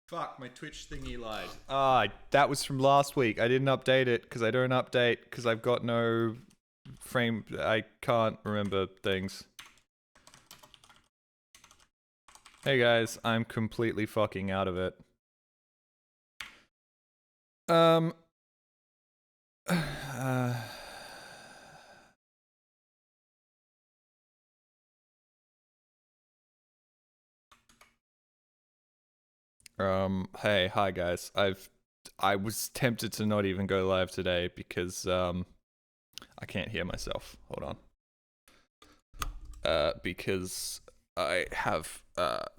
Fuck, my Twitch thingy lied. That was from last week. I didn't update it because I don't update because I've got no frame. I can't remember things. Hey guys, I'm completely fucking out of it. Hey, hi guys. I was tempted to not even go live today because I can't hear myself. Hold on. Because I have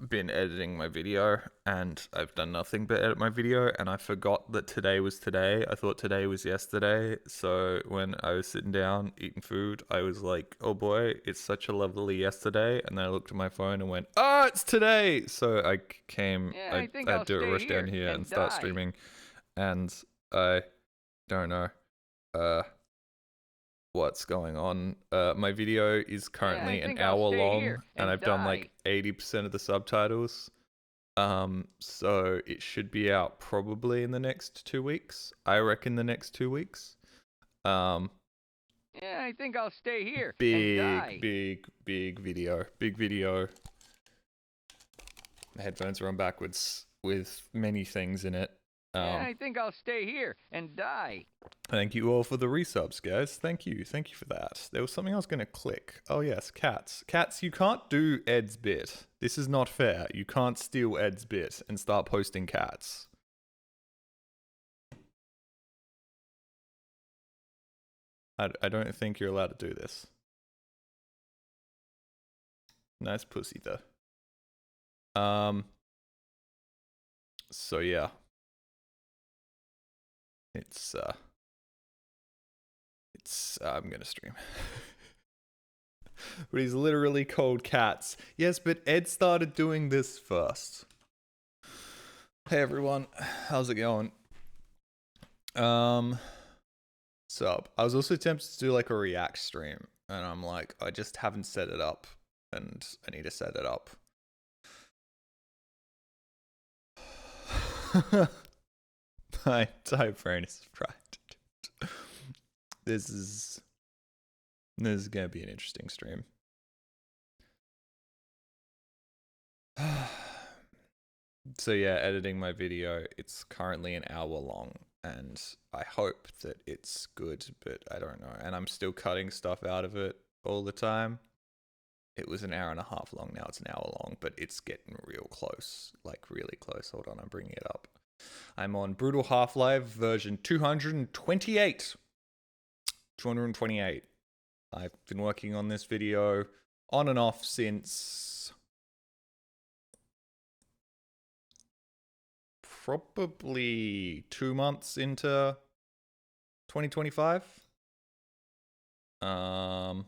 been editing my video and I've done nothing but edit my video, and I forgot that today was today. I thought today was yesterday. So when I was sitting down eating food, I was like, oh boy, it's such a lovely yesterday. And then I looked at my phone and went, oh, it's today. So I came, I had to rush down here and start streaming. And I don't know what's going on. My video is currently an hour long, and I've done like 80% of the subtitles. So it should be out probably in the next 2 weeks. I reckon the next 2 weeks. Yeah, I think I'll stay here. Big video. Big video. The headphones are on backwards with many things in it. Yeah, I think I'll stay here and die. Thank you all for the resubs, guys. Thank you for that. There was something I was going to click. Oh yes, cats. Cats, you can't do Ed's bit. This is not fair. You can't steal Ed's bit and start posting cats. I don't think you're allowed to do this. Nice pussy though. So yeah. I'm gonna stream. But he's literally called cats. Yes, but Ed started doing this first. Hey everyone, how's it going? Sup. I was also tempted to do like a react stream, and I'm like, I just haven't set it up, and I need to set it up. My type brain is fried. This is gonna be an interesting stream. So yeah, editing my video. It's currently an hour long, and I hope that it's good, but I don't know. And I'm still cutting stuff out of it all the time. It was an hour and a half long, now it's an hour long, but it's getting real close, like really close. Hold on, I'm bringing it up. I'm on Brutal Half-Life version 228. 228. I've been working on this video on and off since probably 2 months into 2025. Yeah,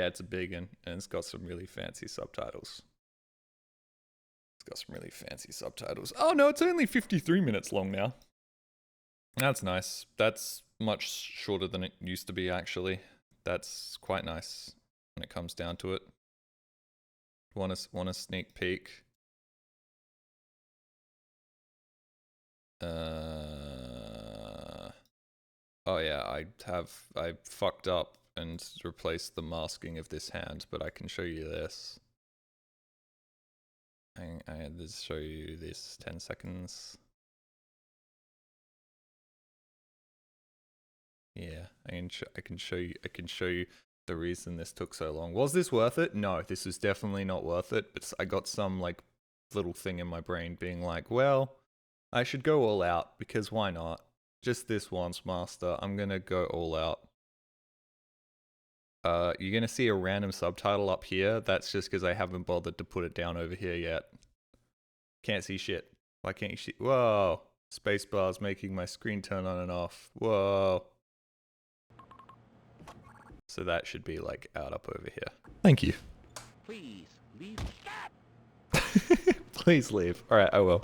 it's a big one, and it's got some really fancy subtitles. Oh no, it's only 53 minutes long now. That's nice. That's much shorter than it used to be, actually. That's quite nice when it comes down to it. Want a sneak peek? Oh yeah, I fucked up and replaced the masking of this hand, but I can show you this. I had to show you this 10 seconds. Yeah, I can show you the reason this took so long. Was this worth it? No, this is definitely not worth it, but I got some like little thing in my brain being like, well, I should go all out because why not? Just this once, master. I'm gonna go all out. You're gonna see a random subtitle up here. That's just because I haven't bothered to put it down over here yet. Can't see shit. Why can't you see? Whoa. Spacebar's making my screen turn on and off. Whoa. So that should be like out up over here. Thank you. Please leave. Please leave. Alright, I will.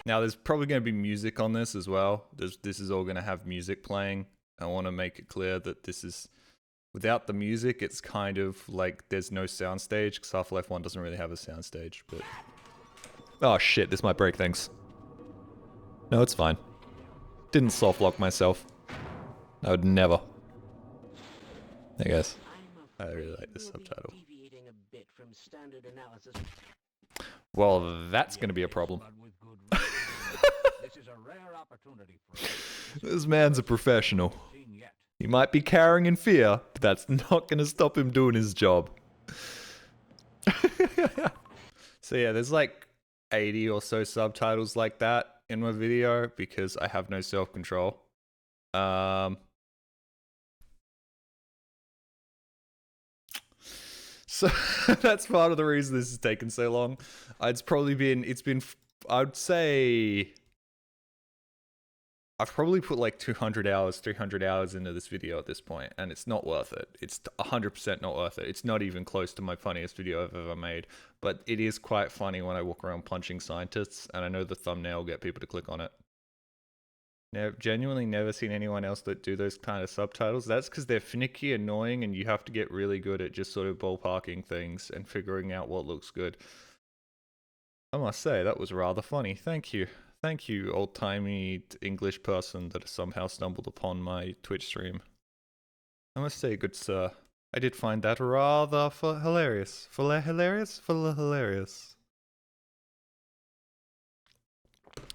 Now there's probably going to be music on this as well. This is all going to have music playing. I want to make it clear that this is Without the music, it's kind of like there's no soundstage, because Half-Life 1 doesn't really have a soundstage, but... Oh shit, this might break things. No, it's fine. Didn't soft lock myself. I would never. I guess. I really like this subtitle. Well, that's gonna be a problem. This man's a professional. He might be cowering in fear, but that's not gonna stop him doing his job. So yeah, there's like 80 or so subtitles like that in my video because I have no self-control. So that's part of the reason this has taken so long. It's been, I'd say, I've probably put like 200 hours, 300 hours into this video at this point, and it's not worth it. It's 100% not worth it. It's not even close to my funniest video I've ever made, but it is quite funny when I walk around punching scientists, and I know the thumbnail will get people to click on it. Genuinely never seen anyone else that do those kind of subtitles. That's because they're finicky, annoying, and you have to get really good at just sort of ballparking things and figuring out what looks good. I must say, that was rather funny. Thank you. Thank you, old-timey English person that has somehow stumbled upon my Twitch stream. I must say, good sir, I did find that rather hilarious. Hilarious.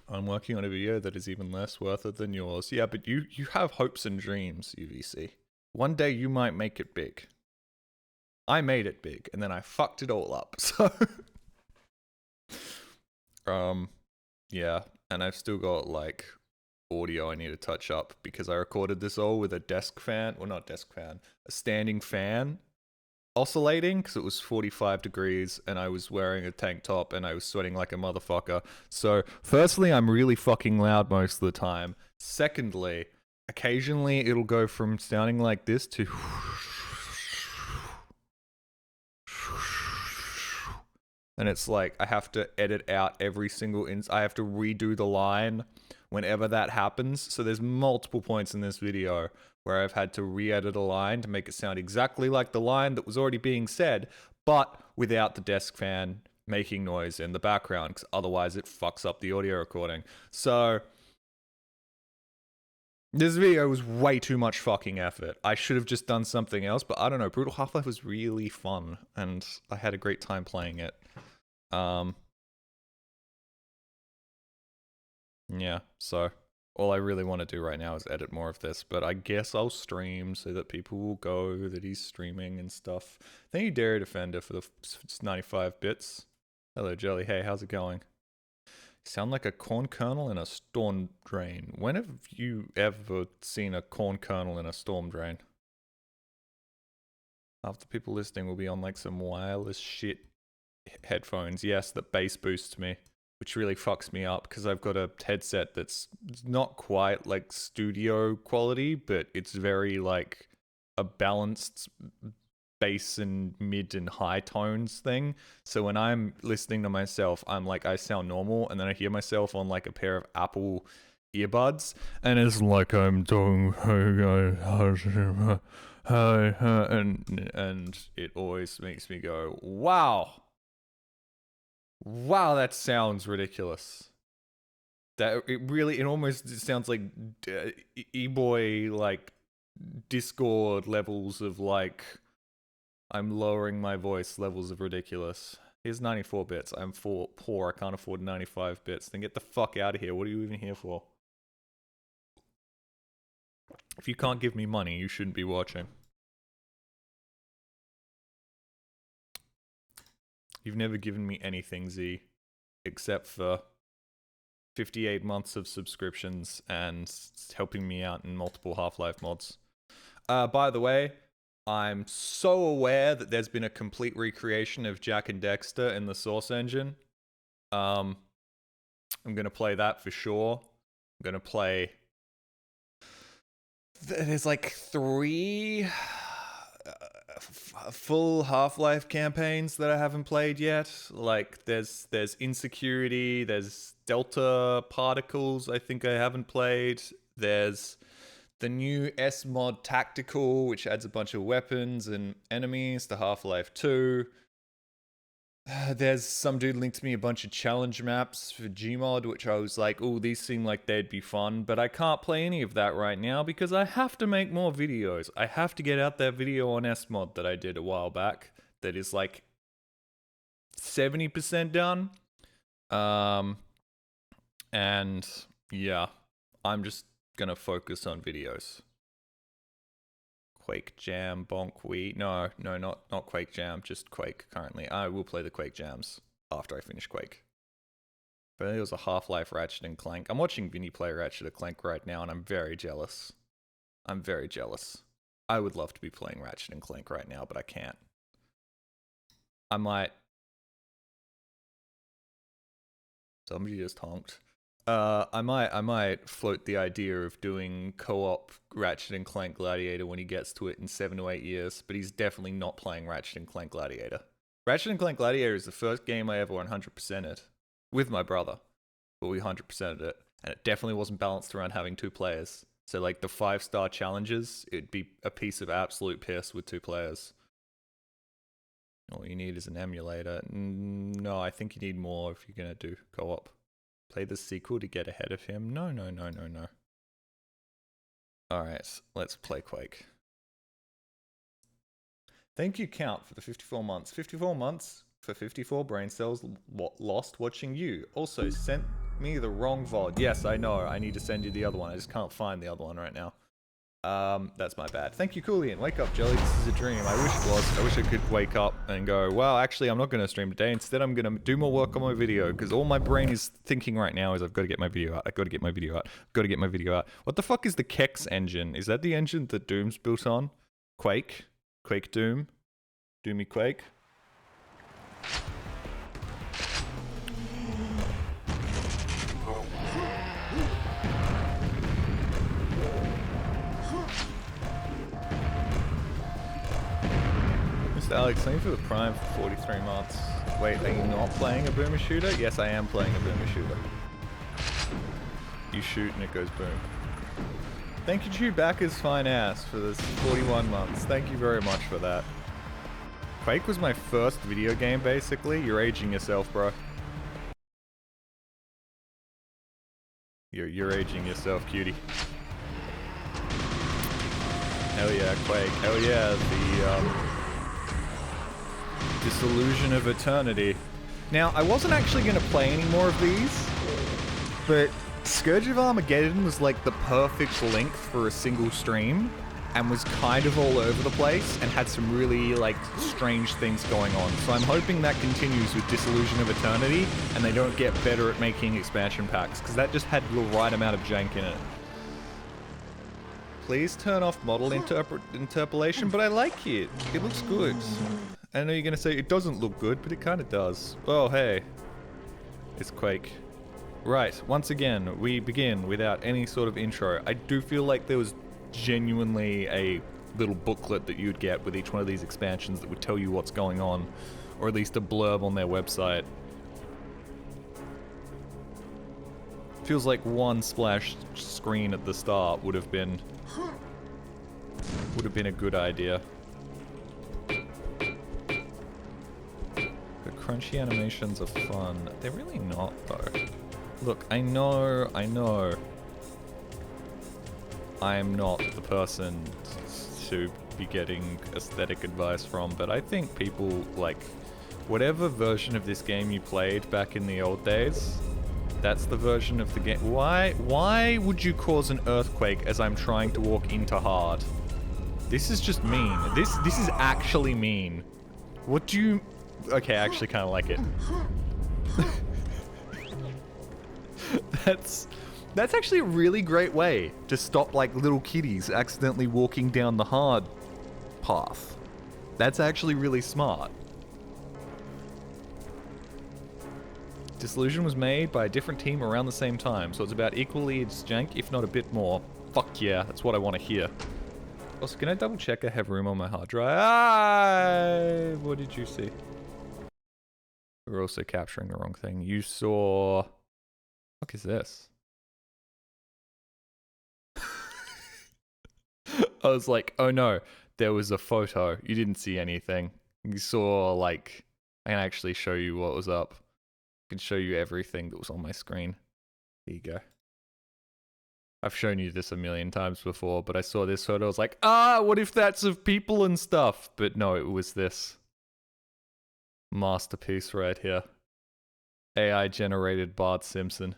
I'm working on a video that is even less worth it than yours. Yeah, but you have hopes and dreams, UVC. One day you might make it big. I made it big, and then I fucked it all up, so... yeah, and I've still got, like, audio I need to touch up, because I recorded this all with a desk fan, well, not desk fan, a standing fan oscillating, because it was 45 degrees, and I was wearing a tank top, and I was sweating like a motherfucker. So, firstly, I'm really fucking loud most of the time. Secondly, occasionally it'll go from sounding like this to... And it's like, I have to edit out every single I have to redo the line whenever that happens. So there's multiple points in this video where I've had to re-edit a line to make it sound exactly like the line that was already being said, but without the desk fan making noise in the background, because otherwise it fucks up the audio recording. So this video was way too much fucking effort. I should have just done something else, but I don't know. Brutal Half-Life was really fun, and I had a great time playing it. Yeah, so all I really want to do right now is edit more of this, but I guess I'll stream so that people will go that he's streaming and stuff. Thank you, Dairy Defender, for the 95 bits. Hello, Jelly. Hey, how's it going? Sound like a corn kernel in a storm drain. When have you ever seen a corn kernel in a storm drain? Half the people listening will be on like some wireless shit headphones. Yes, that bass boosts me, which really fucks me up because I've got a headset that's not quite like studio quality, but it's very like a balanced bass and mid and high tones thing. So when I'm listening to myself, I'm like, I sound normal, and then I hear myself on like a pair of Apple earbuds, and it's like I'm talking, and it always makes me go, wow, that sounds ridiculous. That it almost sounds like e-boy like Discord levels of like I'm lowering my voice levels of ridiculous. Here's 94 bits. I'm poor. I can't afford 95 bits. Then get the fuck out of here. What are you even here for? If you can't give me money, you shouldn't be watching. You've never given me anything, Z, except for 58 months of subscriptions and helping me out in multiple Half-Life mods. By the way, I'm so aware that there's been a complete recreation of Jak and Daxter in the Source engine. I'm gonna play that for sure. I'm gonna play... There's like 3 full Half-Life campaigns that I haven't played yet. Like, there's Insecurity, there's Delta Particles I think I haven't played. There's the new S mod Tactical, which adds a bunch of weapons and enemies to Half-Life 2. There's some dude linked to me a bunch of challenge maps for Gmod, which I was like, oh, these seem like they'd be fun, but I can't play any of that right now because I have to make more videos. I have to get out that video on S-Mod that I did a while back that is like 70% done. And yeah, I'm just gonna focus on videos. Quake Jam, Bonk Wii. No, not Quake Jam, just Quake currently. I will play the Quake Jams after I finish Quake. But it was a Half-Life Ratchet and Clank. I'm watching Vinny play Ratchet and Clank right now, and I'm very jealous. I'm very jealous. I would love to be playing Ratchet and Clank right now, but I can't. I might. Somebody just honked. I might float the idea of doing co-op Ratchet and Clank Gladiator when he gets to it in 7 to 8 years, but he's definitely not playing Ratchet and Clank Gladiator. Ratchet and Clank Gladiator is the first game I ever 100%ed with my brother, but we 100%ed it, and it definitely wasn't balanced around having 2 players. So like the 5-star challenges, it'd be a piece of absolute piss with 2 players. All you need is an emulator. No, I think you need more if you're gonna do co-op. Play the sequel to get ahead of him? No. Alright, let's play Quake. Thank you, Count, for the 54 months. 54 months for 54 brain cells lost watching you. Also, sent me the wrong VOD. Yes, I know. I need to send you the other one. I just can't find the other one right now. That's my bad. Thank you, Coolian. Wake up, Jelly. This is a dream. I wish it was. I wish I could wake up and go, wow, actually, I'm not going to stream today. Instead, I'm going to do more work on my video because all my brain is thinking right now is I've got to get my video out. I've got to get my video out. I've got to get my video out. What the fuck is the Kex engine? Is that the engine that Doom's built on? Quake? Quake Doom? Doomy Quake? Alex, thank you for the Prime for 43 months. Wait, are you not playing a boomer shooter? Yes, I am playing a boomer shooter. You shoot and it goes boom. Thank you, Chewbacca's fine ass, for this 41 months. Thank you very much for that. Quake was my first video game, basically. You're aging yourself, bro. You're aging yourself, cutie. Hell yeah, Quake. Hell yeah, the, Disillusion of Eternity. Now, I wasn't actually going to play any more of these, but Scourge of Armageddon was like the perfect length for a single stream, and was kind of all over the place, and had some really, like, strange things going on. So I'm hoping that continues with Disillusion of Eternity, and they don't get better at making expansion packs, because that just had the right amount of jank in it. Please turn off model interpolation, but I like it. It looks good. I know you're gonna say it doesn't look good, but it kinda does. Oh, hey. It's Quake. Right, once again, we begin without any sort of intro. I do feel like there was genuinely a little booklet that you'd get with each one of these expansions that would tell you what's going on, or at least a blurb on their website. Feels like one splash screen at the start would have been a good idea. But crunchy animations are fun. They're really not, though. Look, I know I'm not the person to be getting aesthetic advice from, but I think people, like, whatever version of this game you played back in the old days, that's the version of the game. Why would you cause an earthquake as I'm trying to walk into hard? This is just mean. This is actually mean. What do you... Okay, I actually kind of like it. That's actually a really great way to stop, like, little kiddies accidentally walking down the hard path. That's actually really smart. Disillusion was made by a different team around the same time, so it's about equally as jank, if not a bit more. Fuck yeah, that's what I want to hear. Also, can I double check I have room on my hard drive? What did you see? We're also capturing the wrong thing. You saw... What is this? I was like, oh no, there was a photo. You didn't see anything. You saw, like, I can actually show you what was up. I can show you everything that was on my screen. Here you go. I've shown you this a million times before, but I saw this photo. I was like, what if that's of people and stuff? But no, it was this masterpiece right here. AI generated Bart Simpson.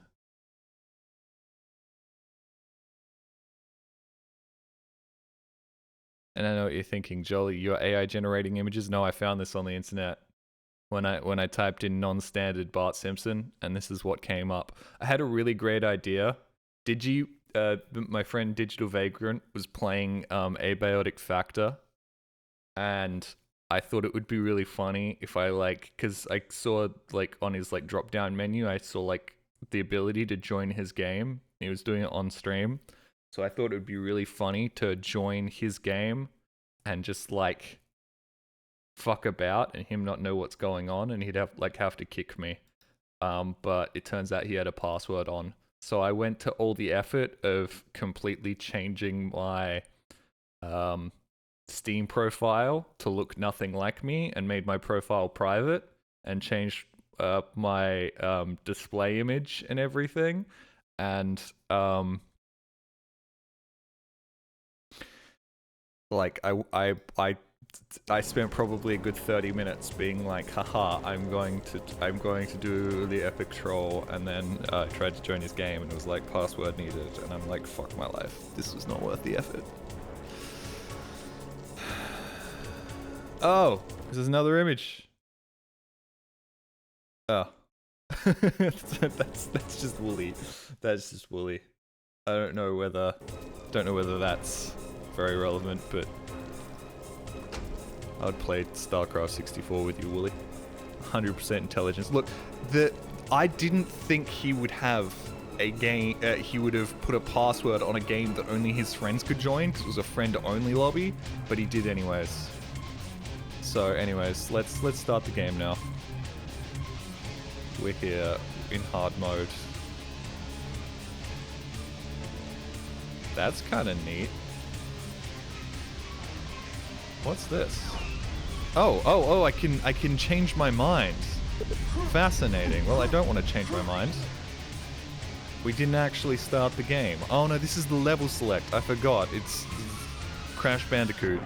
And I know what you're thinking, Jolly, you're AI generating images? No, I found this on the internet. When I typed in non-standard Bart Simpson, and this is what came up. I had a really great idea. My friend Digital Vagrant was playing Abiotic Factor, and I thought it would be really funny if I because I saw on his drop down menu, I saw the ability to join his game. He was doing it on stream, so I thought it would be really funny to join his game and just fuck about and him not know what's going on, and he'd have to kick me. But it turns out he had a password on. So I went to all the effort of completely changing my Steam profile to look nothing like me, and made my profile private, and changed my display image and everything. And I spent probably a good 30 minutes being like, haha, I'm going to do the epic troll, and then I tried to join his game and it was like, password needed, and I'm like, fuck my life, this was not worth the effort. Oh, this is another image. Oh. that's just woolly. That's just woolly. I don't know whether that's very relevant, but I would play StarCraft 64 with you, Wooly. 100% intelligence. Look, I didn't think he would have a game. He would have put a password on a game that only his friends could join, because it was a friend-only lobby. But he did anyways. So, anyways, let's start the game now. We're here in hard mode. That's kind of neat. What's this? Oh, I can change my mind. Fascinating. Well, I don't want to change my mind. We didn't actually start the game. Oh no, this is the level select. I forgot. It's Crash Bandicoot.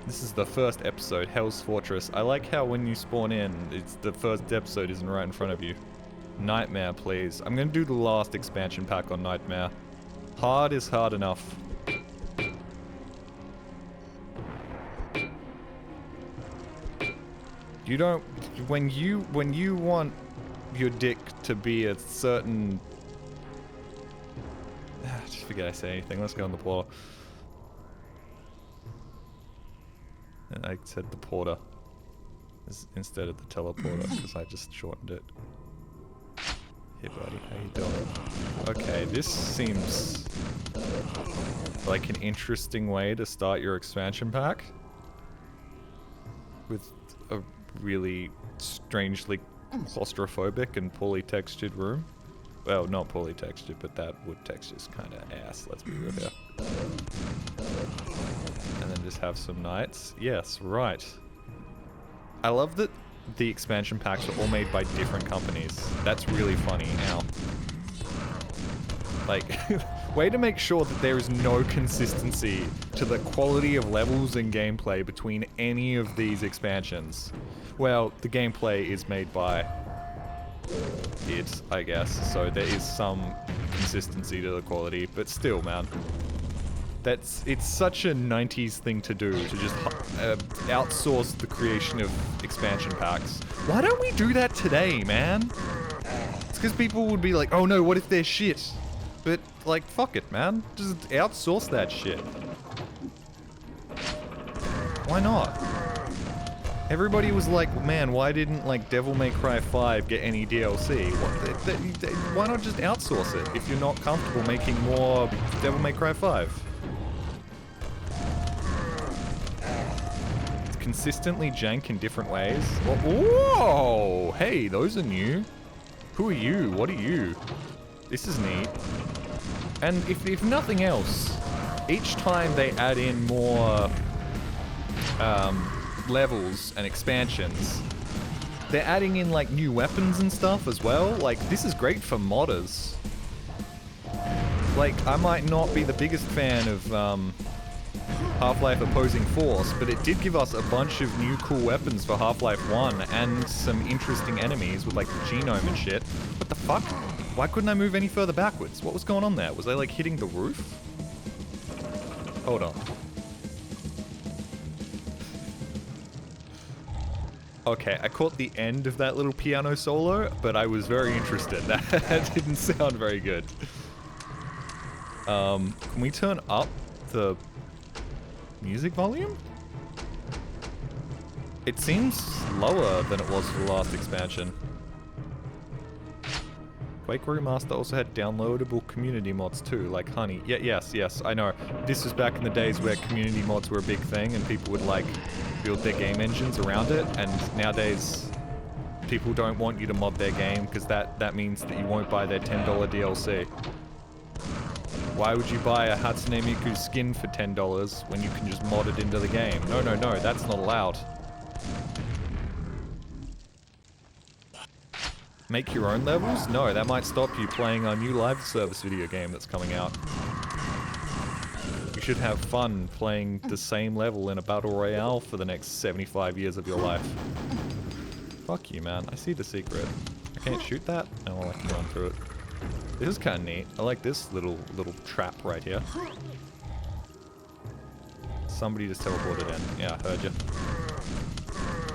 This is the first episode, Hell's Fortress. I like how when you spawn in, it's the first episode isn't right in front of you. Nightmare, please. I'm gonna do the last expansion pack on Nightmare. Hard is hard enough. You don't, when you want your dick to be a certain, just forget I say anything, let's go on the porter. And I said the porter instead of the teleporter, because I just shortened it. Hey buddy, how you doing? Okay, this seems like an interesting way to start your expansion pack. With a really strangely claustrophobic and poorly textured room. Well, not poorly textured, but that wood texture's kind of ass, let's be real here. And then just have some knights. Yes, right. I love that the expansion packs are all made by different companies. That's really funny. Ow. Way to make sure that there is no consistency to the quality of levels and gameplay between any of these expansions. Well, the gameplay is made by it, I guess, so there is some consistency to the quality, but still, man. It's such a 90s thing to do, to just outsource the creation of expansion packs. Why don't we do that today, man? It's because people would be like, oh no, what if they're shit? But, fuck it, man. Just outsource that shit. Why not? Everybody was like, man, why didn't, Devil May Cry 5 get any DLC? Why not just outsource it if you're not comfortable making more Devil May Cry 5? It's consistently jank in different ways. Whoa! Hey, those are new. Who are you? What are you? This is neat. And if nothing else, each time they add in more levels and expansions, they're adding in like new weapons and stuff as well. Like, this is great for modders. Like, I might not be the biggest fan of Half-Life Opposing Force, but it did give us a bunch of new cool weapons for Half-Life 1 and some interesting enemies with like the genome and shit. What the fuck? Why couldn't I move any further backwards? What was going on there? Was I like hitting the roof? Hold on. Okay, I caught the end of that little piano solo, but I was very interested. That didn't sound very good. Can we turn up the music volume? It seems lower than it was for the last expansion. Quake Remaster also had downloadable community mods too, like Honey. Yes, I know. This was back in the days where community mods were a big thing and people would like build their game engines around it, and nowadays people don't want you to mod their game because that means that you won't buy their $10 DLC. Why would you buy a Hatsune Miku skin for $10 when you can just mod it into the game? No, that's not allowed. Make your own levels? No, that might stop you playing our new live service video game that's coming out. You should have fun playing the same level in a battle royale for the next 75 years of your life. Fuck you, man. I see the secret. I can't shoot that? Oh, well, I can run through it. This is kind of neat. I like this little trap right here. Somebody just teleported in. Yeah, I heard you.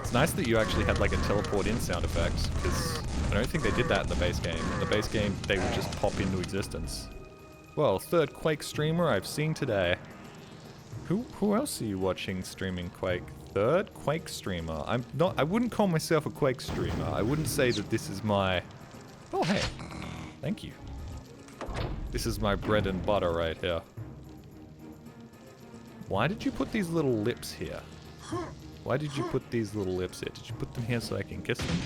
It's nice that you actually had like a teleport in sound effect, because I don't think they did that in the base game. In the base game, they would just pop into existence. Well, third Quake streamer I've seen today. Who else are you watching streaming Quake? Third Quake streamer. I wouldn't call myself a Quake streamer. I wouldn't say that this is my... Oh, hey. Thank you. This is my bread and butter right here. Why did you put these little lips here? Why did you put these little lips here? Did you put them here so I can kiss them?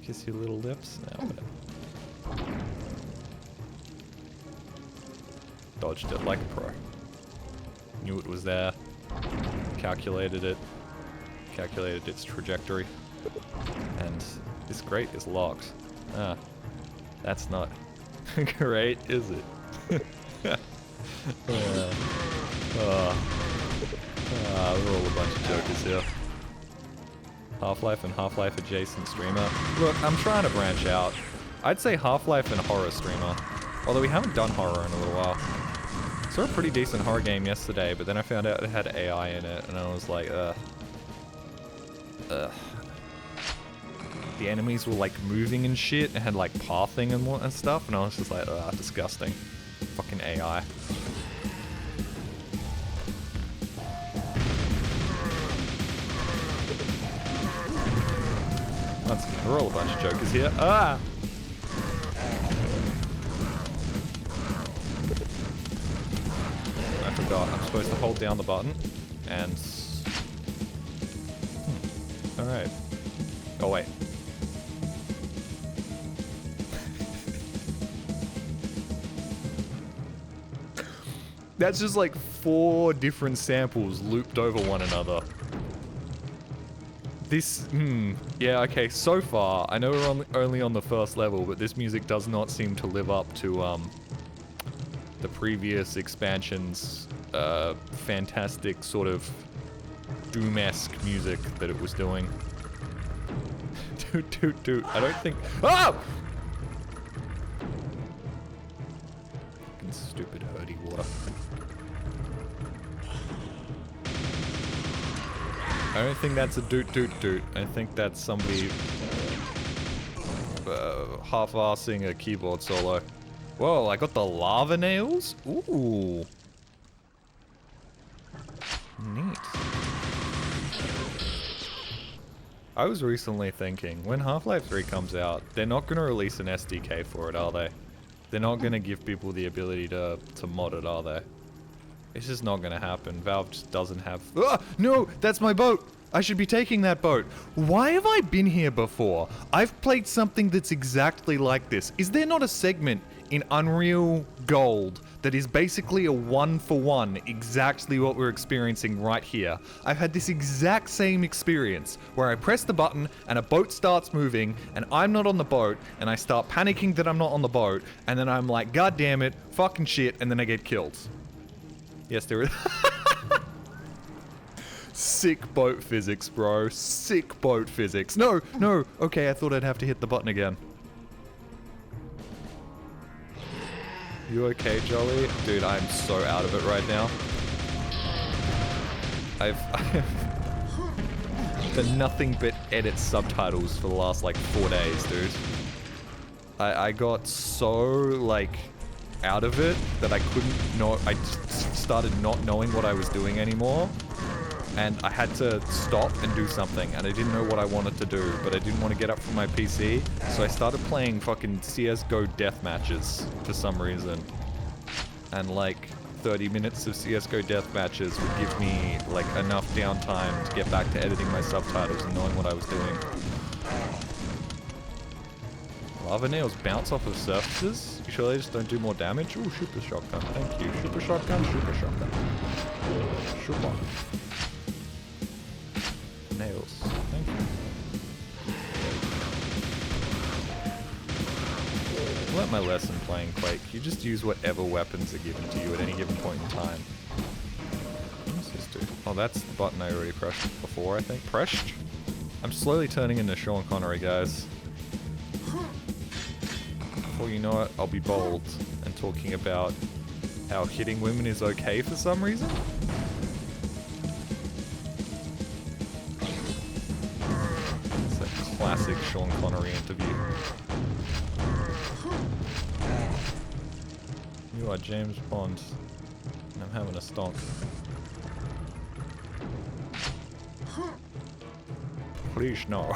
Kiss your little lips? No, whatever. Dodged it like a pro. Knew it was there. Calculated it. Calculated its trajectory. And this grate is locked. Ah. That's not great, is it? We're all a bunch of jokers here. Half-Life and Half-Life adjacent streamer. Look, I'm trying to branch out. I'd say Half-Life and horror streamer. Although we haven't done horror in a little while. Saw a pretty decent horror game yesterday, but then I found out it had AI in it, and I was like, The enemies were like moving and shit, and had like pathing and stuff, and I was just like, disgusting. Fucking AI. Once again, we're all a bunch of jokers here. Ah! I forgot, I'm supposed to hold down the button, and... Alright. Oh wait. That's just like 4 different samples looped over one another. This, yeah, okay, so far, I know we're only on the first level, but this music does not seem to live up to, the previous expansion's, fantastic sort of Doom-esque music that it was doing. Toot. I don't think, ah! Fucking stupid hurdy water. I don't think that's a doot. I think that's somebody half-assing a keyboard solo. Whoa, I got the lava nails? Ooh. Neat. I was recently thinking, when Half-Life 3 comes out, they're not going to release an SDK for it, are they? They're not going to give people the ability to mod it, are they? It's just not gonna happen. Valve just doesn't have... Ah! No! That's my boat! I should be taking that boat. Why have I been here before? I've played something that's exactly like this. Is there not a segment in Unreal Gold that is basically a one-for-one, exactly what we're experiencing right here. I've had this exact same experience where I press the button and a boat starts moving and I'm not on the boat and I start panicking that I'm not on the boat and then I'm like, God damn it, fucking shit, and then I get killed. Yes, there is. Sick boat physics, bro. Sick boat physics. No, no. Okay, I thought I'd have to hit the button again. You okay, Jolly? Dude, I'm so out of it right now. I've done nothing but edit subtitles for the last, like, 4 days, dude. I got so, like, out of it that I couldn't know. I just started not knowing what I was doing anymore. And I had to stop and do something, and I didn't know what I wanted to do, but I didn't want to get up from my PC, so I started playing fucking CSGO death matches for some reason. And like 30 minutes of CSGO death matches would give me like enough downtime to get back to editing my subtitles and knowing what I was doing. Lava nails bounce off of surfaces? You sure they just don't do more damage? Ooh, super shotgun, thank you. Super shotgun, super shotgun. Super. Nails. Thank you. I learnt my lesson playing Quake. You just use whatever weapons are given to you at any given point in time. What does this do? Oh, that's the button I already pressed before, I think. Pressed? I'm slowly turning into Sean Connery, guys. Before you know it, I'll be bold and talking about how hitting women is okay for some reason. Classic Sean Connery interview. You are James Bond. I'm having a stonk. Please no.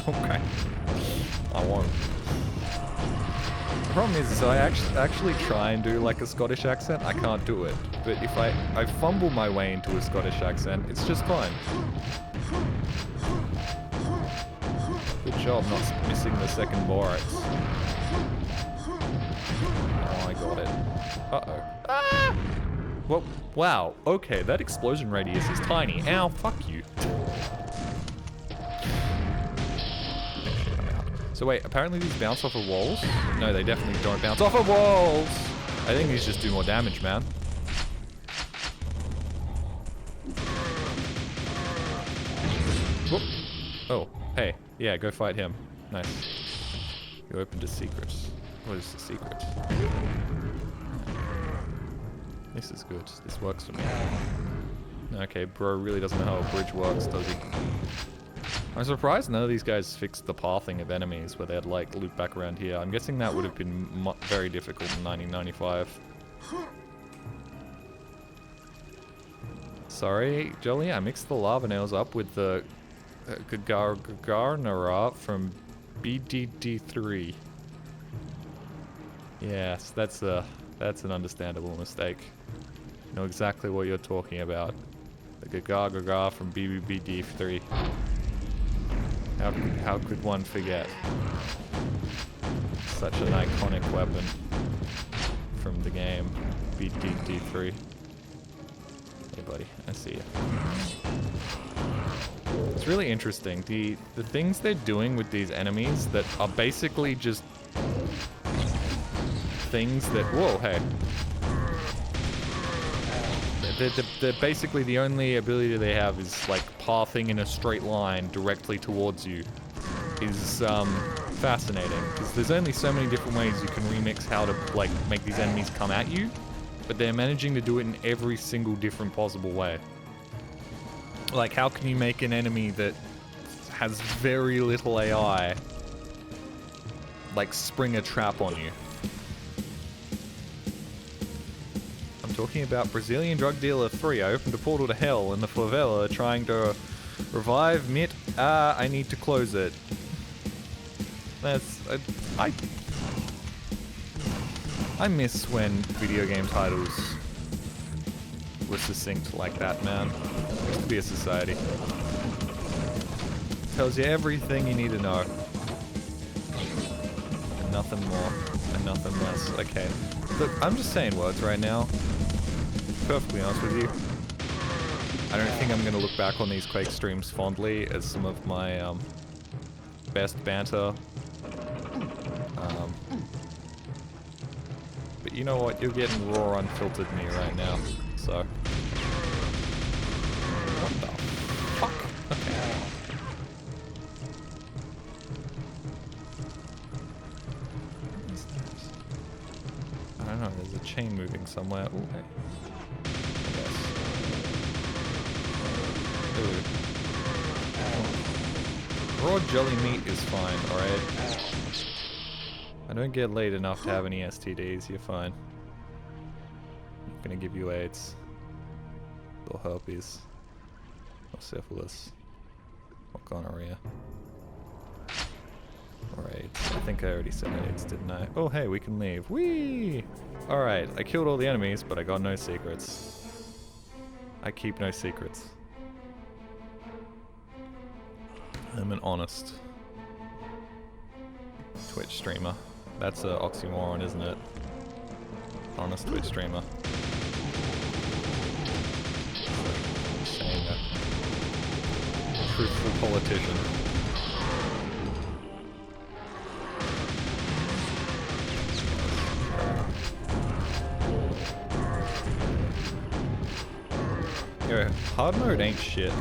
Okay. I won't. The problem is I actually try and do like a Scottish accent. I can't do it. But if I fumble my way into a Scottish accent, it's just fine. Good job not missing the second Borax. Oh, I got it. Uh-oh. Ah! Well, wow. Okay, that explosion radius is tiny. Ow, fuck you. So wait, apparently these bounce off of walls? No, they definitely don't bounce off of walls! I think these just do more damage, man. Whoop. Oh, hey. Yeah, go fight him. Nice. You opened a secret. What is the secret? This is good. This works for me. Okay, bro really doesn't know how a bridge works, does he? I'm surprised none of these guys fixed the pathing of enemies where they'd like loop back around here. I'm guessing that would have been very difficult in 1995. Sorry, Jolly, I mixed the lava nails up with the Garnera from BDD3. Yes, that's an understandable mistake. Know exactly what you're talking about. The Gaga from BBBD3. How could one forget? Such an iconic weapon from the game BDD3. Hey buddy, I see you. It's really interesting. The things they're doing with these enemies that are basically just things that... Whoa, hey. They're basically the only ability they have is like pathing in a straight line directly towards you. Is fascinating because there's only so many different ways you can remix how to like make these enemies come at you, but they're managing to do it in every single different possible way. Like, how can you make an enemy that has very little AI like spring a trap on you? I'm talking about Brazilian drug dealer 3. I opened a portal to hell in the favela trying to revive Mitt. I need to close it. That's... I miss when video game titles were succinct like that, man. It used to be a society. Tells you everything you need to know. And nothing more, and nothing less. Okay. Look, I'm just saying words right now. Perfectly honest with you. I don't think I'm gonna look back on these Quake streams fondly as some of my best banter. But you know what? You're getting raw, unfiltered me right now. So. What the fuck? Okay. I don't know, there's a chain moving somewhere. Ooh, hey. Yes. Ooh. Raw jelly meat is fine, alright? I don't get laid enough to have any STDs, you're fine. I'm not gonna give you AIDS. Or herpes. Or syphilis. Or gonorrhea. Or AIDS. I think I already said AIDS, didn't I? Oh hey, we can leave. Whee! Alright, I killed all the enemies, but I got no secrets. I keep no secrets. I'm an honest Twitch streamer. That's an oxymoron, isn't it? Honest Twitch streamer. Saying a truthful politician. Yo, hard mode ain't shit.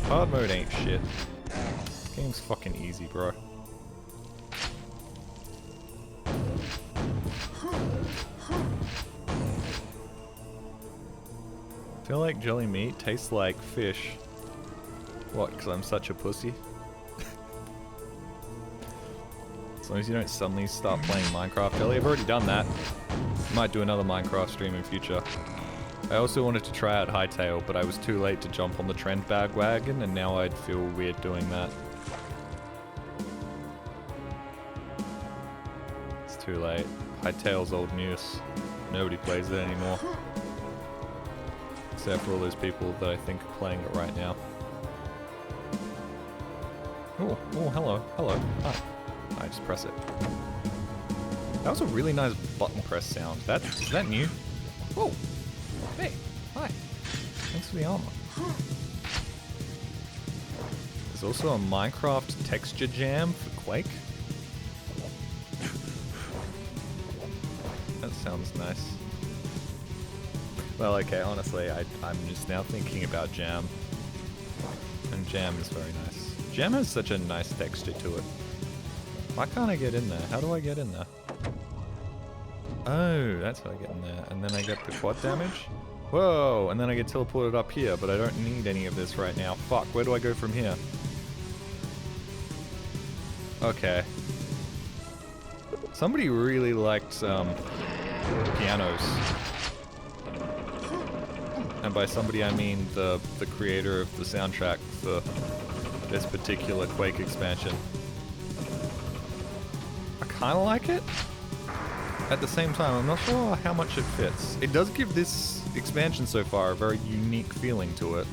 Hard mode ain't shit. This game's fucking easy, bro. I feel like jelly meat tastes like fish. What, because I'm such a pussy? As long as you don't suddenly start playing Minecraft jelly. I've already done that. Might do another Minecraft stream in future. I also wanted to try out Hightail, but I was too late to jump on the trend bandwagon, and now I'd feel weird doing that. It's too late. Hightail's old news. Nobody plays it anymore. Except for all those people that I think are playing it right now. Oh, oh, hello, hello. Hi. I just press it. That was a really nice button press sound. Is that new? Whoa! Hey, hi. Thanks for the armor. There's also a Minecraft texture jam for Quake. That sounds nice. Well, okay, honestly, I'm just now thinking about jam. And jam is very nice. Jam has such a nice texture to it. Why can't I get in there? How do I get in there? Oh, that's how I get in there. And then I get the quad damage? Whoa, and then I get teleported up here, but I don't need any of this right now. Fuck, where do I go from here? Okay. Somebody really liked, pianos. And by somebody I mean the creator of the soundtrack for this particular Quake expansion. I kinda like it. At the same time, I'm not sure how much it fits. It does give this expansion so far a very unique feeling to it.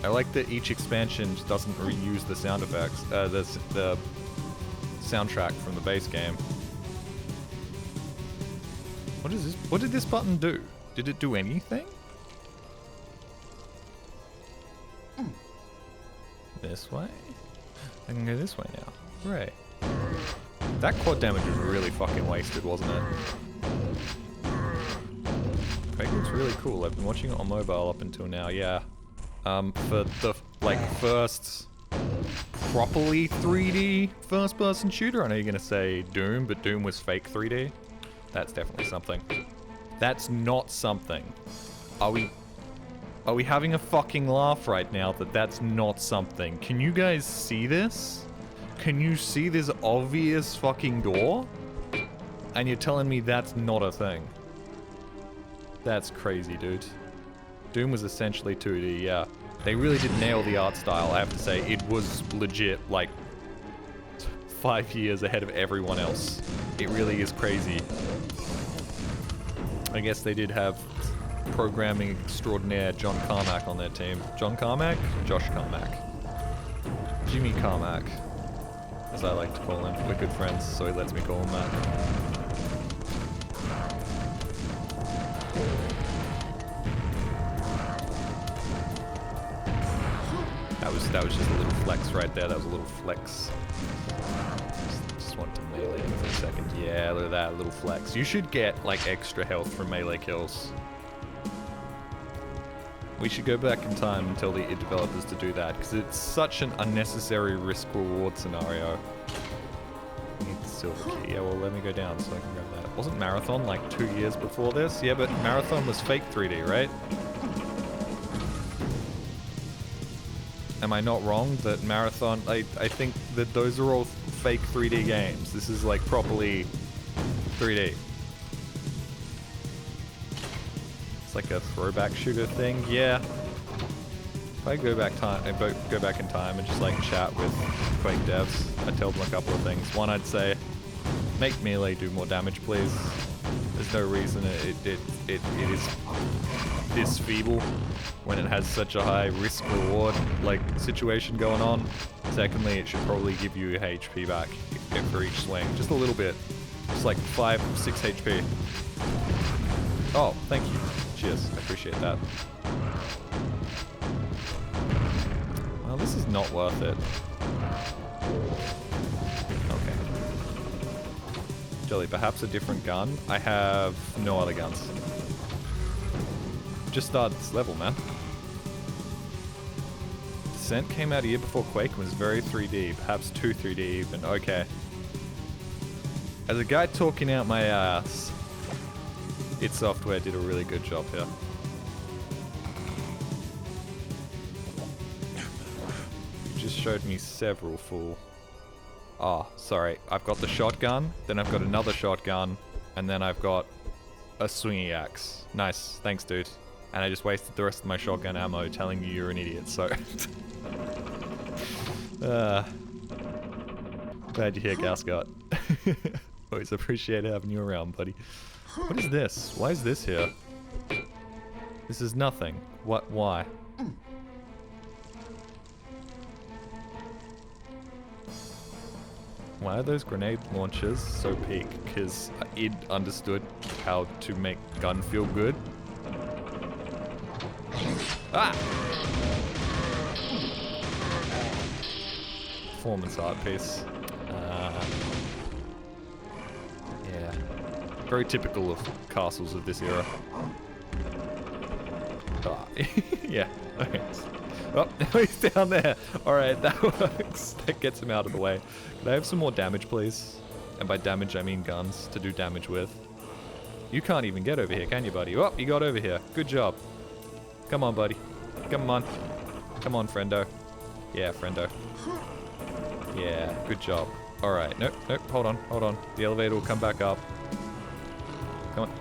I like that each expansion doesn't reuse the sound effects, the soundtrack from the base game. What is this? What did this button do? Did it do anything? This way? I can go this way now. Right. That quad damage was really fucking wasted, wasn't it? Quake looks really cool. I've been watching it on mobile up until now, yeah. For the, like, first properly 3D first-person shooter. I know you're gonna say Doom, but Doom was fake 3D. That's definitely something. That's not something. Are we having a fucking laugh right now that that's not something? Can you guys see this? Can you see this obvious fucking door? And you're telling me that's not a thing? That's crazy, dude. Doom was essentially 2D, yeah. They really did nail the art style, I have to say. It was legit, like, 5 years ahead of everyone else. It really is crazy. I guess they did have programming extraordinaire John Carmack on their team. John Carmack? Josh Carmack. Jimmy Carmack, as I like to call him. We're good friends, so he lets me call him that. That was just a little flex right there. That was a little flex. Just want to melee him for a second. Yeah, look at that little flex. You should get like extra health from melee kills. We should go back in time and tell the developers to do that because it's such an unnecessary risk-reward scenario. Need the silver key. Yeah, well, let me go down so I can grab that. Wasn't Marathon like 2 years before this? Yeah, but Marathon was fake 3D, right? Am I not wrong that Marathon... I think that those are all fake 3D games. This is like properly 3D. It's like a throwback shooter thing. Yeah. If I go back in time and just like chat with Quake devs, I'd tell them a couple of things. One, I'd say, make melee do more damage, please. There's no reason it is this feeble when it has such a high risk-reward like situation going on. Secondly, it should probably give you HP back for each swing, just a little bit, just like 5, 6 HP. Oh, thank you. Cheers, I appreciate that. Well, this is not worth it. Okay. Jelly, perhaps a different gun? I have no other guns. Just started this level, man. Descent came out a year before Quake and was very 3D, perhaps too 3D even. Okay. As a guy talking out my ass, id Software did a really good job here. You just showed me several full... Ah, sorry. I've got the shotgun, then I've got another shotgun, and then I've got a swingy axe. Nice. Thanks, dude. And I just wasted the rest of my shotgun ammo telling you you're an idiot, so... Glad you're here, Gascott. Always appreciate having you around, buddy. What is this? Why is this here? This is nothing. What? Why? Why are those grenade launchers so peak? Because id understood how to make gun feel good. Ah! Performance art piece. Yeah. Very typical of castles of this era. Ah. Yeah. Okay. Oh, now he's down there. Alright, that works. That gets him out of the way. Can I have some more damage, please? And by damage, I mean guns to do damage with. You can't even get over here, can you, buddy? Oh, you got over here. Good job. Come on, buddy. Come on. Come on, friendo. Yeah, friendo. Yeah, good job. Alright, nope, nope, hold on, hold on. The elevator will come back up. Come on.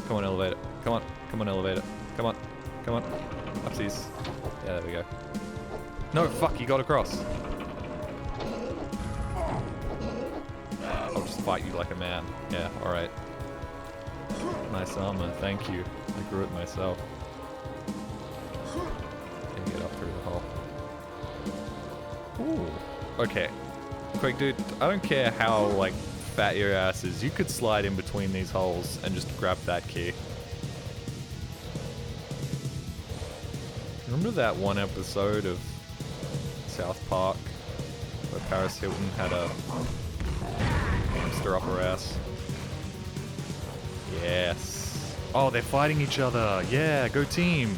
Come on, elevator. Come on. Come on, elevator. Come on. Come on. Upsies. Yeah, there we go. No, fuck, you got across. I'll just fight you like a man. Yeah, alright. Nice armor, thank you. I grew it myself. Can get up through the hole. Ooh. Okay. Quick, dude, I don't care how, like, fat your ass is. You could slide in between these holes and just grab that key. Remember that one episode of South Park where Paris Hilton had a hamster up her ass? Yes. Oh, they're fighting each other. Yeah, go team.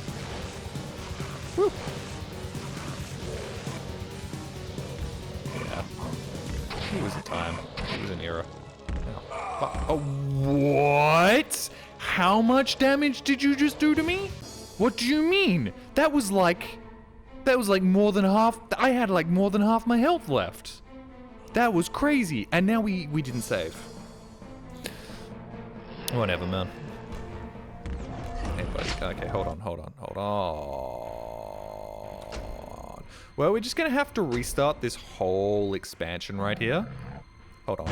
Woo. Yeah. It was a time. It was an era. Oh, what? How much damage did you just do to me? What do you mean? That was like more than half. I had like more than half my health left. That was crazy. And now we didn't save. Whatever, man. Hey, buddy. Okay, hold on. Well, we're just gonna have to restart this whole expansion right here. Hold on.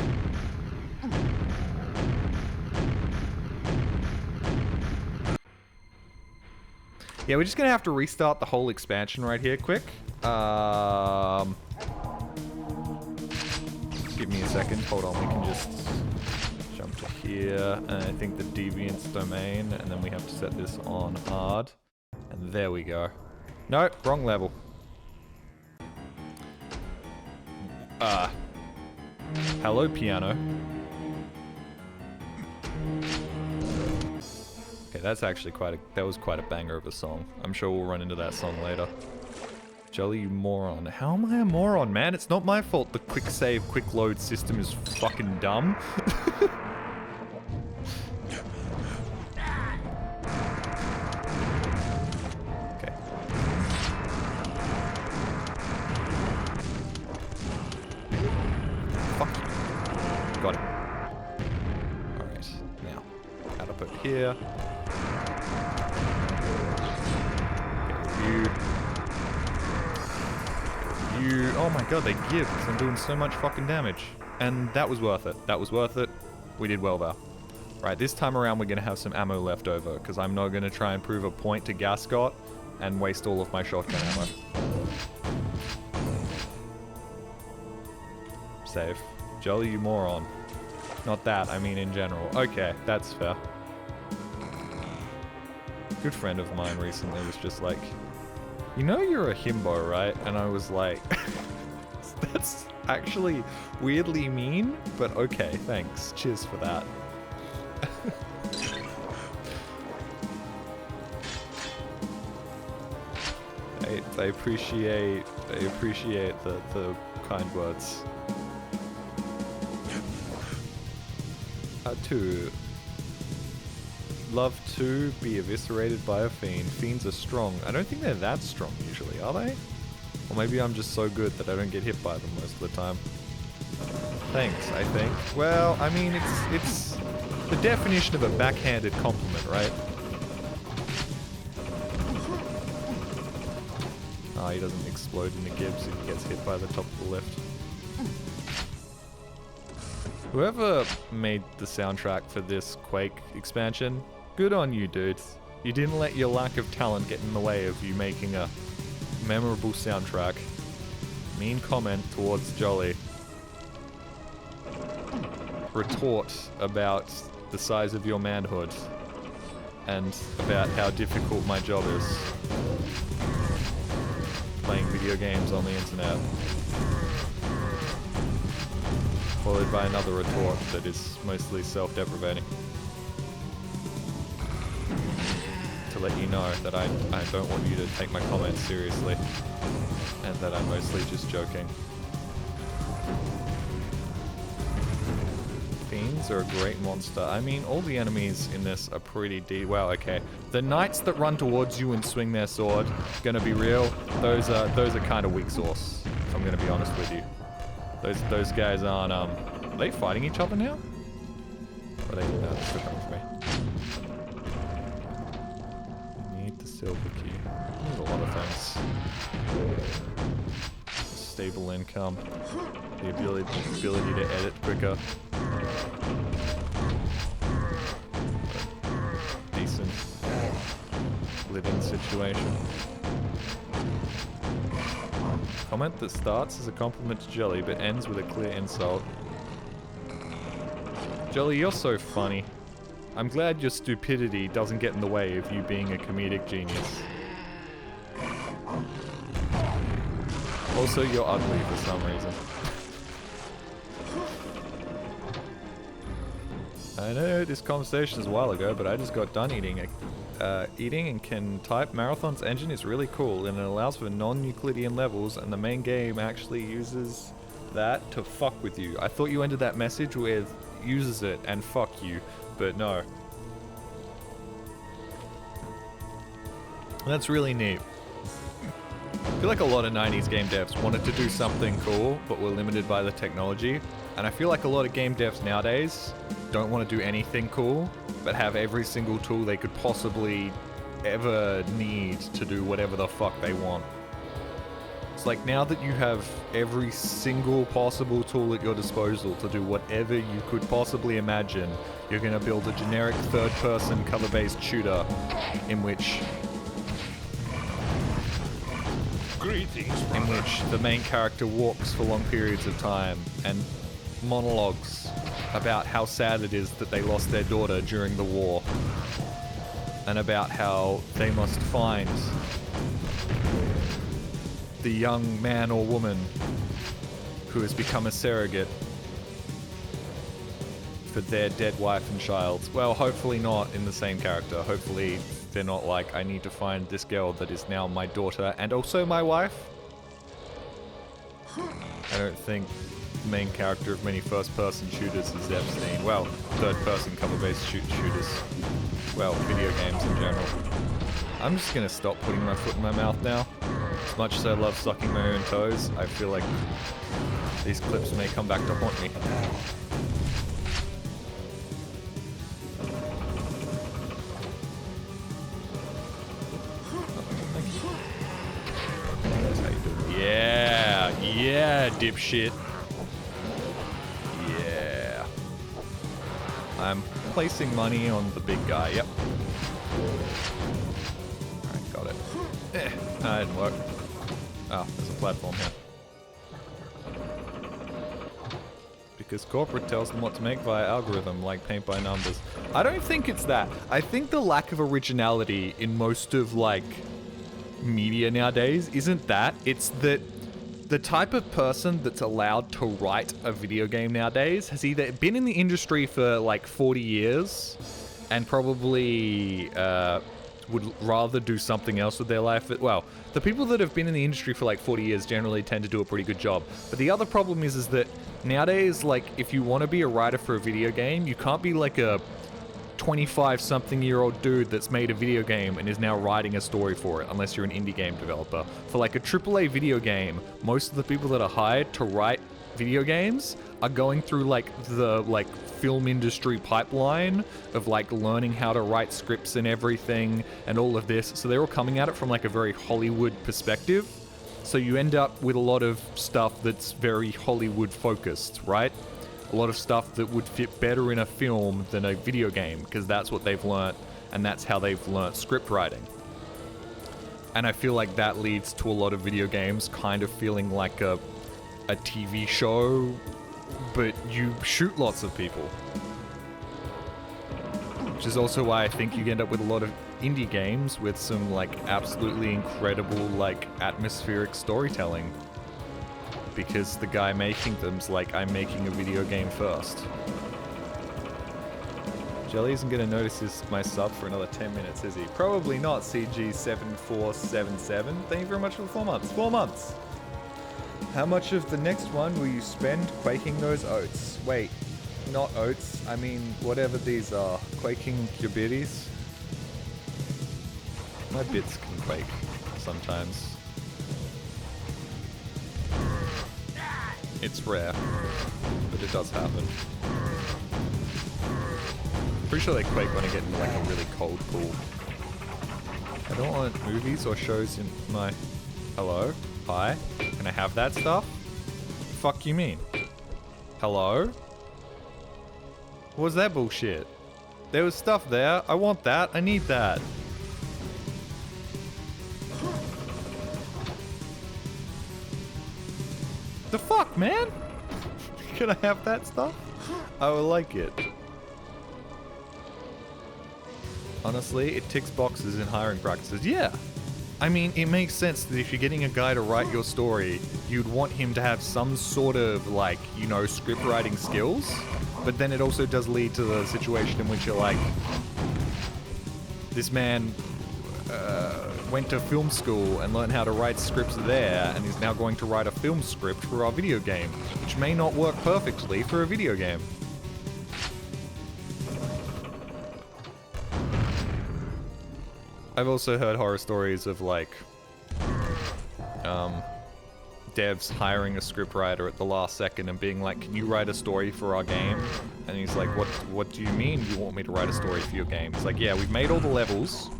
Yeah, we're just gonna have to restart the whole expansion right here quick. Give me a second. Hold on, we can just jump to here, and I think the deviance domain, and then we have to set this on hard. And there we go. Nope, wrong level. Hello, piano. Okay, that's actually that was quite a banger of a song. I'm sure we'll run into that song later. Jolly, you moron. How am I a moron, man? It's not my fault the quick save, quick load system is fucking dumb. Okay. Fuck you. Got it. Alright, now. Add up over here. Okay, you. Oh my god, they give, because I'm doing so much fucking damage. And that was worth it. That was worth it. We did well there. Right, this time around we're going to have some ammo left over, because I'm not going to try and prove a point to Gascot and waste all of my shotgun ammo. Save. Jolly, you moron. Not that, I mean in general. Okay, that's fair. A good friend of mine recently was just like, you know you're a himbo, right? And I was like, that's actually weirdly mean, but okay, thanks. Cheers for that. I appreciate the kind words. To love to be eviscerated by a fiend. Fiends are strong. I don't think they're that strong usually, are they? Or maybe I'm just so good that I don't get hit by them most of the time. Thanks, I think. Well, I mean, it's the definition of a backhanded compliment, right? Ah, he doesn't explode in the gibs if he gets hit by the top of the lift. Whoever made the soundtrack for this Quake expansion, good on you, dudes. You didn't let your lack of talent get in the way of you making a memorable soundtrack. Mean comment towards Jolly. Retort about the size of your manhood and about how difficult my job is. Playing video games on the internet. Followed by another retort that is mostly self-deprecating. To let you know that I don't want you to take my comments seriously. And that I'm mostly just joking. Fiends are a great monster. I mean, all the enemies in this are pretty deep. Well, okay. The knights that run towards you and swing their sword, gonna be real, those are kind of weak sauce. If I'm gonna be honest with you. Those guys aren't, are they fighting each other now? Or are they, no, they're still coming for me. Need the silver key. There's a lot of things. Stable income. The ability to edit quicker. Decent living situation. Comment that starts as a compliment to Jelly but ends with a clear insult. Jelly, you're so funny. I'm glad your stupidity doesn't get in the way of you being a comedic genius. Also, you're ugly for some reason. I know this conversation is a while ago, but I just got done eating and can type. Marathon's engine is really cool and it allows for non-Euclidean levels, and the main game actually uses that to fuck with you. I thought you ended that message with uses it and fuck you, but no. That's really neat. I feel like a lot of 90s game devs wanted to do something cool, but were limited by the technology. And I feel like a lot of game devs nowadays don't want to do anything cool, but have every single tool they could possibly ever need to do whatever the fuck they want. It's like now that you have every single possible tool at your disposal to do whatever you could possibly imagine, you're going to build a generic third-person cover-based shooter in which the main character walks for long periods of time and monologues about how sad it is that they lost their daughter during the war, and about how they must find the young man or woman who has become a surrogate for their dead wife and child. Well, hopefully not in the same character. Hopefully they're not like, I need to find this girl that is now my daughter and also my wife. I don't think the main character of many first-person shooters is Epstein. Well, third-person cover-based shooters. Well, video games in general. I'm just gonna stop putting my foot in my mouth now. As much as I love sucking my own toes, I feel like these clips may come back to haunt me. That's how you do it. Yeah, yeah, dipshit. Yeah. I'm placing money on the big guy, yep. Alright, got it. That didn't work. Oh, there's a platform here. Because corporate tells them what to make via algorithm, like paint by numbers. I don't think it's that. I think the lack of originality in most of, like, media nowadays isn't that. It's that the type of person that's allowed to write a video game nowadays has either been in the industry for, like, 40 years and probably would rather do something else with their life. Well, the people that have been in the industry for like 40 years generally tend to do a pretty good job. But the other problem is that nowadays, like, if you want to be a writer for a video game, you can't be like a 25-something-year-old dude that's made a video game and is now writing a story for it, unless you're an indie game developer. For like a AAA video game, most of the people that are hired to write video games are going through like the film industry pipeline of like learning how to write scripts and everything and all of this. So they're all coming at it from like a very Hollywood perspective. So you end up with a lot of stuff that's very Hollywood focused, right? A lot of stuff that would fit better in a film than a video game, because that's what they've learnt and that's how they've learnt script writing. And I feel like that leads to a lot of video games kind of feeling like a TV show, but you shoot lots of people. Which is also why I think you end up with a lot of indie games with some like absolutely incredible like atmospheric storytelling. Because the guy making them's like, I'm making a video game first. Jelly isn't gonna notice my sub for another 10 minutes, is he? Probably not, CG7477. Thank you very much for the 4 months. 4 months! How much of the next one will you spend quaking those oats? Wait, not oats, I mean whatever these are. Quaking your bitties? My bits can quake sometimes. It's rare, but it does happen. Pretty sure they quake when I get into like a really cold pool. I don't want movies or shows in my... Hello? Hi? Can I have that stuff? Fuck you mean? Hello? What was that bullshit? There was stuff there. I want that. I need that. The fuck, man? Can I have that stuff? I would like it. Honestly, it ticks boxes in hiring practices. Yeah. I mean, it makes sense that if you're getting a guy to write your story, you'd want him to have some sort of, like, you know, script writing skills. But then it also does lead to the situation in which you're like, this man went to film school and learned how to write scripts there, and is now going to write a film script for our video game, which may not work perfectly for a video game. I've also heard horror stories of like devs hiring a scriptwriter at the last second and being like, can you write a story for our game? And he's like, what do you mean you want me to write a story for your game? It's like, yeah, we've made all the levels.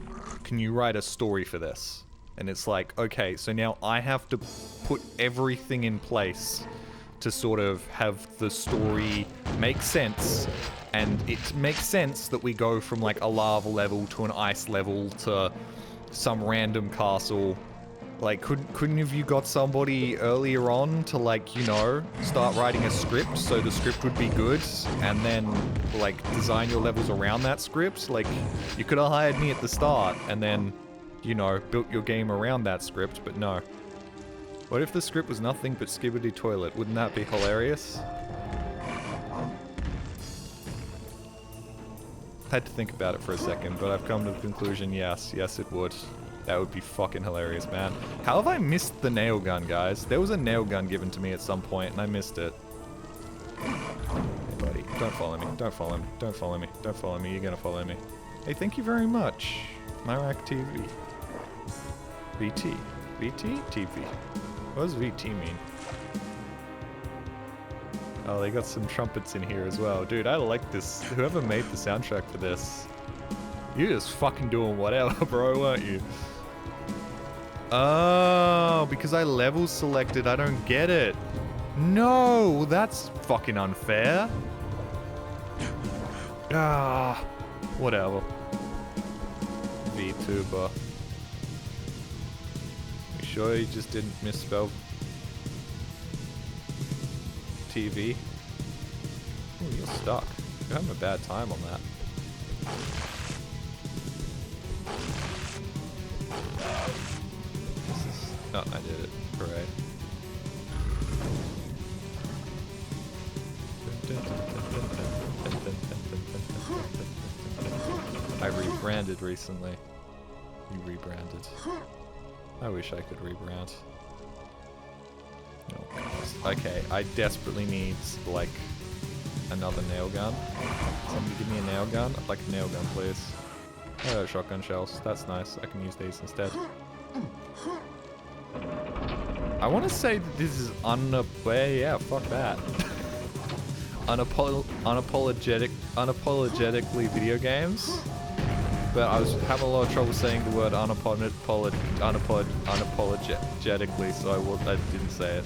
Can you write a story for this? And it's like, okay, so now I have to put everything in place to sort of have the story make sense. And it makes sense that we go from like a lava level to an ice level to some random castle Like, couldn't have you got somebody earlier on to, like, you know, start writing a script so the script would be good, and then, like, design your levels around that script? Like, you could have hired me at the start, and then, you know, built your game around that script, but no. What if the script was nothing but Skibidi Toilet? Wouldn't that be hilarious? Had to think about it for a second, but I've come to the conclusion, yes, it would. That would be fucking hilarious, man. How have I missed the nail gun, guys? There was a nail gun given to me at some point, and I missed it. Hey, buddy, don't follow me, don't follow me, don't follow me, don't follow me, you're gonna follow me. Hey, thank you very much. Myrak TV. VT. VT? TV. What does VT mean? Oh, they got some trumpets in here as well. Dude, I like this. Whoever made the soundtrack for this, you're just fucking doing whatever, bro, weren't you? Oh, because I level selected, I don't get it. No, that's fucking unfair. Ah, whatever. VTuber. You sure you just didn't misspell TV? Ooh, you're stuck. You're having a bad time on that. Oh, I did it. Hooray. I rebranded recently. You rebranded. I wish I could rebrand. No. Okay, I desperately need, like, another nail gun. Somebody give me a nail gun? I'd like a nail gun, please. Oh, shotgun shells. That's nice. I can use these instead. I want to say that this is yeah, fuck that. Unapologetically video games. But I was having a lot of trouble saying the word unapologetically, so I didn't say it.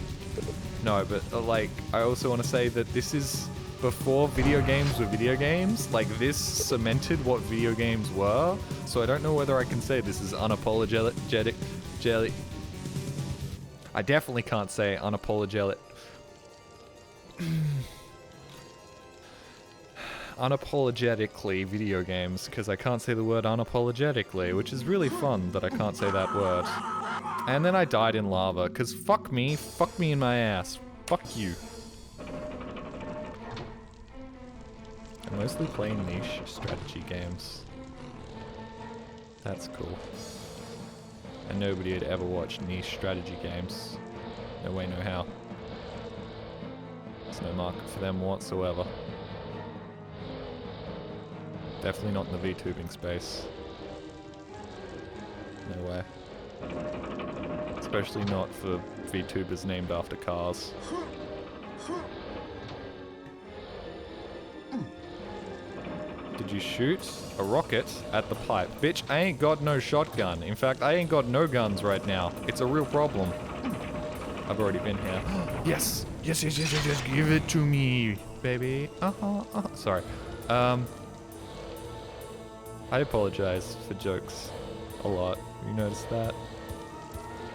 No, but like, I also want to say that this is before video games were video games. Like, this cemented what video games were. So I don't know whether I can say this is unapologetic. I definitely can't say unapologetic. Unapologetically video games, because I can't say the word unapologetically, which is really fun that I can't say that word. And then I died in lava, because fuck me in my ass. Fuck you. I mostly play niche strategy games. That's cool. And nobody had ever watched niche strategy games. No way, no how. There's no market for them whatsoever. Definitely not in the VTubing space. No way. Especially not for VTubers named after cars. Did you shoot a rocket at the pipe? Bitch, I ain't got no shotgun. In fact, I ain't got no guns right now. It's a real problem. I've already been here. Yes! Yes, give it to me, baby. Sorry. I apologize for jokes a lot. You noticed that?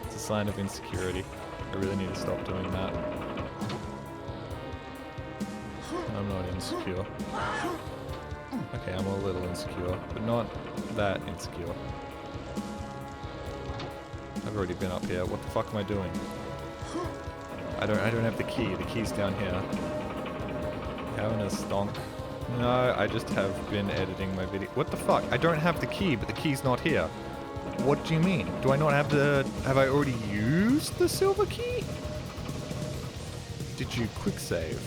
It's a sign of insecurity. I really need to stop doing that. I'm not insecure. Okay, I'm a little insecure, but not that insecure. I've already been up here. What the fuck am I doing? I don't have the key. The key's down here. Having a stonk. No, I just have been editing my video. What the fuck? I don't have the key, but the key's not here. What do you mean? Do I not have the... Have I already used the silver key? Did you quick save?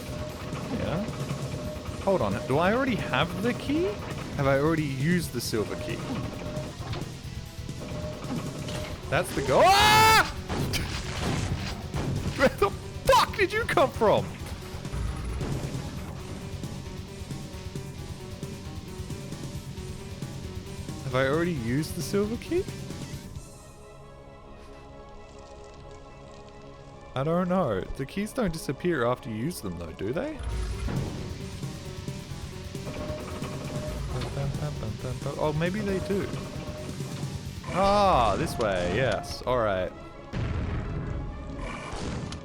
Yeah? Hold on. Do I already have the key? Have I already used the silver key? That's the goal. Ah! Where the fuck did you come from? Have I already used the silver key? I don't know. The keys don't disappear after you use them though, do they? Oh, maybe they do. Ah, this way, yes. Alright.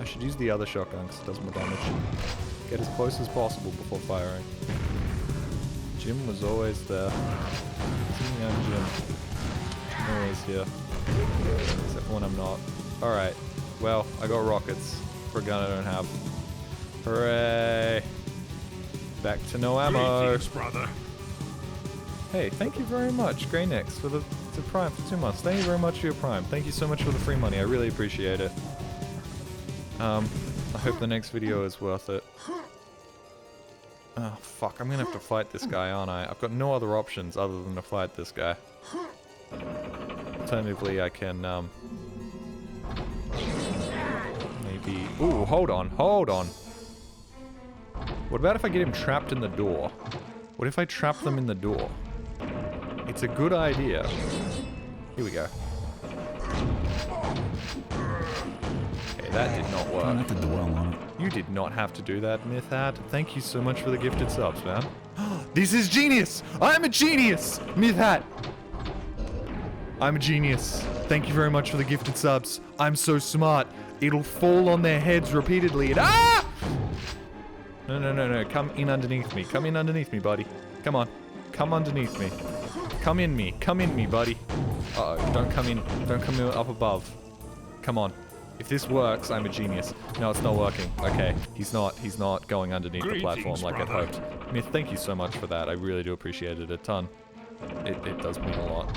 should use the other shotgun because it does more damage. Get as close as possible before firing. Jim was always there. Young Jim. Always here. Except when I'm not. Alright. Well, I got rockets for a gun I don't have. Hooray! Back to no ammo. Greetings, brother. Hey, thank you very much, Greynex, for the Prime for 2 months. Thank you very much for your Prime. Thank you so much for the free money. I really appreciate it. I hope the next video is worth it. Oh, fuck. I'm gonna have to fight this guy, aren't I? I've got no other options other than to fight this guy. Alternatively, I can, maybe... Ooh, hold on, hold on. What about if I get him trapped in the door? What if I trap them in the door? It's a good idea. Here we go. Okay, that did not work. I have to dwell on it. You did not have to do that, Mythhat. Thank you so much for the gifted subs, man. This is genius! I'm a genius! Mythhat! I'm a genius. Thank you very much for the gifted subs. I'm so smart. It'll fall on their heads repeatedly and ah! No, no, no, no. Come in underneath me. Come in underneath me, buddy. Come on. Come underneath me. Come in me. Come in me, buddy. Uh-oh. Don't come in. Don't come in up above. Come on. If this works, I'm a genius. No, it's not working. Okay. He's not going underneath the platform like I'd hoped. Myth, thank you so much for that. I really do appreciate it a ton. It does mean a lot.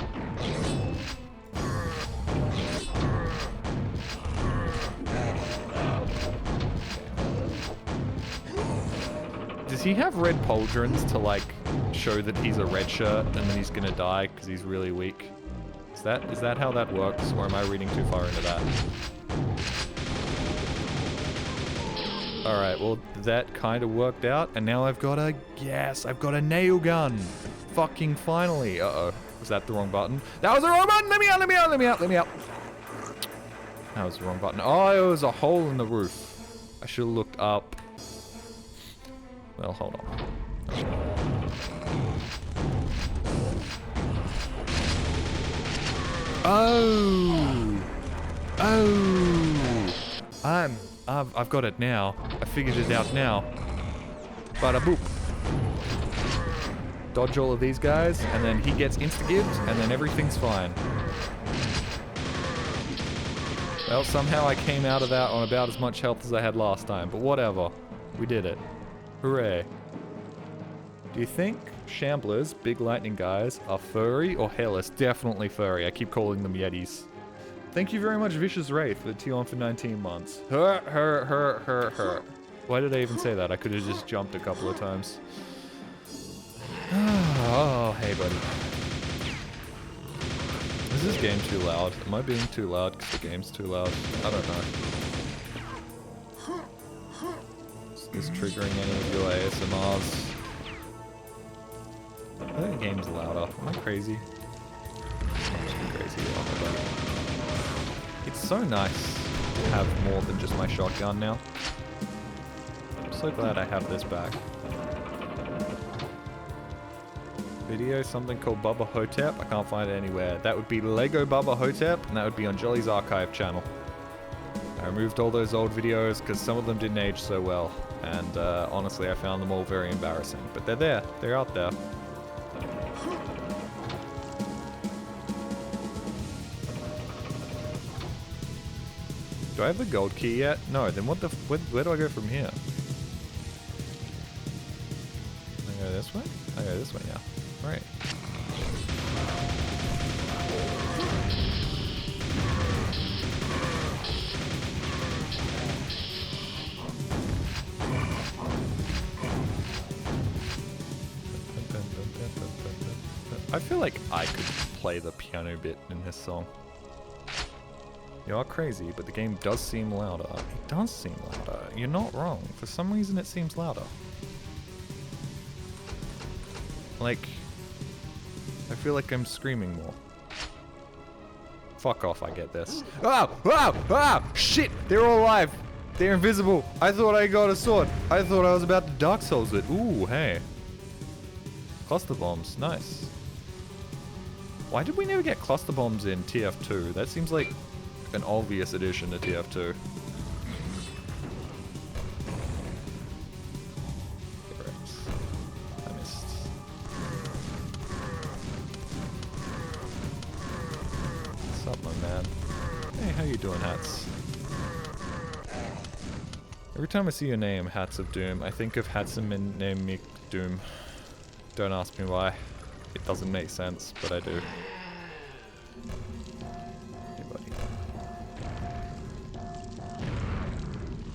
Does he have red pauldrons to, like, show that he's a red shirt and then he's gonna die because he's really weak? Is that how that works, or am I reading too far into that? Alright, well, that kind of worked out, and now I've got a... Yes, I've got a nail gun! Fucking finally! Uh-oh. Was that the wrong button? That was the wrong button! Let me out, let me out, let me out, let me out! That was the wrong button. Oh, it was a hole in the roof. I should have looked up. Well, hold on. Oh! Oh! I've got it now. I figured it out now. Bada boop. Dodge all of these guys, and then he gets insta-gibbed, and then everything's fine. Well, somehow I came out of that on about as much health as I had last time, but whatever. We did it. Hooray. Do you think Shamblers, big lightning guys, are furry or hairless? Definitely furry. I keep calling them Yetis. Thank you very much, Vicious Wraith, for the T1 for 19 months. Her. Why did I even say that? I could have just jumped a couple of times. Oh, hey, buddy. Is this game too loud? Am I being too loud because the game's too loud? I don't know. Is this triggering any of your ASMRs? I think the game's louder. Am I crazy? I'm just crazy. Oh my god. It's so nice to have more than just my shotgun now. I'm so glad I have this back. Video, something called Bubba Hotep. I can't find it anywhere. That would be Lego Bubba Hotep, and that would be on Jolly's archive channel. I removed all those old videos because some of them didn't age so well, and honestly I found them all very embarrassing. But they're there. They're out there. Do I have the gold key yet? No, then what the where do I go from here? I go this way? I go this way now. Right. I feel like I could play the piano bit in this song. You are crazy, but the game does seem louder. It does seem louder. You're not wrong. For some reason it seems louder. Like, I feel like I'm screaming more. Fuck off, I get this. Oh! Oh! Oh! Shit! They're all alive! They're invisible! I thought I got a sword! I thought I was about to Dark Souls it. Ooh, hey. Cluster bombs. Nice. Why did we never get cluster bombs in TF2? That seems like an obvious addition to TF2. Hey, how you doing, Hats? Every time I see your name, Hats of Doom, I think of Hatsamin named Mick Doom. Don't ask me why. It doesn't make sense, but I do. Hey, buddy.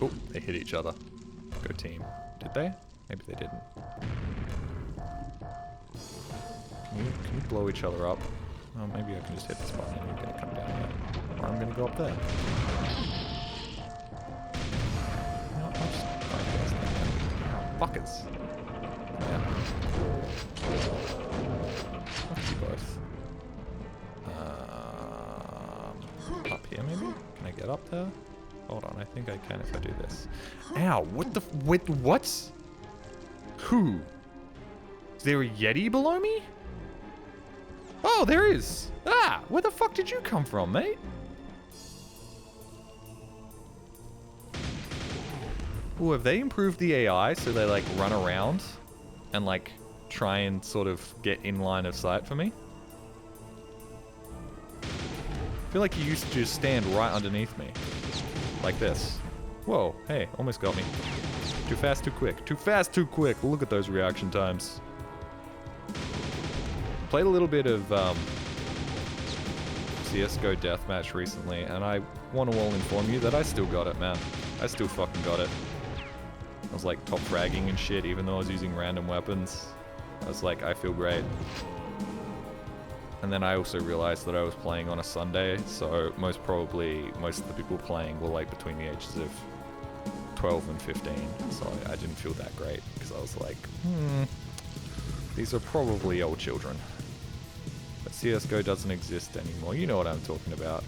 Oh, they hit each other. Go team. Did they? Maybe they didn't. Can you blow each other up? Oh, maybe I can just hit this button and you're gonna come down here. Or I'm gonna go up there. You know what, I'll just find you guys there. Fuckers. Yeah. Fuck you both. Up here maybe? Can I get up there? Hold on, I think I can if I do this. Ow, what the wait, what? Who? Is there a Yeti below me? Oh, there is. Ah, where the fuck did you come from, mate? Oh, have they improved the AI so they like run around and like try and sort of get in line of sight for me? I feel like you used to just stand right underneath me. Like this. Whoa, hey, almost got me. Too fast, too quick. Too fast, too quick. Look at those reaction times. Played a little bit of CSGO Deathmatch recently, and I want to all inform you that I still got it, man. I still fucking got it. I was like top fragging and shit, even though I was using random weapons. I was like, I feel great. And then I also realized that I was playing on a Sunday, so most of the people playing were like between the ages of 12 and 15, so I didn't feel that great, because I was like, these are probably old children. But CSGO doesn't exist anymore, you know what I'm talking about.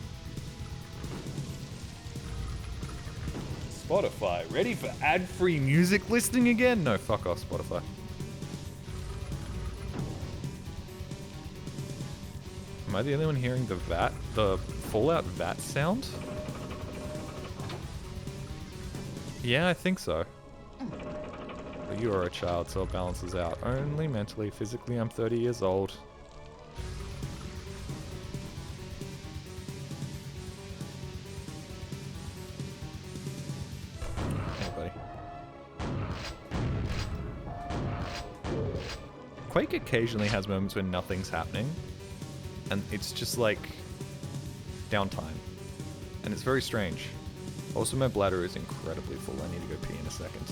Spotify, ready for ad-free music listening again? No, fuck off, Spotify. Am I the only one hearing the Fallout VAT sound? Yeah, I think so. But you are a child, so it balances out. Only mentally, physically, I'm 30 years old. Hey, buddy. Quake occasionally has moments when nothing's happening. And it's just like downtime. And it's very strange. Also, my bladder is incredibly full. I need to go pee in a second.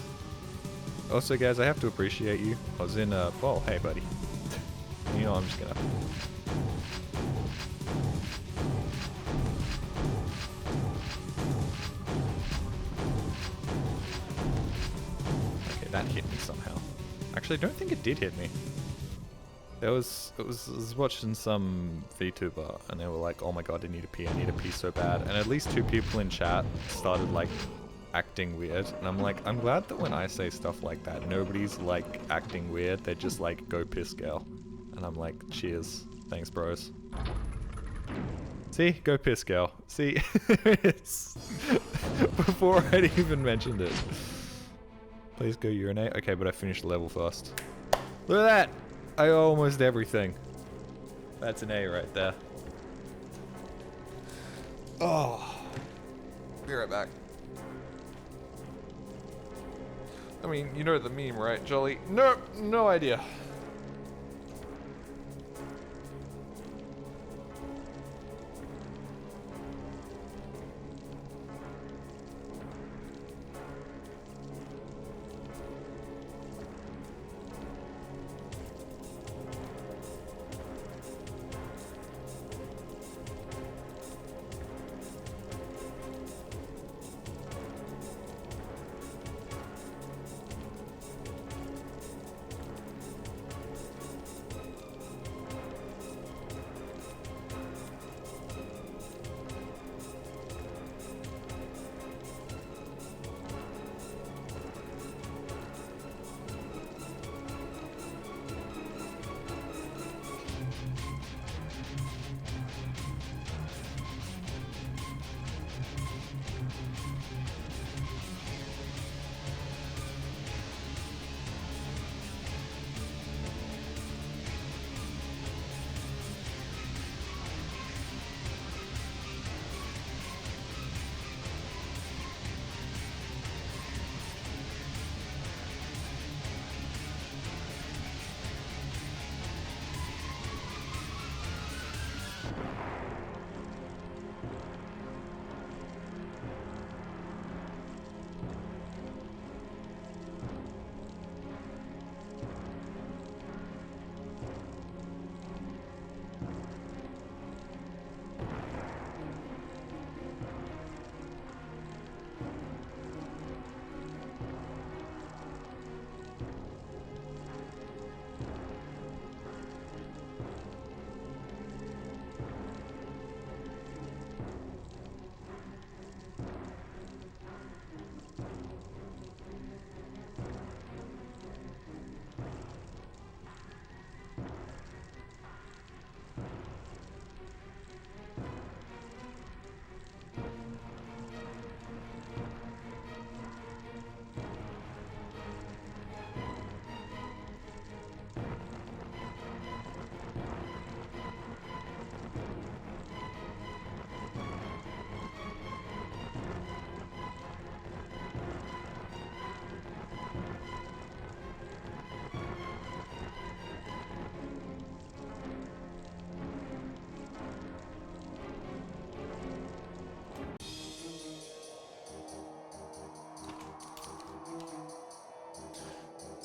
Also, guys, I have to appreciate you. I was in oh, hey, buddy. You know, I'm just gonna... Okay, that hit me somehow. Actually, I don't think it did hit me. I was watching some VTuber and they were like, oh my god, I need to pee so bad. And at least 2 people in chat started like acting weird. And I'm like, I'm glad that when I say stuff like that, nobody's like acting weird. They're just like, go piss, girl. And I'm like, cheers. Thanks, bros. See? Go piss, girl. See? It's before I'd even mentioned it. Please go urinate. Okay, but I finished the level first. Look at that! I owe almost everything. That's an A right there. Oh. Be right back. I mean, you know the meme, right, Jolly? Nope, no idea.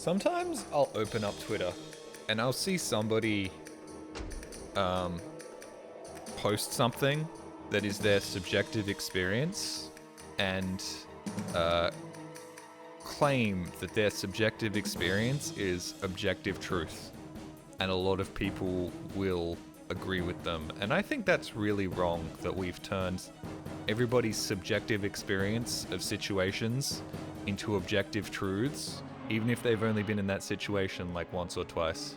Sometimes I'll open up Twitter and I'll see somebody post something that is their subjective experience and claim that their subjective experience is objective truth. And a lot of people will agree with them. And I think that's really wrong, that we've turned everybody's subjective experience of situations into objective truths, even if they've only been in that situation like once or twice.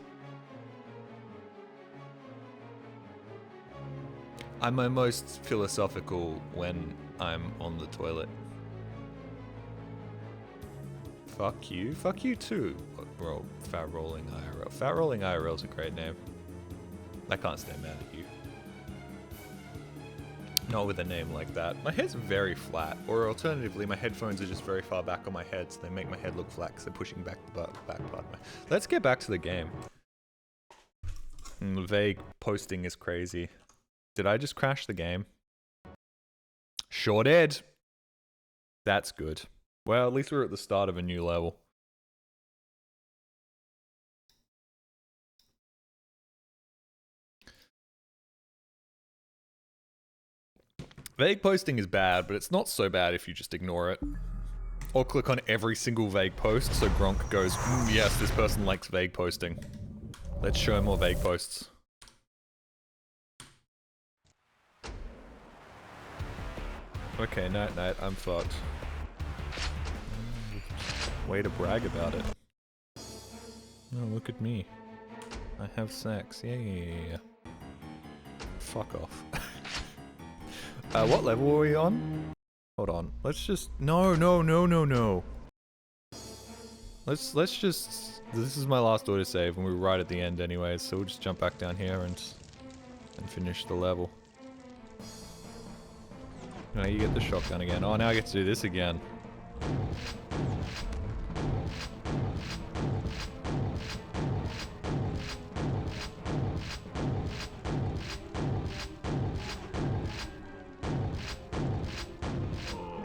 I'm my most philosophical when I'm on the toilet. Fuck you too. Bro, Fat Rolling IRL. Fat Rolling IRL is a great name. I can't stand mad at you. Not with a name like that. My head's very flat, or alternatively, my headphones are just very far back on my head, so they make my head look flat because they're pushing back the back part of my... Let's get back to the game. The vague posting is crazy. Did I just crash the game? Sure did. That's good. Well, at least we're at the start of a new level. Vague posting is bad, but it's not so bad if you just ignore it. Or click on every single vague post so Gronk goes, yes, this person likes vague posting. Let's show more vague posts. Okay, night, I'm fucked. Way to brag about it. Oh, look at me. I have sex. Yeah. Fuck off. What level are we on? Hold on. Let's just... No. Let's just... This is my last autosave and we're right at the end anyways, so we'll just jump back down here and finish the level. No, you get the shotgun again. Oh, now I get to do this again.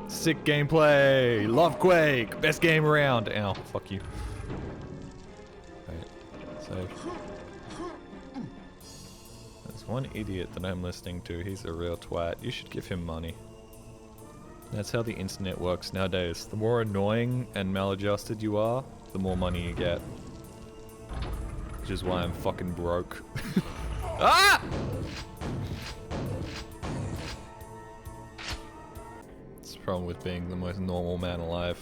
Sick gameplay! Love Quake! Best game around! Ow, fuck you. Wait, save. There's one idiot that I'm listening to. He's a real twat. You should give him money. That's how the internet works nowadays. The more annoying and maladjusted you are, the more money you get. Which is why I'm fucking broke. Ah! It's the problem with being the most normal man alive.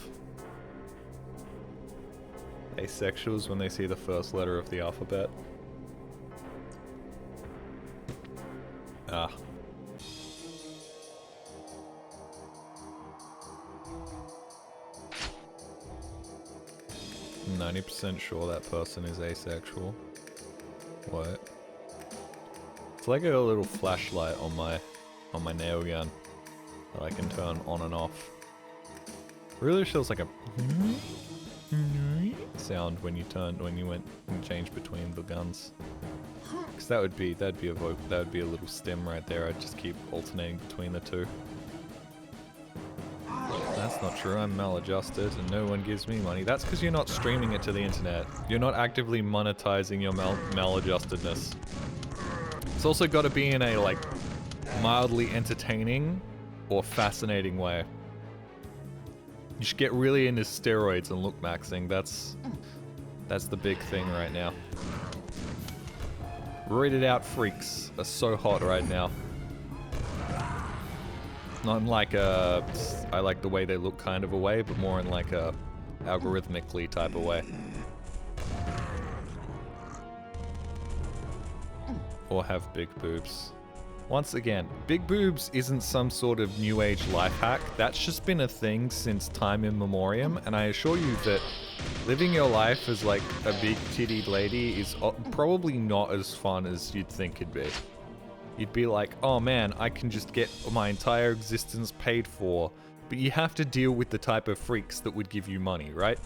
Asexuals when they see the first letter of the alphabet. Ah. 90% sure that person is asexual. What? It's like a little flashlight on my nail gun that I can turn on and off. Really feels like a sound when you change between the guns. Cause that'd be a little stem right there. I'd just keep alternating between the two. That's not true, I'm maladjusted and no one gives me money. That's because you're not streaming it to the internet. You're not actively monetizing your maladjustedness. It's also got to be in a, like, mildly entertaining or fascinating way. You should get really into steroids and look maxing. That's the big thing right now. Roided out freaks are so hot right now. Not in like a, I like the way they look kind of a way, but more in like a algorithmically type of way. Or have big boobs. Once again, big boobs isn't some sort of new age life hack. That's just been a thing since time immemorial, and I assure you that living your life as like a big tittied lady is probably not as fun as you'd think it'd be. You'd be like, oh man, I can just get my entire existence paid for, but you have to deal with the type of freaks that would give you money, right?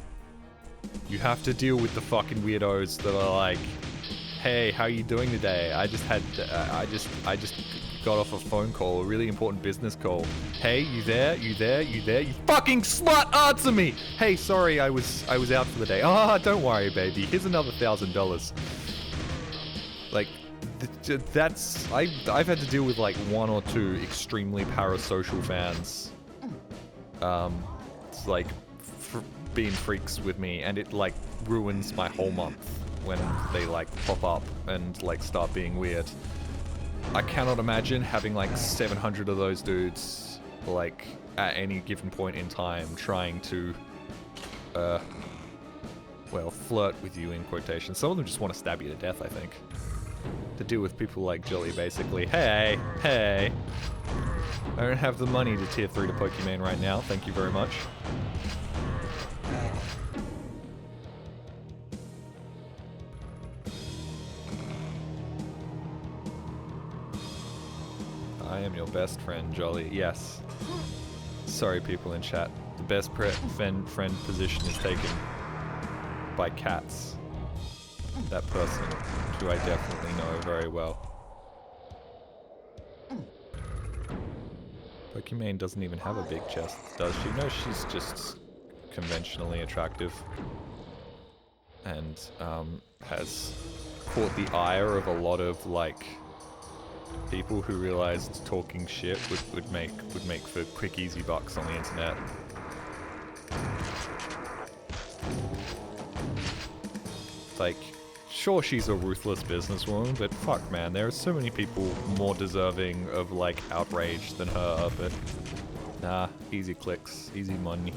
You have to deal with the fucking weirdos that are like, hey, how you doing today? I just got off a phone call, a really important business call. Hey, you there? You there? You there? You fucking slut! Answer me! Hey, sorry, I was out for the day. Ah, don't worry, baby. Here's another $1,000. Like, that's... I've had to deal with, like, 1 or 2 extremely parasocial fans. It's like, being freaks with me, and it, like, ruins my whole month when they, like, pop up and, like, start being weird. I cannot imagine having, like, 700 of those dudes, like, at any given point in time trying to, well, flirt with you, in quotations. Some of them just want to stab you to death, I think. To deal with people like Jolly, basically. Hey, hey. I don't have the money to tier 3 to Pokemon right now, thank you very much. I am your best friend, Jolly. Yes. Sorry, people in chat. The best friend position is taken by cats. That person, who I definitely know very well. Pokimane doesn't even have a big chest, does she? No, she's just conventionally attractive. And, has caught the ire of a lot of, like, people who realized talking shit would make for quick, easy bucks on the internet. Like, sure, she's a ruthless businesswoman, but fuck, man, there are so many people more deserving of, like, outrage than her, but nah, easy clicks, easy money.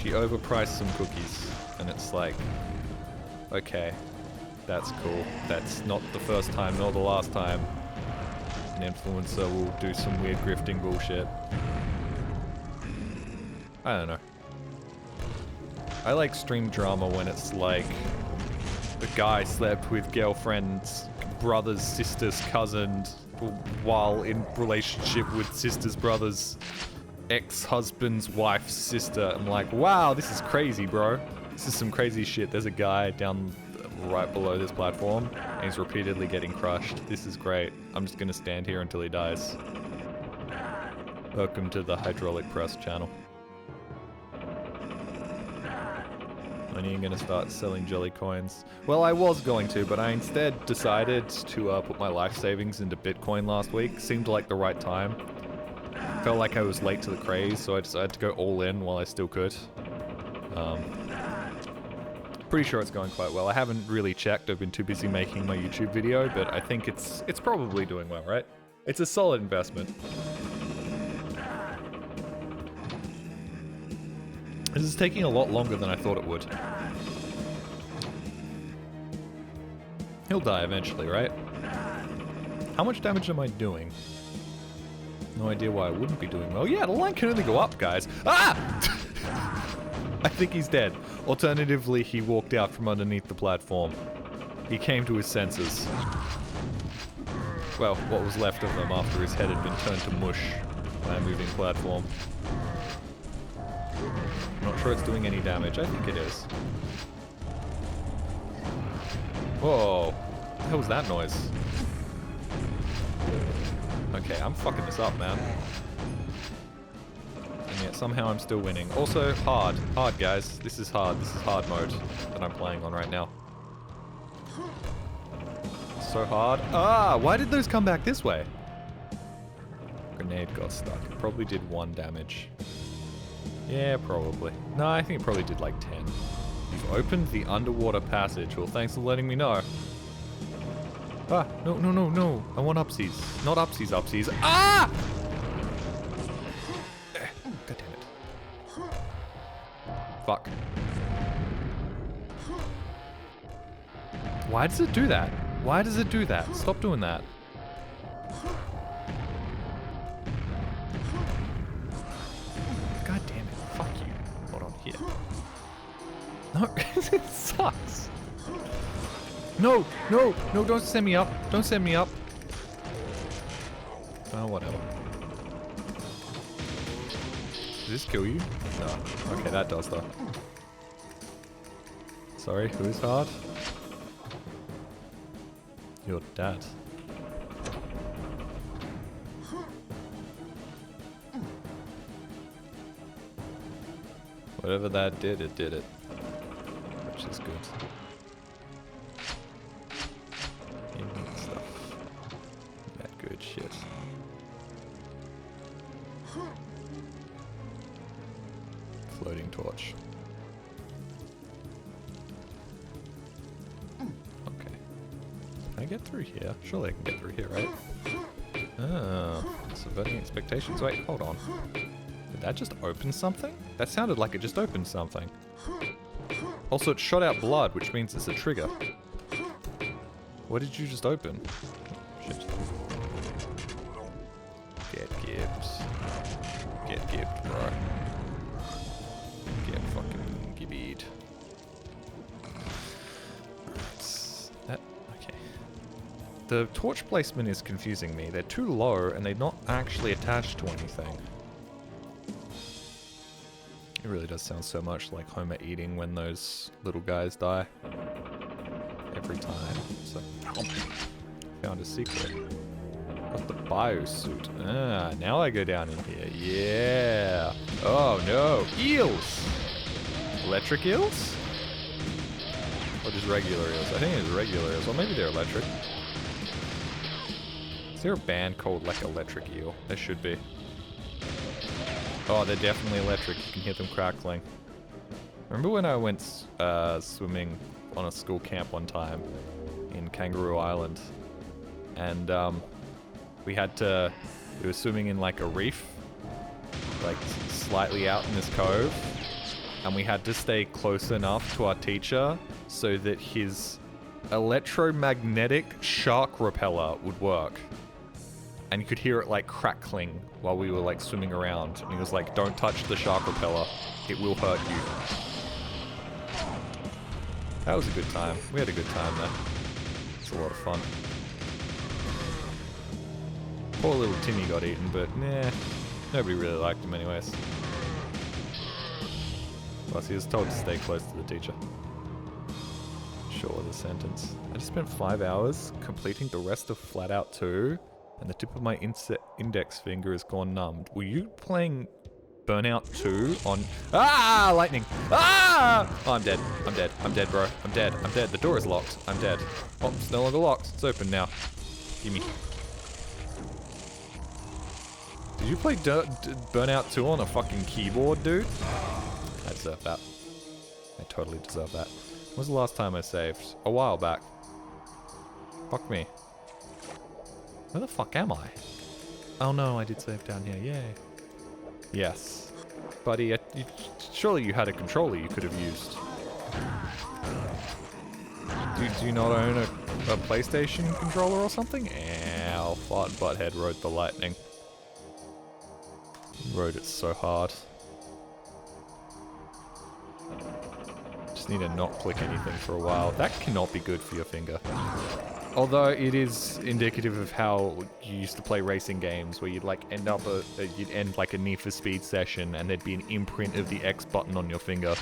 She overpriced some cookies, and it's like, okay, that's cool. That's not the first time, nor the last time an influencer will do some weird grifting bullshit. I don't know. I like stream drama when it's like the guy slept with girlfriend's brother's sister's cousin while in relationship with sister's brother's ex-husband's wife's sister. I'm like, wow, this is crazy, bro. This is some crazy shit. There's a guy down right below this platform, and he's repeatedly getting crushed. This is great. I'm just gonna stand here until he dies. Welcome to the Hydraulic Press channel. When are you gonna start selling jelly coins? Well, I was going to, but I instead decided to put my life savings into Bitcoin last week. Seemed like the right time. Felt like I was late to the craze, so I decided to go all in while I still could. Pretty sure it's going quite well. I haven't really checked. I've been too busy making my YouTube video, but I think it's probably doing well, right? It's a solid investment. This is taking a lot longer than I thought it would. He'll die eventually, right? How much damage am I doing? No idea why I wouldn't be doing well. Yeah, the line can only go up, guys. Ah! I think he's dead. Alternatively, he walked out from underneath the platform. He came to his senses. Well, what was left of them after his head had been turned to mush by a moving platform. I'm not sure it's doing any damage. I think it is. Whoa. What the hell was that noise? Okay, I'm fucking this up, man. And yet somehow I'm still winning. Also, hard. Hard, guys. This is hard. This is hard mode that I'm playing on right now. So hard. Ah! Why did those come back this way? Grenade got stuck. It probably did 1 damage. Yeah, probably. No, I think it probably did like 10. You've opened the underwater passage. Well, thanks for letting me know. Ah! No, no, no, no. I want upsies. Not upsies, upsies. Ah! God damn it. Fuck. Why does it do that? Why does it do that? Stop doing that. God damn it. Fuck you. Hold on here. No, it sucks. No, no, no, don't send me up. Don't send me up. Oh, whatever. Does this kill you? No. Okay, that does though. Sorry, who's hard? Your dad. Whatever that did, it did it. Which is good. Evening stuff. That good shit. Floating torch. Okay. Can I get through here? Surely I can get through here, right? Oh, subverting expectations. Wait, hold on. Did that just open something? That sounded like it just opened something. Also, it shot out blood, which means it's a trigger. What did you just open? Shit. Get gibbed. Get gibbed, bro. Get fucking gibbied. That, okay. The torch placement is confusing me. They're too low and they're not actually attached to anything. It really does sound so much like Homer eating when those little guys die. Every time. So, found a secret. Got the biosuit. Ah, now I go down in here. Yeah. Oh no. Eels! Electric eels? Or just regular eels? I think it's regular eels. Or maybe they're electric. Is there a band called like Electric Eel? There should be. Oh, they're definitely electric. You can hear them crackling. Remember when I went swimming on a school camp one time in Kangaroo Island? And we were swimming in like a reef, like slightly out in this cove. And we had to stay close enough to our teacher so that his electromagnetic shark repeller would work. And you could hear it like crackling while we were like swimming around. And he was like, don't touch the shark repeller. It will hurt you. That was a good time. We had a good time there. It's a lot of fun. Poor little Timmy got eaten, but nah. Nobody really liked him anyways. Plus he was told to stay close to the teacher. Sure, the sentence. I just spent 5 hours completing the rest of Flat Out 2. And the tip of my index finger has gone numbed. Were you playing Burnout 2 on... Ah! Lightning! Ah! Oh, I'm dead. I'm dead. I'm dead, bro. I'm dead. I'm dead. The door is locked. I'm dead. Oh, it's no longer locked. It's open now. Gimme. Did you play Burnout 2 on a fucking keyboard, dude? I deserve that. I totally deserve that. When was the last time I saved? A while back. Fuck me. Where the fuck am I? Oh no, I did save down here. Yay. Yes. Buddy, surely you had a controller you could have used. Do you not own a PlayStation controller or something? Ow, Fart Butthead rode the lightning. Rode it so hard. Just need to not click anything for a while. That cannot be good for your finger. Although it is indicative of how you used to play racing games, where you'd like you'd end like a Need for Speed session, and there'd be an imprint of the X button on your finger.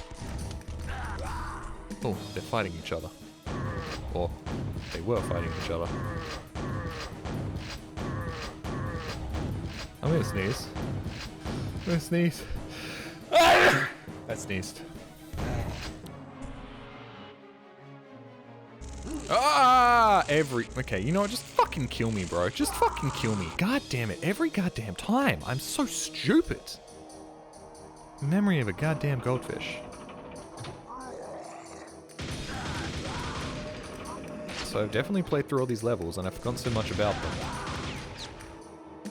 Oh, they're fighting each other, or they were fighting each other. I'm gonna sneeze. I'm gonna sneeze. I sneezed. Ah! Okay, you know what? Just fucking kill me, bro. Just fucking kill me. God damn it. Every goddamn time. I'm so stupid. Memory of a goddamn goldfish. So I've definitely played through all these levels and I've forgotten so much about them.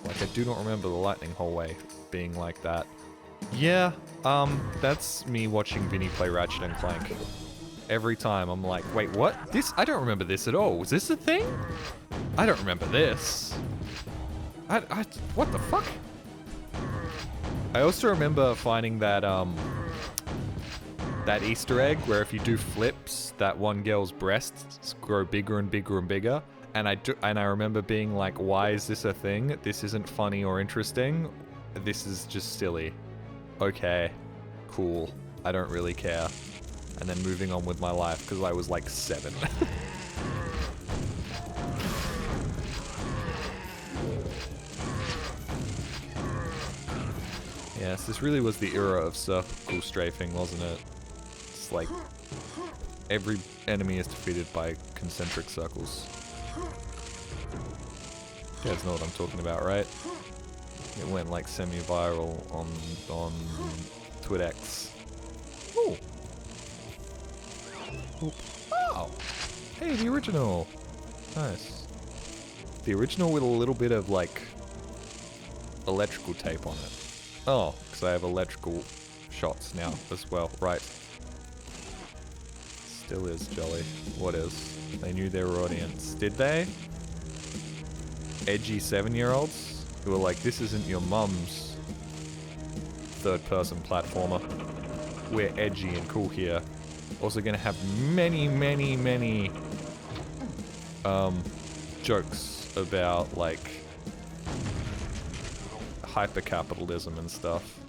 Like, I do not remember the lightning hallway being like that. Yeah, that's me watching Vinny play Ratchet and Clank. Every time I'm like, wait, what? I don't remember this at all. Was this a thing? I don't remember this. What the fuck? I also remember finding that, that Easter egg where if you do flips, that one girl's breasts grow bigger and bigger and bigger. And I remember being like, why is this a thing? This isn't funny or interesting. This is just silly. Okay, cool. I don't really care. And then moving on with my life because I was like 7. Yes, this really was the era of circle strafing, wasn't it? It's like every enemy is defeated by concentric circles. You guys know what I'm talking about, right? It went like semi-viral on TwitX. Ooh. Ooh. Oh! Hey, the original! Nice. The original with a little bit of like electrical tape on it. Oh, because I have electrical shots now as well, right. Still is Jolly. What is? They knew their audience. Did they? Edgy 7-year-olds who were like, this isn't your mum's third-person platformer. We're edgy and cool here. Also gonna have many, many, many jokes about like hyper-capitalism and stuff,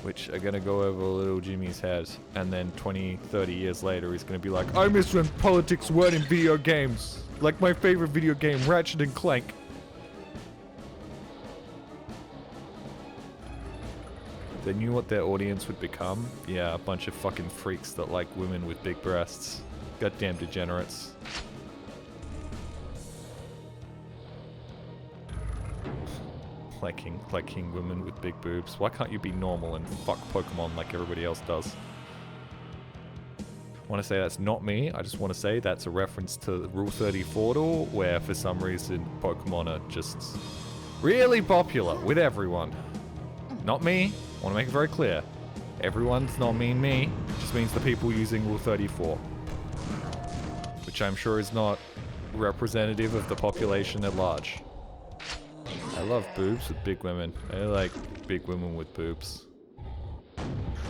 which are gonna go over little Jimmy's head, and then 20, 30 years later he's gonna be like, I miss when politics weren't in video games. Like my favorite video game, Ratchet and Clank. They knew what their audience would become. Yeah, a bunch of fucking freaks that like women with big breasts. Goddamn degenerates. Liking women with big boobs. Why can't you be normal and fuck Pokemon like everybody else does? I want to say that's not me. I just want to say that's a reference to Rule 34, where for some reason Pokemon are just really popular with everyone. Not me. I want to make it very clear. Everyone's not mean me. It just means the people using Rule 34. Which I'm sure is not representative of the population at large. I love boobs with big women. I like big women with boobs.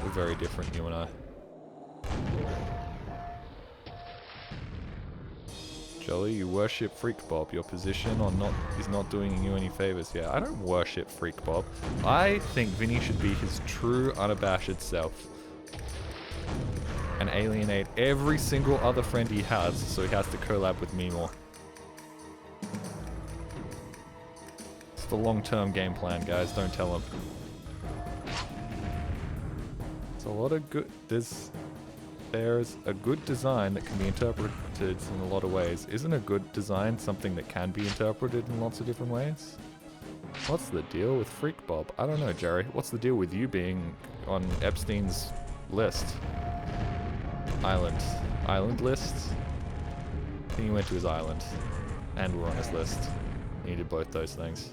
We're very different, you and I. Jolly, you worship Freak Bob. Your position is not doing you any favors here. I don't worship Freak Bob. I think Vinny should be his true, unabashed self. And alienate every single other friend he has, so he has to collab with me more. It's the long-term game plan, guys. Don't tell him. It's a lot of good... There's a good design that can be interpreted in a lot of ways. Isn't a good design something that can be interpreted in lots of different ways? What's the deal with Freak Bob? I don't know, Jerry. What's the deal with you being on Epstein's list? Island list? I think he went to his island. And we're on his list. He did both those things.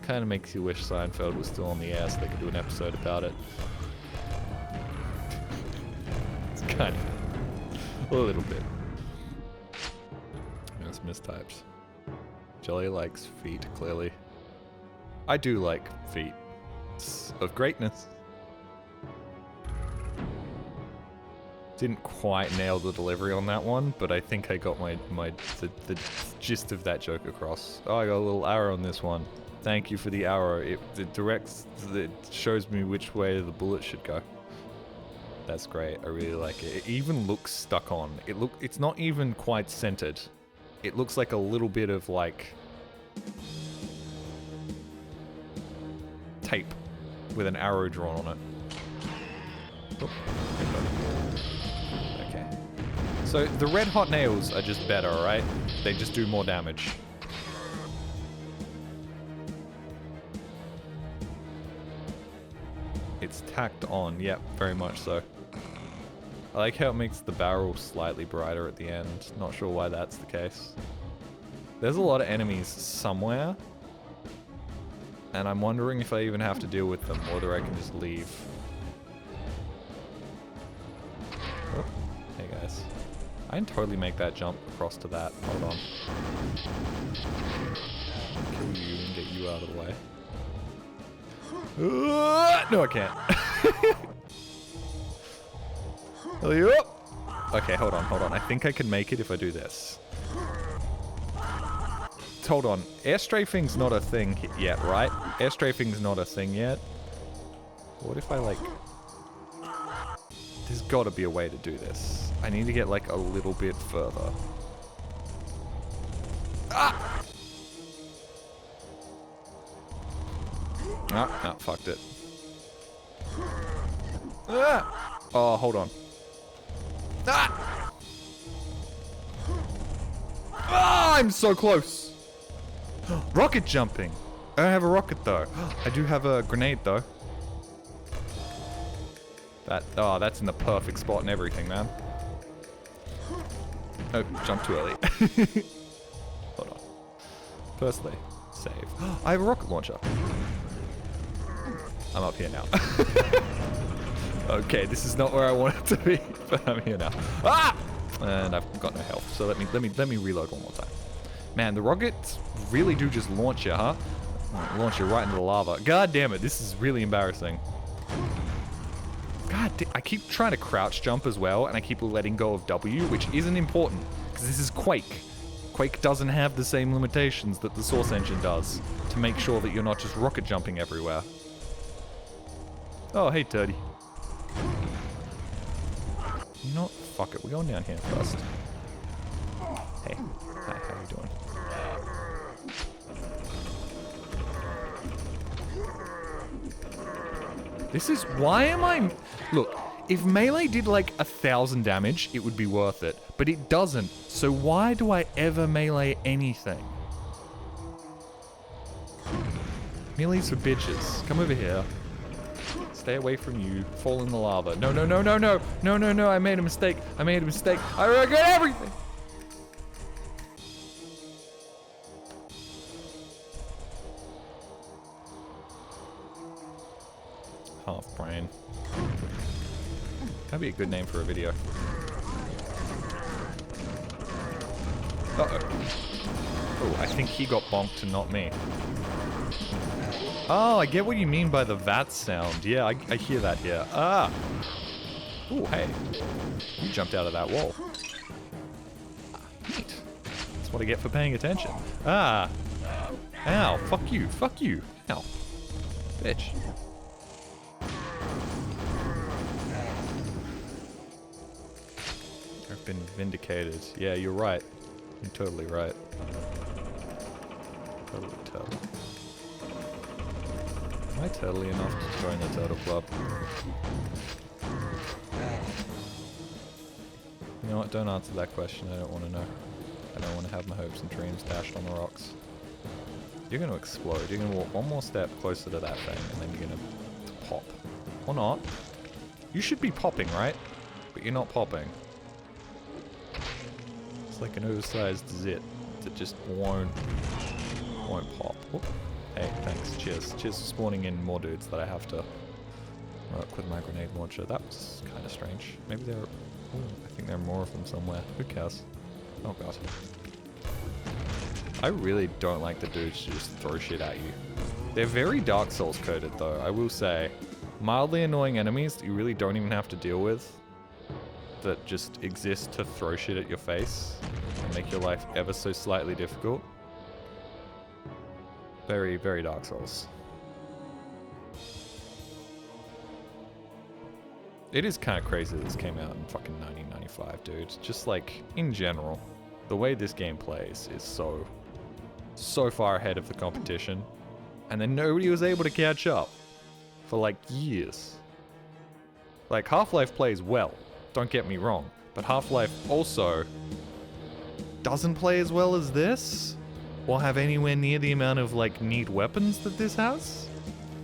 Kind of makes you wish Seinfeld was still on the air so they could do an episode about it. It's kind of... a little bit. It's mistypes. Jolly likes feet, clearly. I do like feet. It's of greatness. Didn't quite nail the delivery on that one, but I think I got the gist of that joke across. Oh, I got a little arrow on this one. Thank you for the arrow. It shows me which way the bullet should go. That's great. I really like it. It even looks stuck on. It's not even quite centered. It looks like a little bit of like tape with an arrow drawn on it. Okay. So the red hot nails are just better, right? They just do more damage. It's tacked on, yep, very much so. I like how it makes the barrel slightly brighter at the end. Not sure why that's the case. There's a lot of enemies somewhere. And I'm wondering if I even have to deal with them, or whether I can just leave. Oh, hey guys. I can totally make that jump across to that. Hold on. Kill you and get you out of the way. No, I can't. Okay, hold on. I think I can make it if I do this. Hold on. Air strafing's not a thing yet, right? Air strafing's not a thing yet. What if I, like... There's gotta be a way to do this. I need to get, like, a little bit further. Ah! Ah, fucked it. Ah! Oh, hold on. Ah! Ah, I'm so close. Rocket jumping. I don't have a rocket though. I do have a grenade though. Oh, that's in the perfect spot and everything, man. Oh, jumped too early. Hold on. Firstly, save. I have a rocket launcher. I'm up here now. Okay, this is not where I want it to be, but I'm here now. Ah! And I've got no health, so let me reload one more time. Man, the rockets really do just launch you, huh? Launch you right into the lava. God damn it, this is really embarrassing. I keep trying to crouch jump as well, and I keep letting go of W, which isn't important, because this is Quake. Quake doesn't have the same limitations that the Source engine does, to make sure that you're not just rocket jumping everywhere. Oh, hey, Turdy. You know what? Fuck it, we're going down here first. Hey, hi, how you doing? This is, why am I, look, if melee did like 1,000 damage, it would be worth it, but it doesn't, so why do I ever melee anything? Melee's for bitches, come over here. Stay away from you, fall in the lava. No, no, no, no, no, no, no, no, I made a mistake, I regret everything! Half brain. That'd be a good name for a video. Uh-oh. Oh, I think he got bonked and not me. Oh, I get what you mean by the VAT sound. Yeah, I hear that here. Ah! Oh, hey. You jumped out of that wall. Neat. That's what I get for paying attention. Ah! Ow, fuck you, fuck you. Ow. Bitch. I've been vindicated. Yeah, you're right. You're totally right. Totally. Am I turtly enough to join the turtle club? You know what? Don't answer that question. I don't want to know. I don't want to have my hopes and dreams dashed on the rocks. You're going to explode. You're going to walk one more step closer to that thing, and then you're going to pop. Or not. You should be popping, right? But you're not popping. It's like an oversized zit that just won't pop. Whoop. Hey, thanks. Cheers. Cheers for spawning in more dudes that I have to work with my grenade launcher. That was kind of strange. Maybe there are... I think there are more of them somewhere. Who cares? Oh god. I really don't like the dudes who just throw shit at you. They're very Dark Souls coded though, I will say. Mildly annoying enemies that you really don't even have to deal with. That just exist to throw shit at your face and make your life ever so slightly difficult. Very, very Dark Souls. It is kind of crazy that this came out in fucking 1995, dude. Just like, in general, the way this game plays is so far ahead of the competition. And then nobody was able to catch up for like years. Like, Half-Life plays well, don't get me wrong. But Half-Life also doesn't play as well as this. Or have anywhere near the amount of, like, neat weapons that this has.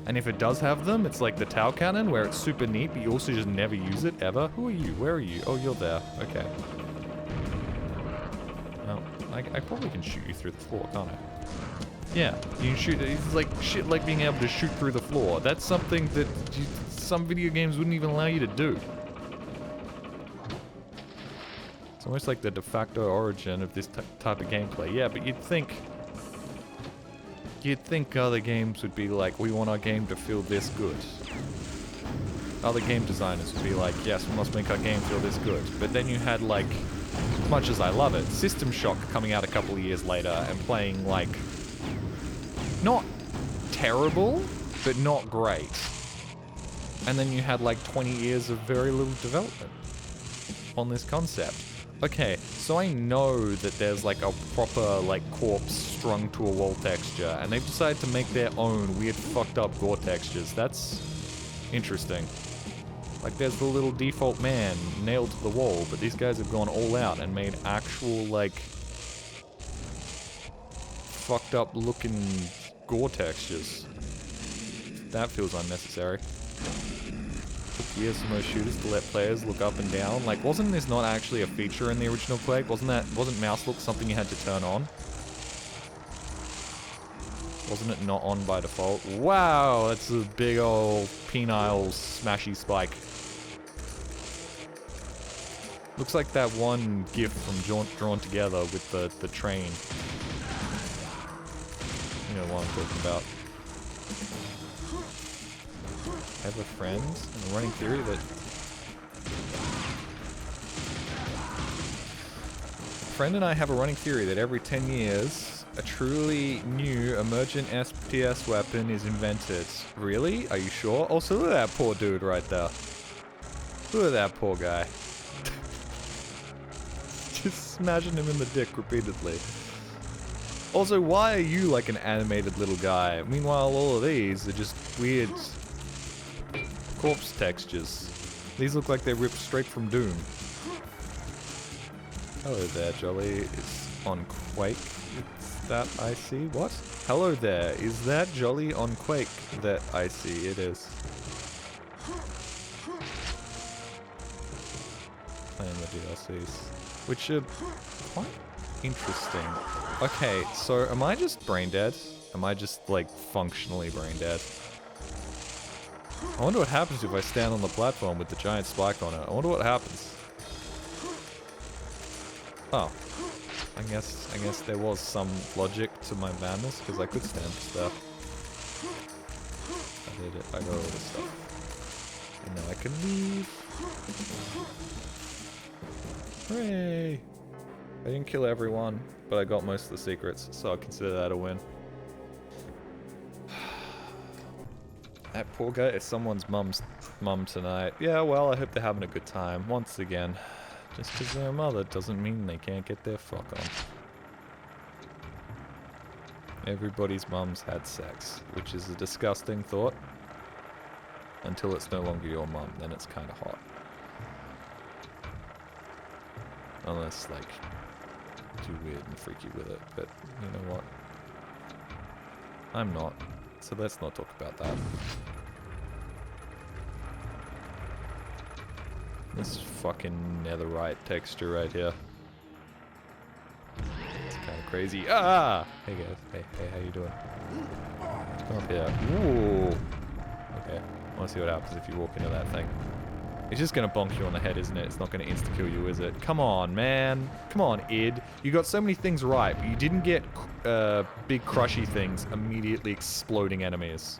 And if it does have them, it's like the Tau Cannon, where it's super neat, but you also just never use it, ever. Who are you? Where are you? Oh, you're there. Okay. Oh, I probably can shoot you through the floor, can't I? Yeah, you can shoot. It's like shit like being able to shoot through the floor. That's something that some video games wouldn't even allow you to do. It's almost like the de facto origin of this type of gameplay. Yeah, but you'd think other games would be like, we want our game to feel this good. Other game designers would be like, yes, we must make our game feel this good. But then you had, like, as much as I love it, System Shock coming out a couple of years later and playing, like, not terrible, but not great. And then you had, like, 20 years of very little development on this concept. Okay, so I know that there's like a proper like corpse strung to a wall texture, and they've decided to make their own weird fucked up gore textures. That's interesting. Like there's the little default man nailed to the wall, but these guys have gone all out and made actual like fucked up looking gore textures. That feels unnecessary. Gears for most shooters to let players look up and down. Like, wasn't this not actually a feature in the original Quake? Wasn't mouse look something you had to turn on? Wasn't it not on by default? Wow, that's a big old penile smashy spike. Looks like that one GIF from Drawn Together with the train. You know what I'm talking about. I have a friend and a running theory that... friend and I have a running theory that every 10 years, a truly new emergent SPS weapon is invented. Really? Are you sure? Also, look at that poor dude right there. Look at that poor guy. Just smashing him in the dick repeatedly. Also, why are you like an animated little guy? Meanwhile, all of these are just weird corpse textures. These look like they're ripped straight from Doom. Hello there, Jolly. It's on Quake. It's that I see. What? Hello there. Is that Jolly on Quake that I see? It is. Playing the DLCs. Which are quite interesting. Okay, so am I just brain dead? Am I just, like, functionally brain dead? I wonder what happens if I stand on the platform with the giant spike on it. I wonder what happens. Oh. I guess there was some logic to my madness, because I could stand there. I did it. I got all this stuff. And now I can leave. Hooray! I didn't kill everyone, but I got most of the secrets, so I'll consider that a win. That poor guy is someone's mum tonight. Yeah, well, I hope they're having a good time. Once again, just because they're a mother doesn't mean they can't get their fuck on. Everybody's mums had sex, which is a disgusting thought. Until it's no longer your mum, then it's kind of hot. Unless, like, too weird and freaky with it, but you know what? I'm not. So let's not talk about that. This fucking netherite texture right here. It's kind of crazy. Ah! Hey guys. Hey, how you doing? Come up here. Ooh! Okay. I want to see what happens if you walk into that thing. It's just gonna bonk you on the head, isn't it? It's not gonna insta-kill you, is it? Come on, man. Come on, id. You got so many things right, but you didn't get big crushy things immediately exploding enemies.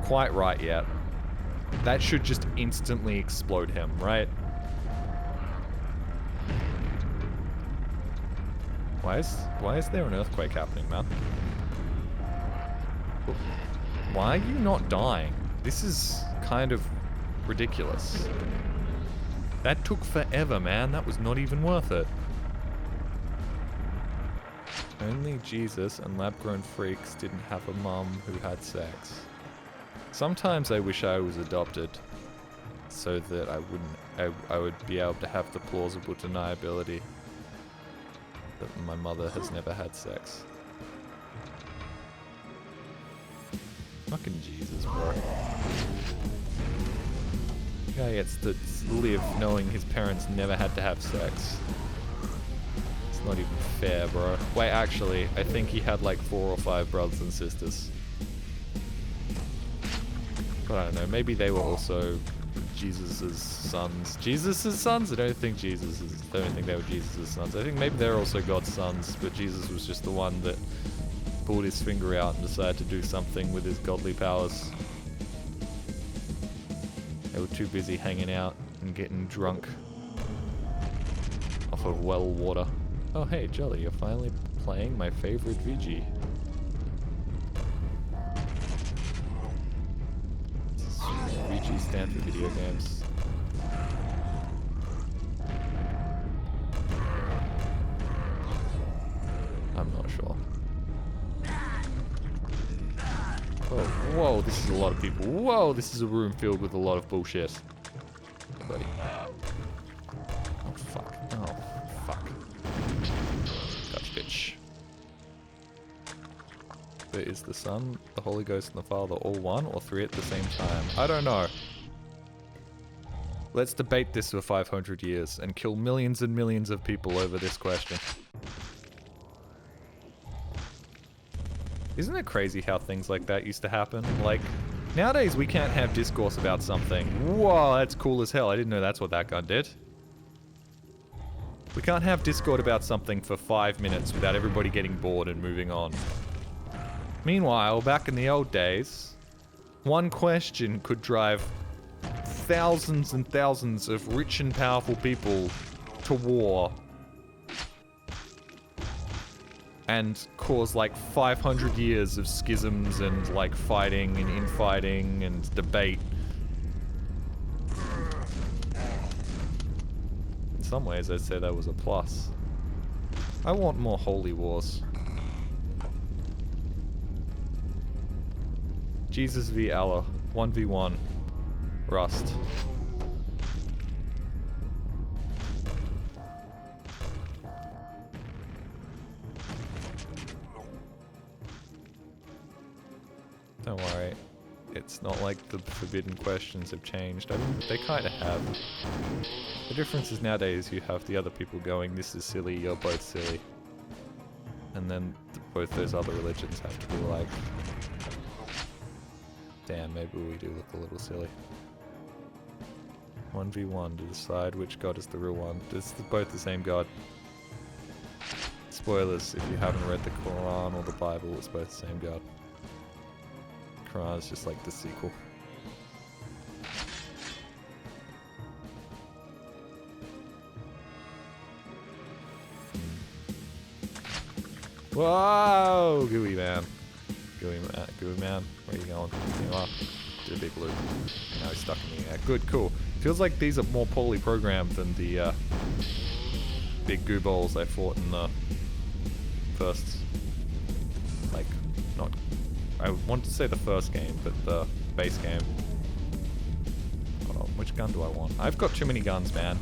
Quite right yet. That should just instantly explode him, right? Why is there an earthquake happening, man? Why are you not dying? This is kind of ridiculous. That took forever, man. That was not even worth it. Only Jesus and lab-grown freaks didn't have a mum who had sex. Sometimes I wish I was adopted, so that I would be able to have the plausible deniability that my mother has never had sex. Fucking Jesus, bro. Guy gets to live knowing his parents never had to have sex. It's not even fair, bro. Wait, actually, I think he had like 4 or 5 brothers and sisters. But I don't know, maybe they were also Jesus' sons. Jesus' sons? I don't think they were Jesus' sons. I think maybe they're also God's sons, but Jesus was just the one that pulled his finger out and decided to do something with his godly powers. They were too busy hanging out and getting drunk off of well water. Oh hey, Jolly, you're finally playing my favorite VG. VG stand for video games. I'm not sure. Oh, whoa, this is a lot of people. Whoa, this is a room filled with a lot of bullshit. Hey, buddy. Oh, fuck. Oh, fuck. Gotcha, bitch. But is the Son, the Holy Ghost, and the Father all one, or three at the same time? I don't know. Let's debate this for 500 years and kill millions and millions of people over this question. Isn't it crazy how things like that used to happen? Like, nowadays we can't have discourse about something. Whoa, that's cool as hell. I didn't know that's what that gun did. We can't have Discord about something for 5 minutes without everybody getting bored and moving on. Meanwhile, back in the old days, one question could drive thousands and thousands of rich and powerful people to war and cause like 500 years of schisms and like fighting and infighting and debate. In some ways I'd say that was a plus. I want more holy wars. Jesus v Allah, 1v1, Rust. Don't worry, it's not like the forbidden questions have changed. I mean, they kind of have. The difference is nowadays you have the other people going, this is silly, you're both silly. And then both those other religions have to be like, damn, maybe we do look a little silly. 1v1 to decide which god is the real one. It's both the same god. Spoilers, if you haven't read the Quran or the Bible, it's both the same god. Quran is just like the sequel. Whoa! Gooey man. Gooey man. Where are you going? There you are. Did a big loop. Now he's stuck in the air. Good, cool. Feels like these are more poorly programmed than the big goo balls I fought in the first, like, not, I want to say the first game, but the base game. Hold on, which gun do I want? I've got too many guns, man.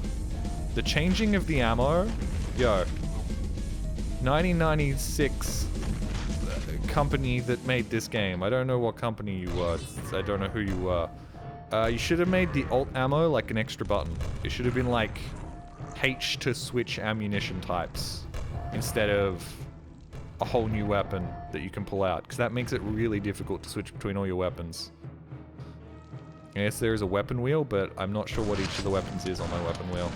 The changing of the ammo, yo. 1996 company that made this game. I don't know what company you were. I don't know who you were. You should have made the alt ammo like an extra button. It should have been like H to switch ammunition types instead of a whole new weapon that you can pull out, because that makes it really difficult to switch between all your weapons. Yes, there is a weapon wheel, but I'm not sure what each of the weapons is on my weapon wheel.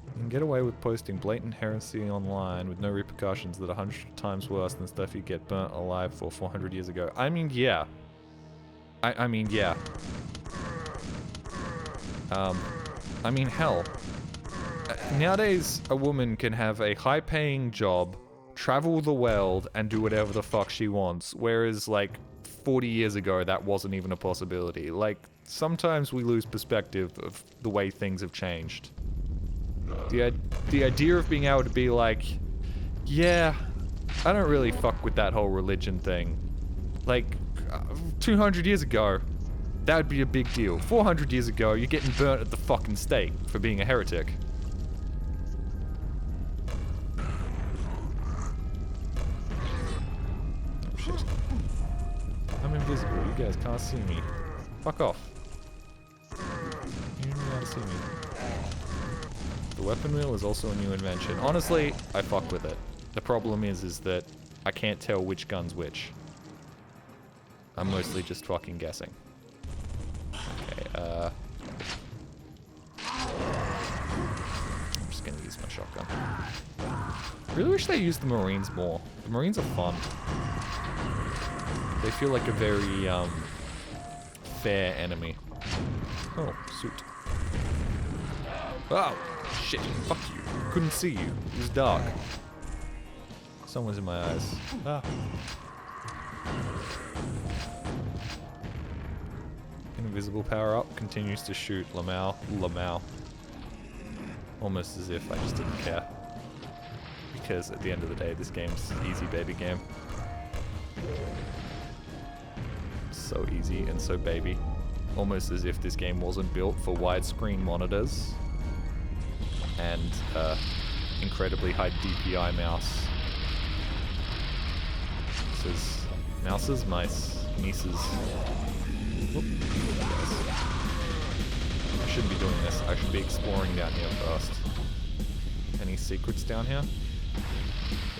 You can get away with posting blatant heresy online with no repercussions that are 100 times worse than stuff you get burnt alive for 400 years ago. I mean, yeah. I mean, yeah. I mean, hell. Nowadays, a woman can have a high-paying job, travel the world, and do whatever the fuck she wants, whereas, like, 40 years ago, that wasn't even a possibility. Like, sometimes we lose perspective of the way things have changed. The idea of being able to be like, yeah, I don't really fuck with that whole religion thing. Like, 200 years ago, that would be a big deal. 400 years ago, you're getting burnt at the fucking stake for being a heretic. Oh shit. I'm invisible, you guys can't see me. Fuck off. You don't know how to see me. The weapon wheel is also a new invention. Honestly, I fuck with it. The problem is that I can't tell which gun's which. I'm mostly just fucking guessing. Okay, I'm just gonna use my shotgun. Really wish they used the Marines more. The Marines are fun. They feel like a very, fair enemy. Oh, suit. Oh, shit. Fuck you. Couldn't see you. It was dark. Someone's in my eyes. Ah. Invisible power up. Continues to shoot. Lamau. Almost as if I just didn't care. Because at the end of the day, this game's easy baby game. So easy and so baby. Almost as if this game wasn't built for widescreen monitors and incredibly high DPI mouse. This is mouses, mice, nieces. Whoop. I shouldn't be doing this. I should be exploring down here first. Any secrets down here?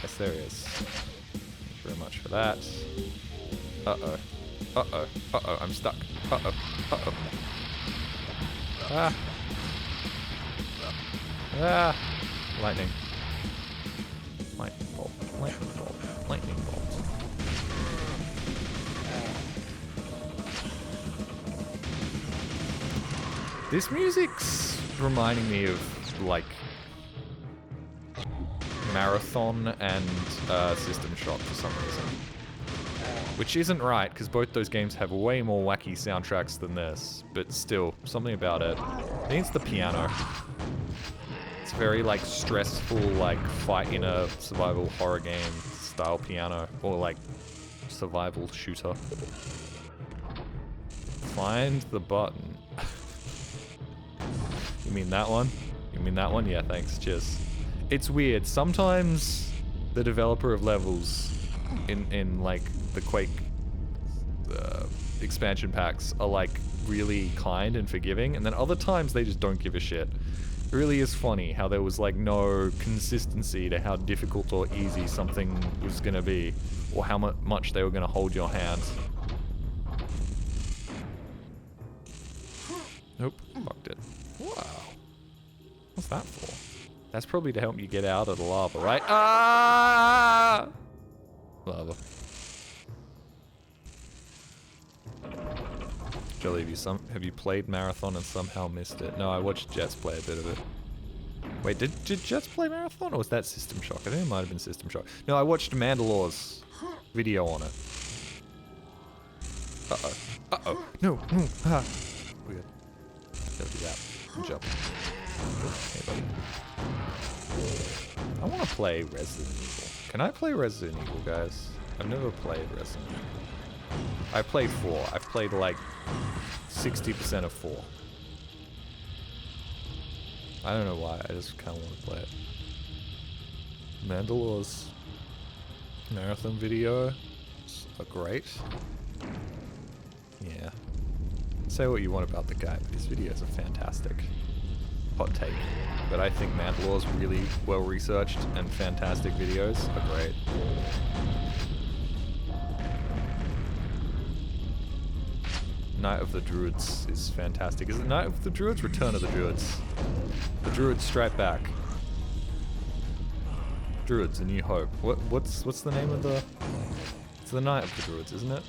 Yes, there is. Thank you very much for that. Uh-oh. Uh-oh. Uh-oh, I'm stuck. Uh-oh. Uh-oh. Ah. Ah. Lightning. Lightning bolt. Lightning bolt. Lightning bolt. This music's reminding me of, like, Marathon and System Shock for some reason. Which isn't right, because both those games have way more wacky soundtracks than this. But still, something about it. I think it's the piano. It's very, like, stressful, like, fight in a survival horror game style piano. Or, like, survival shooter. Find the button. You mean that one? You mean that one? Yeah, thanks. Cheers. It's weird. Sometimes the developer of levels in like the Quake expansion packs are like really kind and forgiving, and then other times they just don't give a shit. It really is funny how there was like no consistency to how difficult or easy something was gonna be, or how much they were gonna hold your hand. Nope, fucked it. Wow. What's that for? That's probably to help you get out of the lava, right? Ah! Lava. Jolly, have you played Marathon and somehow missed it? No, I watched Jets play a bit of it. Wait, did Jets play Marathon, or was that System Shock? I think it might have been System Shock. No, I watched Mandalore's video on it. Uh-oh. Uh-oh. No, no, ah. Weird. Gotta do that. Jump. Hey, buddy. I want to play Resident Evil. Can I play Resident Evil, guys? I've never played Resident Evil. I played 4. I've played like 60% of 4. I don't know why. I just kind of want to play it. Mandalore's marathon videos are great. Yeah. Say what you want about the guy, but his videos are fantastic. Hot take. But I think Mandalore's really well researched and fantastic videos are great. Night of the Druids is fantastic. Is it Night of the Druids? Return of the Druids. The Druids strike back. Druids, A New Hope. What's the name of the... It's the Night of the Druids, isn't it?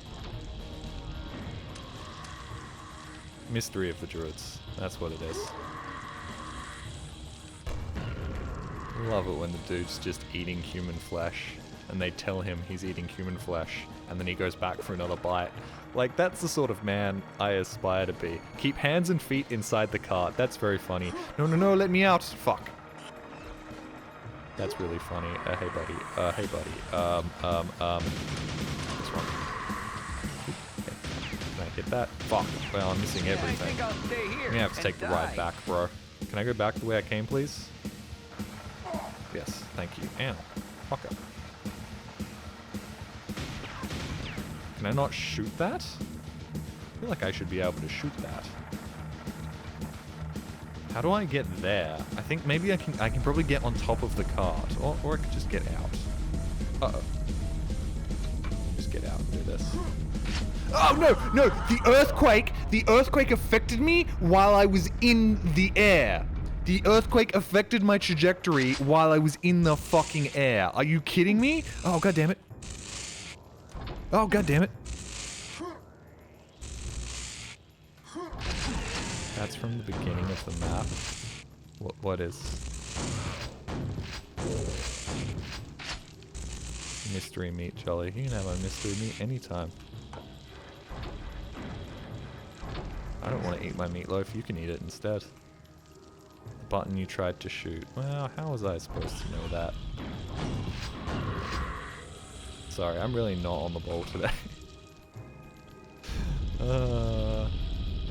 Mystery of the Druids. That's what it is. Love it when the dude's just eating human flesh and they tell him he's eating human flesh and then he goes back for another bite. Like, that's the sort of man I aspire to be. Keep hands and feet inside the cart. That's very funny. No, no, no, let me out. Fuck. That's really funny. Hey buddy. Hey buddy. What's wrong? Okay. Can I hit that? Fuck. Well, I'm missing everything. I think I'll stay here. I'm gonna have to take the ride back, bro. Can I go back the way I came, please? Yes, thank you. Ow. Fucker. Can I not shoot that? I feel like I should be able to shoot that. How do I get there? I think maybe I can probably get on top of the cart. Or I could just get out. Uh-oh. Just get out and do this. Oh, no! No! The earthquake affected me while I was in the air. The earthquake affected my trajectory while I was in the fucking air. Are you kidding me? Oh, god damn it. Oh, god damn it. That's from the beginning of the map. What is? Mystery meat, Jolly. You can have my mystery meat anytime. I don't want to eat my meatloaf. You can eat it instead. button you tried to shoot. Well, how was I supposed to know that? Sorry, I'm really not on the ball today. I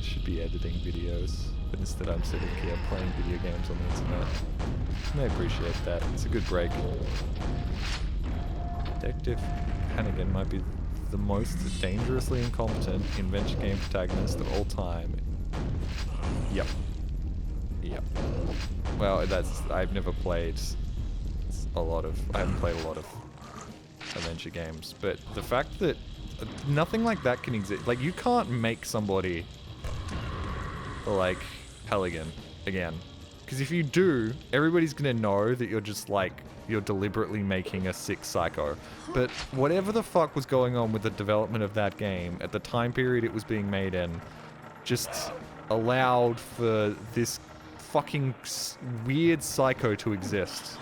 should be editing videos, but instead I'm sitting here playing video games on the internet. And I appreciate that. It's a good break. Detective Hannigan might be the most dangerously incompetent adventure game protagonist of all time. Yep. Yep. Well, I've never played I haven't played a lot of adventure games, but the fact that nothing like that can exist, like, you can't make somebody like Halligan again, because if you do, everybody's gonna know that you're just like, you're deliberately making a sick psycho. But whatever the fuck was going on with the development of that game at the time period it was being made in, just allowed for this fucking weird psycho to exist.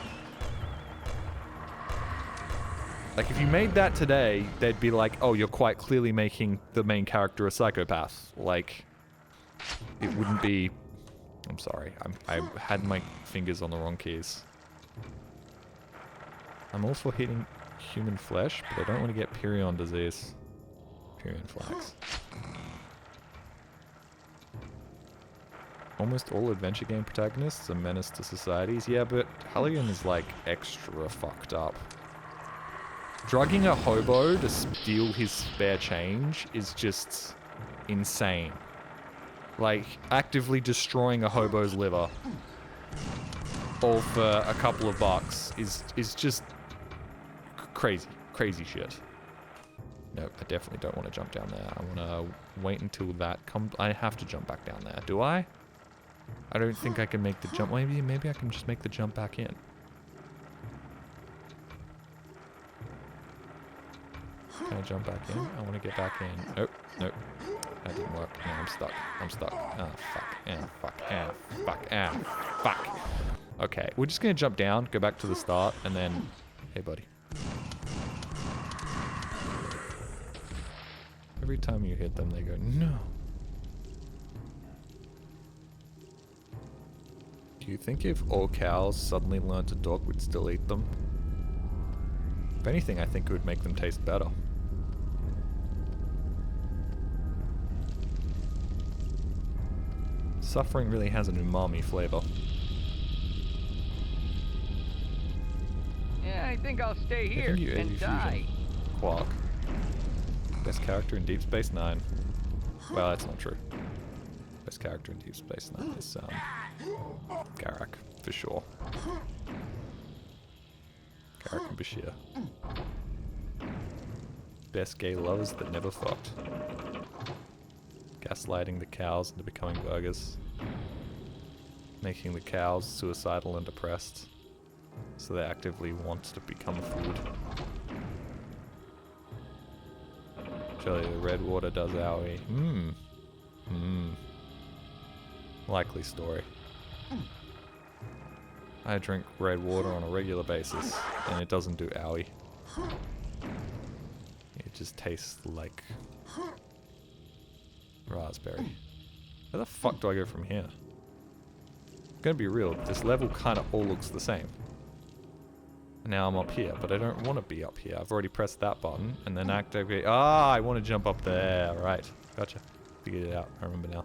Like, if you made that today, they'd be like, oh, you're quite clearly making the main character a psychopath. Like, it wouldn't be... I'm sorry, I had my fingers on the wrong keys. I'm all for hitting human flesh, but I don't want to get Pirion disease. Pirion flags. Almost all adventure game protagonists are menace to societies. Yeah, but Halligan is, like, extra fucked up. Drugging a hobo to steal his spare change is just insane. Like, actively destroying a hobo's liver, all for a couple of bucks, is just crazy shit. No, I definitely don't want to jump down there. I want to wait until that comes. I have to jump back down there. Do I? I don't think I can make the jump. Maybe I can just make the jump back in. Can I jump back in? I want to get back in. Nope, nope. That didn't work. No, I'm stuck. I'm stuck. Ah, fuck. Ah, fuck. Ah, fuck. Ah, fuck. Okay, we're just going to jump down, go back to the start, and then... Hey, buddy. Every time you hit them, they go, no. Do you think if all cows suddenly learned to talk, we'd still eat them? If anything, I think it would make them taste better. Suffering really has an umami flavor. Yeah, I think I'll stay here and die. Quark. Best character in Deep Space Nine. Well, that's not true. Best character in Deep Space Nine is Garak, for sure. Garak and Bashir. Best gay lovers that never fucked. Gaslighting the cows into becoming burgers. Making the cows suicidal and depressed, so they actively want to become food. Jelly, the red water does owie. Likely story. I drink red water on a regular basis, and it doesn't do owie. It just tastes like raspberry. Where the fuck do I go from here? I'm gonna be real, this level kind of all looks the same. Now I'm up here, but I don't want to be up here. I've already pressed that button, and then activate... Ah, I want to jump up there. Right. Gotcha. Figured it out. I remember now.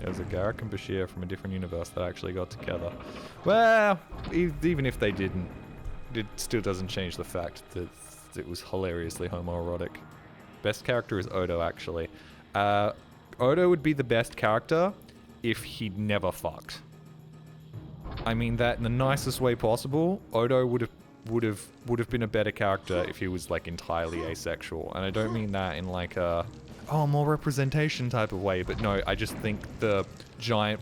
There's a Garak and Bashir from a different universe that actually got together. Well, even if they didn't, it still doesn't change the fact that it was hilariously homoerotic. Best character is Odo, actually. Odo would be the best character if he'd never fucked. I mean that in the nicest way possible. Odo would have been a better character if he was like entirely asexual, and I don't mean that in like a more representation type of way, but no, I just think the giant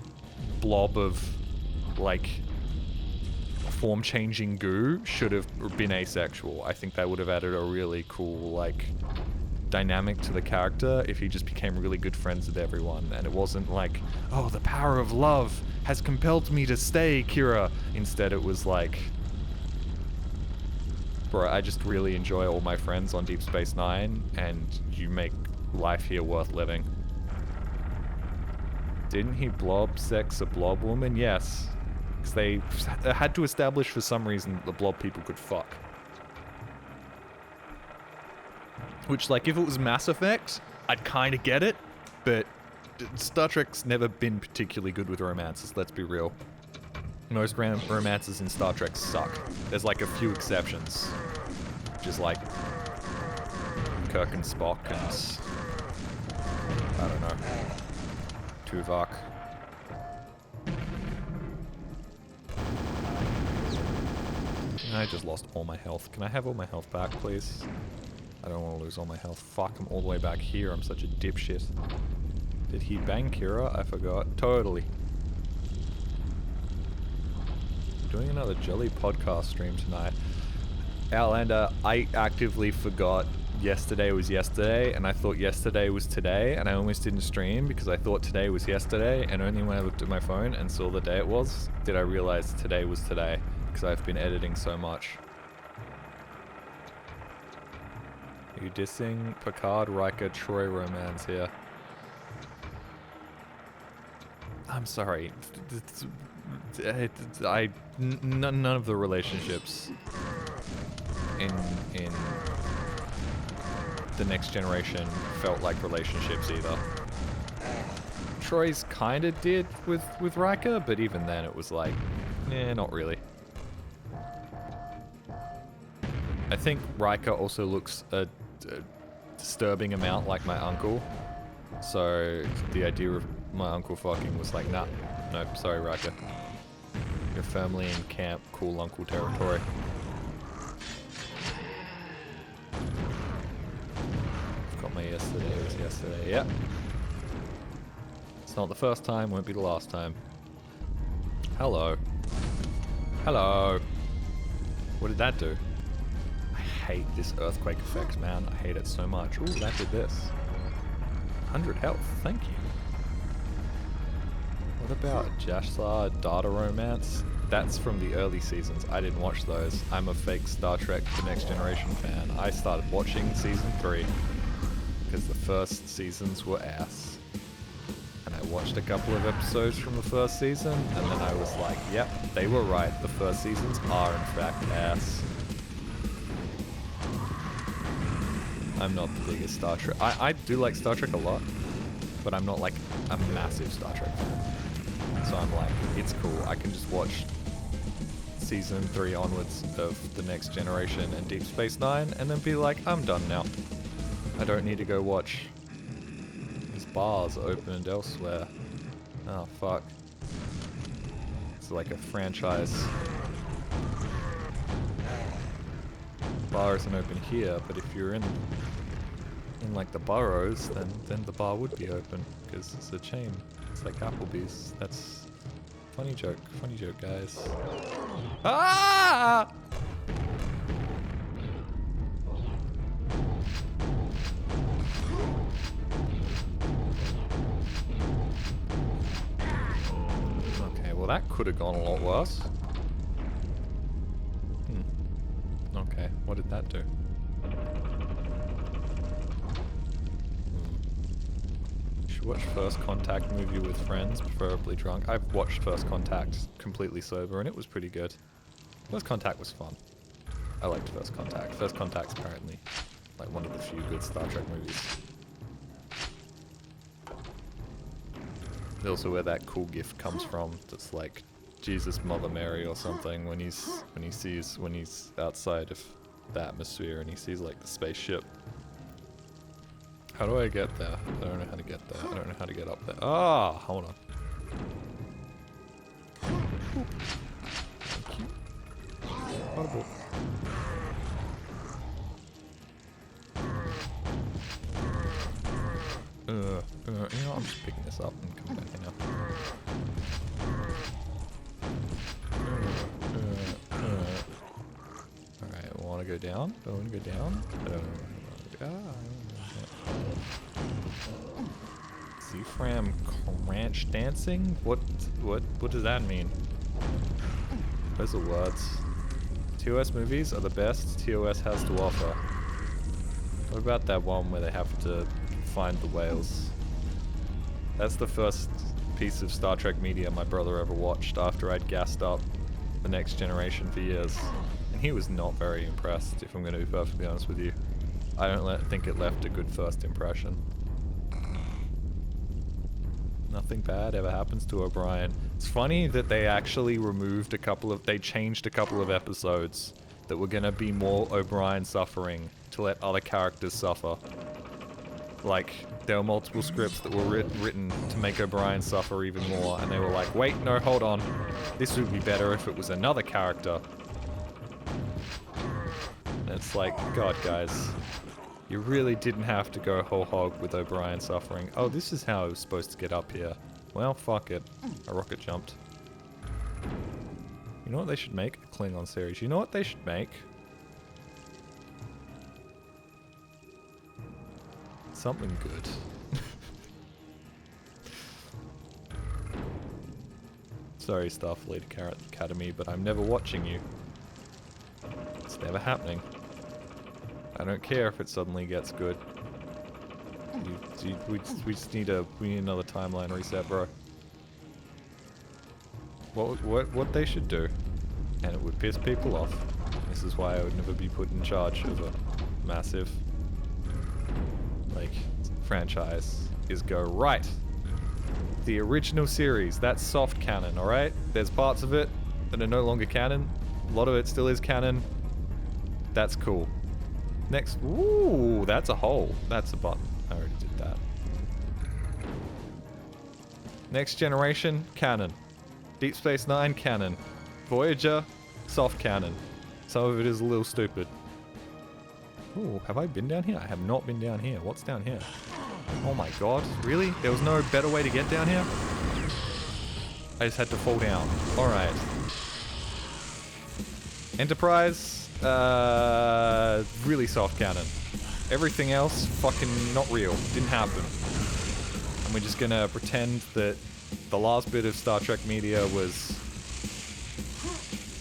blob of like form-changing goo should have been asexual. I think that would have added a really cool like dynamic to the character if he just became really good friends with everyone, and it wasn't like, oh, the power of love has compelled me to stay, Kira. Instead it was like, bro, I just really enjoy all my friends on Deep Space Nine, and you make life here worth living. Didn't he blob sex a blob woman? Yes. Because they had to establish for some reason that the blob people could fuck. Which, like, if it was Mass Effect, I'd kind of get it, but Star Trek's never been particularly good with romances, let's be real. Most romances in Star Trek suck. There's like a few exceptions. Just like Kirk and Spock and I don't know, Tuvok. I just lost all my health. Can I have all my health back, please? I don't want to lose all my health. Fuck, I'm all the way back here. I'm such a dipshit. Did he bang Kira? I forgot. Totally. Doing another Jolly podcast stream tonight. Outlander, I actively forgot yesterday was yesterday, and I thought yesterday was today, and I almost didn't stream because I thought today was yesterday, and only when I looked at my phone and saw the day it was, did I realize today was today, because I've been editing so much. Are you dissing Picard, Riker, Troy romance here? I'm sorry. None of the relationships in the Next Generation felt like relationships either. Troy's kinda did with Riker, but even then it was like, not really. I think Riker also looks a disturbing amount like my uncle, so the idea of my uncle fucking was like, nah, nope, sorry Riker. You're firmly in camp cool uncle territory. Got my yesterday, it was yesterday, yep. It's not the first time, won't be the last time. Hello. Hello. What did that do? I hate this earthquake effect, man. I hate it so much. Ooh, that did this. 100 health, thank you. What about Jashlar Data Romance? That's from the early seasons. I didn't watch those. I'm a fake Star Trek The Next Generation fan. I started watching season 3 because the first seasons were ass. And I watched a couple of episodes from the first season, and then I was like, yep, they were right. The first seasons are in fact ass. I'm not the biggest Star Trek. I do like Star Trek a lot, but I'm not like a massive Star Trek fan. So I'm like, it's cool. I can just watch season 3 onwards of The Next Generation and Deep Space Nine and then be like, I'm done now. I don't need to go watch these bars opened elsewhere. Oh, fuck. It's like a franchise. Bar isn't open here, but if you're in like the boroughs, then the bar would be open because it's a chain. It's like Applebee's. That's funny joke, guys. Ah! Okay, well that could have gone a lot worse. Okay, what did that do? You should watch First Contact movie with friends, preferably drunk. I've watched First Contact completely sober and it was pretty good. First Contact was fun. I liked First Contact. First Contact's apparently like one of the few good Star Trek movies. Also where that cool gift comes from that's like Jesus Mother Mary or something when he's outside of the atmosphere and he sees like the spaceship. How do I get there? I don't know how to get there. I don't know how to get up there. Ah, hold on. Thank you. Audible. You know, I'm just picking this up and coming back here now. Alright, I want to go down. I want to go down. Zfram Cranch dancing? What does that mean? Those are words. TOS movies are the best TOS has to offer. What about that one where they have to find the whales? That's the first piece of Star Trek media my brother ever watched after I'd gassed up The Next Generation for years. And he was not very impressed, if I'm going to be perfectly honest with you. I don't think it left a good first impression. Nothing bad ever happens to O'Brien. It's funny that they actually removed they changed a couple of episodes that were gonna be more O'Brien suffering to let other characters suffer. Like, there were multiple scripts that were written to make O'Brien suffer even more, and they were like, wait, no, hold on. This would be better if it was another character. And it's like, God, guys. You really didn't have to go whole hog with O'Brien suffering. Oh, this is how I was supposed to get up here. Well, fuck it. I rocket jumped. You know what they should make? A Klingon series. You know what they should make? Something good. Sorry, Starfleet Academy, but I'm never watching you. It's never happening. I don't care if it suddenly gets good. We just need another timeline reset, bro. What they should do, and it would piss people off. This is why I would never be put in charge of a massive, like, franchise, is go, right. The original series, that's soft canon, alright? There's parts of it that are no longer canon. A lot of it still is canon. That's cool. Next, ooh, that's a hole. That's a button. I already did that. Next Generation, canon. Deep Space Nine, canon. Voyager, soft canon. Some of it is a little stupid. Ooh, have I been down here? I have not been down here. What's down here? Oh my god, really? There was no better way to get down here? I just had to fall down. Alright. Enterprise, really soft canon. Everything else, fucking not real. Didn't happen. And we're just gonna pretend that the last bit of Star Trek media was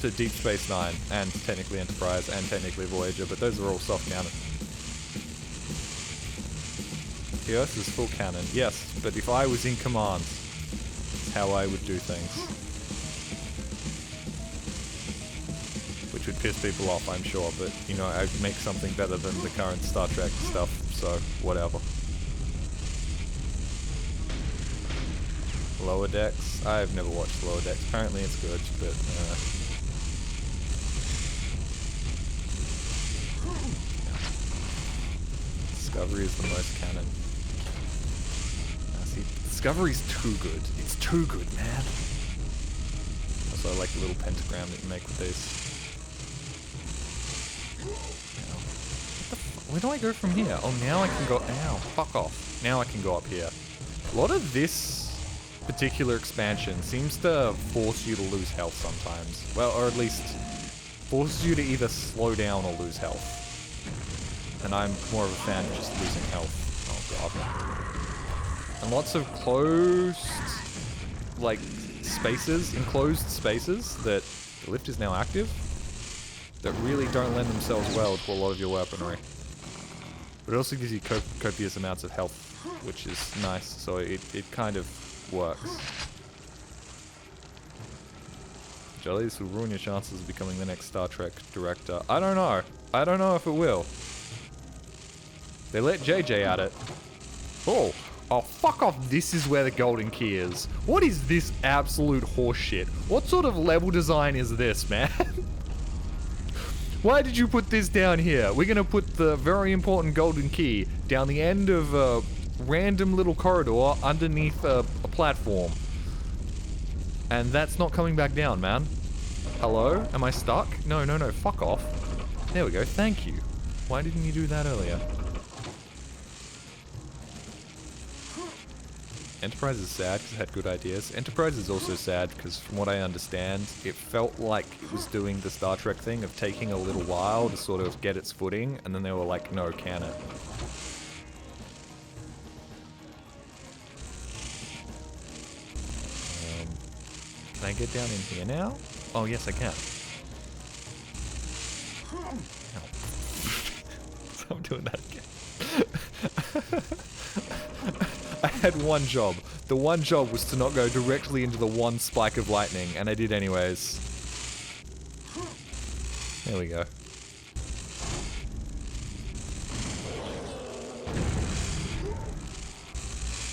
to Deep Space Nine, and technically Enterprise, and technically Voyager, but those are all soft canon. The Earth is full canon, yes, but if I was in command, it's how I would do things. Which would piss people off, I'm sure, but, you know, I'd make something better than the current Star Trek stuff, so whatever. Lower Decks? I've never watched Lower Decks. Apparently it's good, but, Discovery is the most canon. See, Discovery's too good. It's too good, man. Also, I like the little pentagram that you make with these. Where do I go from here? Oh, now I can go... Ow, fuck off. Now I can go up here. A lot of this particular expansion seems to force you to lose health sometimes. Well, or at least forces you to either slow down or lose health. And I'm more of a fan of just losing health. Oh god. And lots of closed, like, spaces, enclosed spaces that the lift is now active, that really don't lend themselves well to a lot of your weaponry. But it also gives you copious amounts of health, which is nice, so it kind of works. Jolly, this will ruin your chances of becoming the next Star Trek director. I don't know. I don't know if it will. They let JJ at it. Oh. Oh, fuck off. This is where the golden key is. What is this absolute horseshit? What sort of level design is this, man? Why did you put this down here? We're gonna put the very important golden key down the end of a random little corridor underneath a platform. And that's not coming back down, man. Hello? Am I stuck? No, no, no. Fuck off. There we go. Thank you. Why didn't you do that earlier? Enterprise is sad because it had good ideas. Enterprise is also sad because, from what I understand, it felt like it was doing the Star Trek thing of taking a little while to sort of get its footing, and then they were like, no, can it? Can I get down in here now? Oh, yes, I can. So I'm doing that again. I had one job. The one job was to not go directly into the one spike of lightning, and I did anyways. There we go.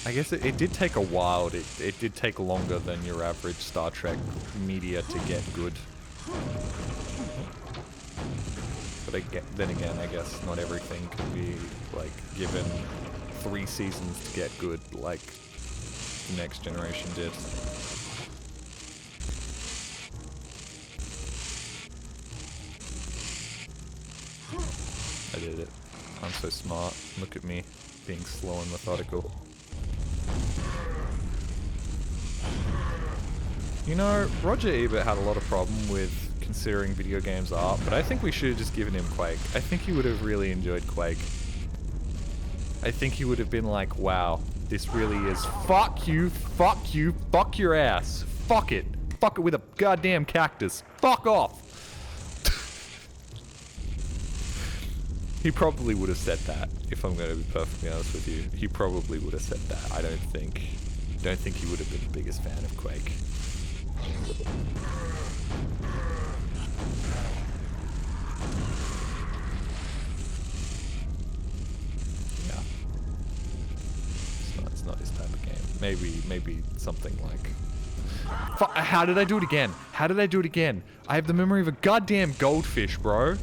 I guess it did take a while. It did take longer than your average Star Trek media to get good. But then again, I guess not everything can be, like, given 3 seasons to get good, like the Next Generation did. I did it. I'm so smart. Look at me, being slow and methodical. You know, Roger Ebert had a lot of problem with considering video games art, but I think we should have just given him Quake. I think he would have really enjoyed Quake. I think he would have been like, wow, this really is fuck you, fuck your ass. Fuck it with a goddamn cactus. Fuck off. He probably would have said that, if I'm going to be perfectly honest with you. He probably would have said that. I don't think he would have been the biggest fan of Quake. Yeah. It's not his type of game. Maybe something like... How did I do it again? I have the memory of a goddamn goldfish, bro.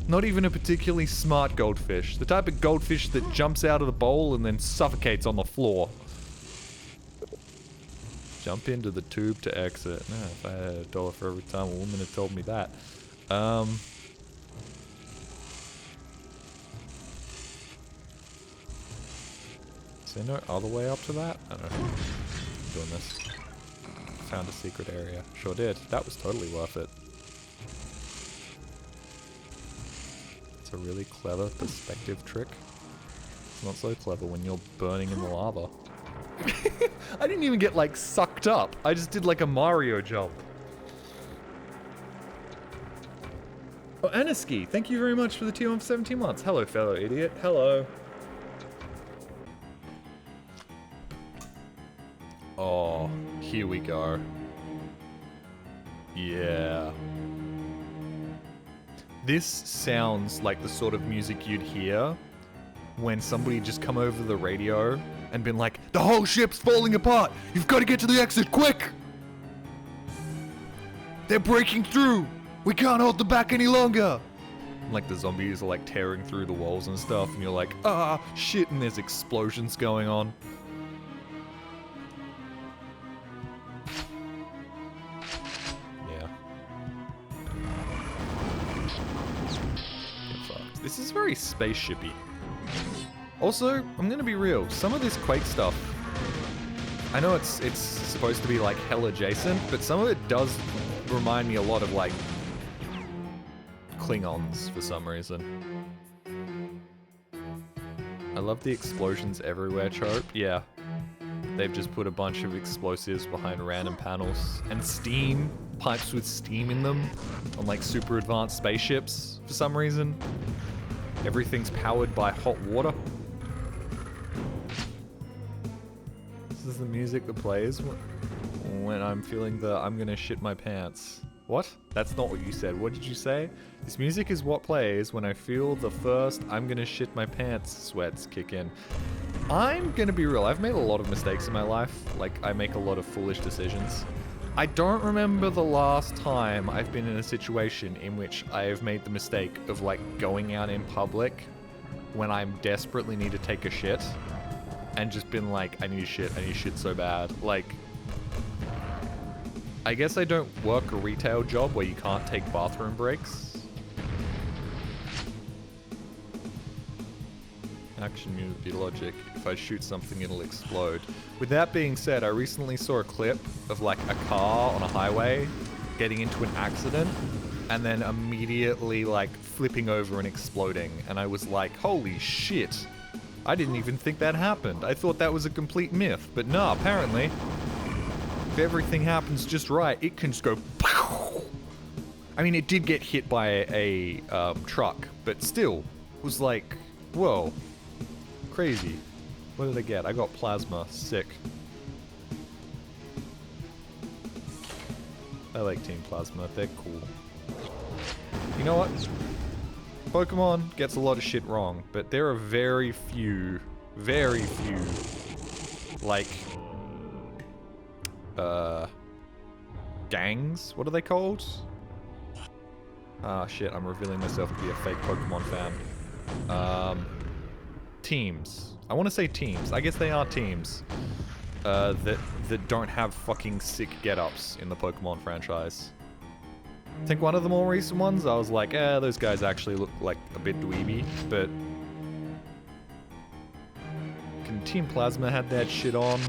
Not even a particularly smart goldfish. The type of goldfish that jumps out of the bowl and then suffocates on the floor. Jump into the tube to exit. No, if I had $1 for every time a woman had told me that. Is there no other way up to that? I don't know. I'm doing this. Found a secret area. Sure did. That was totally worth it. It's a really clever perspective trick. It's not so clever when you're burning in the lava. I didn't even get, like, sucked up. I just did, like, a Mario jump. Oh, Aniski, thank you very much for the tier 1 for 17 months. Hello, fellow idiot. Hello. Oh, here we go. Yeah. This sounds like the sort of music you'd hear when somebody just come over the radio and been like, the whole ship's falling apart! You've got to get to the exit, quick! They're breaking through! We can't hold them back any longer! And, like, the zombies are, like, tearing through the walls and stuff, and you're like, ah, shit, and there's explosions going on. Yeah. This is very spaceshipy. Also, I'm gonna be real, some of this Quake stuff, I know it's supposed to be like hell adjacent, but some of it does remind me a lot of like Klingons for some reason. I love the explosions everywhere trope. Yeah. They've just put a bunch of explosives behind random panels and steam, pipes with steam in them on like super advanced spaceships for some reason. Everything's powered by hot water. This is the music that plays when I'm feeling the I'm gonna shit my pants. What? That's not what you said. What did you say? This music is what plays when I feel the first I'm gonna shit my pants sweats kick in. I'm gonna be real, I've made a lot of mistakes in my life. Like, I make a lot of foolish decisions. I don't remember the last time I've been in a situation in which I have made the mistake of, like, going out in public when I desperately need to take a shit and just been like, I need shit so bad. Like, I guess I don't work a retail job where you can't take bathroom breaks. Action movie logic. If I shoot something, it'll explode. With that being said, I recently saw a clip of like a car on a highway getting into an accident and then immediately like flipping over and exploding. And I was like, holy shit. I didn't even think that happened. I thought that was a complete myth. But no, apparently, if everything happens just right, it can just go pow! I mean, it did get hit by a truck, but still, it was like, whoa. Crazy. What did I get? I got plasma. Sick. I like Team Plasma. They're cool. You know what? Pokemon gets a lot of shit wrong, but there are very few, like, gangs? What are they called? Ah, shit, I'm revealing myself to be a fake Pokemon fan. Teams. I want to say teams. I guess they are teams. That don't have fucking sick get-ups in the Pokemon franchise. I think one of the more recent ones, I was like, those guys actually look like a bit dweeby, but Team Plasma had that shit on.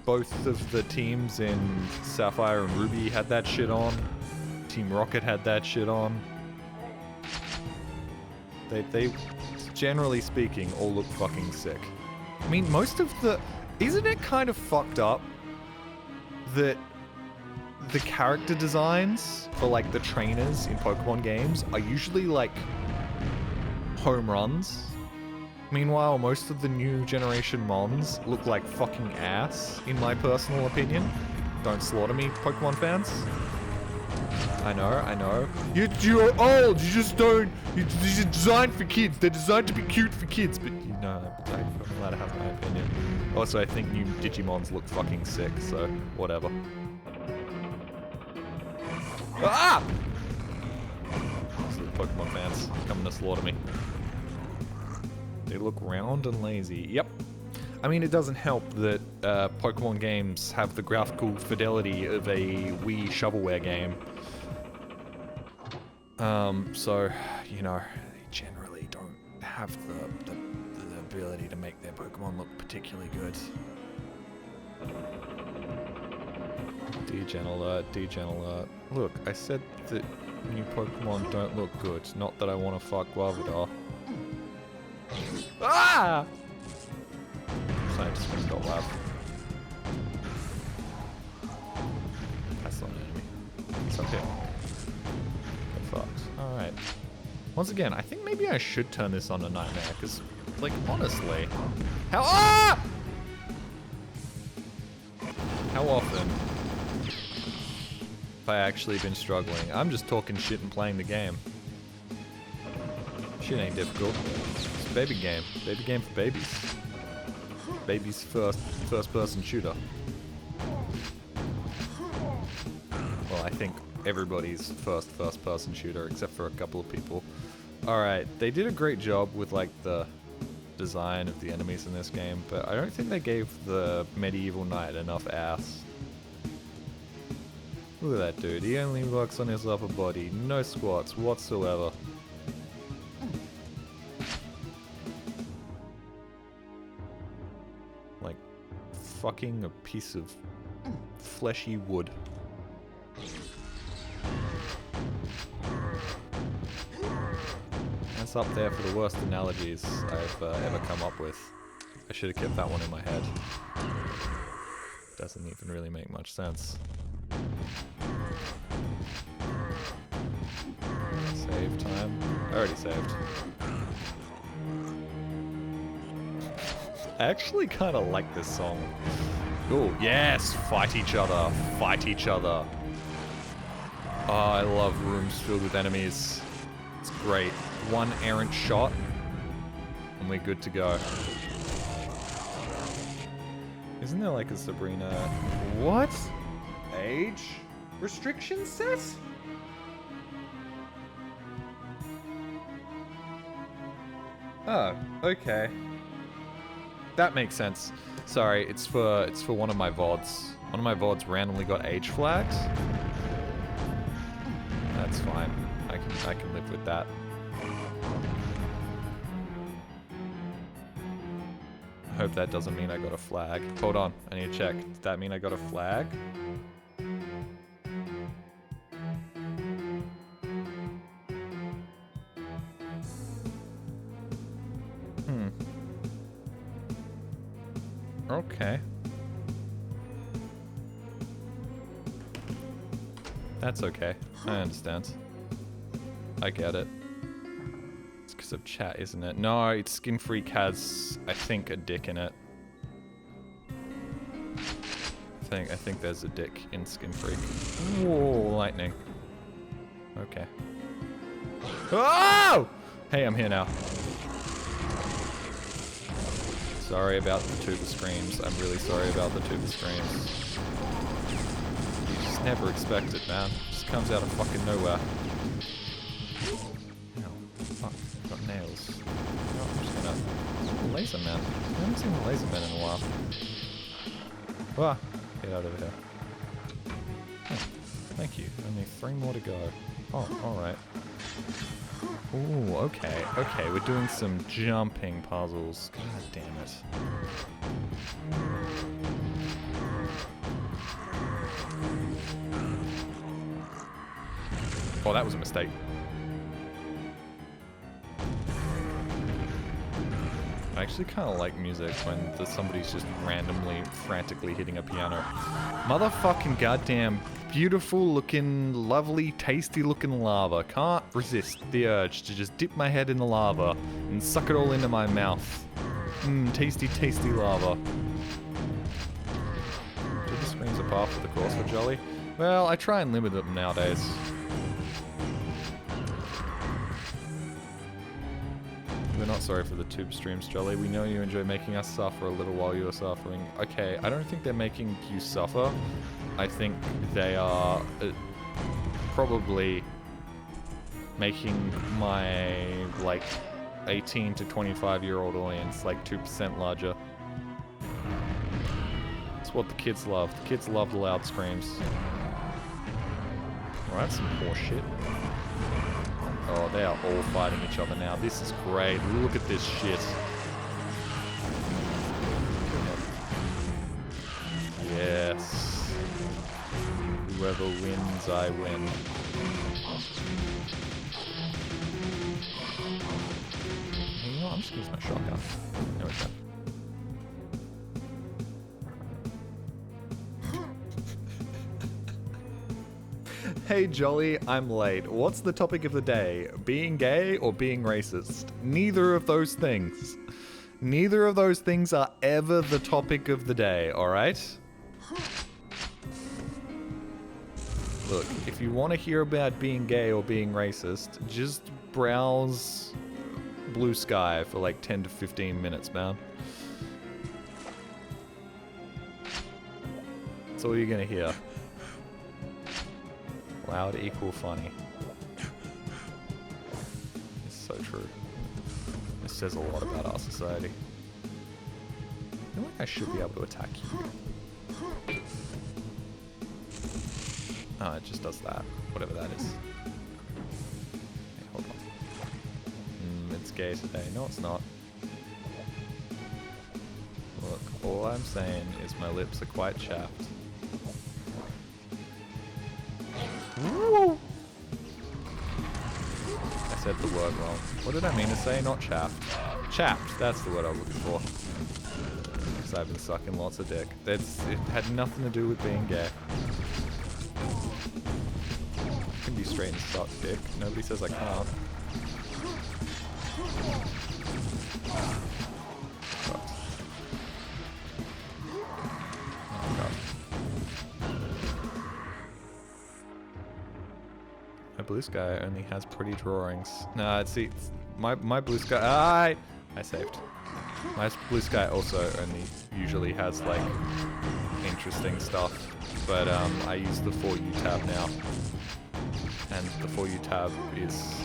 Both of the teams in Sapphire and Ruby had that shit on. Team Rocket had that shit on. They generally speaking, all look fucking sick. I mean, most of the... Isn't it kind of fucked up that the character designs for, like, the trainers in Pokemon games are usually, like, home runs? Meanwhile, most of the new generation Mons look like fucking ass, in my personal opinion. Don't slaughter me, Pokemon fans. I know. You're old, you just don't... These are designed for kids, they're designed to be cute for kids, but you know, I'm allowed to have my opinion. Also, I think new Digimons look fucking sick, so whatever. Ah! So the Pokemon fans coming to slaughter me. They look round and lazy. Yep. I mean, it doesn't help that Pokemon games have the graphical fidelity of a Wii shovelware game. So, you know, they generally don't have the ability to make their Pokemon look particularly good. Degen alert, Degen alert. Look, I said that new Pokemon don't look good, not that I want to fuck Guavador. Ah! Scientist got lab. That's not an enemy. It's up here. Get fucked. Alright. Once again, I think maybe I should turn this on a nightmare, because, like, honestly... How often have I actually been struggling? I'm just talking shit and playing the game. Shit ain't difficult. It's a baby game. Baby game for babies. Baby's first person shooter. Well, I think everybody's first person shooter, except for a couple of people. Alright, they did a great job with, like, the design of the enemies in this game, but I don't think they gave the medieval knight enough ass. Look at that dude, he only works on his upper body, no squats whatsoever. Like, fucking a piece of fleshy wood. That's up there for the worst analogies I've ever come up with. I should have kept that one in my head. Doesn't even really make much sense. Save time. I already saved. I actually kind of like this song. Oh, yes! Fight each other. Fight each other. Oh, I love rooms filled with enemies. It's great. One errant shot, and we're good to go. Isn't there like a Sabrina... What? Age restriction set? Oh, okay. That makes sense. Sorry, it's for one of my VODs. One of my VODs randomly got age flagged. That's fine. I can live with that. I hope that doesn't mean I got a flag. Hold on, I need to check. Did that mean I got a flag? Okay. That's okay. I understand. I get it. It's because list of chat, isn't it? No, it's Skin Freak has, I think, a dick in it. I think there's a dick in Skin Freak. Whoa, lightning. Okay. Oh! Hey, I'm here now. Sorry about the tuba screams. I'm really sorry about the tuba screams. You just never expect it, man. It just comes out of fucking nowhere. Ow, fuck. Got nails. Oh, I'm just gonna... Laser man. I haven't seen a laser man in a while. Ah! Get out of here. Oh, thank you. Only 3 more to go. Oh, alright. Ooh, okay. Okay, we're doing some jumping puzzles. God damn it. Oh, that was a mistake. I actually kind of like music when somebody's just randomly, frantically hitting a piano. Motherfucking goddamn beautiful looking, lovely, tasty looking lava. Can't resist the urge to just dip my head in the lava and suck it all into my mouth. Mmm, tasty, tasty lava. Do the screens are par for the course for Jolly? Well, I try and limit them nowadays. We're not sorry for the tube streams, Jolly. We know you enjoy making us suffer a little while you are suffering. Okay, I don't think they're making you suffer. I think they are probably making my, like, 18 to 25-year-old audience, like, 2% larger. It's what the kids love. The kids love the loud screams. Alright, some horse shit. Oh, they are all fighting each other now. This is great. Look at this shit. Yes. Whoever wins, I win. You know what? I'm just gonna use my shotgun. There we go. Hey Jolly, I'm late. What's the topic of the day? Being gay or being racist? Neither of those things. Neither of those things are ever the topic of the day, alright? Look, if you want to hear about being gay or being racist, just browse Blue Sky for like 10 to 15 minutes, man. That's all you're gonna hear. Loud equal funny. It's so true. It says a lot about our society. I feel like I should be able to attack you. Oh, it just does that. Whatever that is. Hey, hold on. It's gay today. No, it's not. Look, all I'm saying is my lips are quite chapped. Woo! I said the word wrong. What did I mean to say? Not chapped. Chapped, that's the word I was looking for. Because I've been sucking lots of dick. It had nothing to do with being gay. I can be straight and suck dick. Nobody says I can't. Blue Sky only has pretty drawings. Nah, see, my Blue Sky. I saved. My Blue Sky also only usually has like interesting stuff, but I use the For You tab now, and the For You tab is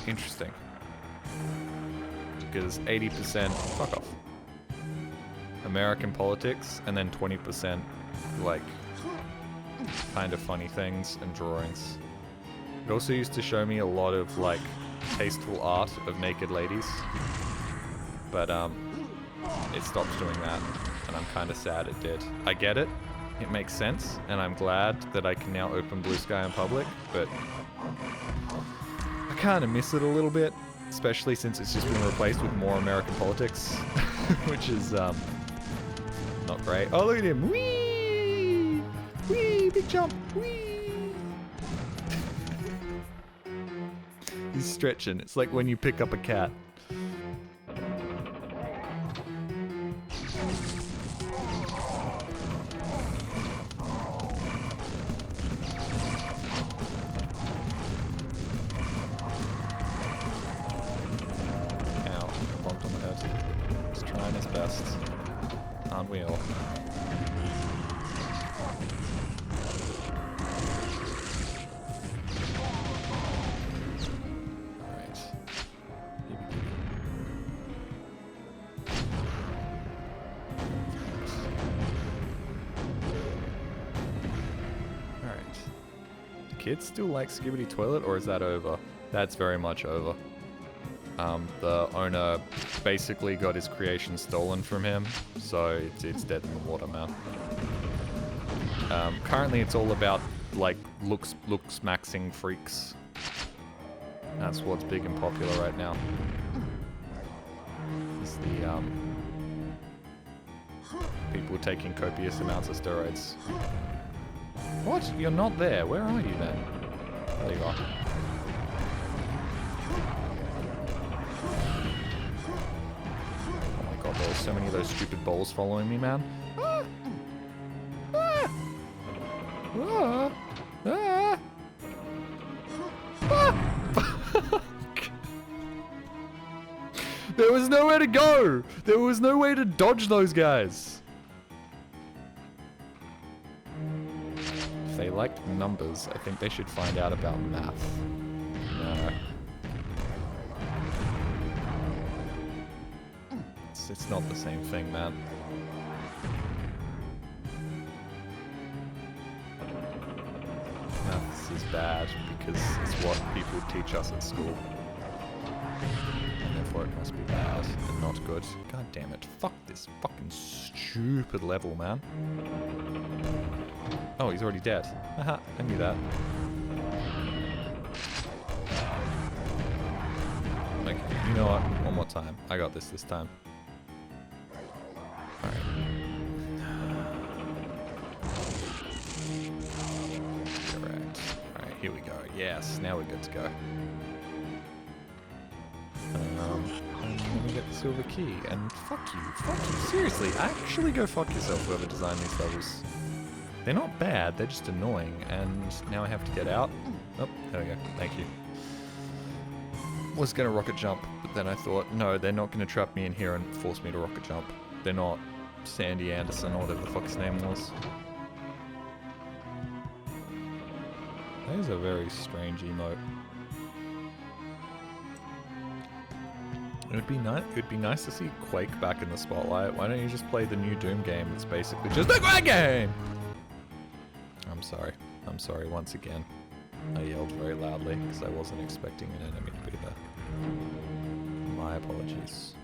interesting because 80% fuck off American politics, and then 20% like kind of funny things and drawings. It also used to show me a lot of, like, tasteful art of naked ladies. But, it stopped doing that, and I'm kind of sad it did. I get it. It makes sense, and I'm glad that I can now open Blue Sky in public, but I kind of miss it a little bit, especially since it's just been replaced with more American politics, which is, not great. Oh, look at him! Whee! Whee! Big jump! Whee! He's stretching. It's like when you pick up a cat. kids still like Skibidi Toilet, or is that over? That's very much over. The owner basically got his creation stolen from him, so it's dead in the water, man. Currently it's all about, like, looks maxing freaks. That's what's big and popular right now. It's the, people taking copious amounts of steroids. What? You're not there. Where are you then? There you are. Oh my god, there are so many of those stupid balls following me, man. Ah! Ah! Ah! Ah! Ah! There was nowhere to go! There was no way to dodge those guys! If they liked numbers, I think they should find out about math. No. It's not the same thing, man. Maths is bad because it's what people teach us at school. And therefore it must be bad and not good. God damn it. Fuck this fucking stupid level, man. Oh, he's already dead. Haha, I knew that. Okay, you know what? One more time. I got this time. Alright. Correct. Alright, here we go. Yes, now we're good to go. And let me get the silver key. And fuck you. Seriously, actually go fuck yourself, whoever designed these levels. They're not bad, they're just annoying. And now I have to get out. Oh, there we go. Thank you. Was gonna rocket jump, but then I thought, no, they're not gonna trap me in here and force me to rocket jump. They're not Sandy Anderson or whatever the fuck his name was. That is a very strange emote. It'd be nice to see Quake back in the spotlight. Why don't you just play the new Doom game? It's basically just a Quake game! I'm sorry once again. I yelled very loudly because I wasn't expecting an enemy to be there. My apologies.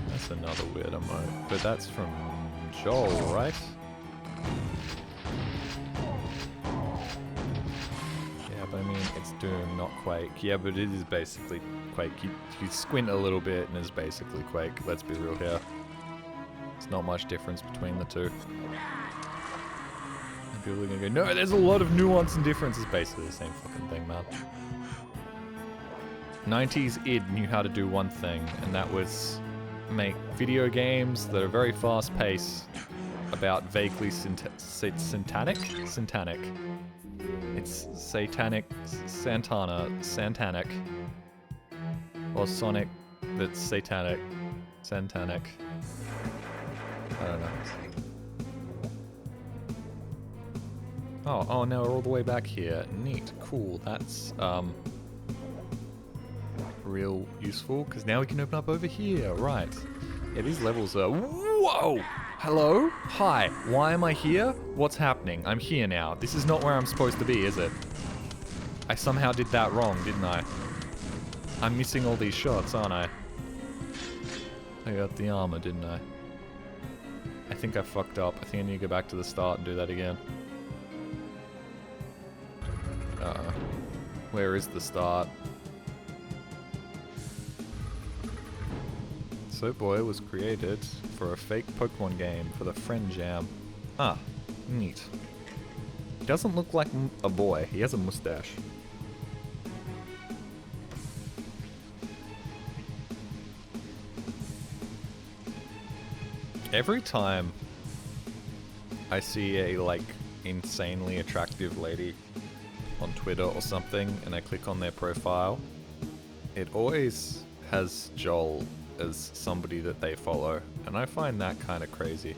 That's another weird emote, but that's from Joel, right? Yeah, but I mean, it's Doom, not Quake. Yeah, but it is basically Quake. You squint a little bit and it's basically Quake. Let's be real here. There's not much difference between the two. And people are gonna go, no, there's a lot of nuance and difference. It's basically the same fucking thing, man. 90s id knew how to do one thing, and that was make video games that are very fast-paced about vaguely satanic? Satanic. It's satanic, Santanic. Or Sonic that's satanic. Santanic. I don't know. Oh, now we're all the way back here. Neat, cool, that's, real useful, because now we can open up over here, right. Yeah, these levels are... Whoa! Hello? Hi, why am I here? What's happening? I'm here now. This is not where I'm supposed to be, is it? I somehow did that wrong, didn't I? I'm missing all these shots, aren't I? I got the armor, didn't I? I think I fucked up. I think I need to go back to the start and do that again. Uh-oh. Where is the start? Soap Boy was created for a fake Pokemon game for the Friend Jam. Ah, neat. He doesn't look like a boy, he has a mustache. Every time I see a, like, insanely attractive lady on Twitter or something, and I click on their profile, it always has Joel as somebody that they follow, and I find that kind of crazy.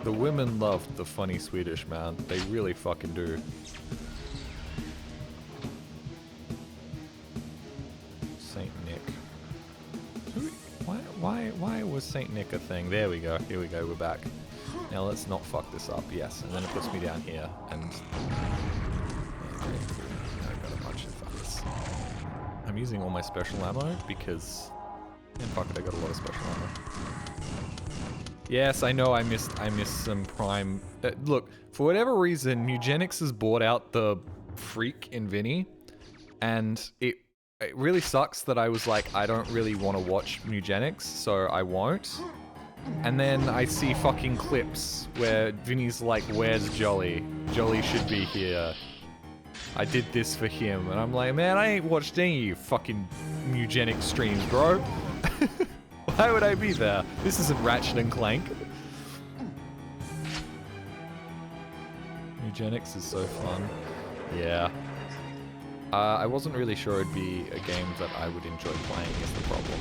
The women love the funny Swedish man, they really fucking do. Saint Nick. Why was Saint Nick a thing? There we go. Here we go. We're back. Now let's not fuck this up. Yes, and then it puts me down here, and I got a bunch of fuckers. I'm using all my special ammo because, and fuck it, I got a lot of special ammo. Yes, I know I missed some prime. Look, for whatever reason, Eugenics has bought out the freak in Vinny, and it really sucks that I was like, I don't really want to watch Eugenics, so I won't. And then I see fucking clips where Vinny's like, where's Jolly? Jolly should be here. I did this for him. And I'm like, man, I ain't watched any of you fucking Eugenics streams, bro. Why would I be there? This isn't Ratchet and Clank. Eugenics is so fun. Yeah. I wasn't really sure it'd be a game that I would enjoy playing is the problem.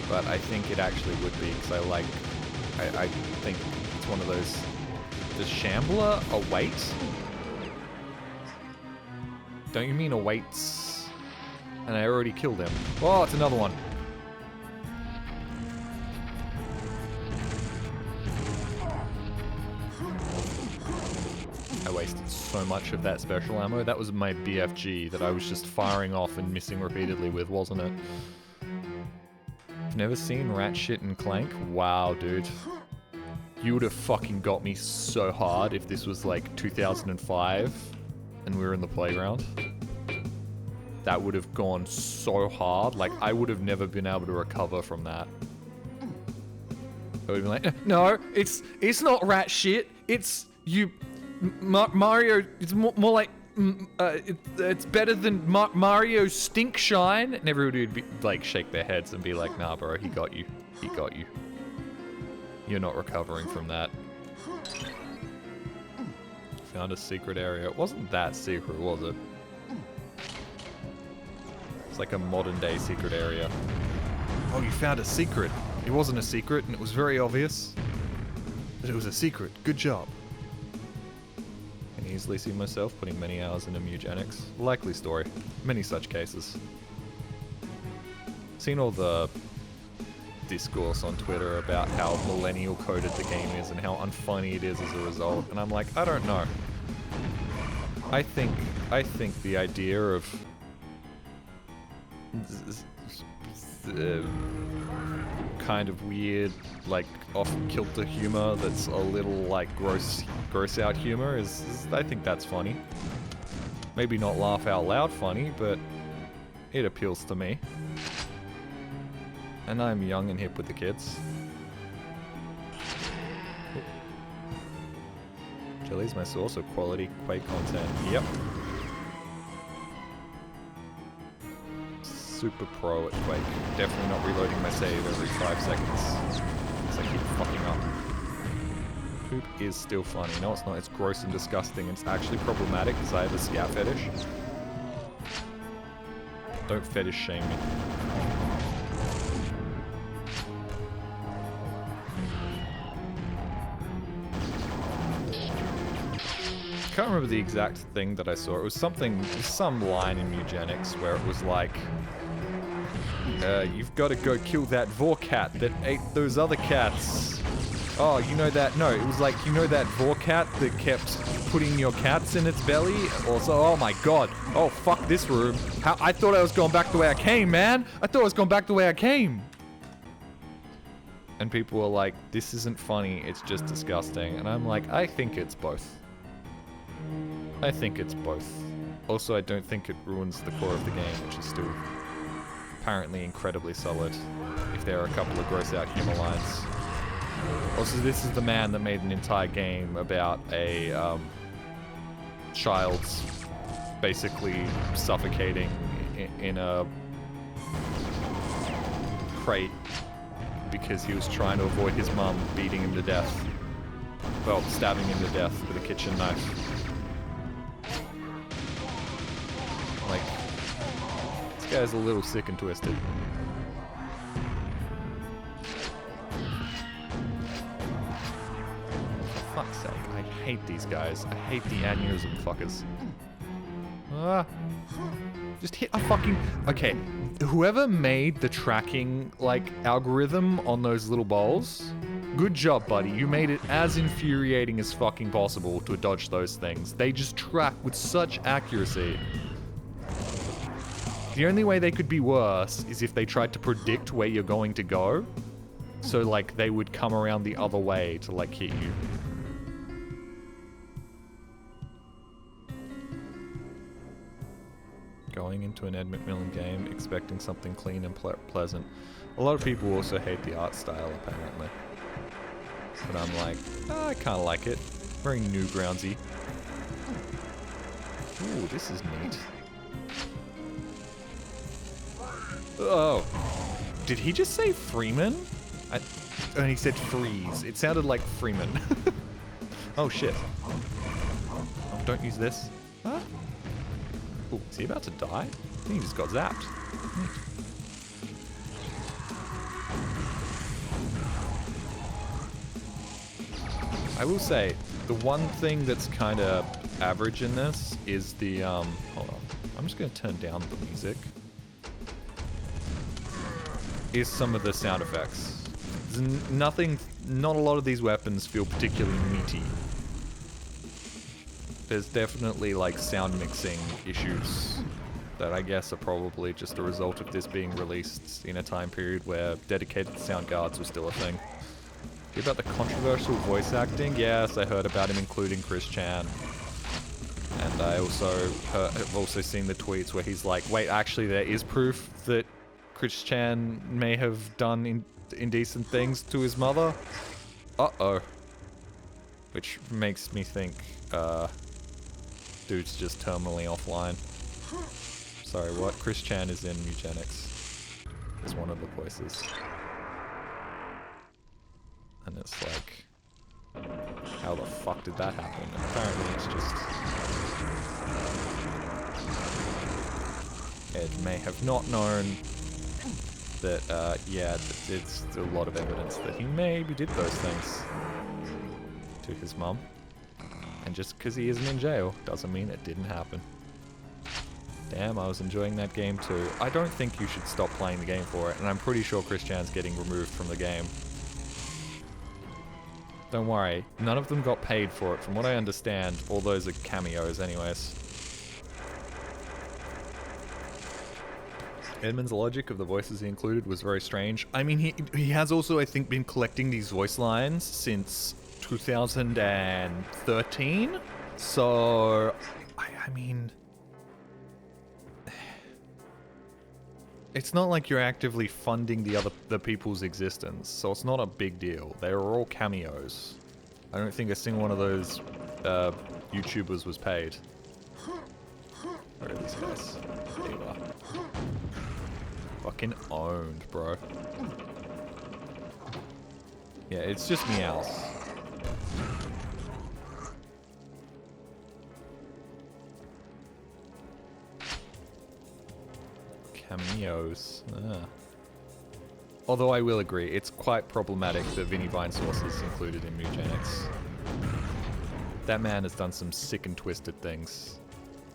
But I think it actually would be, because I think it's one of those... Does Shambler await? Don't you mean awaits? And I already killed him. Oh, it's another one. I wasted so much of that special ammo. That was my BFG that I was just firing off and missing repeatedly with, wasn't it? Never seen Ratchet and Clank? Wow, dude. You would have fucking got me so hard if this was like 2005 and we were in the playground. That would have gone so hard. Like, I would have never been able to recover from that. I would have been like, no, it's not rat shit. It's you, Mario. It's more like it's better than Mario Stink Shine. And everybody would be like, shake their heads and be like, nah, bro, he got you. He got you. You're not recovering from that. Found a secret area. It wasn't that secret, was it? It's like a modern day secret area. Oh, you found a secret. It wasn't a secret, and it was very obvious that it was a secret. Good job. I can easily see myself putting many hours into Eugenics. Likely story. Many such cases. Seen all the discourse on Twitter about how millennial coded the game is and how unfunny it is as a result, and I'm like, I don't know. I think the idea of kind of weird, like off-kilter humor that's a little like gross out humor is I think that's funny. Maybe not laugh out loud funny, but it appeals to me. And I'm young and hip with the kids. Jelly's my source of quality Quake content. Yep. Super pro at Quake. Definitely not reloading my save every 5 seconds. Because I keep fucking up. Poop is still funny. No, it's not. It's gross and disgusting. It's actually problematic because I have a scout fetish. Don't fetish shame me. I can't remember the exact thing that I saw. It was some line in Eugenics where it was like, you've got to go kill that Vorcat that ate those other cats. Oh, you know that? No, it was like, you know that Vorcat that kept putting your cats in its belly? Also, oh my god. Oh, fuck this room. I thought I was going back the way I came, man. I thought I was going back the way I came. And people were like, this isn't funny, it's just disgusting. And I'm like, I think it's both. I think it's both. Also, I don't think it ruins the core of the game, which is still apparently incredibly solid, if there are a couple of gross out humor lines. Also, this is the man that made an entire game about a child's basically suffocating in a crate because he was trying to avoid his mum beating him to death. Well, stabbing him to death with a kitchen knife. Like, this guy's a little sick and twisted. For fuck's sake, I hate these guys. I hate the aneurysm fuckers. Just hit a fucking... Okay, whoever made the tracking, like, algorithm on those little balls, good job, buddy. You made it as infuriating as fucking possible to dodge those things. They just track with such accuracy. The only way they could be worse is if they tried to predict where you're going to go. So, like, they would come around the other way to, like, hit you. Going into an Ed McMillan game, expecting something clean and pleasant. A lot of people also hate the art style, apparently. But I'm like, oh, I kind of like it. Very Newgroundsy. Ooh, this is neat. Oh. Did he just say Freeman? Oh, he said freeze. It sounded like Freeman. Oh, shit. Oh, don't use this. Huh? Ooh, is he about to die? I think he just got zapped. I will say, the one thing that's kind of average in this is the, hold on. I'm just going to turn down the music. Is some of the sound effects. Not a lot of these weapons feel particularly meaty. There's definitely like sound mixing issues that I guess are probably just a result of this being released in a time period where dedicated sound cards were still a thing. About the controversial voice acting, yes, I heard about him including Chris Chan. And I also have also seen the tweets where he's like, wait, actually there is proof that Chris Chan may have done indecent things to his mother. Uh-oh. Which makes me think, dude's just terminally offline. Sorry, what? Chris Chan is in eugenics. Is one of the voices. And it's like, how the fuck did that happen? And apparently it's just... Ed may have not known that, yeah, it's a lot of evidence that he maybe did those things to his mum. And just because he isn't in jail doesn't mean it didn't happen. Damn, I was enjoying that game too. I don't think you should stop playing the game for it, and I'm pretty sure Chris Chan's getting removed from the game. Don't worry, none of them got paid for it. From what I understand, all those are cameos anyways. Edmund's logic of the voices he included was very strange. I mean, he has also, I think, been collecting these voice lines since 2013. So, I mean... It's not like you're actively funding the people's existence, so it's not a big deal. They were all cameos. I don't think a single one of those YouTubers was paid. Where are these guys? There you are. Fucking owned, bro. Yeah, it's just meows. Cameos. Ah. Although I will agree, it's quite problematic that Vinny Vinesauce is included in Mugenics. That man has done some sick and twisted things,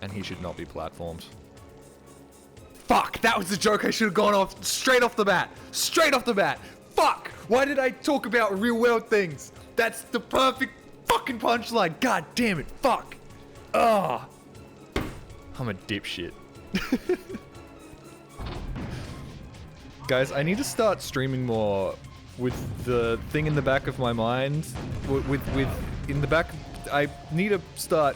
and he should not be platformed. Fuck! That was the joke I should have gone off straight off the bat! Straight off the bat! Fuck! Why did I talk about real world things? That's the perfect fucking punchline! God damn it! Fuck! Ugh! I'm a dipshit. Guys, I need to start streaming more with the thing in the back of my mind. In the back, I need to start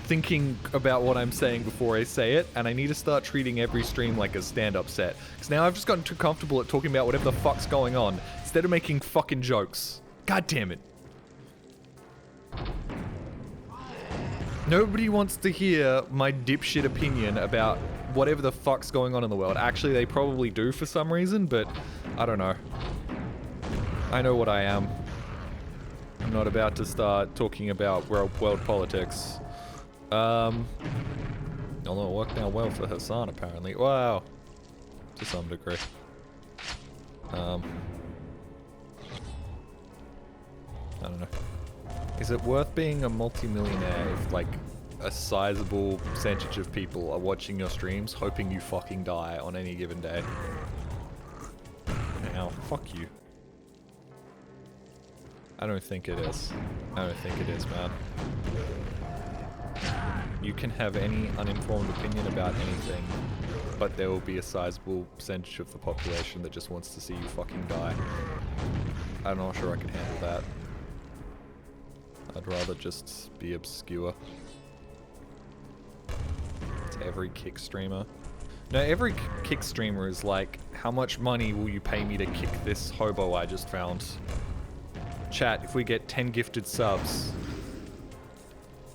thinking about what I'm saying before I say it, and I need to start treating every stream like a stand-up set. Because now I've just gotten too comfortable at talking about whatever the fuck's going on, instead of making fucking jokes. God damn it. Nobody wants to hear my dipshit opinion about whatever the fuck's going on in the world. Actually, they probably do for some reason, but I don't know. I know what I am. I'm not about to start talking about world politics. Although it worked out well for Hassan, apparently. Wow. To some degree. I don't know. Is it worth being a multi-millionaire if, like, a sizable percentage of people are watching your streams hoping you fucking die on any given day. Now, fuck you. I don't think it is. I don't think it is, man. You can have any uninformed opinion about anything, but there will be a sizable percentage of the population that just wants to see you fucking die. I'm not sure I can handle that. I'd rather just be obscure. It's every kick streamer. No, every kick streamer is like, how much money will you pay me to kick this hobo I just found? Chat, if we get 10 gifted subs,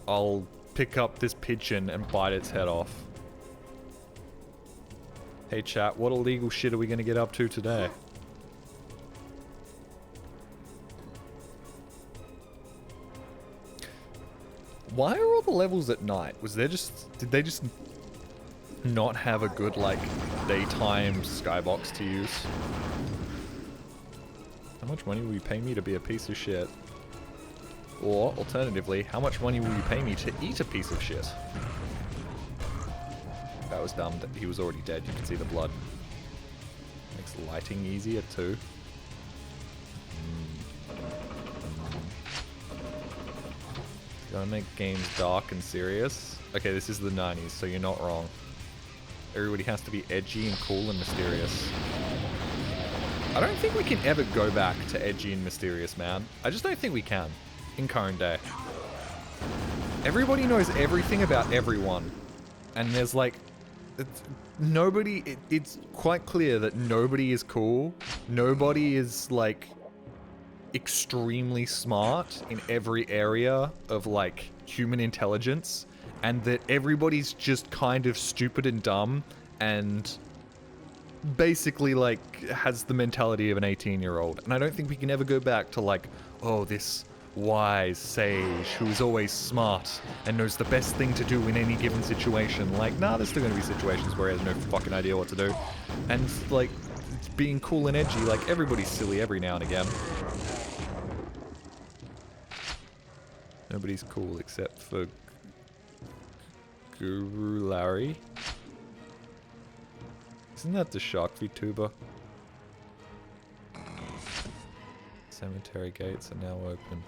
I'll pick up this pigeon and bite its head off. Hey chat, what illegal shit are we gonna get up to today? Why are all the levels at night? Was there just... Did they just not have a good, like, daytime skybox to use? How much money will you pay me to be a piece of shit? Or, alternatively, how much money will you pay me to eat a piece of shit? That was dumb. He was already dead. You can see the blood. Makes lighting easier, too. Gotta make games dark and serious. Okay, this is the 90s, so you're not wrong. Everybody has to be edgy and cool and mysterious. I don't think we can ever go back to edgy and mysterious, man. I just don't think we can. In current day. Everybody knows everything about everyone. And there's like... It's quite clear that nobody is cool. Nobody is like... extremely smart in every area of like human intelligence, and that everybody's just kind of stupid and dumb and basically like has the mentality of an 18-year-old. And I don't think we can ever go back to like, oh, this wise sage who's always smart and knows the best thing to do in any given situation. Like, nah, there's still gonna be situations where he has no fucking idea what to do. And like, being cool and edgy, like everybody's silly every now and again. Nobody's cool except for Guru Larry. Isn't that the shark VTuber? Cemetery gates are now open.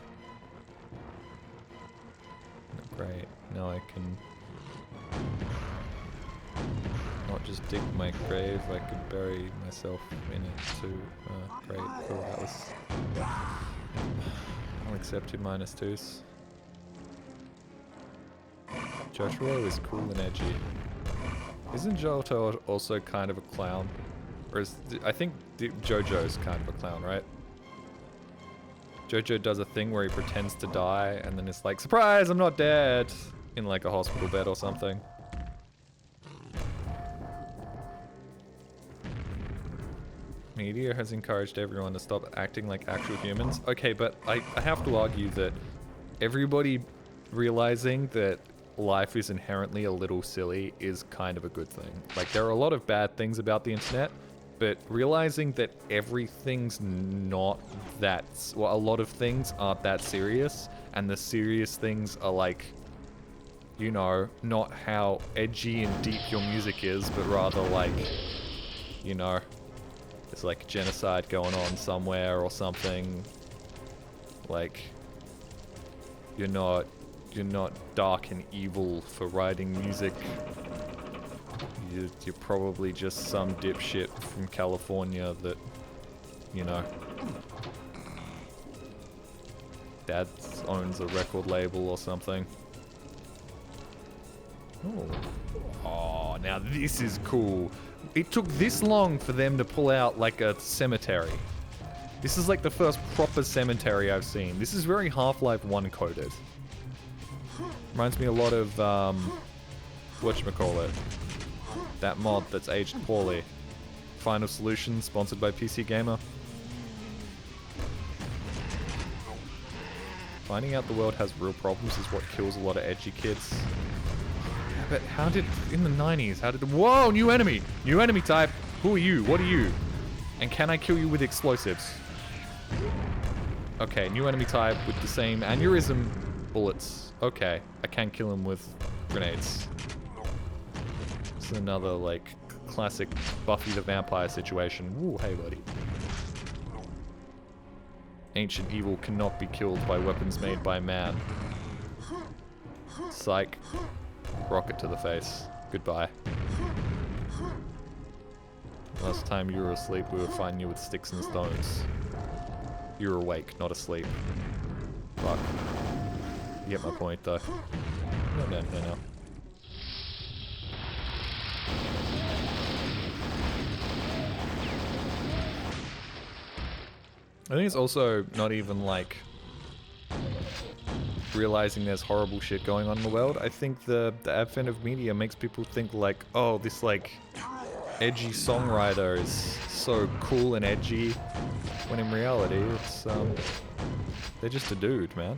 Oh, great. Now I can not just dig my grave, I can bury myself in it too. Great. Cool. That was... I'll accept your -2s. Jotaro is cool and edgy. Isn't Jotaro also kind of a clown? Or is... I think Jojo's kind of a clown, right? Jojo does a thing where he pretends to die and then it's like, surprise, I'm not dead! In like a hospital bed or something. Media has encouraged everyone to stop acting like actual humans. Okay, but I have to argue that everybody realizing that life is inherently a little silly is kind of a good thing. Like, there are a lot of bad things about the internet, but realizing that everything's not that... Well, a lot of things aren't that serious, and the serious things are like, you know, not how edgy and deep your music is, but rather like, you know, there's like genocide going on somewhere or something. Like, you're not dark and evil for writing music. You're probably just some dipshit from California that, you know, dad owns a record label or something. Oh, now this is cool. It took this long for them to pull out like a cemetery. This is like the first proper cemetery I've seen. This is very Half-Life 1 coded. Reminds me a lot of, whatchamacallit. That mod that's aged poorly. Final Solution, sponsored by PC Gamer. Finding out the world has real problems is what kills a lot of edgy kids. Yeah, but how did, in the 90s, how did, whoa, new enemy! New enemy type! Who are you? What are you? And can I kill you with explosives? Okay, new enemy type with the same aneurysm bullets. Okay, I can kill him with grenades. This is another, like, classic Buffy the Vampire situation. Ooh, hey, buddy. Ancient evil cannot be killed by weapons made by man. Psych. Rocket to the face. Goodbye. Last time you were asleep, we were fighting you with sticks and stones. You were awake, not asleep. Fuck. You get my point, though. Go down here now. I think it's also not even like realizing there's horrible shit going on in the world. I think the advent of media makes people think like, oh, this like edgy songwriter is so cool and edgy, when in reality it's they're just a dude, man.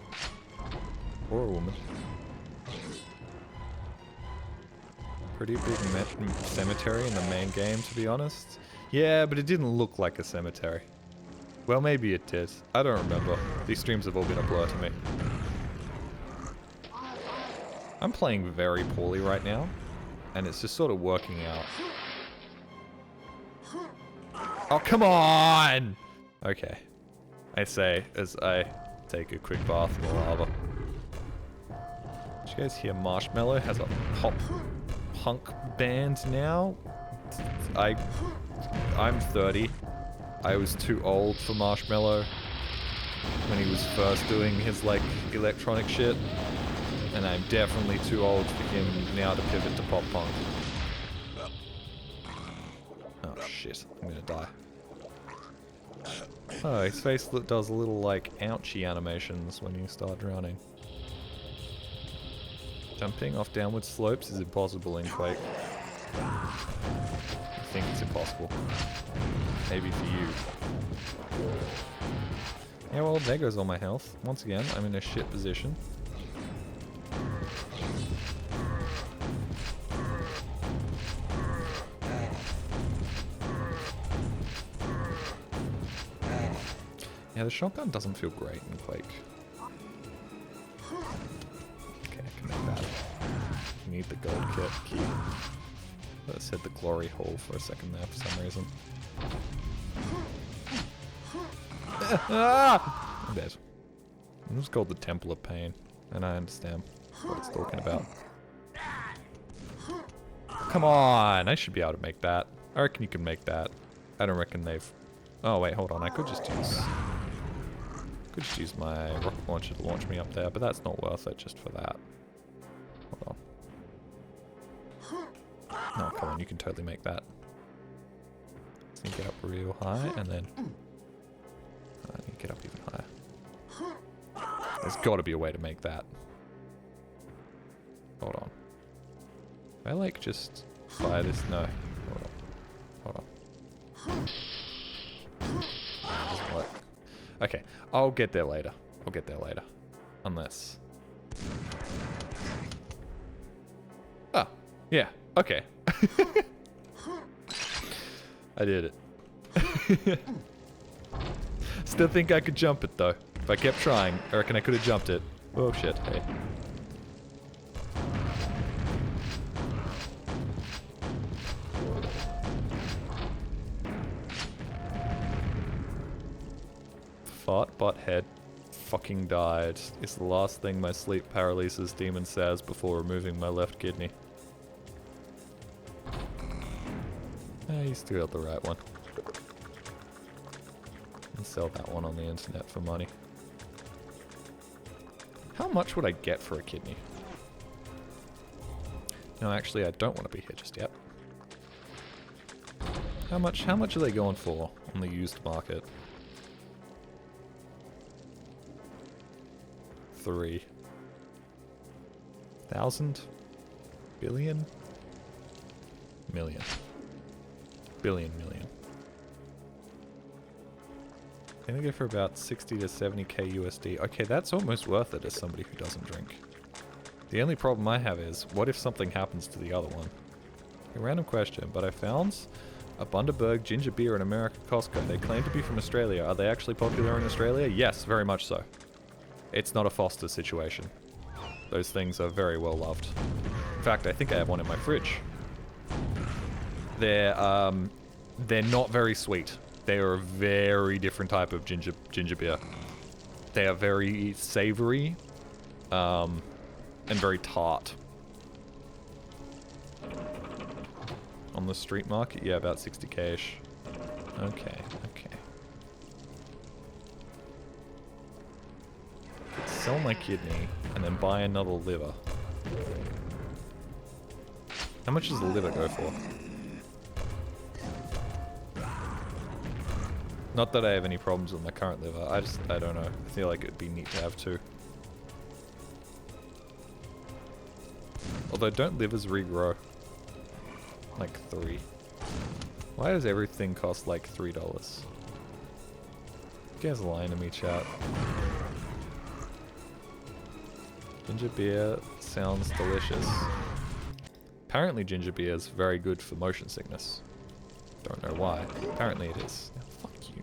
Or a woman. Pretty big cemetery in the main game, to be honest. Yeah, but it didn't look like a cemetery. Well, maybe it did. I don't remember. These streams have all been a blur to me. I'm playing very poorly right now, and it's just sort of working out. Oh, come on! Okay. I say as I take a quick bath in the lava. Did you guys hear Marshmallow has a pop punk band now? I'm 30. I was too old for Marshmallow when he was first doing his, like, electronic shit. And I'm definitely too old for him now to pivot to pop punk. Oh shit, I'm gonna die. Oh, his face does little, like, ouchie animations when you start drowning. Jumping off downward slopes is impossible in Quake. I think it's impossible. Maybe for you. Yeah, well, there goes all my health. Once again, I'm in a shit position. Yeah, the shotgun doesn't feel great in Quake. Okay, I can make that. You need the gold key. I said the glory hole for a second there for some reason. I'm dead. It was called the Temple of Pain, and I understand what it's talking about. Come on, I should be able to make that. I reckon you can make that. I don't reckon they've... Oh wait, hold on, I could just use my rocket launcher to launch me up there, but that's not worth it just for that. Hold on. Oh, come on, you can totally make that. So you get up real high, and then... you get up even higher. There's gotta be a way to make that. Hold on. If I, like, just fire this? No. Hold on. It doesn't work. Okay, I'll get there later. Unless... Ah, yeah, okay. I did it. Still think I could jump it though. If I kept trying, I reckon I could have jumped it. Oh shit, hey. Fart butt head fucking died. It's the last thing my sleep paralysis demon says before removing my left kidney. You still got the right one. And sell that one on the internet for money. How much would I get for a kidney? No, actually, I don't want to be here just yet. How much are they going for on the used market? 3,000? Billion? Million. Billion. Gonna go for about 60 to 70k USD. Okay, that's almost worth it as somebody who doesn't drink. The only problem I have is, what if something happens to the other one? A random question, but I found a Bundaberg ginger beer in America Costco. They claim to be from Australia. Are they actually popular in Australia? Yes, very much so. It's not a Foster situation. Those things are very well loved. In fact, I think I have one in my fridge. They're not very sweet. They are a very different type of ginger beer. They are very savory, and very tart. On the street market, yeah, about 60k-ish. Okay, okay. Could sell my kidney and then buy another liver. How much does the liver go for? Not that I have any problems with my current liver, I don't know. I feel like it'd be neat to have two. Although, don't livers regrow? Like 3. Why does everything cost like $3? You guys are lying to me, chat. Ginger beer sounds delicious. Apparently ginger beer is very good for motion sickness. Don't know why. Apparently it is. Oh, fuck you.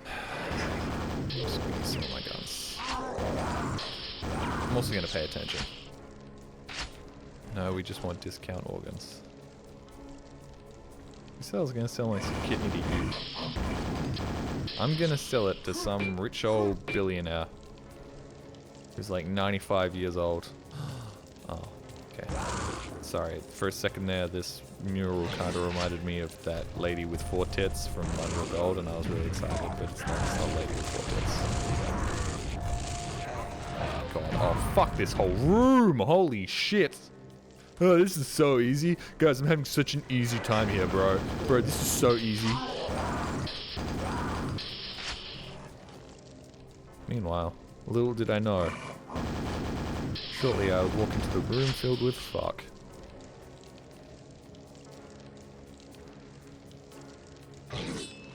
I'm just gonna use some of my guns. I'm also gonna pay attention. No, we just want discount organs. You said I was gonna sell my kidney to you. I'm gonna sell it to some rich old billionaire who's like 95 years old. Oh, okay. Sorry, for a second there, this mural kind of reminded me of that lady with 4 tits from Under Gold, and I was really excited, but it's not a lady with 4 tits. Oh god, oh fuck this whole room, holy shit! Oh, this is so easy. Guys, I'm having such an easy time here, bro. Bro, this is so easy. Meanwhile, little did I know, shortly I would walk into the room filled with fuck.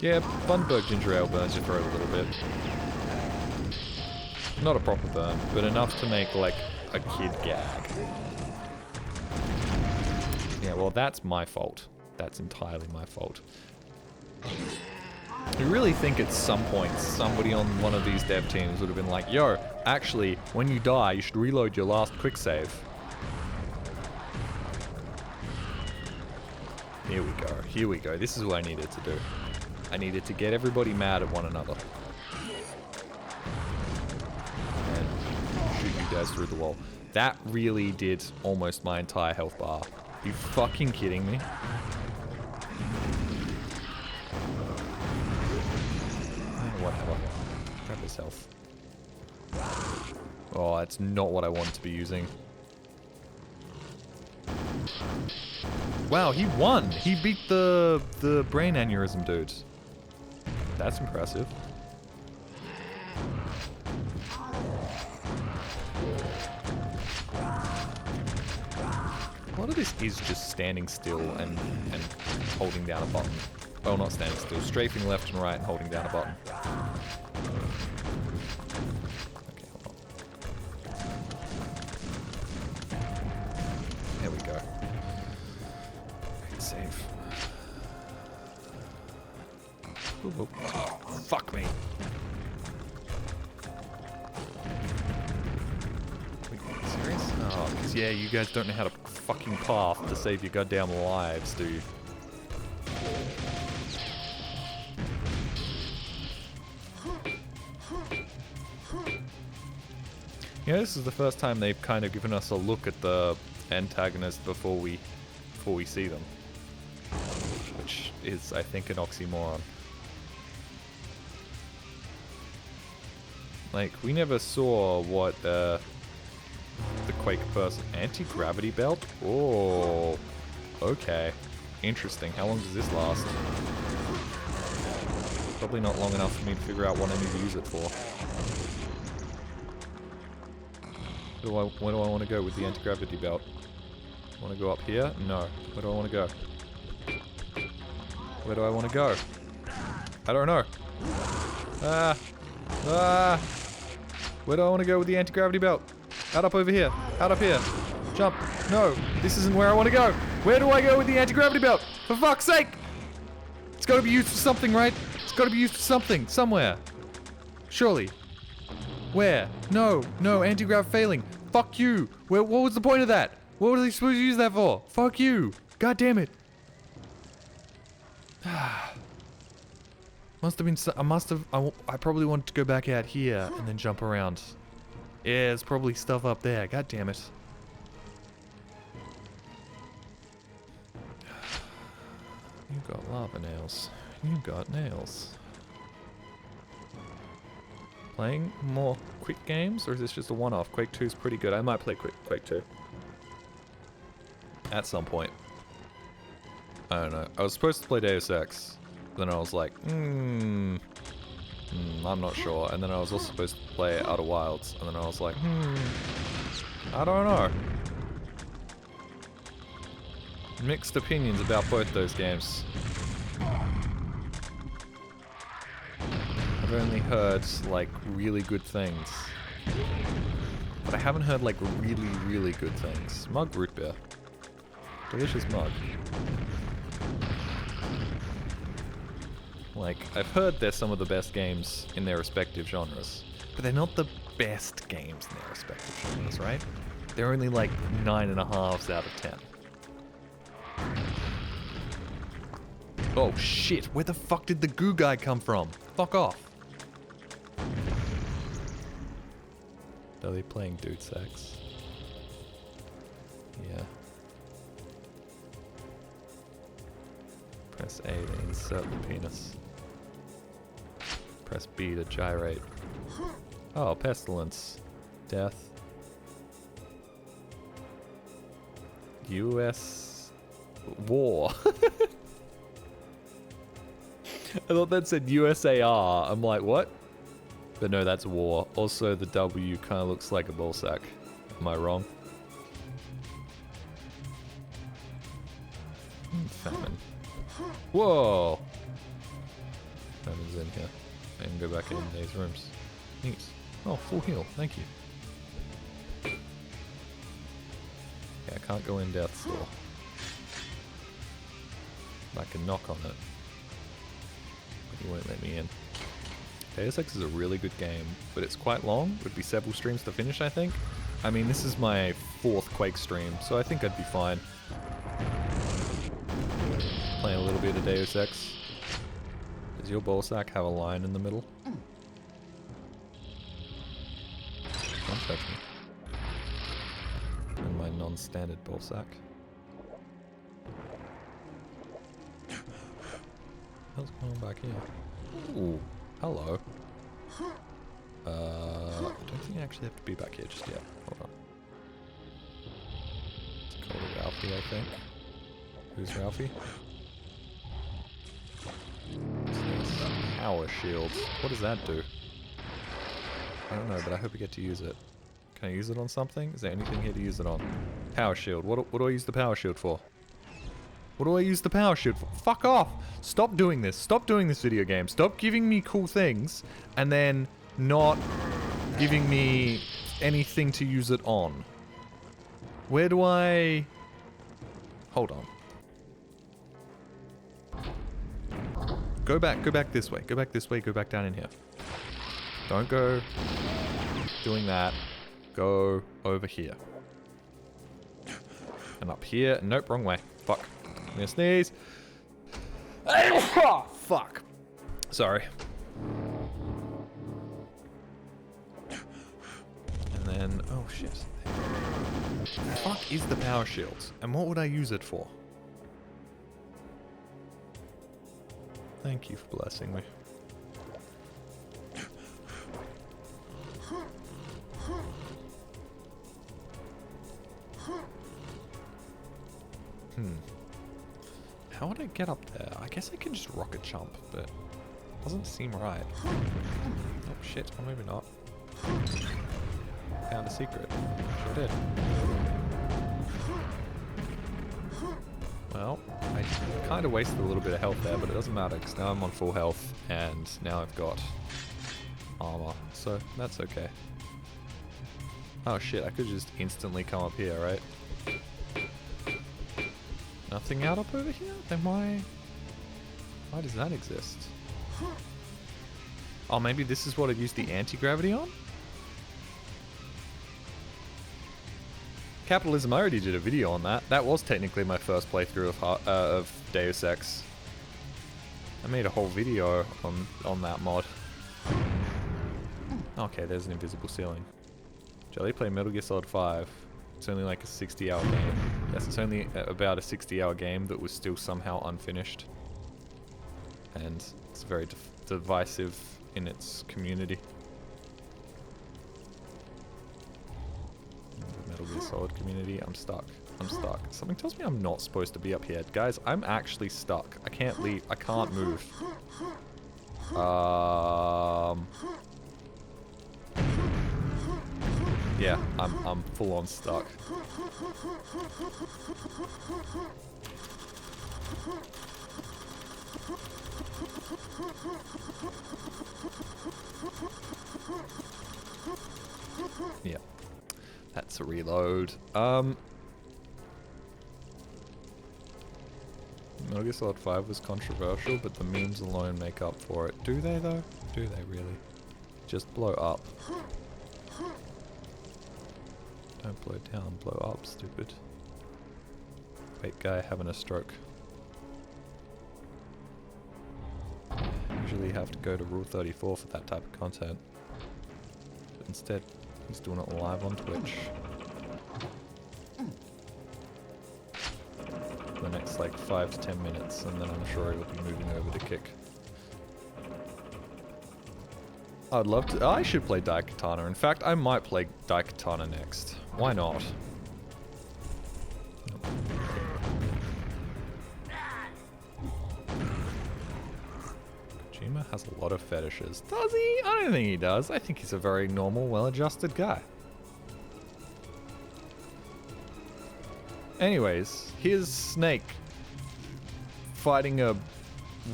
Yeah, Bundaberg ginger ale burns your throat a little bit. Not a proper burn, but enough to make like a kid gag. Yeah, well that's my fault. That's entirely my fault. You really think at some point somebody on one of these dev teams would have been like, yo, actually, when you die, you should reload your last quick save. Here we go, here we go. This is what I needed to do. I needed to get everybody mad at one another. And shoot you guys through the wall. That really did almost my entire health bar. Are you fucking kidding me? Whatever. Grab his health. Oh, that's not what I wanted to be using. Wow, he won! He beat the brain aneurysm dudes. That's impressive. A lot of this is just standing still and holding down a button. Oh, not standing still. Strafing left and right and holding down a button. Okay, hold on. There we go. Right, save. Ooh, ooh. Fuck me. Wait, serious? Oh, because yeah, you guys don't know how to fucking path to save your goddamn lives, do you? Yeah, this is the first time they've kind of given us a look at the antagonist before we see them. Which is, I think, an oxymoron. Like, we never saw what the Quake person... Anti-gravity belt? Oh, okay. Interesting. How long does this last? Probably not long enough for me to figure out what I need to use it for. Where do I want to go with the anti-gravity belt? Want to go up here? No. Where do I want to go? Where do I want to go? I don't know. Where do I want to go with the anti-gravity belt? Out up over here. Out up here. Jump. No. This isn't where I want to go. Where do I go with the anti-gravity belt? For fuck's sake! It's got to be used for something, right? It's got to be used for something. Somewhere. Surely. Where? No, no, anti-grav failing. Fuck you. What was the point of that? What were they supposed to use that for? Fuck you. God damn it. Must have been, I probably wanted to go back out here and then jump around. Yeah, there's probably stuff up there. God damn it. You got lava nails. You got nails. Playing more Quake games, or is this just a one-off? Quake 2 is pretty good. I might play Quake 2. At some point. I don't know. I was supposed to play Deus Ex. Then I was like, I'm not sure. And then I was also supposed to play Outer Wilds. And then I was like, I don't know. Mixed opinions about both those games. I've only heard, like, really good things. But I haven't heard, like, really, really good things. Mug root beer. Delicious mug. Like, I've heard they're some of the best games in their respective genres. But they're not the best games in their respective genres, right? They're only, like, 9.5s out of 10. Oh, shit. Where the fuck did the goo guy come from? Fuck off. Are they playing dude sex? Yeah. Press A to insert the penis. Press B to gyrate. Oh, pestilence. Death. US war. I thought that said USAR. I'm like, what? But no, that's war. Also, the W kind of looks like a ball sack. Am I wrong? Famine. Whoa! Famine's in here. I can go back in these rooms. Neat. Oh, full heal. Thank you. Yeah, I can't go in Death's door. I can knock on it. But he won't let me in. Deus Ex is a really good game, but it's quite long. It would be several streams to finish, I think. I mean, this is my 4th Quake stream, so I think I'd be fine. Playing a little bit of Deus Ex. Does your ballsack have a line in the middle? Don't touch me. And my non-standard ballsack. What's going on back here? Ooh. Hello. I don't think I actually have to be back here just yet. Hold on. It's called Ralphie, I think. Who's Ralphie? Power shields. What does that do? I don't know, but I hope we get to use it. Can I use it on something? Is there anything here to use it on? Power shield. What do I use the power shield for? What do I use the power shield for? Fuck off! Stop doing this. Stop doing this video game. Stop giving me cool things and then not giving me anything to use it on. Where do I... Hold on. Go back this way. Go back this way. Go back down in here. Don't go doing that. Go over here. And up here. Nope, wrong way. Fuck. I'm gonna sneeze. Fuck. Sorry. And then, oh shit. The fuck is the power shield? And what would I use it for? Thank you for blessing me. How would I get up there? I guess I can just rocket jump, but it doesn't seem right. Oh shit, or maybe not. Found a secret. Sure did. Well, I kind of wasted a little bit of health there, but it doesn't matter, because now I'm on full health, and now I've got armor, so that's okay. Oh shit, I could just instantly come up here, right? Nothing out up over here? Then why does that exist? Oh, maybe this is what I'd use the anti-gravity on? Capitalism, I already did a video on that. That was technically my first playthrough of Deus Ex. I made a whole video on that mod. Okay, there's an invisible ceiling. Jelly play Metal Gear Solid 5. It's only like a 60-hour game. Yes, it's only about a 60-hour game that was still somehow unfinished. And it's very divisive in its community. Metal Gear Solid community, I'm stuck. I'm stuck. Something tells me I'm not supposed to be up here. Guys, I'm actually stuck. I can't leave. I can't move. Yeah, I'm full on stuck. Yeah. That's a reload. Metal Gear Solid 5 was controversial, but the memes alone make up for it. Do they though? Do they really? Just blow up. Don't blow down, blow up, stupid. Quake guy having a stroke. Usually you have to go to Rule 34 for that type of content. But instead, he's doing it live on Twitch. For the next like 5 to 10 minutes, and then I'm sure he'll be moving over to Kick. I'd love to. I should play Daikatana. In fact, I might play Daikatana next. Why not? Kojima has a lot of fetishes. Does he? I don't think he does. I think he's a very normal, well-adjusted guy. Anyways, here's Snake fighting a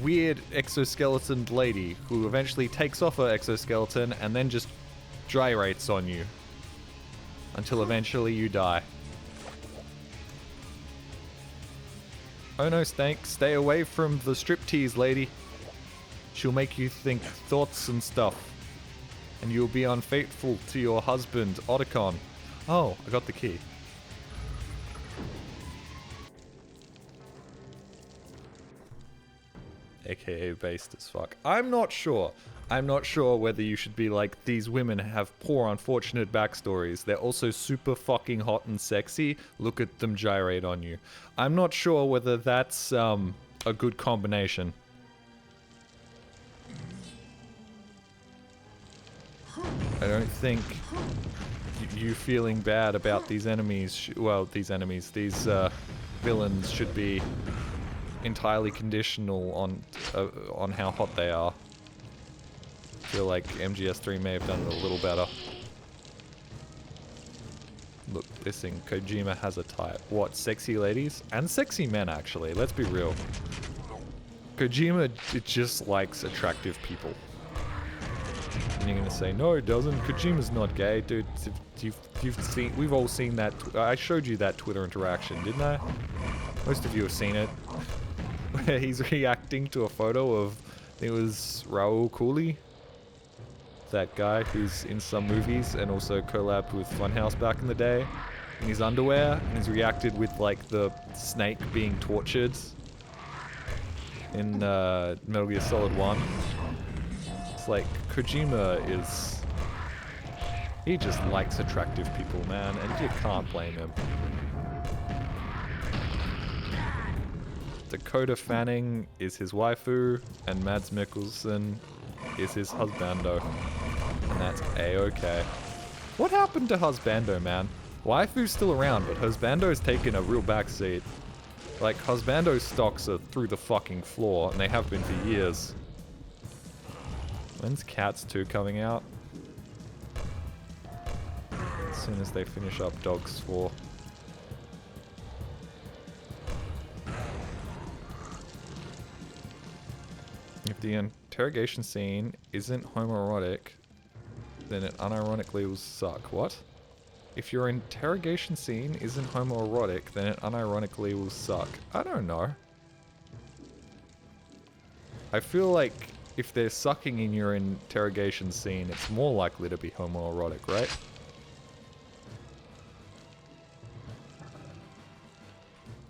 weird exoskeleton lady who eventually takes off her exoskeleton and then just gyrates on you until eventually you die. Oh no, Snake, stay away from the striptease lady. She'll make you think thoughts and stuff, and you'll be unfaithful to your husband, Otacon. Oh, I got the key. AKA based as fuck. I'm not sure. I'm not sure whether you should be like, these women have poor, unfortunate backstories. They're also super fucking hot and sexy. Look at them gyrate on you. I'm not sure whether that's a good combination. I don't think you feeling bad about these enemies, these villains should be entirely conditional on how hot they are. I feel like MGS3 may have done it a little better. Look, this thing, Kojima has a type. What, sexy ladies? And sexy men, actually, let's be real. Kojima just likes attractive people. And you're gonna say, no, it doesn't. Kojima's not gay. Dude, we've all seen that. I showed you that Twitter interaction, didn't I? Most of you have seen it. Where he's reacting to a photo of, I think it was Raul Cooley. That guy who's in some movies and also collabed with Funhouse back in the day. In his underwear. And he's reacted with like the snake being tortured. In Metal Gear Solid 1. It's like, Kojima is... He just likes attractive people, man. And you can't blame him. Dakota Fanning is his waifu, and Mads Mikkelsen is his husbando. And that's A-okay. What happened to husbando, man? Waifu's still around, but husbando's taken a real backseat. Like, husbando stocks are through the fucking floor, and they have been for years. When's Cats 2 coming out? As soon as they finish up Dogs 4. If the interrogation scene isn't homoerotic, then it unironically will suck. What? If your interrogation scene isn't homoerotic, then it unironically will suck. I don't know. I feel like if they're sucking in your interrogation scene, it's more likely to be homoerotic, right?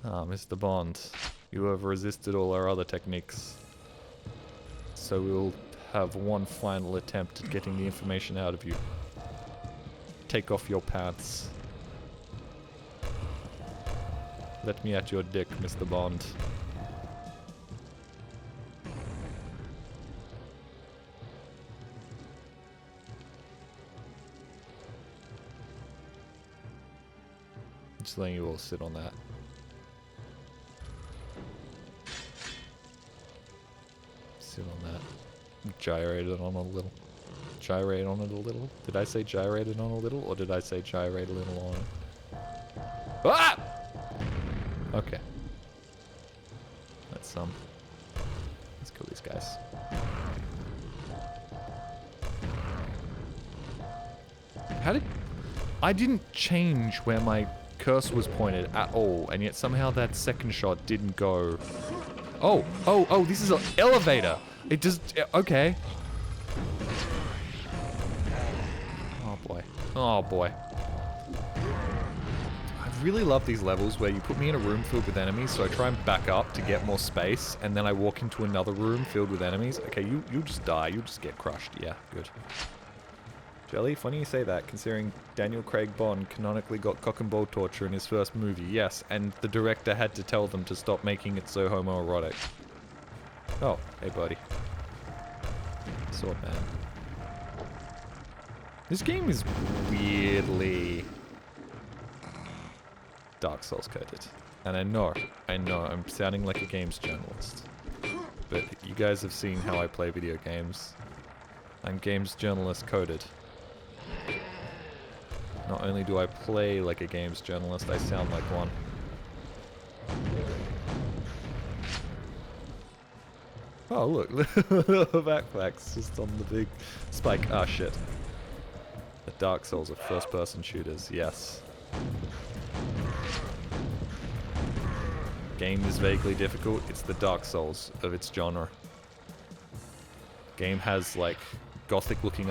Ah, Mr. Bond, you have resisted all our other techniques. So we'll have one final attempt at getting the information out of you. Take off your pants. Let me at your dick, Mr. Bond. Just letting you all sit on that. Sit on that. Gyrate it on a little. Gyrate on it a little? Did I say gyrate it on a little, or did I say gyrate a little on it? Ah! Okay. Let's kill these guys. How did... I didn't change where my cursor was pointed at all, and yet somehow that second shot didn't go... Oh, this is an elevator! It just... Okay. Oh boy. I really love these levels where you put me in a room filled with enemies, so I try and back up to get more space, and then I walk into another room filled with enemies. Okay, you'll just die. You'll just get crushed. Yeah, good. Jelly, funny you say that, considering Daniel Craig Bond canonically got cock and ball torture in his first movie. Yes, and the director had to tell them to stop making it so homoerotic. Oh, hey buddy. Sword man. This game is weirdly Dark Souls coded. And I know, I'm sounding like a games journalist. But you guys have seen how I play video games. I'm games journalist coded. Not only do I play like a games journalist, I sound like one. Oh look, backpacks just on the big spike. Ah shit. The Dark Souls are first-person shooters, yes. Game is vaguely difficult, it's the Dark Souls of its genre. Game has like gothic-looking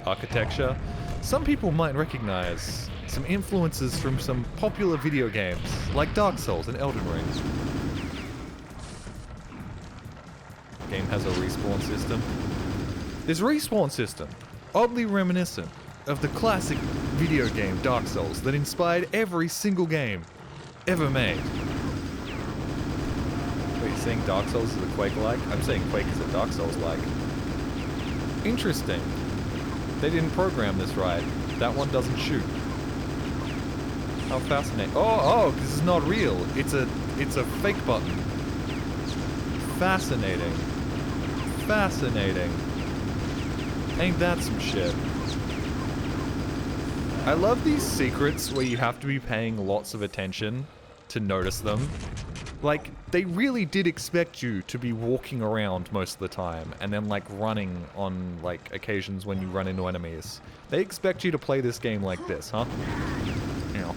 architecture. Some people might recognize some influences from some popular video games, like Dark Souls and Elden Ring. Game has a respawn system. This respawn system, oddly reminiscent of the classic video game Dark Souls that inspired every single game ever made. Wait, you're saying Dark Souls is a Quake-like? I'm saying Quake is a Dark Souls-like. Interesting. They didn't program this right. That one doesn't shoot. How fascinating. Oh, this is not real. It's a fake button. Fascinating. Fascinating. Ain't that some shit? I love these secrets where you have to be paying lots of attention to notice them. Like, they really did expect you to be walking around most of the time, and then, like, running on, like, occasions when you run into enemies. They expect you to play this game like this, huh? You know.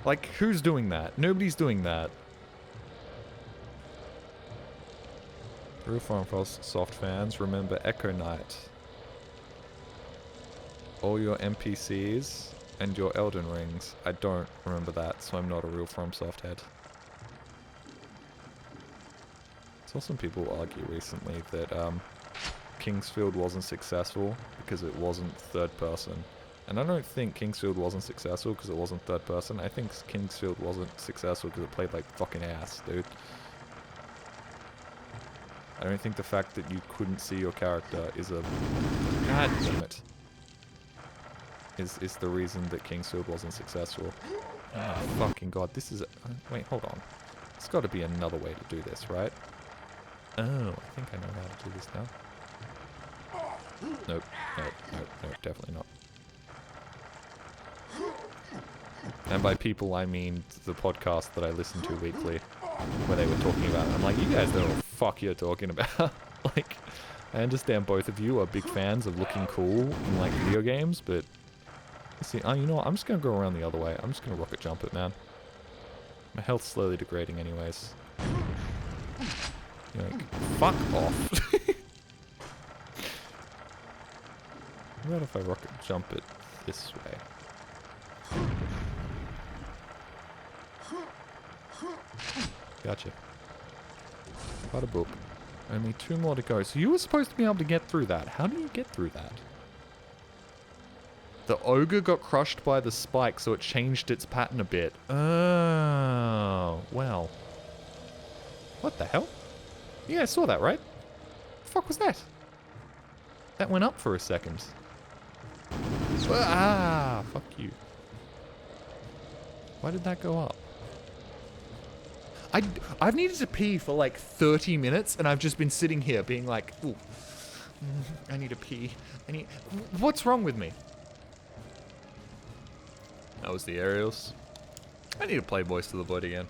Like, who's doing that? Nobody's doing that. Real Farm Soft fans, remember Echo Knight. All your NPCs and your Elden Rings. I don't remember that, so I'm not a real FromSoft head. Saw some people argue recently that Kingsfield wasn't successful because it wasn't third person. And I don't think Kingsfield wasn't successful because it wasn't third person. I think Kingsfield wasn't successful because it played like fucking ass, dude. I don't think the fact that you couldn't see your character is a... God damn it. Is the reason that Kingsfield wasn't successful. Oh, fucking god, this is... wait, hold on. There's got to be another way to do this, right? Oh, I think I know how to do this now. Nope, definitely not. And by people, I mean the podcast that I listen to weekly, where they were talking about it. I'm like, you guys know what the fuck you're talking about. Like, I understand both of you are big fans of looking cool in, like, video games, but... see, you know what? I'm just gonna go around the other way. I'm just gonna rocket jump it, man. My health's slowly degrading anyways. You're like, fuck off. What about if I rocket jump it this way? Gotcha. Bada boop. Only 2 more to go. So you were supposed to be able to get through that. How do you get through that? The ogre got crushed by the spike, so it changed its pattern a bit. Oh, well. What the hell? Yeah, I saw that, right? The fuck was that? That went up for a second. Ah, fuck you. Why did that go up? I've needed to pee for like 30 minutes, and I've just been sitting here being like, ooh, I need to pee. What's wrong with me? That was the aerials. I need to play Voice to the Void again.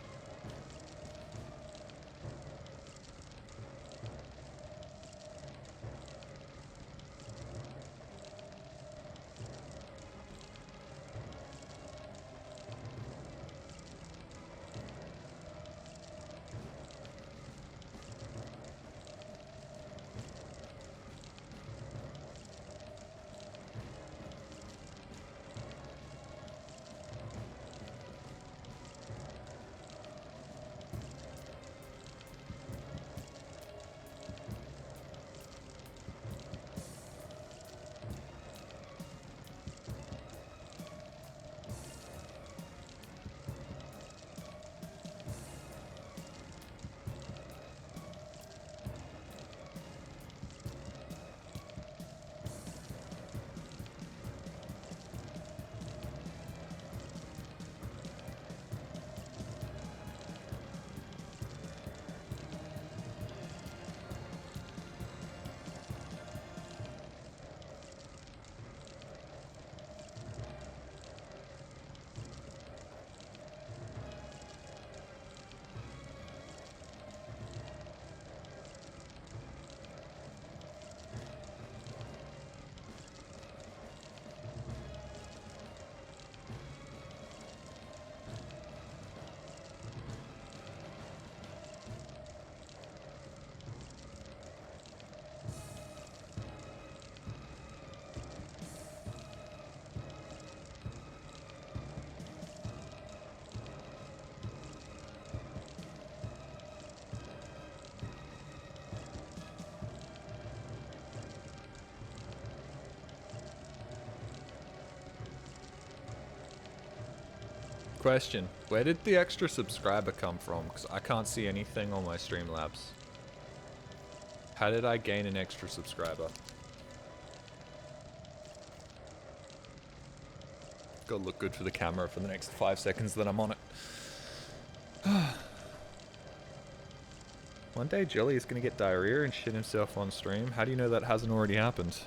Question, where did the extra subscriber come from? Because I can't see anything on my Streamlabs. How did I gain an extra subscriber? Gotta look good for the camera for the next 5 seconds that I'm on it. One day Jelly is gonna get diarrhea and shit himself on stream. How do you know that hasn't already happened?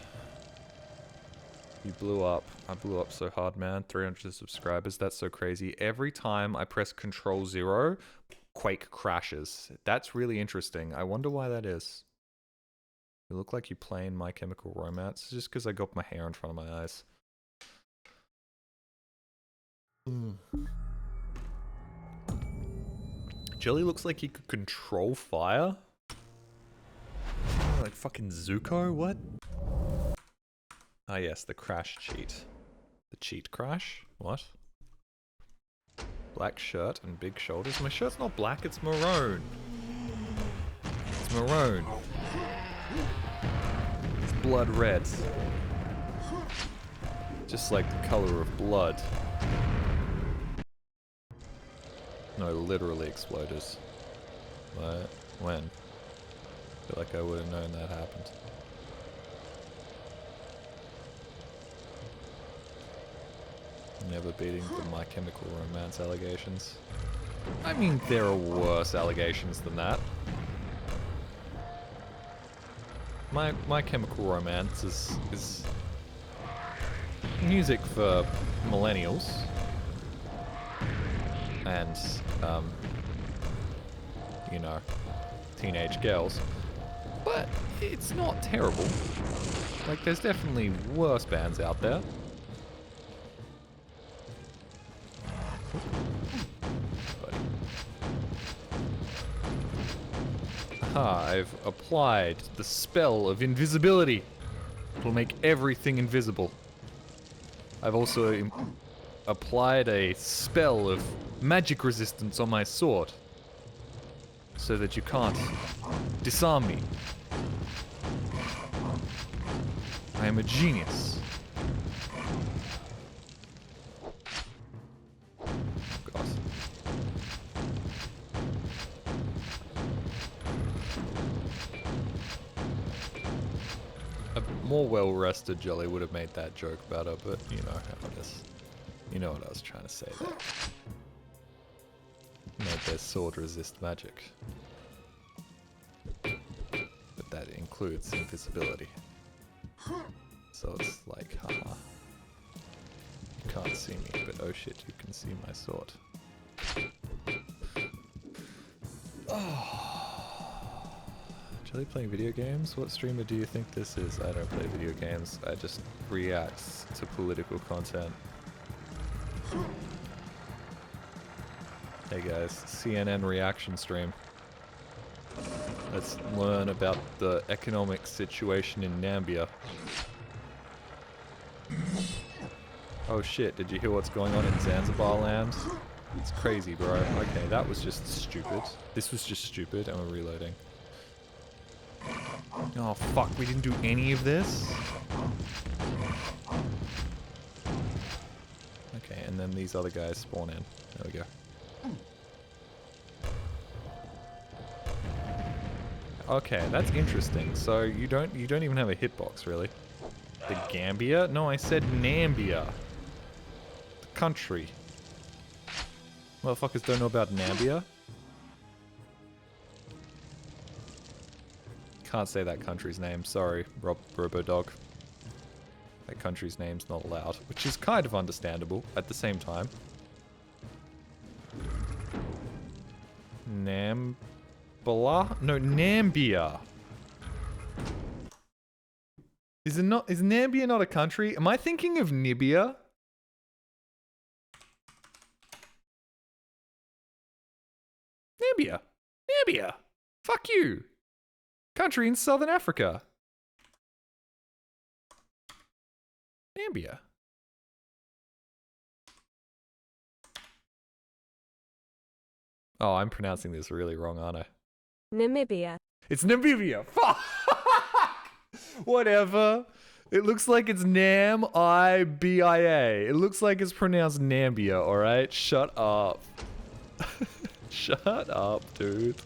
You blew up. I blew up so hard, man. 300 subscribers. That's so crazy. Every time I press Control 0, Quake crashes. That's really interesting. I wonder why that is. You look like you're playing My Chemical Romance. It's just because I got my hair in front of my eyes. Jelly looks like he could control fire. Like fucking Zuko? What? Ah yes, the crash cheat. The cheat crash? What? Black shirt and big shoulders. My shirt's not black, it's maroon. It's maroon. It's blood red. Just like the color of blood. No, literally exploded. What? When? I feel like I would have known that happened. Never beating the My Chemical Romance allegations. I mean, there are worse allegations than that. My Chemical Romance is music for millennials and you know, teenage girls, but it's not terrible. Like, there's definitely worse bands out there. I've applied the spell of invisibility. It'll make everything invisible. I've also applied a spell of magic resistance on my sword. So that you can't disarm me. I am a genius. God. A more well-rested Jolly would have made that joke better, but you know how it is. You know what I was trying to say there. Made their sword resist magic. But that includes invisibility. So it's like, haha. You can't see me, but oh shit, you can see my sword. Oh. Jelly playing video games? What streamer do you think this is? I don't play video games. I just react to political content. Hey guys, CNN reaction stream. Let's learn about the economic situation in Nambia. Oh shit, did you hear what's going on in Zanzibar land? It's crazy, bro. Okay, that was just stupid. This was just stupid, and we're reloading. Oh fuck, we didn't do any of this? Okay, and then these other guys spawn in. There we go. Okay, that's interesting. So you don't even have a hitbox, really. The Gambia? No, I said Nambia. The country. Motherfuckers don't know about Nambia? Can't say that country's name. Sorry, Robodog. That country's name's not allowed, which is kind of understandable at the same time. No, Nambia. Is Nambia not a country? Am I thinking of Nibia? Nambia. Nambia. Fuck you. Country in Southern Africa. Nambia. Oh, I'm pronouncing this really wrong, aren't I? Namibia. It's Namibia. Fuck! Whatever. It looks like it's Nam-I-B-I-A. It looks like it's pronounced Nambia, alright? Shut up. Shut up, dude.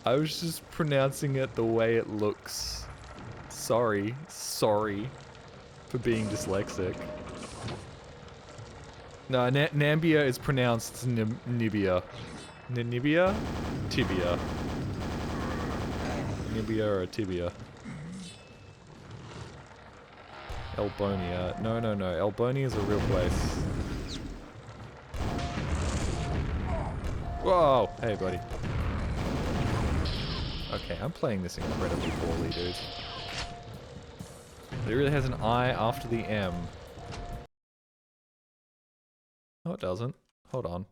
I was just pronouncing it the way it looks. Sorry. Sorry for being dyslexic. No, Nambia is pronounced Nibia. Nibia? Tibia. Nibia or Tibia. Elbonia. No. Elbonia is a real place. Whoa! Hey, buddy. Okay, I'm playing this incredibly poorly, dude. It really has an I after the M. No, it doesn't. Hold on.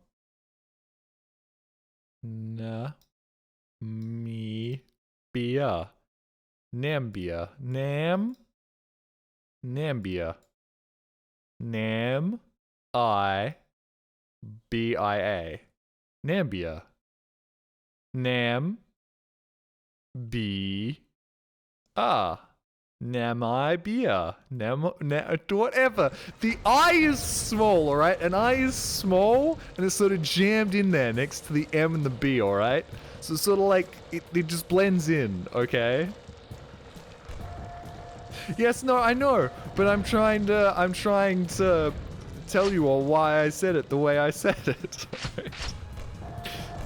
Bia. Nambia. Nambia. Nam-I-B-I-A. Nambia. Nam-B-A. Namibia. Whatever. The I is small, alright? An I is small, and it's sort of jammed in there next to the M and the B, alright? So it's sort of like, it just blends in, okay? Yes, no, I know, but I'm trying to tell you all why I said it the way I said it, alright?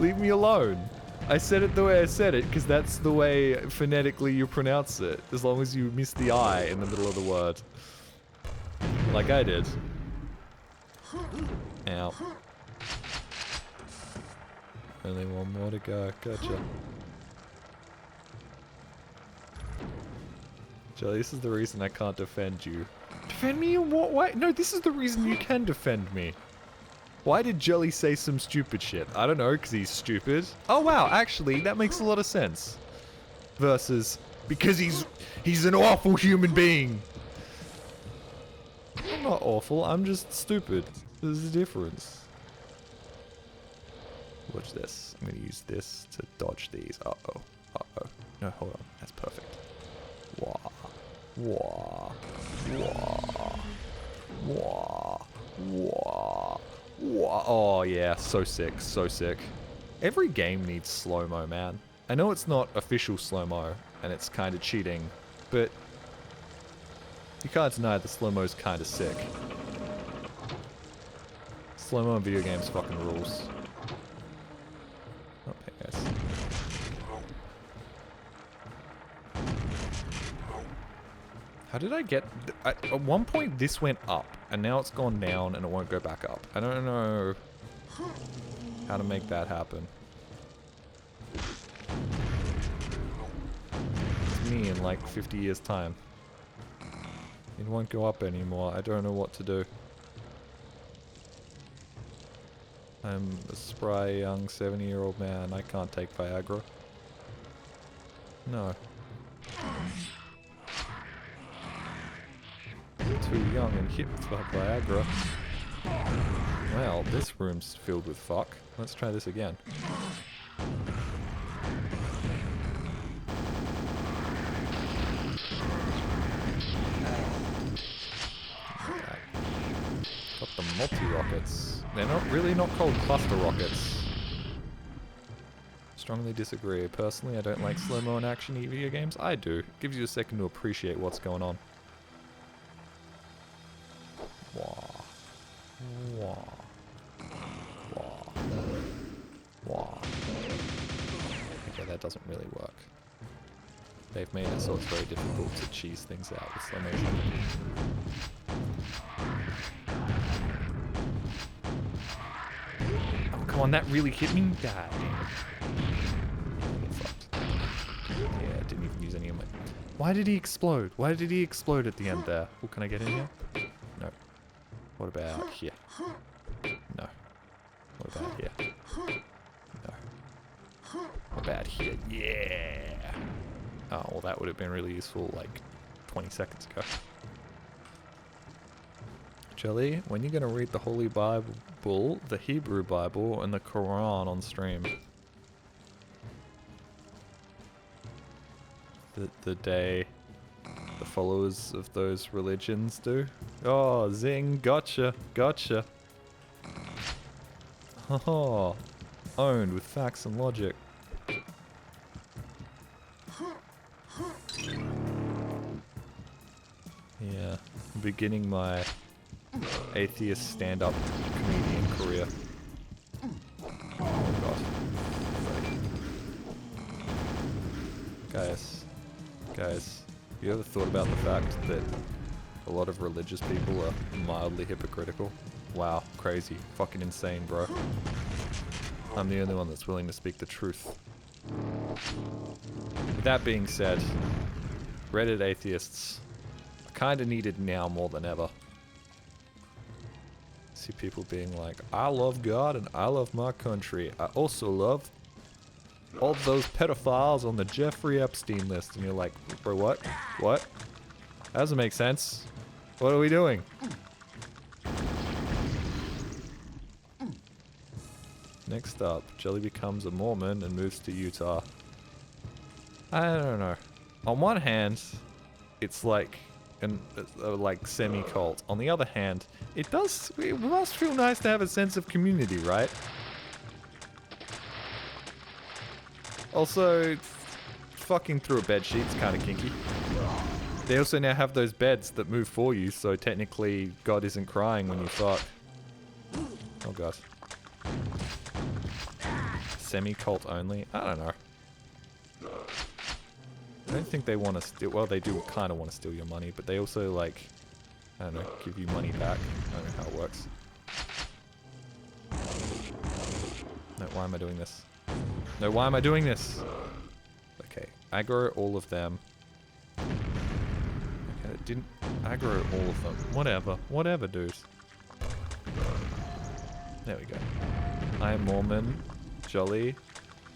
Leave me alone. I said it the way I said it because that's the way phonetically you pronounce it, as long as you miss the I in the middle of the word. Like I did. Ow. Only one more to go. Gotcha. Jelly, this is the reason I can't defend you. Defend me in what way? No, this is the reason you can defend me. Why did Jelly say some stupid shit? I don't know, because he's stupid. Oh wow, actually, that makes a lot of sense. Versus, because he's an awful human being. I'm not awful, I'm just stupid. There's a difference. Watch this. I'm gonna use this to dodge these. Uh-oh. Uh-oh. No, hold on. That's perfect. Wah. Wah. Wah. Wah. Wah. Wah. Oh, yeah. So sick. So sick. Every game needs slow-mo, man. I know it's not official slow-mo, and it's kind of cheating, but you can't deny the slow-mo's kind of sick. Slow-mo in video games fucking rules. Oh, hey guys. How did I get... At one point this went up, and now it's gone down and it won't go back up. I don't know how to make that happen. It's me in like 50 years time. It won't go up anymore. I don't know what to do. I'm a spry young 70-year-old man. I can't take Viagra. No. Too young and hip for Viagra. Well, this room's filled with fuck. Let's try this again. Got the multi-rockets. They're not called cluster rockets. Strongly disagree. Personally, I don't like slow-mo and action video games. I do. Gives you a second to appreciate what's going on. Wah. Wah. Wah. Wah. Okay, that doesn't really work. They've made it so it's very difficult to cheese things out with slow motion. Oh, come on, that really hit me? God damn it. Get fucked. Yeah, I didn't even use any of my... Why did he explode? Why did he explode at the end there? Oh, can I get in here? No. What about here? No. What about here? No. What about here? Yeah! Oh, well that would have been really useful like 20 seconds ago. Jelly, when you gonna read the Holy Bible, the Hebrew Bible, and the Quran on stream? The day the followers of those religions do? Oh, zing, gotcha, gotcha. Oh, owned with facts and logic. Yeah, I'm beginning my atheist stand-up comedian career. Oh god. Guys, you ever thought about the fact that a lot of religious people are mildly hypocritical? Wow, crazy. Fucking insane, bro. I'm the only one that's willing to speak the truth. With that being said, Reddit atheists are kinda needed now more than ever. See people being like, I love God and I love my country. I also love all those pedophiles on the Jeffrey Epstein list. And you're like, bro, what? What? That doesn't make sense. What are we doing? Next up, Jelly becomes a Mormon and moves to Utah. I don't know. On one hand, it's like like semi-cult. On the other hand, it must feel nice to have a sense of community, right? Also, fucking through a bedsheet's kind of kinky. They also now have those beds that move for you, so technically God isn't crying when you fuck. Oh god. Semi-cult only? I don't know. I don't think they want to steal... Well, they do kind of want to steal your money, but they also, like... I don't know, give you money back. I don't know how it works. No, why am I doing this? No, why am I doing this? Okay, aggro all of them. Okay, it didn't aggro all of them. Whatever. Whatever, dude. There we go. I am Mormon. Jolly,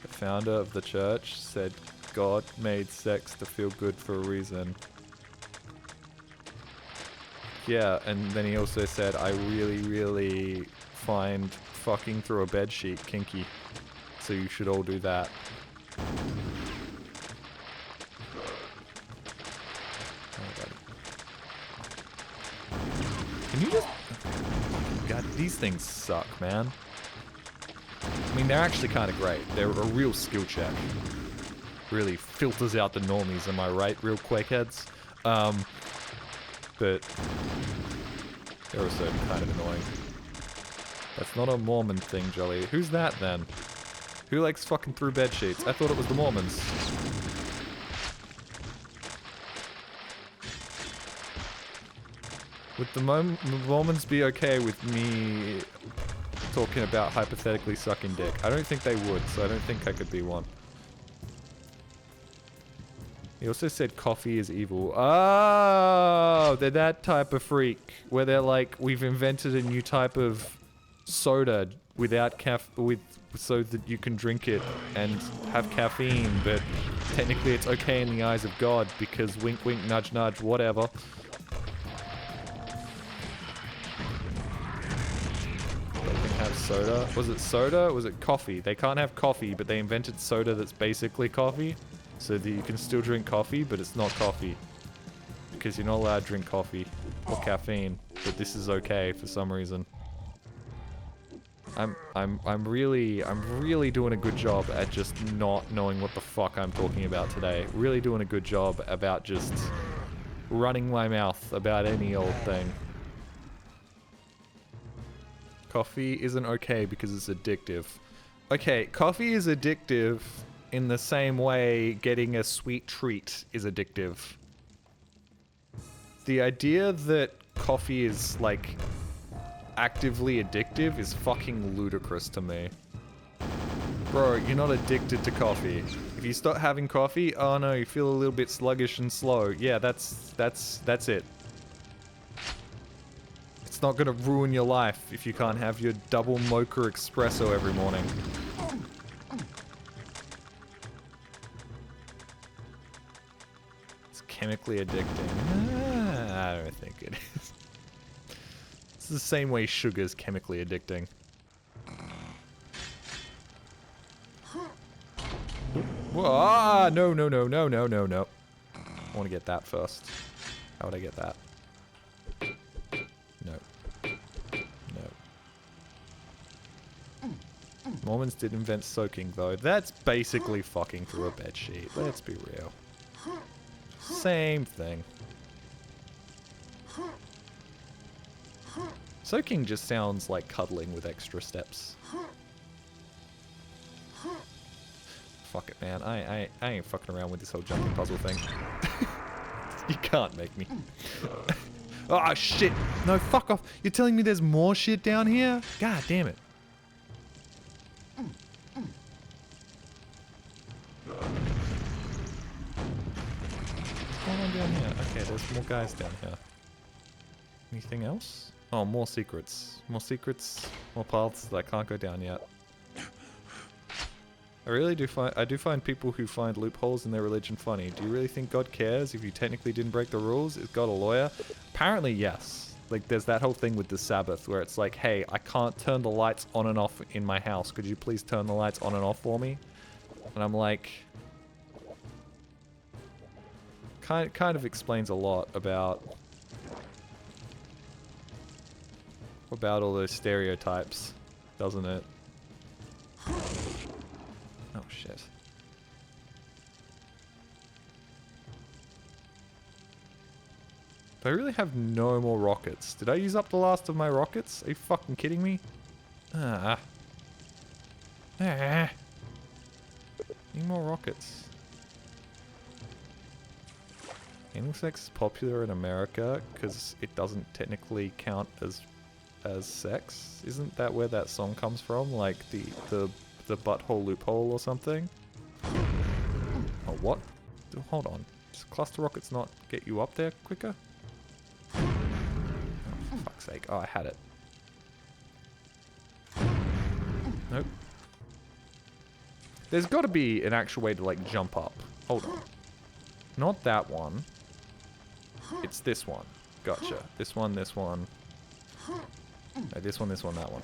the founder of the church, said God made sex to feel good for a reason. yeah, and then he also said, I really, really find fucking through a bedsheet kinky. So you should all do that. Can you just... God, these things suck, man. I mean, they're actually kind of great. They're a real skill check. Really filters out the normies, am I right? Real Quake heads. But they're also kind of annoying. That's not a Mormon thing, Jolly. Who's that, then? Who likes fucking through bed sheets? I thought it was the Mormons. Would the Mormons be okay with me talking about hypothetically sucking dick? I don't think they would, so I don't think I could be one. He also said coffee is evil. Oh, they're that type of freak where they're like, we've invented a new type of soda without so that you can drink it and have caffeine, but technically it's okay in the eyes of God because wink wink nudge nudge whatever. They can have soda. Was it soda? Was it coffee? They can't have coffee, but they invented soda that's basically coffee. So that you can still drink coffee, but it's not coffee. Because you're not allowed to drink coffee or caffeine, but this is okay for some reason. I'm really doing a good job at just not knowing what the fuck I'm talking about today. Really doing a good job about just running my mouth about any old thing. Coffee isn't okay because it's addictive. Okay, coffee is addictive in the same way getting a sweet treat is addictive. The idea that coffee is, like, actively addictive is fucking ludicrous to me. Bro, you're not addicted to coffee. If you stop having coffee, oh no, you feel a little bit sluggish and slow. Yeah, that's it. It's not gonna ruin your life if you can't have your double mocha espresso every morning. Chemically addicting. I don't think it is. It's the same way sugar's chemically addicting. Ah, no. I want to get that first. How would I get that? No. Mormons did invent soaking, though. That's basically fucking through a bedsheet. Let's be real. Same thing. Soaking just sounds like cuddling with extra steps. Fuck it, man. I ain't fucking around with this whole jumping puzzle thing. You can't make me. Oh, shit. No, fuck off. You're telling me there's more shit down here? God damn it. What's going on down here? Okay, there's more guys down here. Anything else? Oh, more secrets. More secrets. More paths that I can't go down yet. I do find people who find loopholes in their religion funny. Do you really think God cares if you technically didn't break the rules? Is God a lawyer? Apparently, yes. Like, there's that whole thing with the Sabbath where it's like, hey, I can't turn the lights on and off in my house. Could you please turn the lights on and off for me? And I'm like... Kind of explains a lot about all those stereotypes, doesn't it? Oh shit. Do I really have no more rockets? Did I use up the last of my rockets? Are you fucking kidding me? Need more rockets. Anal sex is popular in America because it doesn't technically count as sex. Isn't that where that song comes from? Like the butthole loophole or something? Oh, what? Hold on. Does cluster rockets not get you up there quicker? Oh, for fuck's sake. Oh, I had it. Nope. There's got to be an actual way to, like, jump up. Hold on. Not that one. It's this one. Gotcha. This one, this one. No, this one, that one.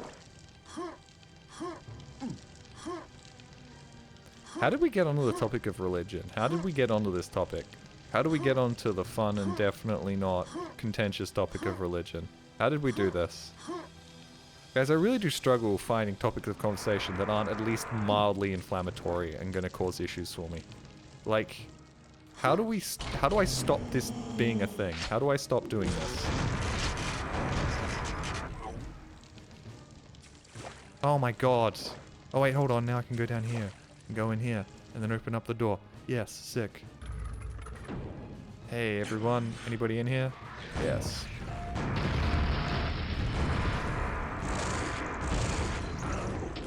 How did we get onto the topic of religion? How did we get onto this topic? How do we get onto the fun and definitely not contentious topic of religion? How did we do this? Guys, I really do struggle finding topics of conversation that aren't at least mildly inflammatory and gonna cause issues for me. Like, how do I stop this being a thing? How do I stop doing this? Oh my god. Oh wait, hold on, now I can go down here. And go in here. And then open up the door. Yes, sick. Hey everyone, anybody in here? Yes.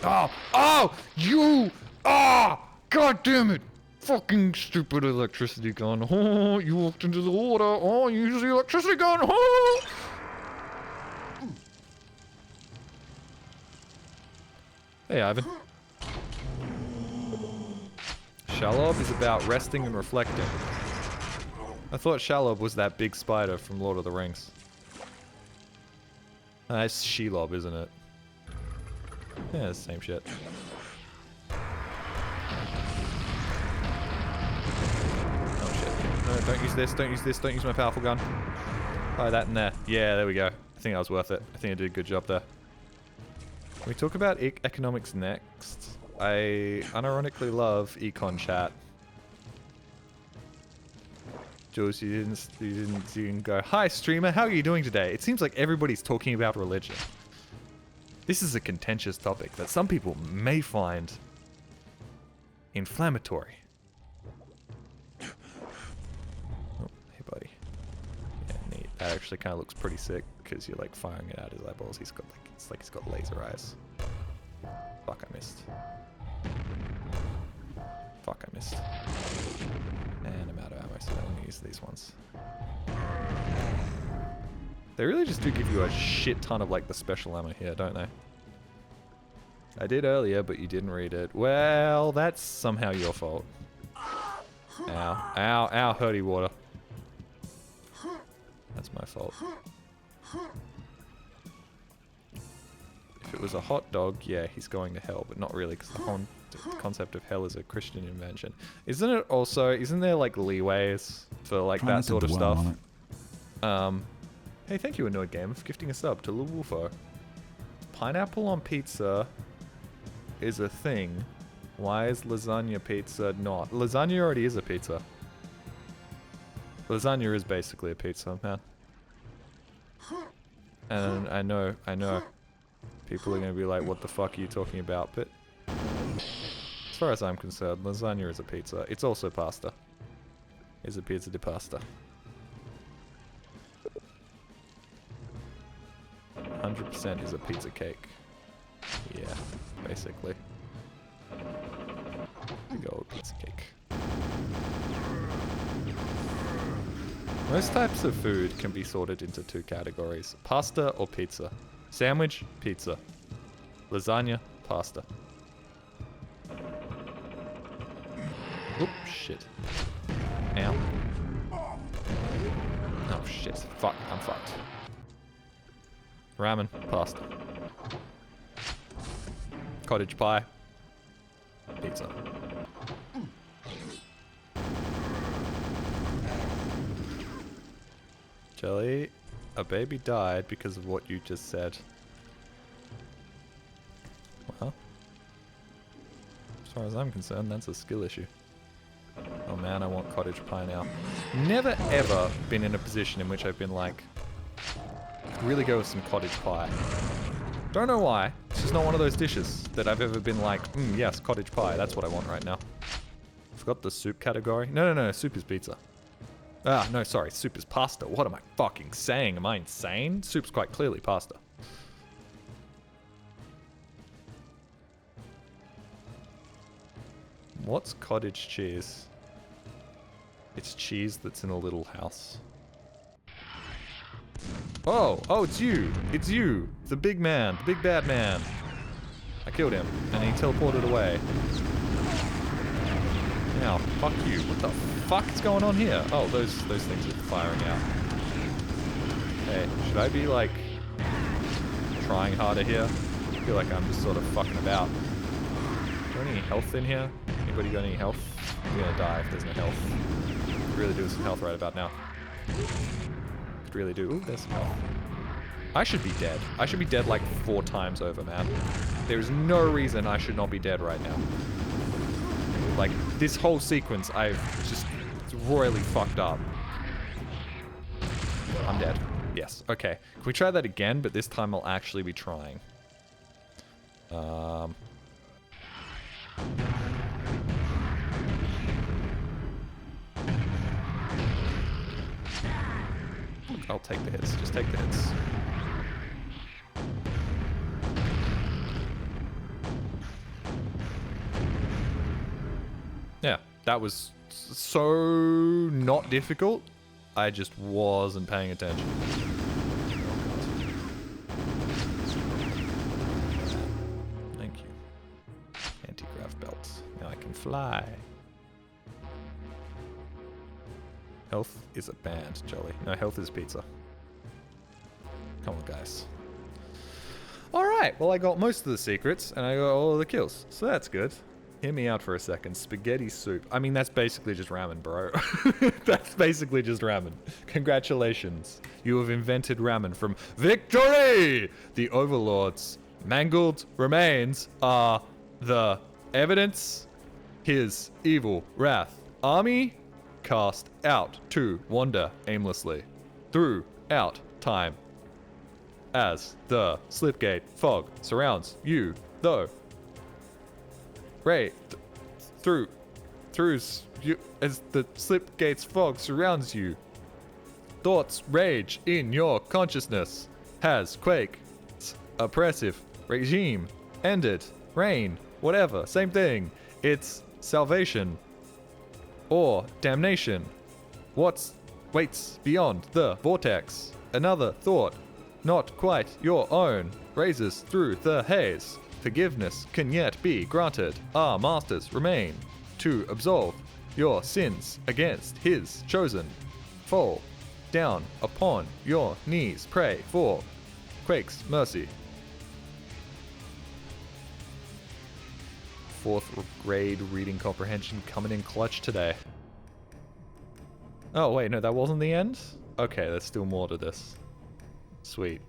Oh! Oh! You! Ah! God damn it! Fucking stupid electricity gun. Oh, you walked into the water. Oh, you use the electricity gun. Oh! Hey, Ivan. Shalob is about resting and reflecting. I thought Shalob was that big spider from Lord of the Rings. That's Shelob, isn't it? Yeah, it's the same shit. Oh shit. No, don't use this, don't use this, don't use my powerful gun. Oh, that in there. Yeah, there we go. I think that was worth it. I think I did a good job there. Can we talk about economics next? I unironically love econ chat. Jules, you didn't go, "Hi streamer, how are you doing today?" It seems like everybody's talking about religion. This is a contentious topic that some people may find inflammatory. Oh, hey buddy. Yeah, neat. That actually kind of looks pretty sick because you're like firing it out his eyeballs. He's got like, it's like he's got laser eyes. Fuck, I missed. Fuck, I missed. And I'm out of ammo, so I'm gonna use these ones. They really just do give you a shit ton of like the special ammo here, don't they? I did earlier, but you didn't read it. Well, that's somehow your fault. Ow, ow, ow, hurty water. That's my fault. If it was a hot dog, yeah, he's going to hell, but not really, because the whole concept of hell is a Christian invention. Isn't it also, isn't there like leeways for like that sort of stuff? Hey, thank you, Annoyed Gamer, for gifting a sub to Lil Wolfo. Pineapple on pizza is a thing. Why is lasagna pizza not? Lasagna already is a pizza. Lasagna is basically a pizza, man. And I know. People are going to be like, what the fuck are you talking about? But as far as I'm concerned, lasagna is a pizza. It's also pasta. It's a pizza di pasta. 100% is a pizza cake. Yeah, basically. Big old pizza cake. Most types of food can be sorted into two categories. Pasta or pizza. Sandwich, pizza. Lasagna, pasta. Oop, shit. Ow. Oh shit. Fuck, I'm fucked. Ramen, pasta. Cottage pie. Pizza. Jelly, a baby died because of what you just said. Well, as far as I'm concerned, that's a skill issue. Oh man, I want cottage pie now. Never ever been in a position in which I've been like, really go with some cottage pie. Don't know why. It's just not one of those dishes that I've ever been like, yes, cottage pie. That's what I want right now. Forgot the soup category. No, soup is pizza. Ah, no, sorry. Soup is pasta. What am I fucking saying? Am I insane? Soup's quite clearly pasta. What's cottage cheese? It's cheese that's in a little house. Oh, it's you. It's you. The big man. The big bad man. I killed him, and he teleported away. Now, fuck you. What the fuck is going on here? Oh, those things are firing out. Should I be like trying harder here? I feel like I'm just sort of fucking about. Is there any health in here? Anybody got any health? I'm gonna die if there's no health. Could really do with some health right about now. Could really do. Ooh, there's some health. I should be dead. I should be dead like 4 times over, man. There is no reason I should not be dead right now. Like, this whole sequence, I've just royally fucked up. I'm dead. Yes, okay. Can we try that again, but this time I'll actually be trying. I'll take the hits. Just take the hits. Yeah, that was so not difficult. I just wasn't paying attention. Thank you. Anti-grav belts. Now I can fly. Health is a band, Jolly. No, health is pizza. Come on, guys. Alright, well I got most of the secrets, and I got all of the kills. So that's good. Hear me out for a second. Spaghetti soup. I mean, that's basically just ramen, bro. That's basically just ramen. Congratulations. You have invented ramen from victory! The Overlord's mangled remains are the evidence. His evil wrath army cast out to wander aimlessly throughout time. As the Slipgate fog surrounds you, though. Right, through you as the Slipgate's fog surrounds you. Thoughts rage in your consciousness. Has Quake's oppressive regime ended? Reign, whatever, same thing. It's salvation or damnation. What waits beyond the vortex? Another thought, not quite your own, raises through the haze. Forgiveness can yet be granted. Our masters remain to absolve your sins against his chosen. Fall down upon your knees, pray for Quake's mercy. 4th grade reading comprehension coming in clutch today. Oh wait, no, that wasn't the end? Okay, there's still more to this. Sweet.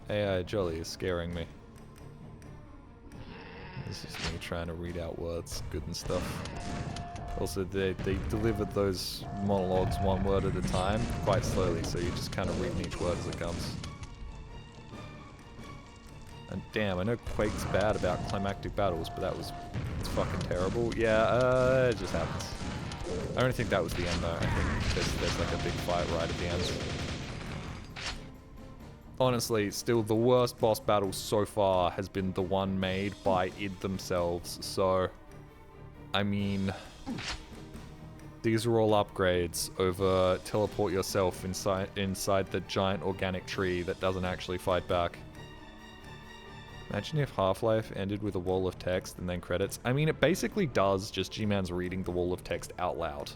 AI Jolly is scaring me. This is me trying to read out words, good and stuff. Also, they delivered those monologues 1 word at a time, quite slowly, so you just kind of read each word as it comes. And damn, I know Quake's bad about climactic battles, but it's fucking terrible. Yeah, it just happens. I don't think that was the end though. I think there's like a big fight right at the end. Honestly, still the worst boss battle so far has been the one made by id themselves, so I mean, these are all upgrades over teleport yourself inside the giant organic tree that doesn't actually fight back. Imagine if Half-Life ended with a wall of text and then credits. I mean, it basically does, just G-Man's reading the wall of text out loud.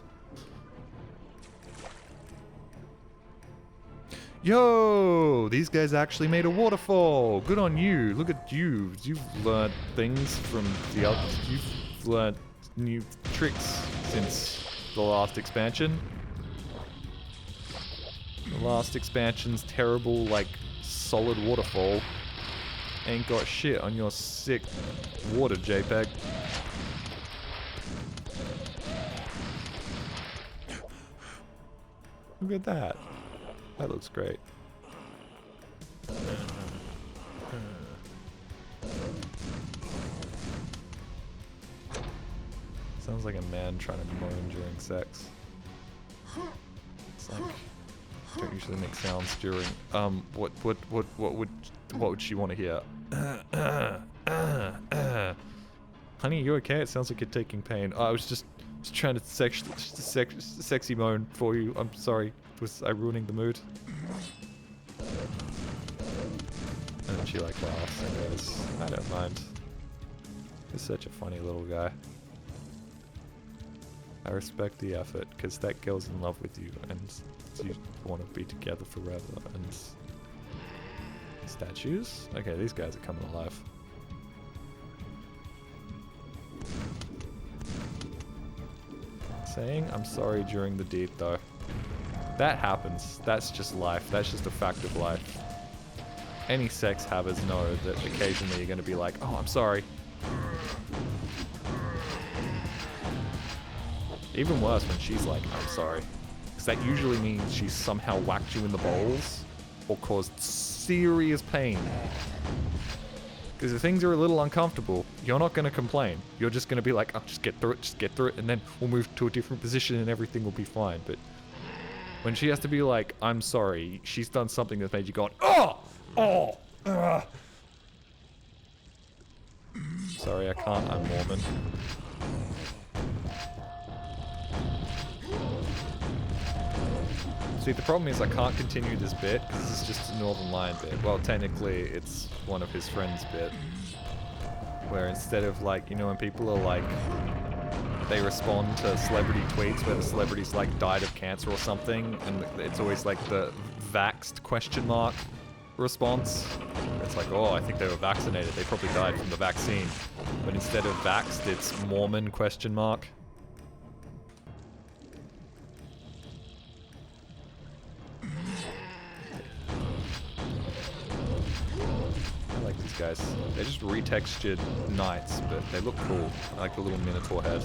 Yo! These guys actually made a waterfall! Good on you! Look at you! You've learned things from the others. You've learned new tricks since the last expansion. The last expansion's terrible, like, solid waterfall ain't got shit on your sick water JPEG. Look at that. That looks great. Sounds like a man trying to moan during sex. It's like, don't usually make sounds during, what would she want to hear? Honey, you okay? It sounds like you're taking pain. I was just trying to sexy moan for you. I'm sorry. Was I ruining the mood? And then she like laughs and goes, I don't mind. He's such a funny little guy. I respect the effort, because that girl's in love with you, and you want to be together forever, and... Statues? Okay, these guys are coming alive. Saying I'm sorry during the deed, though. That happens. That's just life. That's just a fact of life. Any sex havers know that occasionally you're going to be like, oh, I'm sorry. Even worse when she's like, I'm sorry. Because that usually means she's somehow whacked you in the balls or caused serious pain. Because if things are a little uncomfortable, you're not going to complain. You're just going to be like, oh, just get through it, and then we'll move to a different position and everything will be fine. But when she has to be like, I'm sorry, she's done something that's made you go, oh! Oh! Sorry, I can't, I'm Mormon. See, the problem is I can't continue this bit, because this is just a Northern Lion bit. Well, technically, it's one of his friends' bit. Where instead of, like, you know when people are, like, they respond to celebrity tweets where the celebrity's, like, died of cancer or something, and it's always, like, the vaxxed question mark response. It's like, oh, I think they were vaccinated. They probably died from the vaccine. But instead of vaxxed, it's Mormon question mark. I like these guys. They're just retextured knights, but they look cool. I like the little minotaur head.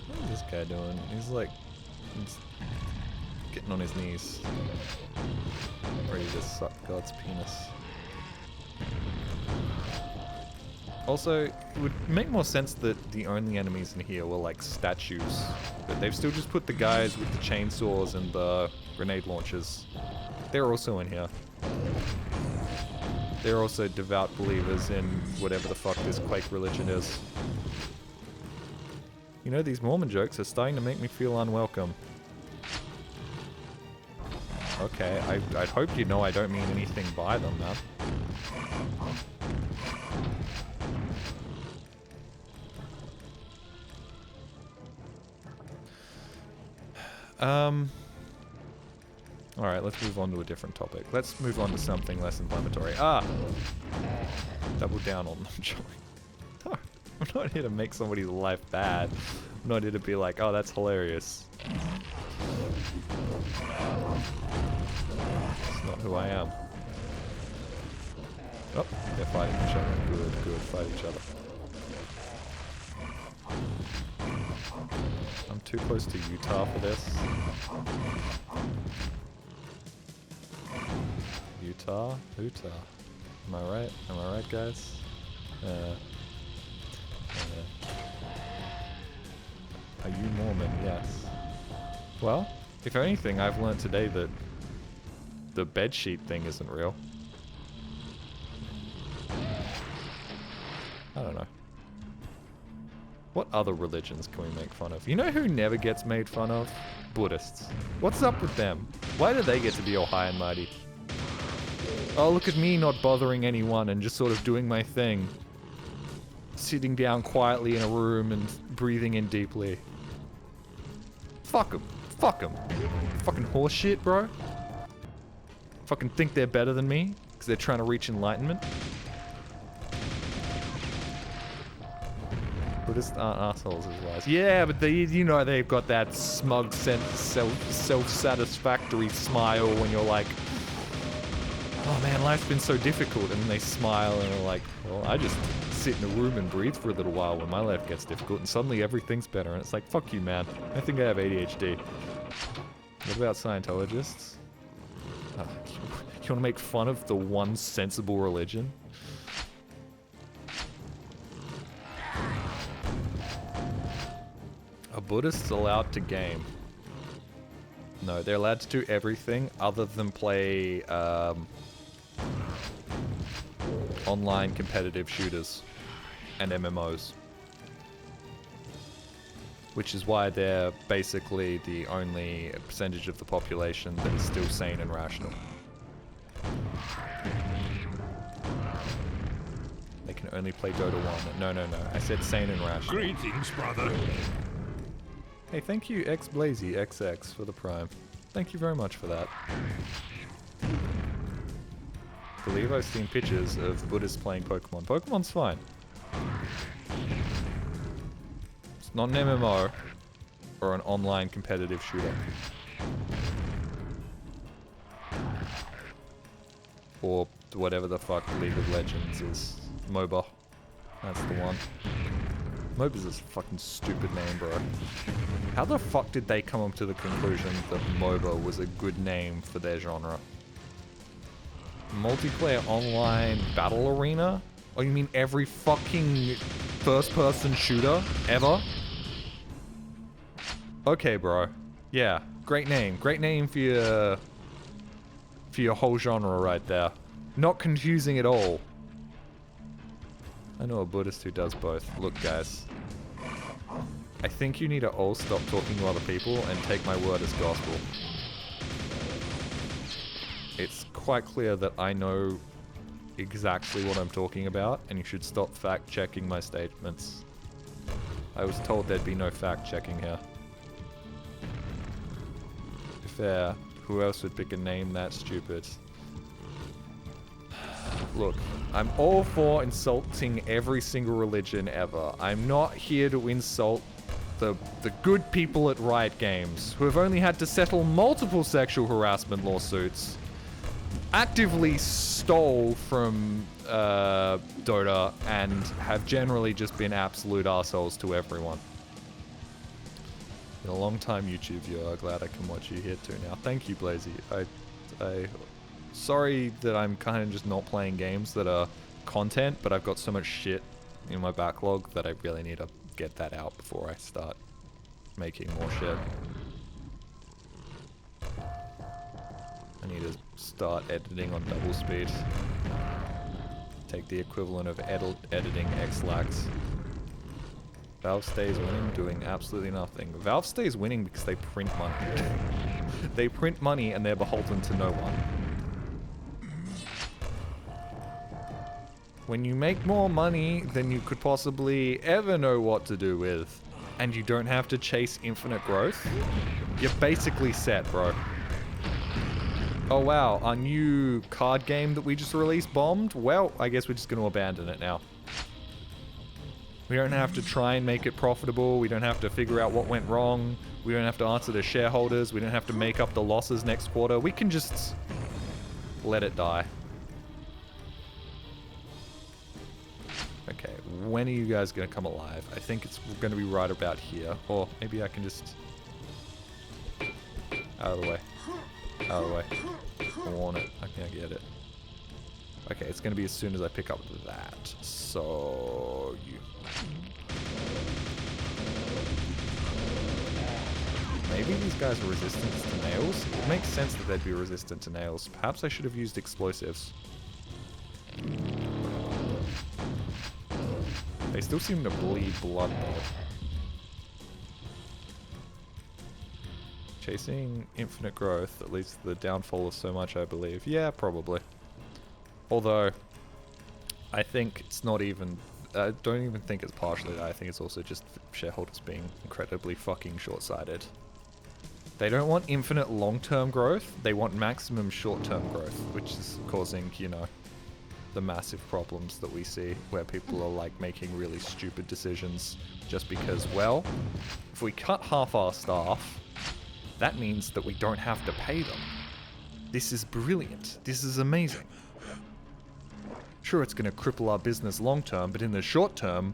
What is this guy doing? He's like... he's getting on his knees. Ready to suck God's penis. Also, it would make more sense that the only enemies in here were like statues. But they've still just put the guys with the chainsaws and the grenade launchers. They're also in here. They're also devout believers in whatever the fuck this Quake religion is. You know, these Mormon jokes are starting to make me feel unwelcome. Okay, I'd hope you know I don't mean anything by them, man. Alright, let's move on to a different topic. Let's move on to something less inflammatory. Ah! Double down on them, Joey. No, I'm not here to make somebody's life bad. I'm not here to be like, oh, that's hilarious. That's not who I am. Oh, they're fighting each other. Good, good, fight each other. I'm too close to Utah for this. Utah? Utah. Am I right? Am I right, guys? Are you Mormon? Yes. Well, if anything, I've learned today that the bedsheet thing isn't real. I don't know. What other religions can we make fun of? You know who never gets made fun of? Buddhists. What's up with them? Why do they get to be all high and mighty? Oh, look at me not bothering anyone and just sort of doing my thing. Sitting down quietly in a room and breathing in deeply. Fuck them. Fuck them. Fucking horseshit, bro. Fucking think they're better than me because they're trying to reach enlightenment. Buddhists aren't assholes as wise. Yeah, but they, you know, they've got that smug, self-satisfactory smile when you're like, oh man, life's been so difficult, and then they smile and are like, well, I just sit in a room and breathe for a little while when my life gets difficult, and suddenly everything's better, and it's like, fuck you, man. I think I have ADHD. What about Scientologists? You want to make fun of the one sensible religion? Are Buddhists allowed to game? No, they're allowed to do everything other than play online competitive shooters and MMOs. Which is why they're basically the only percentage of the population that is still sane and rational. They can only play Dota 1. No, no, no. I said sane and rational. Greetings, brother. Hey, thank you, XBlazy XX, for the Prime. Thank you very much for that. I believe I've seen pictures of Buddhists playing Pokemon. Pokemon's fine. It's not an MMO or an online competitive shooter. Or whatever the fuck League of Legends is. MOBA. That's the one. MOBA's a fucking stupid name, bro. How the fuck did they come up to the conclusion that MOBA was a good name for their genre? Multiplayer online battle arena? Oh, you mean every fucking first-person shooter ever? Okay, bro. Yeah, great name. Great name for your whole genre right there. Not confusing at all. I know a Buddhist who does both. Look, guys. I think you need to all stop talking to other people and take my word as gospel. It's quite clear that I know exactly what I'm talking about, and you should stop fact-checking my statements. I was told there'd be no fact-checking here. Fair. Who else would pick a name that stupid? Look, I'm all for insulting every single religion ever. I'm not here to insult the good people at Riot Games, who have only had to settle multiple sexual harassment lawsuits, actively stole from Dota, and have generally just been absolute assholes to everyone. Been a long time YouTube viewer. Glad I can watch you here too now. Thank you, Blazy. Sorry that I'm kind of just not playing games that are content, but I've got so much shit in my backlog that I really need to get that out before I start making more shit. I need to start editing on double speed. Take the equivalent of editing X-lax. Valve stays winning, doing absolutely nothing. Valve stays winning because they print money. They print money and they're beholden to no one. When you make more money than you could possibly ever know what to do with, and you don't have to chase infinite growth, you're basically set, bro. Oh wow, our new card game that we just released bombed? Well, I guess we're just going to abandon it now. We don't have to try and make it profitable. We don't have to figure out what went wrong. We don't have to answer to shareholders. We don't have to make up the losses next quarter. We can just let it die. Okay, when are you guys going to come alive? I think it's going to be right about here. Or maybe I can just... Out of the way. Out of the way. I want it. I can't get it. Okay, it's going to be as soon as I pick up that. So... you... Maybe these guys are resistant to nails? It makes sense that they'd be resistant to nails. Perhaps I should have used explosives. They still seem to bleed blood though. Chasing infinite growth that leads to the downfall of so much, I believe. Yeah, probably. Although, I think it's not even... I don't even think it's partially that. I think it's also just shareholders being incredibly fucking short-sighted. They don't want infinite long-term growth. They want maximum short-term growth, which is causing, you know, the massive problems that we see where people are like making really stupid decisions just because, well, if we cut half our staff, that means that we don't have to pay them. This is brilliant. This is amazing. Sure, it's going to cripple our business long term, but in the short term,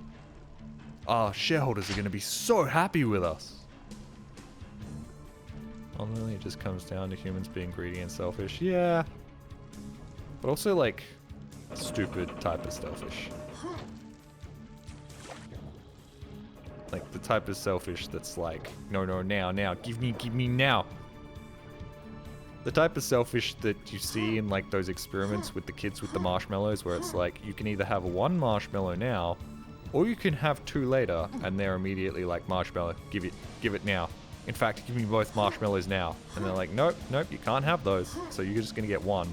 our shareholders are going to be so happy with us. Ultimately, it just comes down to humans being greedy and selfish. Yeah. But also, like, a stupid type of selfish. Like, the type of selfish that's like, no, no, now, give me now. The type of selfish that you see in, like, those experiments with the kids with the marshmallows, where it's like, you can either have one marshmallow now, or you can have two later, and they're immediately like, marshmallow, give it now. In fact, give me both marshmallows now. And they're like, nope, you can't have those, so you're just gonna get one.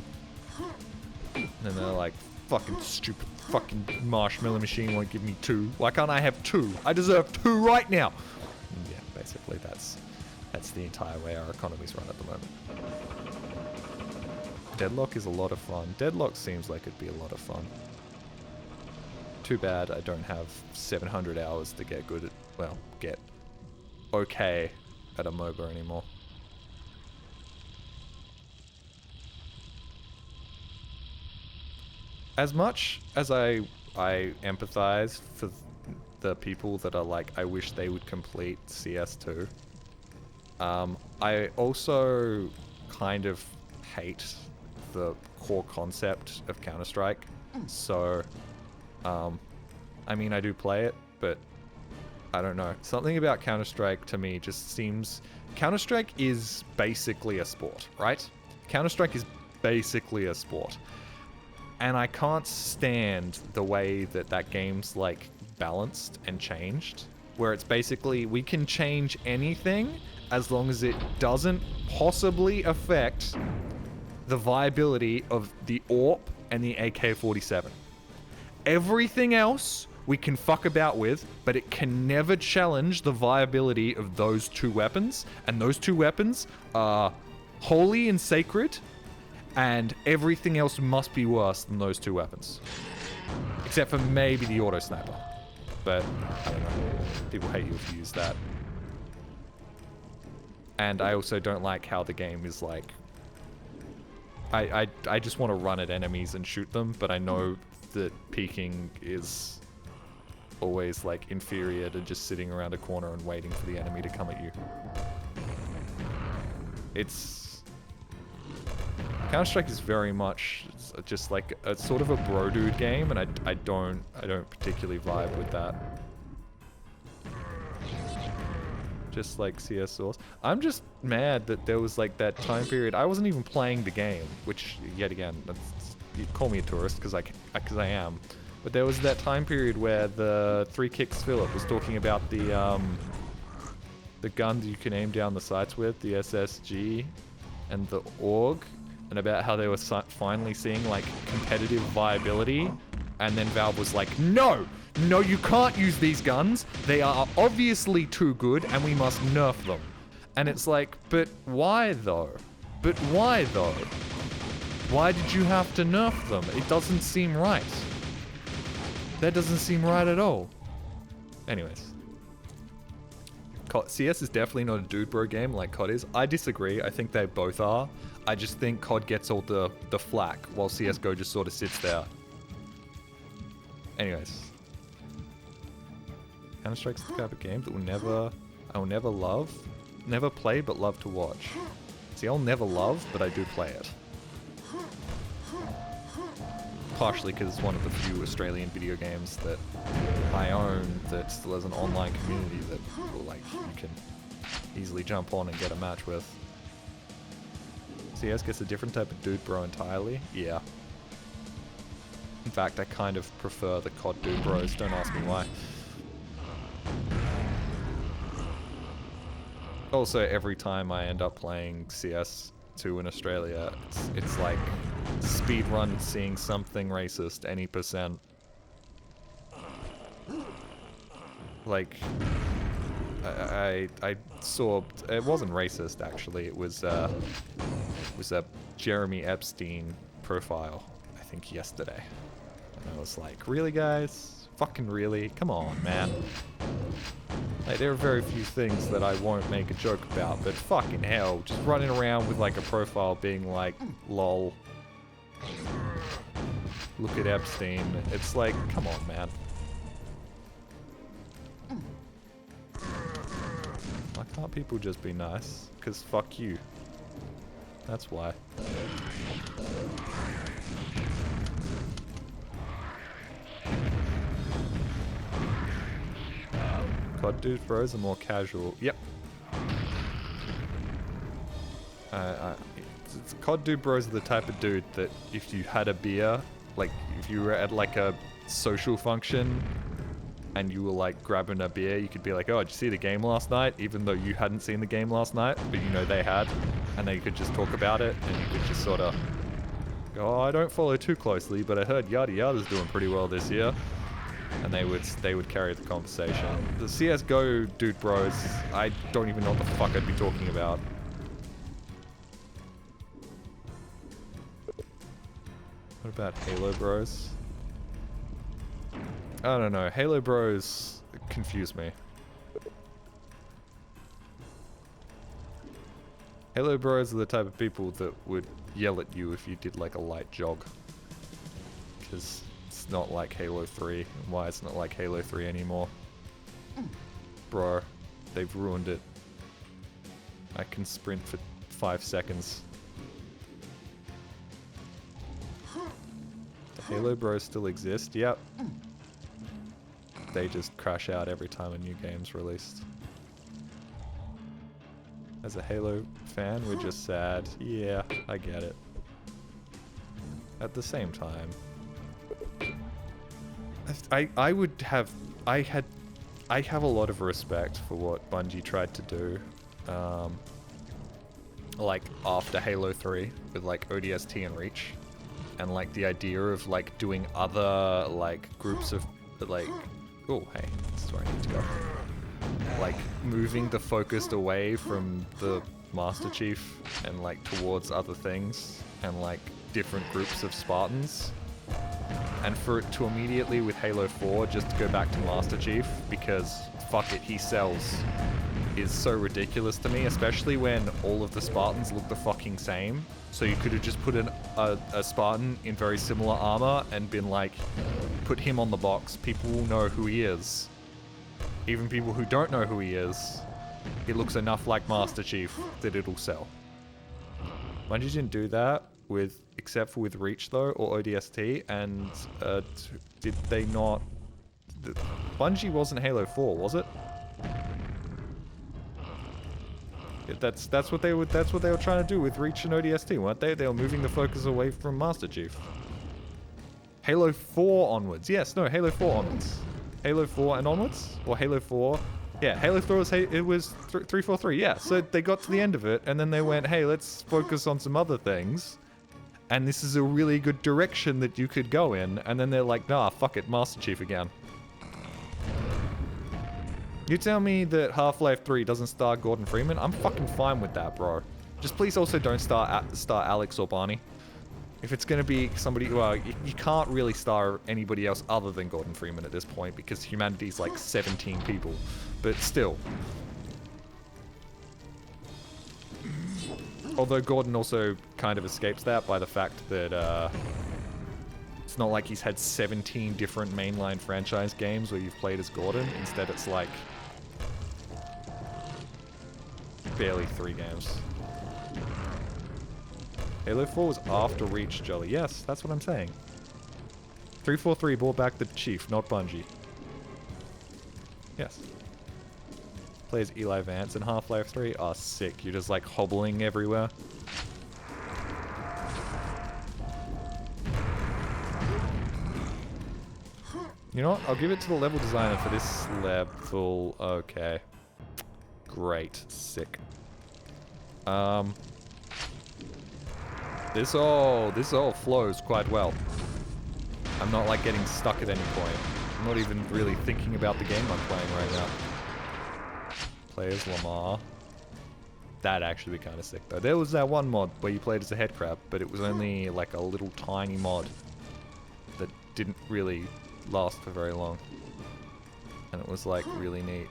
And then they're like, fucking stupid fucking marshmallow machine won't give me 2. Why can't I have 2? I deserve 2 right now. And yeah, basically that's the entire way our economy's run at the moment. Deadlock is a lot of fun. Deadlock seems like it'd be a lot of fun. Too bad I don't have 700 hours to get good at, well, get okay at a MOBA anymore. As much as I empathize for the people that are like, I wish they would complete CS2, I also kind of hate the core concept of Counter-Strike. So, I mean, I do play it, but I don't know. Something about Counter-Strike to me just seems... Counter-Strike is basically a sport, right? Counter-Strike is basically a sport. And I can't stand the way that that game's, like, balanced and changed. Where it's basically, we can change anything as long as it doesn't possibly affect the viability of the AWP and the AK-47. Everything else we can fuck about with, but it can never challenge the viability of those 2 weapons. And those 2 weapons are holy and sacred, and everything else must be worse than those 2 weapons. Except for maybe the auto sniper. But, I don't know. People hate you if you use that. And I also don't like how the game is like... I just want to run at enemies and shoot them, but I know that peeking is always like inferior to just sitting around a corner and waiting for the enemy to come at you. It's... Counter-Strike is very much just like a sort of a bro dude game, and I don't particularly vibe with that. Just like CS Source. I'm just mad that there was like that time period. I wasn't even playing the game, which yet again, you call me a tourist because I am. But there was that time period where the 3 Kicks Philip was talking about the guns you can aim down the sights with, the SSG and the AUG, and about how they were finally seeing like competitive viability, and then Valve was like, no, you can't use these guns. They are obviously too good, and we must nerf them. And it's like, but why though? But why though? Why did you have to nerf them? It doesn't seem right. That doesn't seem right at all. Anyways. CS is definitely not a dude bro game like COD is. I disagree. I think they both are. I just think COD gets all the flack while CSGO just sort of sits there. Anyways. Counter-Strike's the type of game that I will never love, never play, but love to watch. See, I'll never love, but I do play it. Partially because it's one of the few Australian video games that I own that still has an online community that like you can easily jump on and get a match with. CS gets a different type of dude bro entirely. Yeah. In fact, I kind of prefer the COD dude bros. Don't ask me why. Also, every time I end up playing CS2 in Australia, it's like speedrun seeing something racist any %. Like, I saw, it wasn't racist actually, it was a Jeremy Epstein profile, I think yesterday. And I was like, really guys? Fucking really? Come on, man. Like, there are very few things that I won't make a joke about, but fucking hell, just running around with like a profile being like, lol. Look at Epstein. It's like, come on, man. Why can't people just be nice? Because fuck you. That's why. COD dude bros are more casual. Yep. COD dude bros are the type of dude that if you had a beer, like if you were at like a social function and you were like grabbing a beer, you could be like, oh, did you see the game last night? Even though you hadn't seen the game last night, but you know they had, and they could just talk about it, and you could just sort of oh, I don't follow too closely, but I heard Yada Yada's doing pretty well this year. And they would carry the conversation. The CSGO dude bros, I don't even know what the fuck I'd be talking about. What about Halo bros? I don't know. Halo bros confuse me. Halo bros are the type of people that would yell at you if you did like a light jog. Because it's not like Halo 3. Why it's not like Halo 3 anymore? Bro, they've ruined it. I can sprint for 5 seconds. The Halo bros still exist? Yep. They just crash out every time a new game's released. As a Halo fan, we're just sad. Yeah, I get it. At the same time, I have a lot of respect for what Bungie tried to do, like after Halo 3 with like ODST and Reach, and like the idea of like doing other like groups of like, oh hey, this is where I need to go. Like moving the focus away from the Master Chief and like towards other things and like different groups of Spartans. And for it to immediately with Halo 4 just go back to Master Chief because fuck it, he sells, is so ridiculous to me, especially when all of the Spartans look the fucking same. So you could have just put a Spartan in very similar armor and been like, put him on the box, people will know who he is. Even people who don't know who he is, it looks enough like Master Chief that it'll sell. Bungie didn't do that with, except for with Reach though, or ODST, and did they not? Bungie wasn't Halo 4, was it? That's what they were trying to do with Reach and ODST, weren't they? They were moving the focus away from Master Chief. Halo 4 onwards, yes, no, Halo 4 onwards. Halo 4 and onwards? Or Halo 4? Yeah, Halo 4 was, it was 343, yeah. So they got to the end of it, and then they went, hey, let's focus on some other things. And this is a really good direction that you could go in. And then they're like, nah, fuck it, Master Chief again. You tell me that Half-Life 3 doesn't star Gordon Freeman? I'm fucking fine with that, bro. Just please also don't star Alex or Barney. If it's going to be somebody, well, you can't really star anybody else other than Gordon Freeman at this point because humanity's like 17 people. But still. Although Gordon also kind of escapes that by the fact that it's not like he's had 17 different mainline franchise games where you've played as Gordon. Instead, it's like barely 3 games. Halo 4 was after Reach, Jolly. Yes, that's what I'm saying. 343 brought back the Chief, not Bungie. Yes. Plays Eli Vance in Half-Life 3. Oh, sick. You're just like hobbling everywhere. You know what? I'll give it to the level designer for this level. Okay. Great. Sick. This all flows quite well. I'm not like getting stuck at any point. I'm not even really thinking about the game I'm playing right now. Play as Lamar. That'd actually be kind of sick though. There was that one mod where you played as a head crab, but it was only like a little tiny mod that didn't really last for very long. And it was like really neat.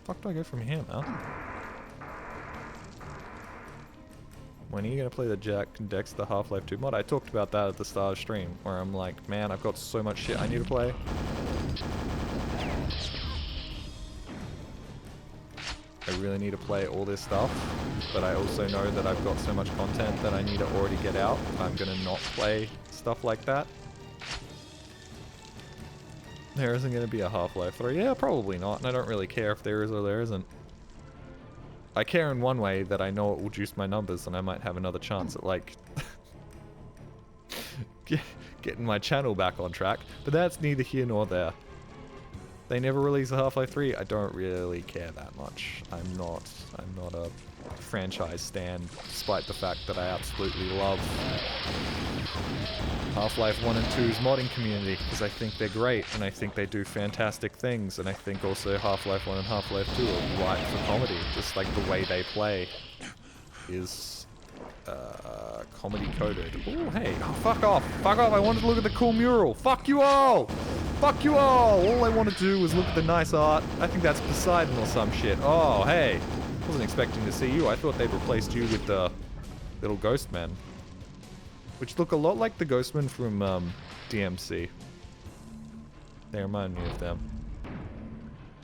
Fuck do I go from here, man? When are you going to play the Jack and Dexter Half-Life 2 mod? I talked about that at the start of stream, where I'm like, man, I've got so much shit I need to play. I really need to play all this stuff, but I also know that I've got so much content that I need to already get out. I'm going to not play stuff like that. There isn't going to be a Half-Life 3. Yeah, probably not, and I don't really care if there is or there isn't. I care in one way, that I know it will juice my numbers and I might have another chance at like getting my channel back on track, but that's neither here nor there. They never release a Half-Life 3. I don't really care that much. I'm not a franchise stan, despite the fact that I absolutely love Half-Life 1 and 2's modding community, because I think they're great, and I think they do fantastic things, and I think also Half-Life 1 and Half-Life 2 are ripe for comedy, just like the way they play is comedy coded. Oh, hey, oh, fuck off, I wanted to look at the cool mural, fuck you all! Fuck you all I want to do was look at the nice art. I think that's Poseidon or some shit. Oh, hey, wasn't expecting to see you. I thought they'd replaced you with the little ghost men. Which look a lot like the Ghostmen from DMC. They remind me of them.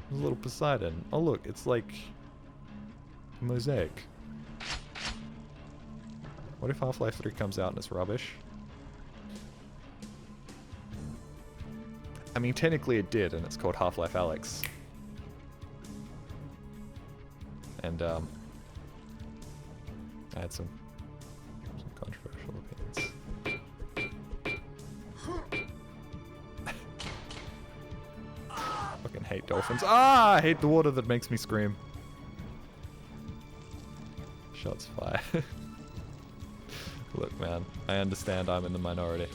There's a little Poseidon. Oh look, it's like a mosaic. What if Half-Life 3 comes out and it's rubbish? I mean, technically it did, and it's called Half-Life Alyx. And I had some controversial opinions. Fucking hate dolphins. Ah, I hate the water that makes me scream. Shots fired. Look, man, I understand I'm in the minority.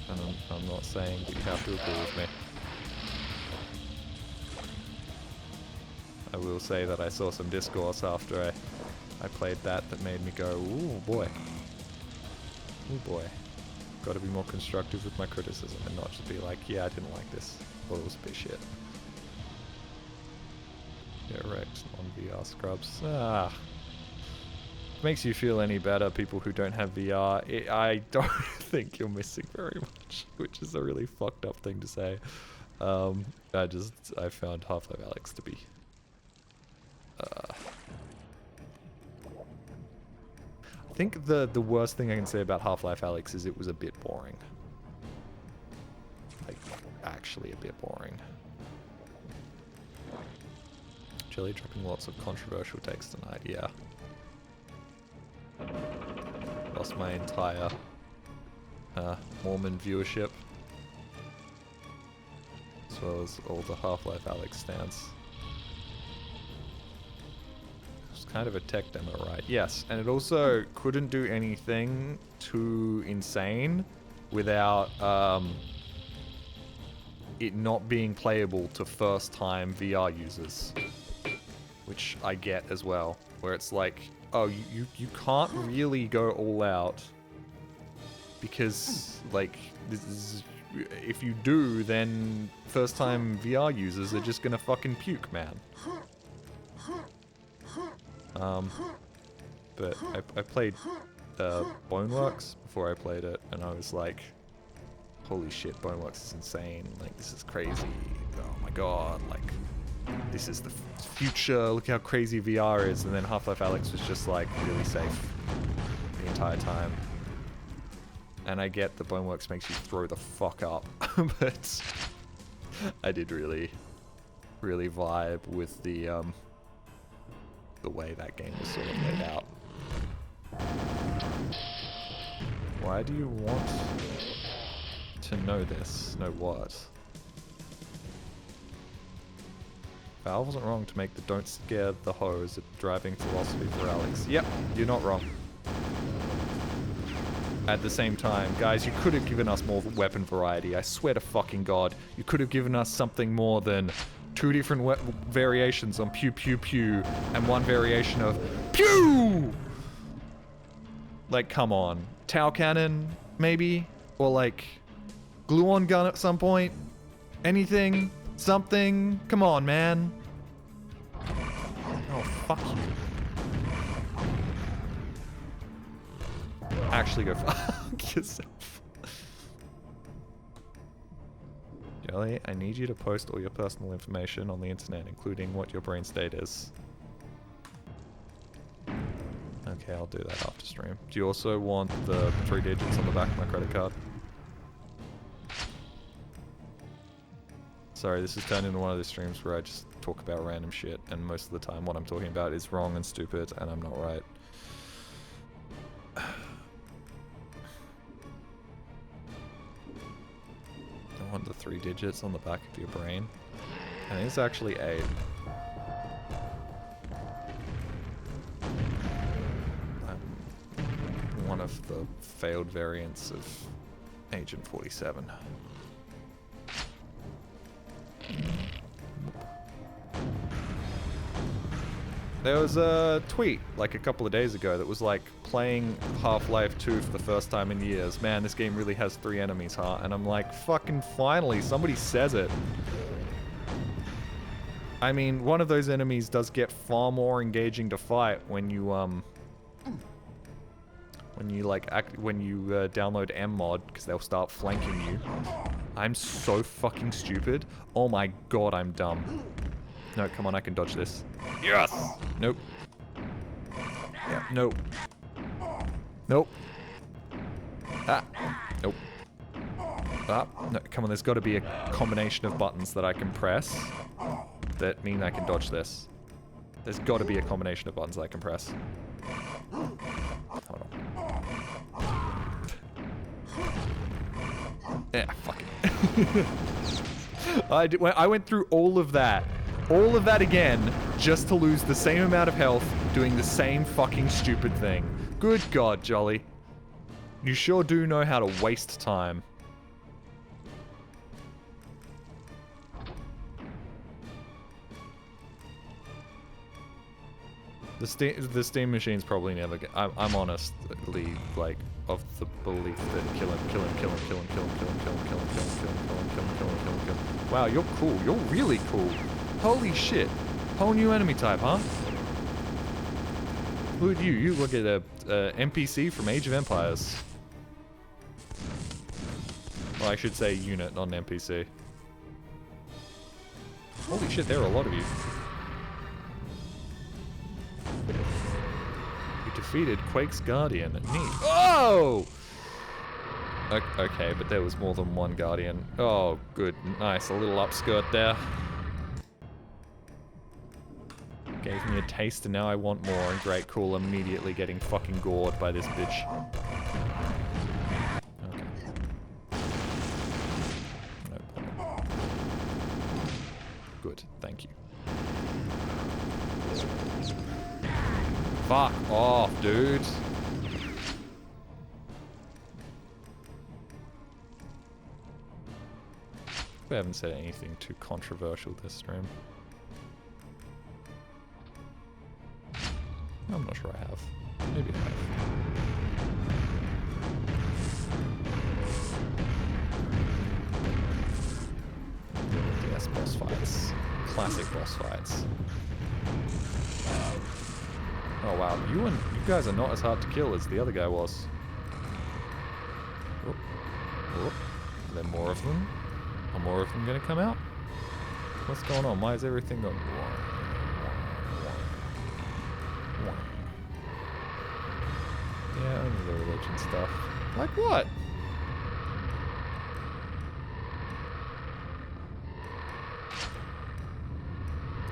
And I'm not saying that you have to agree with me. I will say that I saw some discourse after I played that made me go, ooh boy. Ooh boy. Gotta be more constructive with my criticism and not just be like, yeah, I didn't like this. Thought it was a bit shit. Yeah, right. Non-VR scrubs. Ah. Makes you feel any better, people who don't have VR. I don't think you're missing very much, which is a really fucked up thing to say. I found Half-Life Alyx to be I think the worst thing I can say about Half-Life Alyx is it was a bit boring. Like, actually a bit boring. Jelly dropping lots of controversial takes tonight, yeah. Lost my entire Mormon viewership. As well as all the Half-Life Alyx stands. It's kind of a tech demo, right? Yes, and it also couldn't do anything too insane without it not being playable to first-time VR users. Which I get as well, where it's like, oh, you can't really go all out because, like, this is, if you do, then first-time VR users are just gonna fucking puke, man. But I played Boneworks before I played it, and I was like, holy shit, Boneworks is insane. Like, this is crazy. Oh my god, like, this is the future. Look how crazy VR is. And then Half-Life Alyx was just like really safe the entire time. And I get that Boneworks makes you throw the fuck up, but I did really vibe with the way that game was sort of laid out. Why do you want to know this? Know what? Valve wasn't wrong to make the don't scare the hose a driving philosophy for Alyx. Yep, you're not wrong. At the same time, guys, you could have given us more weapon variety. I swear to fucking god. You could have given us something more than 2 different variations on pew pew pew and 1 variation of pew! Like, come on. Tau cannon, maybe? Or like, glue-on gun at some point? Anything? Something? Come on, man. Oh, fuck you. Actually go fuck yourself. Jelly, I need you to post all your personal information on the internet, including what your brain state is. Okay, I'll do that after stream. Do you also want the 3 digits on the back of my credit card? Sorry, this has turned into one of the streams where I just talk about random shit, and most of the time what I'm talking about is wrong and stupid, and I'm not right. I want the 3 digits on the back of your brain. And it's actually 8. One of the failed variants of Agent 47. There was a tweet like a couple of days ago that was like, playing Half-Life 2 for the first time in years. Man, this game really has 3 enemies, huh? And I'm like, fucking finally, somebody says it. I mean, one of those enemies does get far more engaging to fight when you download mmod, because they'll start flanking you. I'm so fucking stupid. Oh my god, I'm dumb. No, come on, I can dodge this. Yes! Nope. Yeah, nope. Nope. Ah. Nope. Ah. No, come on, there's got to be a combination of buttons that I can press that mean I can dodge this. There's got to be a combination of buttons I can press. Hold on. Yeah, fuck it. I went through all of that again, just to lose the same amount of health, doing the same fucking stupid thing. Good God, Jolly. You sure do know how to waste time. The Steam machine's probably never get. I'm honestly, like, of the belief that kill him. Wow, you're cool. You're really cool. Holy shit. Whole new enemy type, huh? Look at you. You look at a NPC from Age of Empires. Well, I should say unit, not an NPC. Holy shit, there are a lot of you. You defeated Quake's Guardian. Neat. Oh! Okay, but there was more than one Guardian. Oh, good. Nice. A little upskirt there. Gave me a taste and now I want more. And great, cool. Immediately getting fucking gored by this bitch. Okay. No problem. Good. Thank you. Fuck off, dude. We haven't said anything too controversial this stream. I'm not sure I have. Maybe I have. Yes, boss fights. Classic boss fights. Oh wow, you guys are not as hard to kill as the other guy was. Whoop. Whoop. Are there more of them? Are more of them gonna come out? What's going on? Why is everything going? Yeah, only the religion stuff. Like what?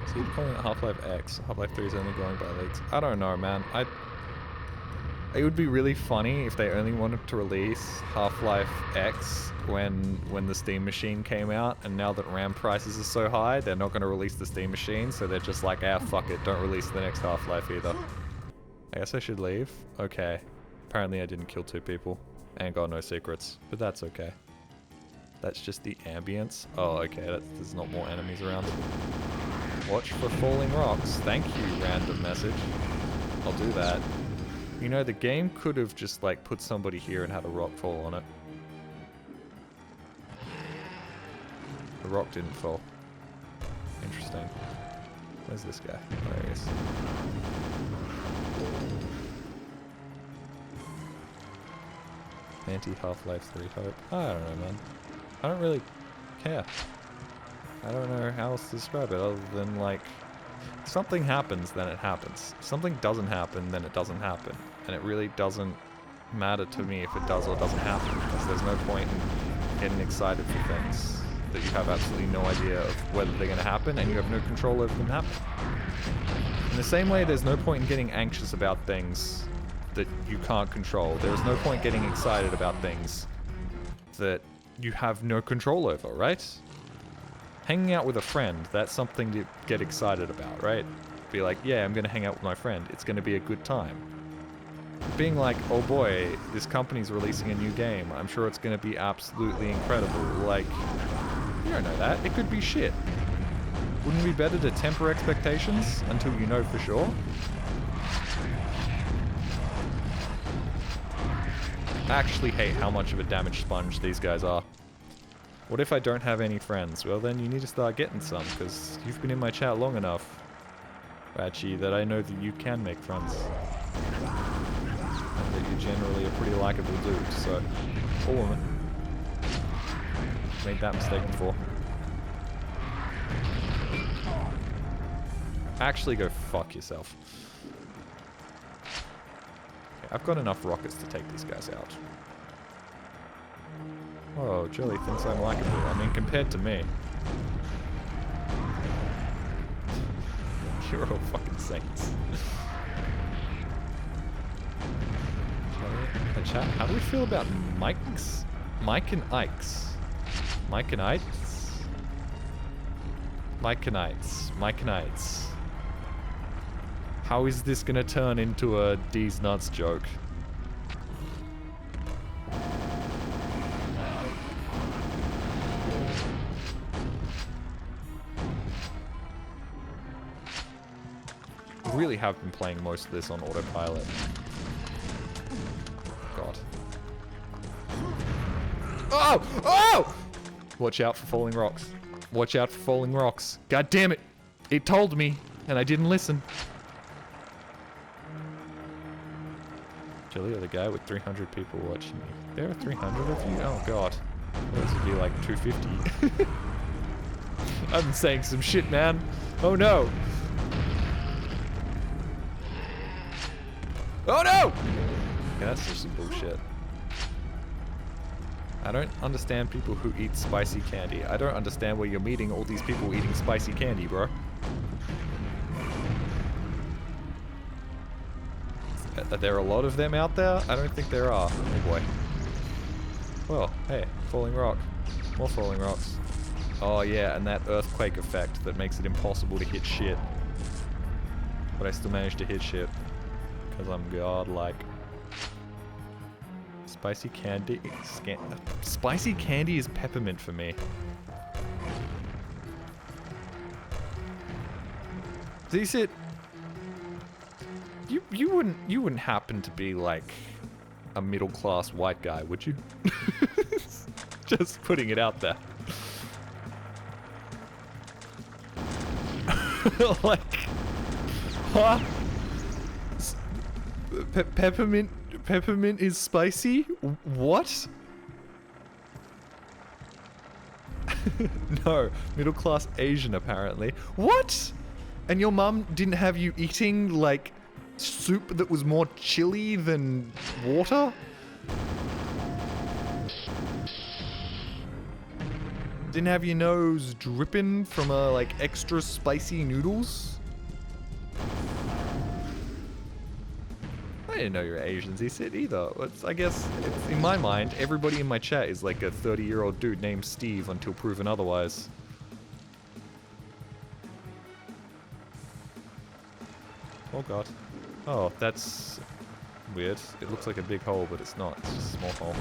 So you're calling it Half-Life X. Half-Life 3 is only going by leaks. I don't know, man. It would be really funny if they only wanted to release Half-Life X when the Steam machine came out, and now that RAM prices are so high, they're not going to release the Steam machine, so they're just like, ah, fuck it, don't release the next Half-Life either. I guess I should leave? Okay. Apparently I didn't kill 2 people, and got no secrets, but that's okay. That's just the ambience. Oh, okay, there's not more enemies around. Watch for falling rocks. Thank you, random message. I'll do that. You know, the game could have just, like, put somebody here and had a rock fall on it. The rock didn't fall. Interesting. Where's this guy? Oh, there he is. Anti-Half-Life 3 hope. I don't know, man. I don't really care. I don't know how else to describe it other than, like, something happens, then it happens. If something doesn't happen, then it doesn't happen. And it really doesn't matter to me if it does or doesn't happen, because there's no point in getting excited for things that you have absolutely no idea of whether they're going to happen, and you have no control over them happening. In the same way, there's no point in getting anxious about things that you can't control. There is no point getting excited about things that you have no control over, right? Hanging out with a friend, that's something to get excited about, right? Be like, yeah, I'm gonna hang out with my friend. It's gonna be a good time. Being like, oh boy, this company's releasing a new game. I'm sure it's gonna be absolutely incredible. Like, you don't know that. It could be shit. Wouldn't it be better to temper expectations until you know for sure? I actually hate how much of a damage sponge these guys are. What if I don't have any friends? Well, then you need to start getting some, because you've been in my chat long enough, Ratchy, that I know that you can make friends. And that you're generally a pretty likable dude, so... Or woman. Made that mistake before. Actually, go fuck yourself. Okay, I've got enough rockets to take these guys out. Oh, Jolly thinks I'm likable. I mean, compared to me. You're all fucking saints. Chat, how do we feel about mics? Mike and Ikes. Mike and Ikes? Mike and Ikes. Mike and Ikes. How is this gonna turn into a D's nuts joke? I really have been playing most of this on autopilot. God. Oh! Oh! Watch out for falling rocks. Watch out for falling rocks. God damn it! It told me, and I didn't listen. Jolly, you're the guy with 300 people watching you. There are 300 of you? Oh god. Those would be like 250. I'm saying some shit, man. Oh no! Oh no! Yeah, that's just some bullshit. I don't understand people who eat spicy candy. I don't understand where you're meeting all these people eating spicy candy, bro. Are there a lot of them out there? I don't think there are. Oh boy. Well, hey, falling rock. More falling rocks. Oh yeah, and that earthquake effect that makes it impossible to hit shit. But I still managed to hit shit. Because I'm godlike. Spicy candy... Spicy candy is peppermint for me. Is it... You wouldn't happen to be like a middle-class white guy, would you? Just putting it out there. Like, huh? Peppermint is spicy? What? No, middle-class Asian apparently. What? And your mum didn't have you eating like soup that was more chili than water? Didn't have your nose dripping from like extra spicy noodles? I didn't know you were Asians, he said either. I guess, in my mind, everybody in my chat is like a 30-year-old dude named Steve until proven otherwise. Oh god. Oh, that's weird. It looks like a big hole, but it's not. It's just a small hole.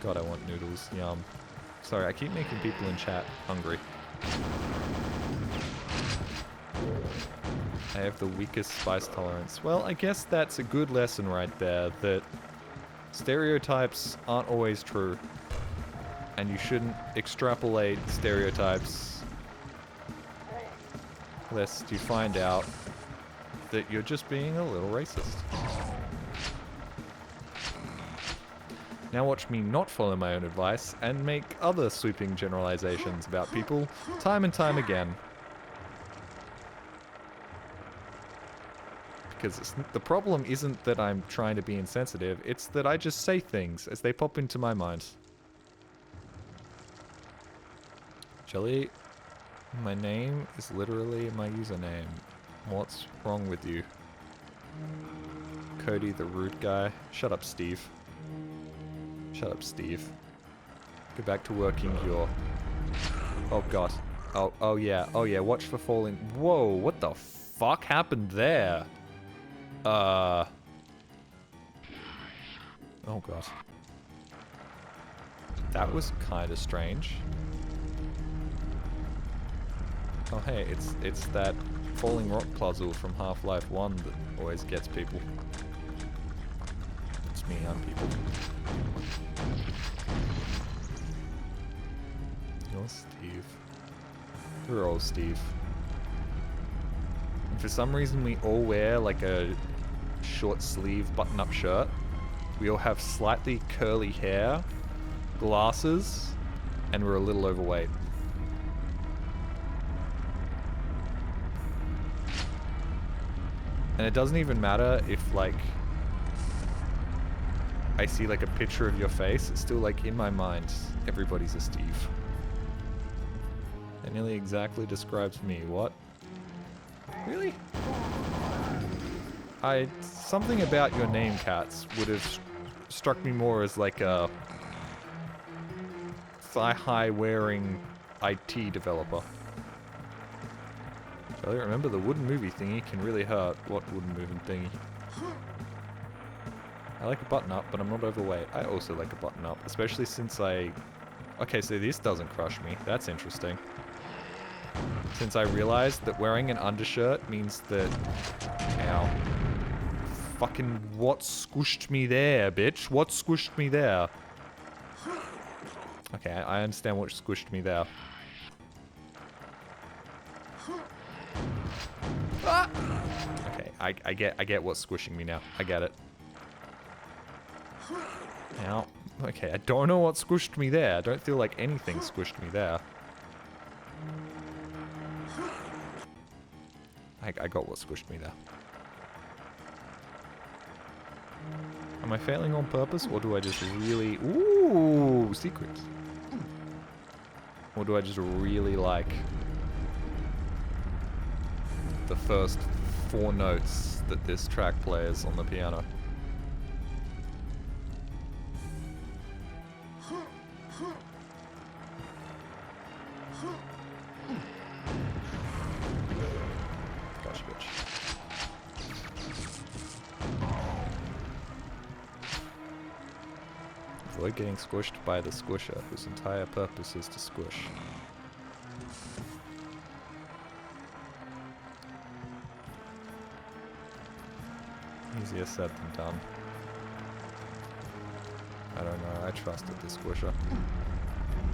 God, I want noodles. Yum. Sorry, I keep making people in chat hungry. I have the weakest spice tolerance. Well, I guess that's a good lesson right there, that stereotypes aren't always true. And you shouldn't extrapolate stereotypes lest you find out that you're just being a little racist. Now watch me not follow my own advice and make other sweeping generalizations about people time and time again. Because the problem isn't that I'm trying to be insensitive, it's that I just say things as they pop into my mind. Jelly, my name is literally my username. What's wrong with you? Cody, the rude guy. Shut up, Steve. Shut up, Steve. Go back to working your... Oh, God. Oh, yeah. Oh, yeah. Watch for falling... Whoa, what the fuck happened there? Oh, God. That was kind of strange. Oh, hey, it's that falling rock puzzle from Half-Life 1 that always gets people. It's me, I'm people. You're Steve. We're all Steve. And for some reason we all wear like a short sleeve button-up shirt. We all have slightly curly hair, glasses, and we're a little overweight. And it doesn't even matter if, like, I see, like, a picture of your face. It's still, like, in my mind, everybody's a Steve. That nearly exactly describes me. What? Really? Something about your name, Cats, would have struck me more as, like, a thigh-high wearing IT developer. Charlie, remember the wooden movie thingy can really hurt. What wooden moving thingy? I like a button up, but I'm not overweight. I also like a button up, especially since I... Okay, so this doesn't crush me. That's interesting. Since I realized that wearing an undershirt means that... Ow. Fucking what squished me there, bitch? What squished me there? Okay, I understand what squished me there. Ah! Okay, I get what's squishing me now. I get it. Now, okay, I don't know what squished me there. I don't feel like anything squished me there. I got what squished me there. Am I failing on purpose, or do I just really... Ooh, secrets. Or do I just really like the first 4 notes that this track plays on the piano? Gosh, bitch. Avoid getting squished by the squisher, whose entire purpose is to squish. Easier said than done. I don't know, I trusted the squisher.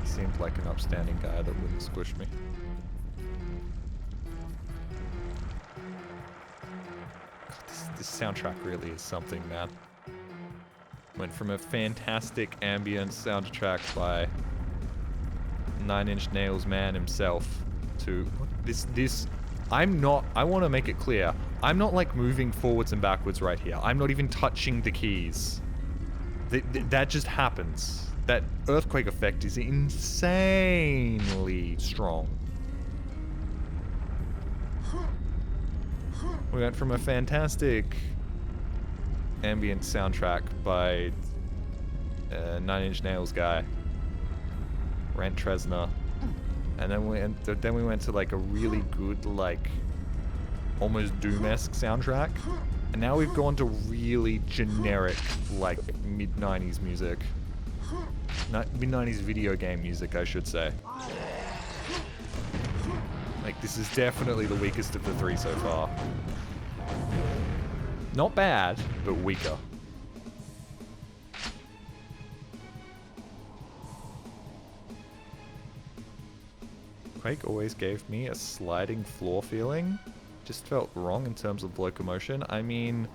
He seemed like an upstanding guy that wouldn't squish me. God, this soundtrack really is something, man. Went from a fantastic ambient soundtrack by 9 Inch Nails man himself to this. I want to make it clear, I'm not like moving forwards and backwards right here. I'm not even touching the keys. That just happens. That earthquake effect is insanely strong. We went from a fantastic ambient soundtrack by 9 Inch Nails guy, Rent Tresna, and then we went to like a really good, like almost Doom-esque soundtrack, and now we've gone to really generic, like mid-90s music, mid-90s video game music, I should say. Like, this is definitely the weakest of the 3 so far. Not bad, but weaker. Quake always gave me a sliding floor feeling. Just felt wrong in terms of locomotion. I mean,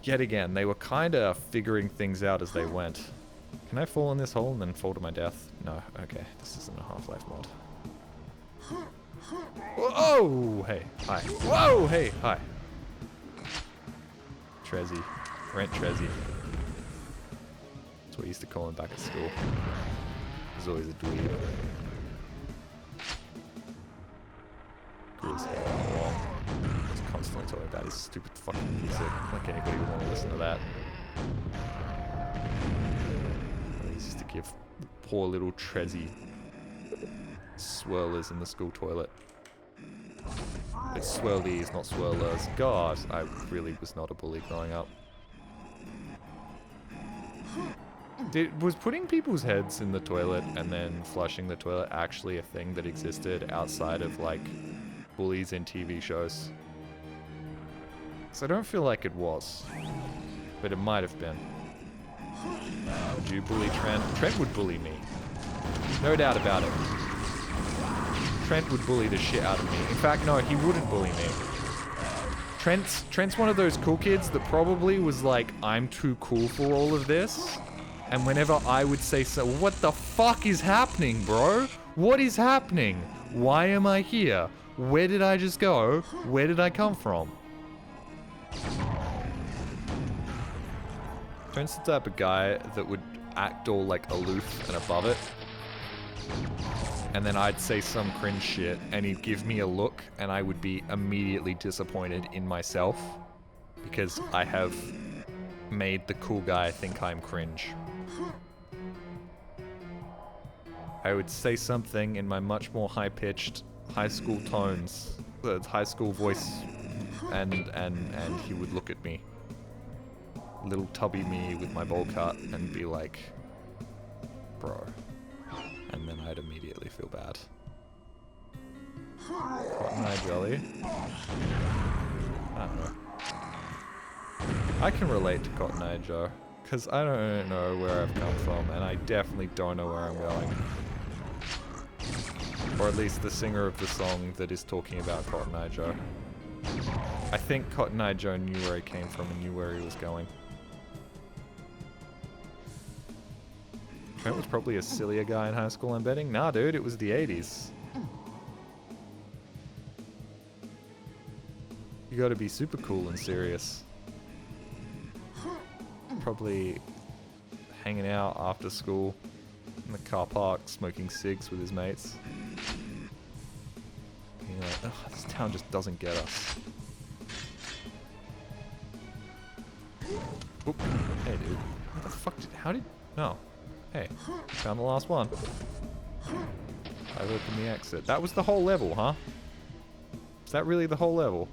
yet again, they were kind of figuring things out as they went. Can I fall in this hole and then fall to my death? No, okay, this isn't a Half-Life mod. Whoa, hey, hi. Whoa, hey, hi. Trezzy. Rent Trezzy. That's what we used to call him back at school. He was always a dweeb. Grew his hair long. Just constantly talking about his stupid fucking music. Like anybody would want to listen to that. He used to give poor little Trezzy swirlers in the school toilet. It's swirlies, not swirlers. God, I really was not a bully growing up. Was putting people's heads in the toilet and then flushing the toilet actually a thing that existed outside of, like, bullies in TV shows? So I don't feel like it was. But it might have been. Would you bully Trent? Trent would bully me. No doubt about it. Trent would bully the shit out of me. In fact, no, he wouldn't bully me. Trent's one of those cool kids that probably was like, I'm too cool for all of this. And whenever I would say so, what the fuck is happening, bro? What is happening? Why am I here? Where did I just go? Where did I come from? Trent's the type of guy that would act all like aloof and above it. And then I'd say some cringe shit and he'd give me a look and I would be immediately disappointed in myself because I have made the cool guy think I'm cringe. I would say something in my much more high-pitched high school tones, high school voice, and he would look at me, little tubby me with my bowl cut, and be like, bro. And then I'd immediately feel bad. Cotton Eye Jolly? I don't know. I can relate to Cotton Eye Joe, because I don't know where I've come from, and I definitely don't know where I'm going. Or at least the singer of the song that is talking about Cotton Eye Joe. I think Cotton Eye Joe knew where he came from and knew where he was going. Trent was probably a sillier guy in high school, I'm betting. Nah, dude, it was the 80s. You gotta be super cool and serious. Probably hanging out after school in the car park, smoking cigs with his mates. Being like, ugh, this town just doesn't get us. Oop. Hey, dude. What the fuck did... How did... No. Hey. Found the last one. I've opened the exit. That was the whole level, huh? Is that really the whole level?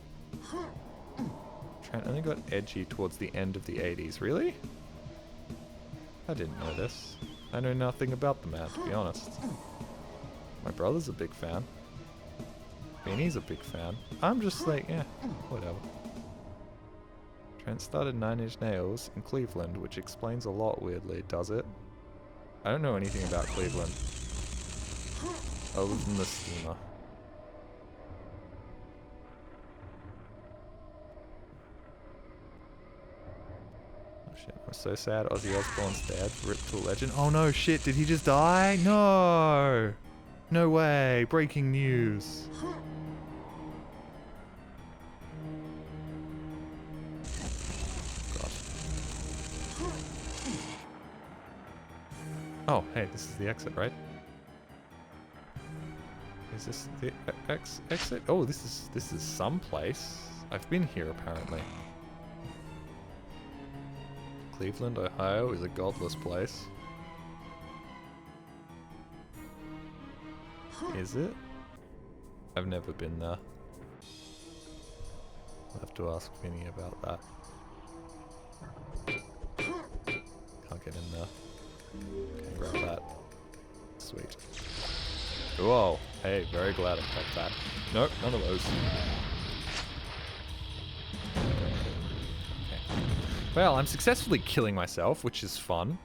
Trent only got edgy towards the end of the 80s. Really? I didn't know this. I know nothing about the man, to be honest. My brother's a big fan. Beanie's a big fan. I'm just like, yeah, whatever. Trent started 9 Inch Nails in Cleveland, which explains a lot weirdly, does it? I don't know anything about Cleveland. Other than the steamer. Shit, I'm so sad Ozzy Osbourne's dead. Rip to a legend. Oh no, shit, did he just die? No! No way, breaking news. God. Oh, hey, this is the exit, right? Is this the exit? Oh, this is some place. I've been here apparently. Cleveland, Ohio is a godless place. Is it? I've never been there. I'll have to ask Vinny about that. Can't get in there. Okay, grab that. Sweet. Whoa. Hey, very glad I kept that. Nope, none of those. Well, I'm successfully killing myself, which is fun.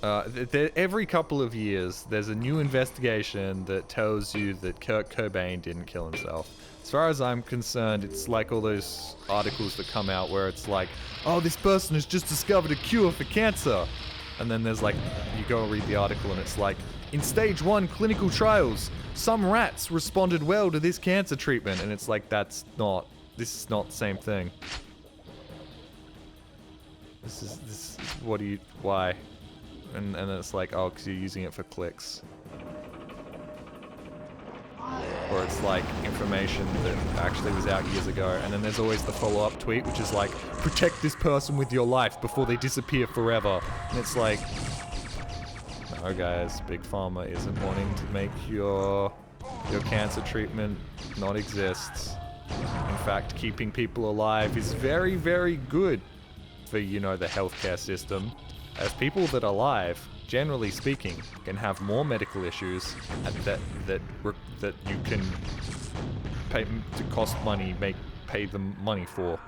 Every couple of years, there's a new investigation that tells you that Kurt Cobain didn't kill himself. As far as I'm concerned, it's like all those articles that come out where it's like, oh, this person has just discovered a cure for cancer. And then there's like, you go and read the article and it's like, in stage 1 clinical trials, some rats responded well to this cancer treatment. And it's like, this is not the same thing. Why? And it's like, oh, because you're using it for clicks. Or or it's like information that actually was out years ago, and then there's always the follow-up tweet, which is like, protect this person with your life before they disappear forever. And it's like, no guys, Big Pharma isn't wanting to make your cancer treatment not exist. In fact, keeping people alive is very, very good for, you know, the healthcare system, as people that are alive, generally speaking, can have more medical issues and that you can pay to cost money, pay them money for.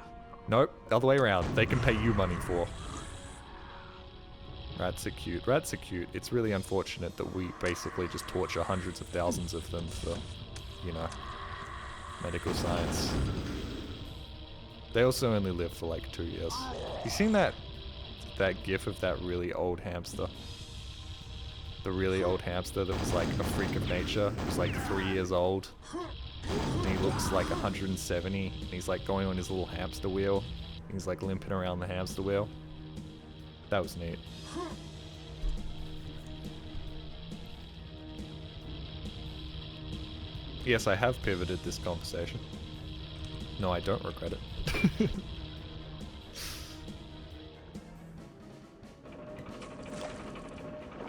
Nope, the other way around. They can pay you money for. Rats are cute. Rats are cute. It's really unfortunate that we basically just torture hundreds of thousands of them for, you know, medical science. They also only live for like 2 years. You seen that gif of that really old hamster? The really old hamster that was like a freak of nature. He was like 3 years old. And he looks like 170. And he's like going on his little hamster wheel. He's like limping around the hamster wheel. That was neat. Yes, I have pivoted this conversation. No, I don't regret it.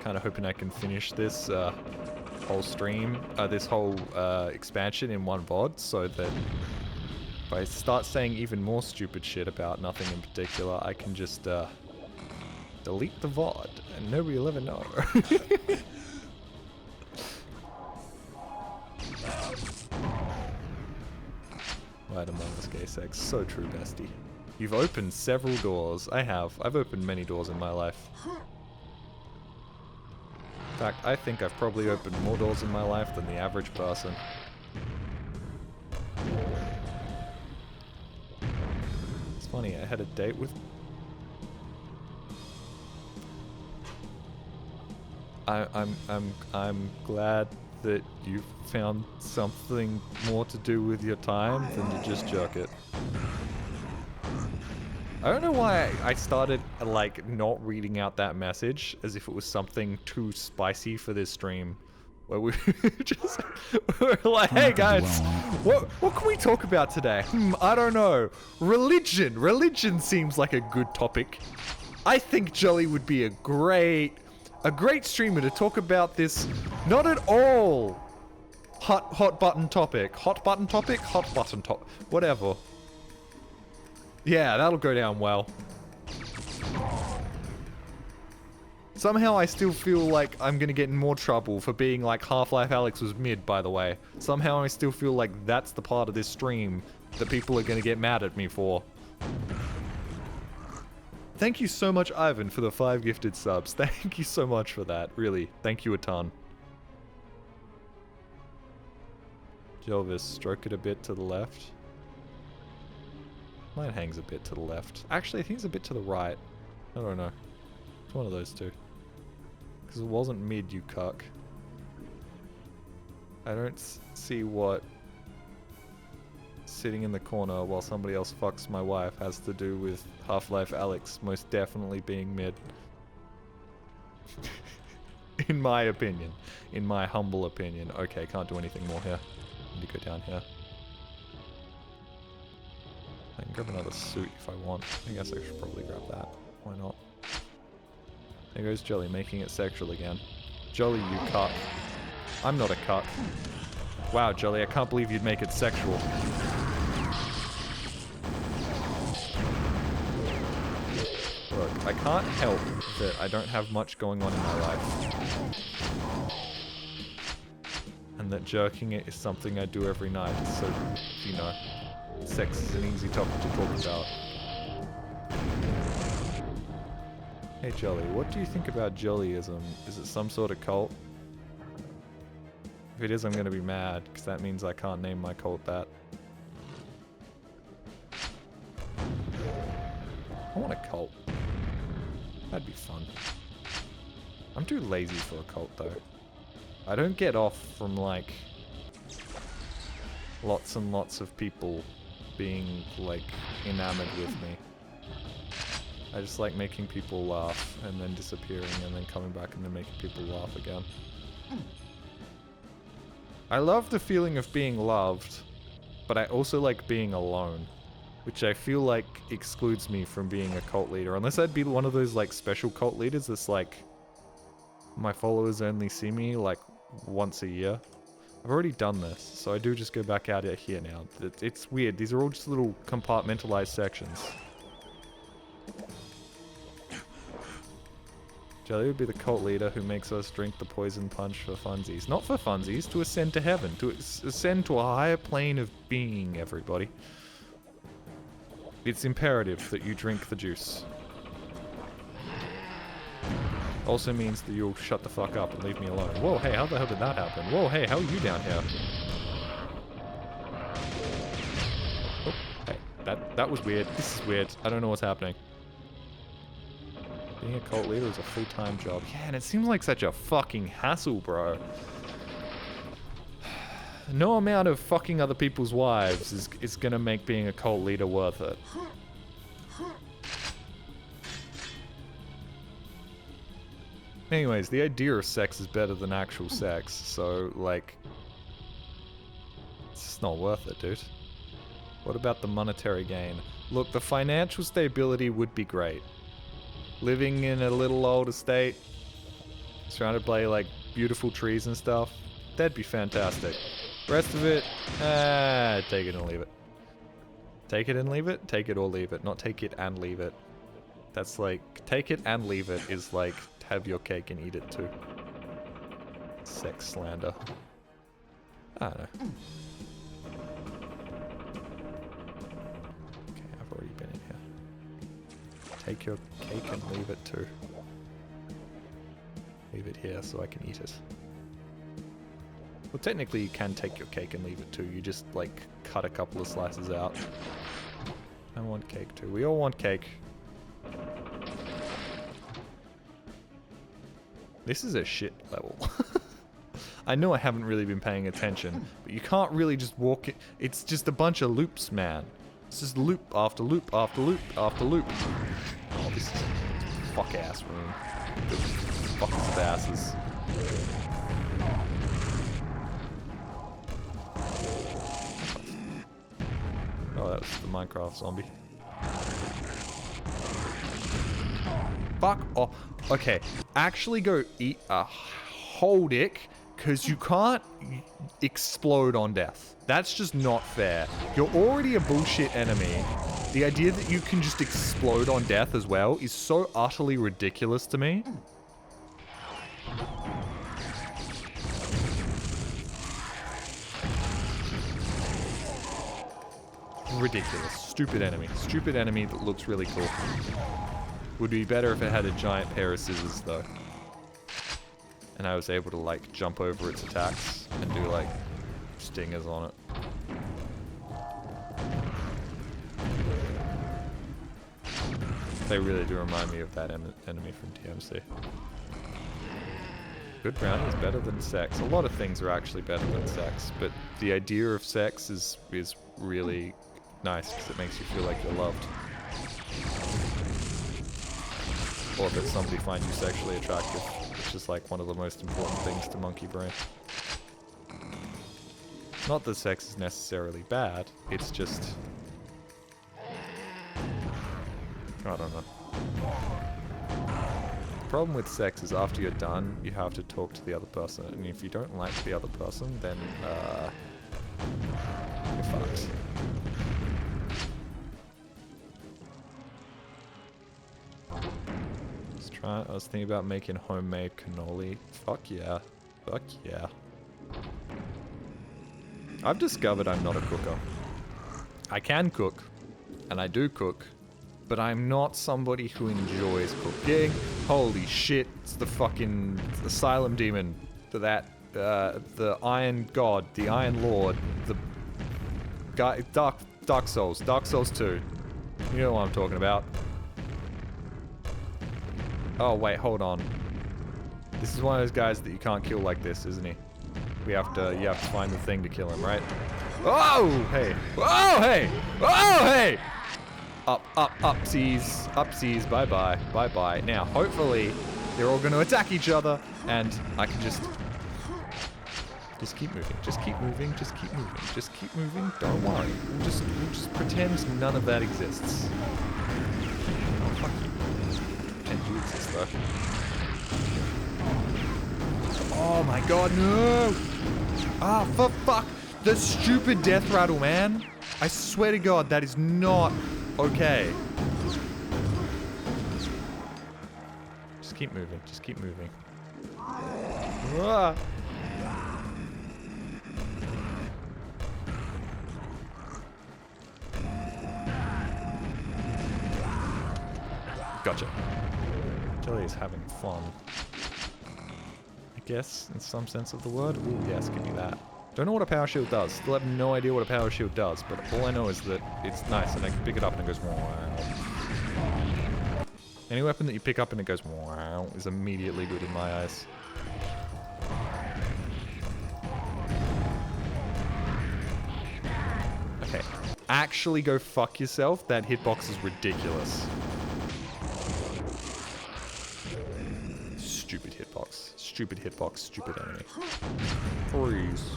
Kind of hoping I can finish this whole stream, this whole expansion in one VOD, so that if I start saying even more stupid shit about nothing in particular, I can just delete the VOD and nobody will ever know. Right among us, gay sex. So true, bestie. You've opened several doors. I have. I've opened many doors in my life. In fact, I think I've probably opened more doors in my life than the average person. It's funny, I had a date with... I'm glad that you found something more to do with your time than to just jerk it. I don't know why I started, like, not reading out that message as if it was something too spicy for this stream. Where we just we're like, hey guys, what can we talk about today? I don't know. Religion. Religion seems like a good topic. I think Jolly would be a great streamer to talk about this not at all hot button topic. Hot button topic? Hot button top. Whatever. Yeah, that'll go down well. Somehow I still feel like I'm gonna get in more trouble for being like Half-Life Alyx was mid, by the way. Somehow I still feel like that's the part of this stream that people are gonna get mad at me for. Thank you so much, Ivan, for the 5 gifted subs. Thank you so much for that, really. Thank you a ton. Jelvis, stroke it a bit to the left. Mine hangs a bit to the left. Actually, I think it's a bit to the right. I don't know. It's one of those two. Because it wasn't mid, you cuck. I don't see what sitting in the corner while somebody else fucks my wife has to do with Half-Life Alyx most definitely being mid. In my opinion. In my humble opinion. Okay, can't do anything more here. Need to go down here. I can grab another suit if I want. I guess I should probably grab that. Why not? There goes Jolly, making it sexual again. Jolly, you cuck. I'm not a cuck. Wow, Jolly, I can't believe you'd make it sexual. Look, I can't help that I don't have much going on in my life. And that jerking it is something I do every night, so, you know, sex is an easy topic to talk about. Hey Jolly, what do you think about Jollyism? Is it some sort of cult? If it is, I'm gonna be mad, because that means I can't name my cult that. I want a cult. That'd be fun. I'm too lazy for a cult, though. I don't get off from, like, lots and lots of people being, like, enamored with me. I just like making people laugh, and then disappearing, and then coming back and then making people laugh again. I love the feeling of being loved, but I also like being alone, which I feel like excludes me from being a cult leader. Unless I'd be one of those like special cult leaders that's like, my followers only see me like once a year. I've already done this, so I do just go back out here now. It's weird. These are all just little compartmentalized sections. Jelly would be the cult leader who makes us drink the poison punch for funsies. Not for funsies, to ascend to heaven. To ascend to a higher plane of being, everybody. It's imperative that you drink the juice. Also means that you'll shut the fuck up and leave me alone. Whoa, hey, how the hell did that happen? Whoa, hey, how are you down here? Oh, hey, that was weird. This is weird. I don't know what's happening. Being a cult leader is a full-time job. Yeah, and it seems like such a fucking hassle, bro. No amount of fucking other people's wives is gonna make being a cult leader worth it. Anyways, the idea of sex is better than actual sex, so, like... it's just not worth it, dude. What about the monetary gain? Look, the financial stability would be great. Living in a little old estate, surrounded by, like, beautiful trees and stuff, that'd be fantastic. Rest of it, take it and leave it. Take it and leave it? Take it or leave it, not take it and leave it. That's like, take it and leave it is like, have your cake and eat it too. Sex slander. I don't know. Okay, I've already been in here. Take your cake and leave it too. Leave it here so I can eat it. Well, technically you can take your cake and leave it too. You just, like, cut a couple of slices out. I want cake too. We all want cake. This is a shit level. I know I haven't really been paying attention, but you can't really just walk it. It's just a bunch of loops, man. It's just loop after loop after loop after loop. Oh, this is a fuck-ass room. The fuckers of asses. Oh, that was the Minecraft zombie. Fuck off. Okay, actually go eat a whole dick, because you can't explode on death. That's just not fair. You're already a bullshit enemy. The idea that you can just explode on death as well is so utterly ridiculous to me. Ridiculous. Stupid enemy. Stupid enemy that looks really cool. Would be better if it had a giant pair of scissors, though. And I was able to, like, jump over its attacks and do, like, stingers on it. They really do remind me of that enemy from TMC. Good brownie is better than sex. A lot of things are actually better than sex, but the idea of sex is really nice because it makes you feel like you're loved. Or that somebody finds you sexually attractive, which is like one of the most important things to monkey brain. Not that sex is necessarily bad, it's just... I don't know. The problem with sex is after you're done, you have to talk to the other person, and if you don't like the other person, then, you're fucked. I was thinking about making homemade cannoli. Fuck yeah. Fuck yeah. I've discovered I'm not a cooker. I can cook, and I do cook, but I'm not somebody who enjoys cooking. Holy shit, it's the fucking asylum demon. The Iron God, the Iron Lord, the guy, Dark Souls 2. You know what I'm talking about. Oh, wait, hold on. This is one of those guys that you can't kill like this, isn't he? You have to find the thing to kill him, right? Oh, hey! Oh, hey! Oh, hey! Upsies, bye-bye, bye-bye. Now, hopefully, they're all going to attack each other, and I can just Just keep moving, just keep moving, just keep moving, just keep moving. Don't worry. We'll just pretend none of that exists. Oh, fuck you. Pretend you exist, though. Oh my god, no! Ah, for fuck! The stupid death rattle, man! I swear to god, that is not okay. Just keep moving, just keep moving. Ah. Gotcha. Jelly is having fun. I guess, in some sense of the word. Ooh, yes, give me that. Don't know what a power shield does. Still have no idea what a power shield does, but all I know is that it's nice and I can pick it up and it goes wow. Any weapon that you pick up and it goes wow is immediately good in my eyes. Okay. Actually go fuck yourself. That hitbox is ridiculous. Stupid hitbox. Stupid hitbox. Stupid enemy. Freeze.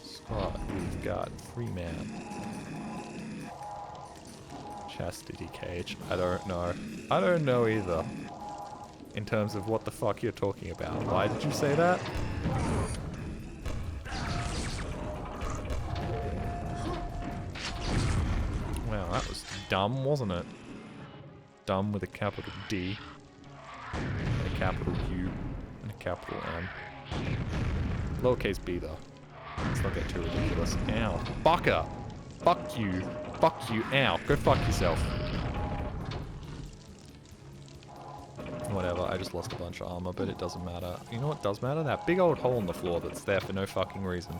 Spot. We've got 3 man. Chastity cage. I don't know. I don't know either. In terms of what the fuck you're talking about. Why did you say that? Wow, that was dumb, wasn't it? Dumb with a capital D. And a capital U. And a capital M. Lowercase b though. Let's not get too ridiculous. Ow. Fucker! Fuck you. Fuck you. Ow. Go fuck yourself. Whatever, I just lost a bunch of armor, but it doesn't matter. You know what does matter? That big old hole in the floor that's there for no fucking reason.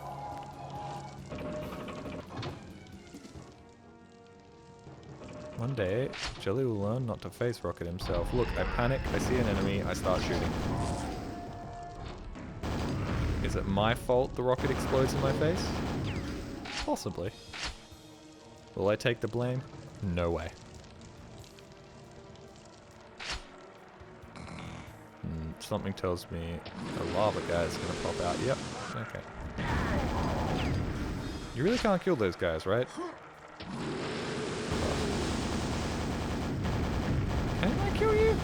One day, Jelly will learn not to face Rocket himself. Look, I panic, I see an enemy, I start shooting. Is it my fault the rocket explodes in my face? Possibly. Will I take the blame? No way. Something tells me a lava guy is gonna pop out. Yep. Okay. You really can't kill those guys, right? Can I kill you?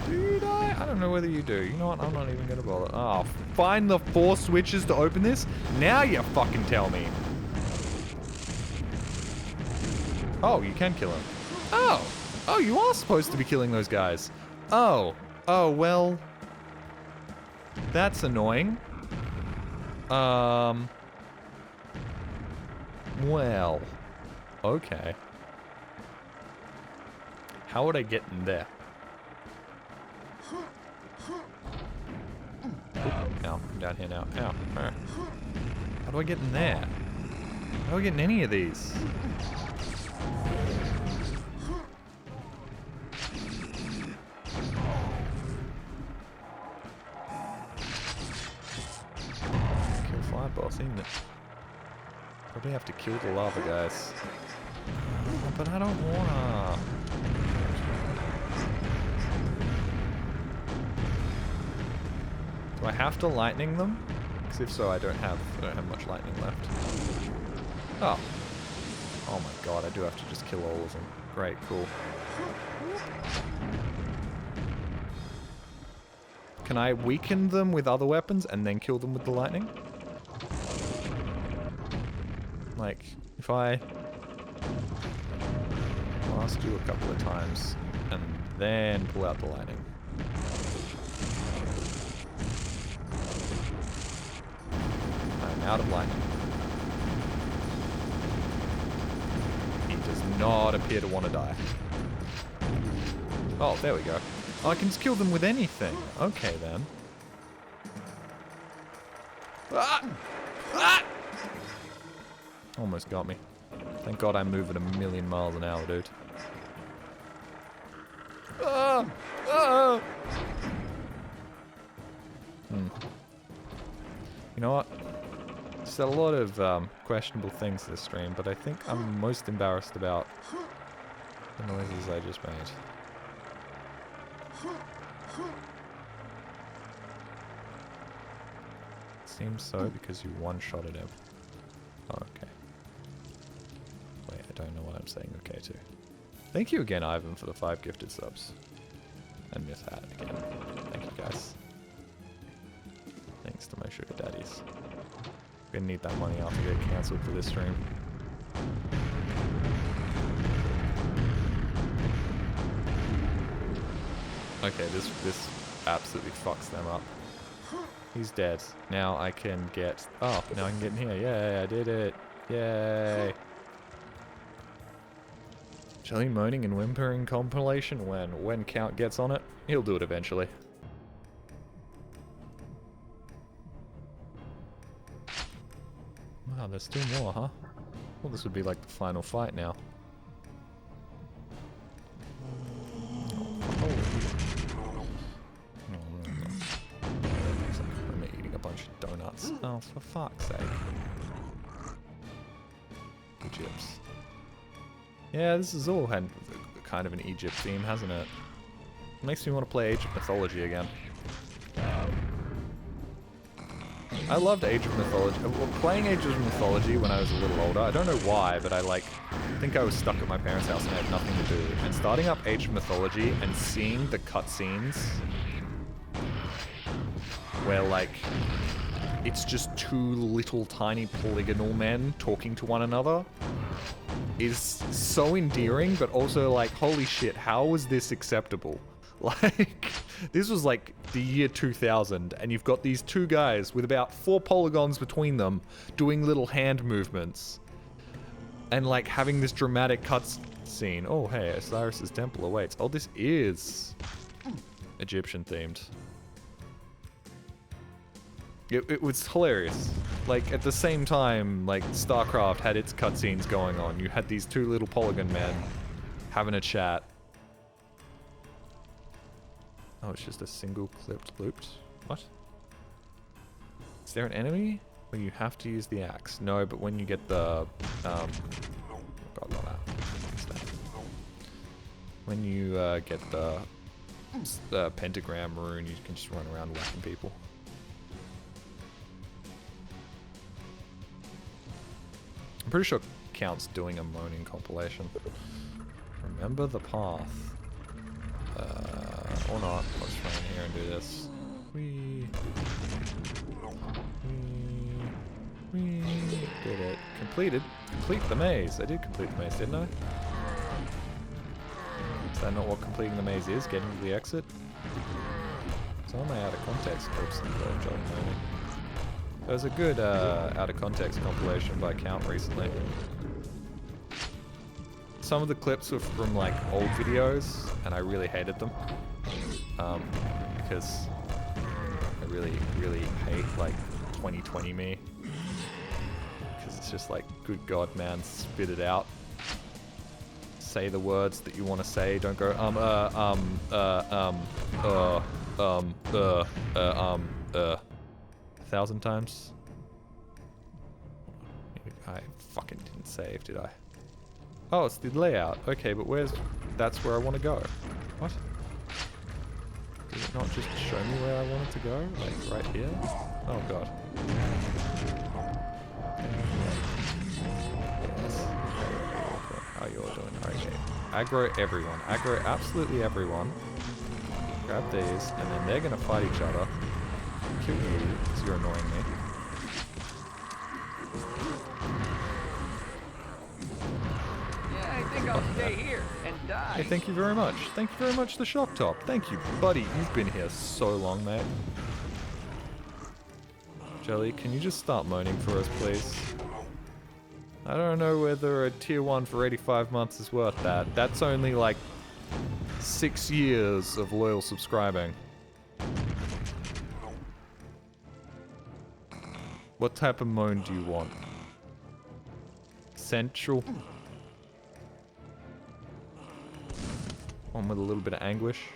Do you die? I don't know whether you do. You know what? I'm not even gonna bother. Oh, find the 4 switches to open this? Now you fucking tell me. Oh, you can kill him. Oh! Oh, you are supposed to be killing those guys. Oh. Oh, well. That's annoying. Well. Okay. How would I get in there? Oop, ow, I'm down here now. Ow. How do I get in there? How do I get in any of these? Boss, isn't it? Probably have to kill the lava guys. Oh, but I don't wanna. Do I have to lightning them? Because if so, I don't have much lightning left. Oh. Oh my god, I do have to just kill all of them. Great, cool. Can I weaken them with other weapons and then kill them with the lightning? Like, if I blast you a couple of times and then pull out the lightning. I'm out of lightning. He does not appear to want to die. Oh, there we go. Oh, I can just kill them with anything. Okay, then. Ah! Ah! Almost got me. Thank God I move at 1,000,000 miles an hour, dude. Ah! Ah! You know what? Said a lot of questionable things this stream, but I think I'm most embarrassed about the noises I just made. seems so because you one-shotted him. Oh, okay. Wait, I don't know what I'm saying okay to. Thank you again, Ivan, for the 5 gifted subs. And Miss Hat again. Thank you, guys. Thanks to my sugar daddies. Gonna need that money after I get cancelled for this stream. Okay, this absolutely fucks them up. He's dead. Now I can get... Oh, now I can get in here. Yay, I did it. Yay. Jelly moaning and whimpering compilation when Count gets on it. He'll do it eventually. Wow, there's still more, huh? Well, this would be like the final fight now. I'm eating a bunch of donuts. Oh, for fuck's sake. Egypts. Yeah, this has all had kind of an Egypt theme, hasn't it? It makes me want to play Age of Mythology again. I loved Age of Mythology. Well, playing Age of Mythology when I was a little older, I don't know why, but I think I was stuck at my parents' house and I had nothing to do. And starting up Age of Mythology and seeing the cutscenes where, like, it's just two little tiny polygonal men talking to one another is so endearing, but also like, holy shit, how was this acceptable? Like, this was like the year 2000, and you've got these two guys with about 4 polygons between them doing little hand movements and like having this dramatic cutscene. Oh, hey, Osiris's temple awaits. Oh, this is Egyptian themed. It was hilarious. Like, at the same time, like, StarCraft had its cutscenes going on. You had these two little polygon men having a chat. Oh, it's just a single clipped looped. What? Is there an enemy? Well, you have to use the axe. No, but when you get the, God, not that. What's that? When you, get the pentagram rune, you can just run around whacking people. I'm pretty sure Count's doing a moaning compilation. Remember the path. Or not. Let's run in here and do this. We did it. Completed. Complete the maze. I did complete the maze, didn't I? Is that not what completing the maze is? Getting to the exit? So am I out of context clips and Jolly Moaning? There was a good out of context compilation by Count recently. Some of the clips were from like old videos, and I really hated them. Because I really hate like 2020 me. Because it's just like, good God, man, spit it out. Say the words that you want to say. Don't go a 1,000 times. I fucking didn't save, did I? Oh, it's the layout. Okay, but that's where I want to go. What? Did it not just show me where I wanted to go? Like, right here? Oh, God. Yes. How you all doing? Okay. Aggro everyone. Aggro absolutely everyone. Grab these, and then they're gonna fight each other. Kill you, because you're annoying me. I'll stay here and die. Hey, thank you very much. Thank you very much, the Shock Top. Thank you, buddy. You've been here so long, mate. Jelly, can you just start moaning for us, please? I don't know whether a tier 1 for 85 months is worth that. That's only like 6 years of loyal subscribing. What type of moan do you want? Central? One with a little bit of anguish.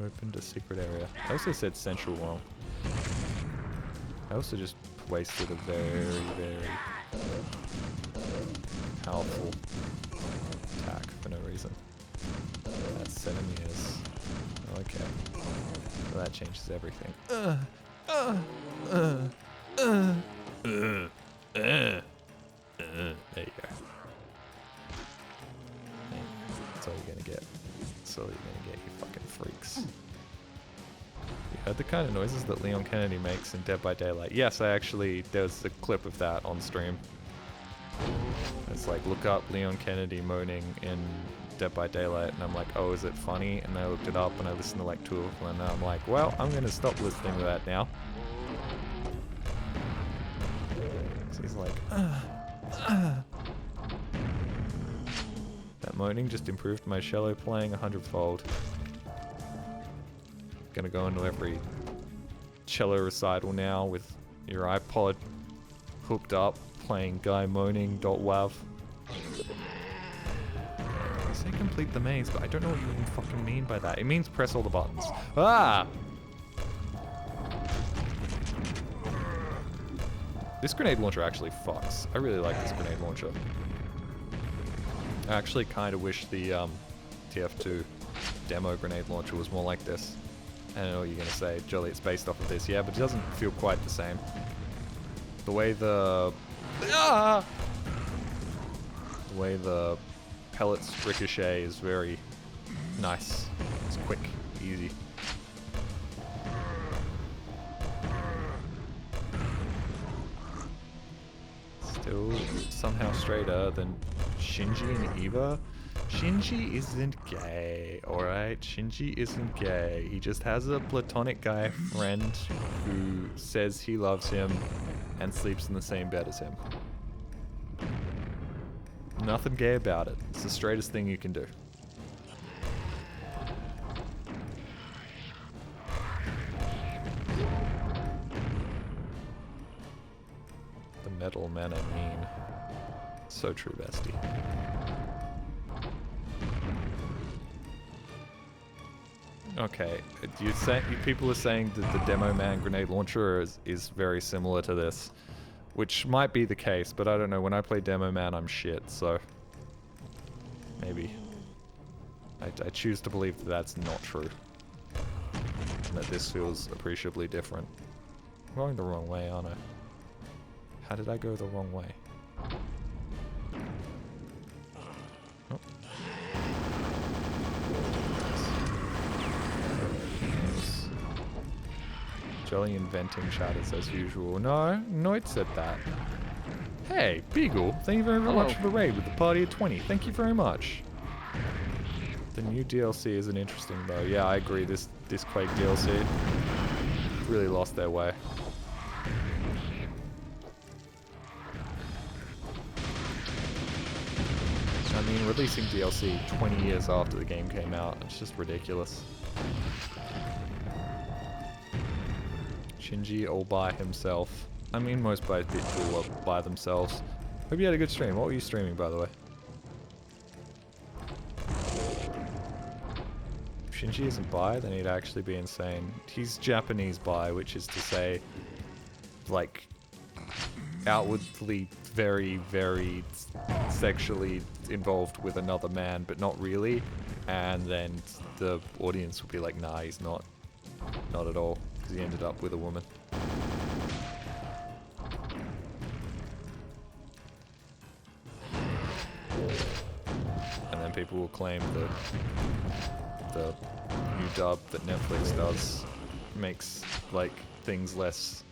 Opened a secret area. I also said central wrong. I also just wasted a very powerful attack for no reason. That's 7 years. Okay. Well, that changes everything. There you go. That's all you're gonna get. That's all you're gonna get, you fucking freaks. You heard the kind of noises that Leon Kennedy makes in Dead by Daylight? Yes, there's a clip of that on stream. It's like, look up Leon Kennedy moaning in Dead by Daylight, and I'm like, oh, is it funny? And I looked it up, and I listened to like 2 of them, and I'm like, well, I'm gonna stop listening to that now. So he's like, That moaning just improved my cello playing 100-fold. Gonna go into every cello recital now with your iPod hooked up, playing guy moaning.wav. I say complete the maze, but I don't know what you even fucking mean by that. It means press all the buttons. Ah! This grenade launcher actually fucks. I really like this grenade launcher. I actually kind of wish the TF2 demo grenade launcher was more like this. I don't know what you're gonna say, Jolly, it's based off of this. Yeah, but it doesn't feel quite the same. The way the pellets ricochet is very nice. It's quick, easy. Still somehow straighter than Shinji and Eva. Shinji isn't gay, alright? Shinji isn't gay. He just has a platonic guy friend who says he loves him and sleeps in the same bed as him. Nothing gay about it. It's the straightest thing you can do. The metal men are mean. So true, bestie. Okay, people are saying that the Demo Man grenade launcher is very similar to this, which might be the case, but I don't know. When I play Demo Man, I'm shit, so maybe. I choose to believe that that's not true, and that this feels appreciably different. I'm going the wrong way, aren't I? How did I go the wrong way? Oh. Jolly inventing shatters as usual. No, Noit said that. Hey, Beagle, thank you very much for the raid with the party of 20. Thank you very much. The new DLC isn't interesting though. Yeah, I agree. This Quake DLC really lost their way. I mean, releasing DLC 20 years after the game came out, it's just ridiculous. Shinji all by himself. I mean, most people are by themselves. Hope you had a good stream. What were you streaming, by the way? If Shinji isn't bi, then he'd actually be insane. He's Japanese bi, which is to say, like, outwardly very, very sexually involved with another man, but not really. And then the audience would be like, nah, he's not. Not at all. Because he ended up with a woman. And then people will claim that the new dub that Netflix does makes, like, things less,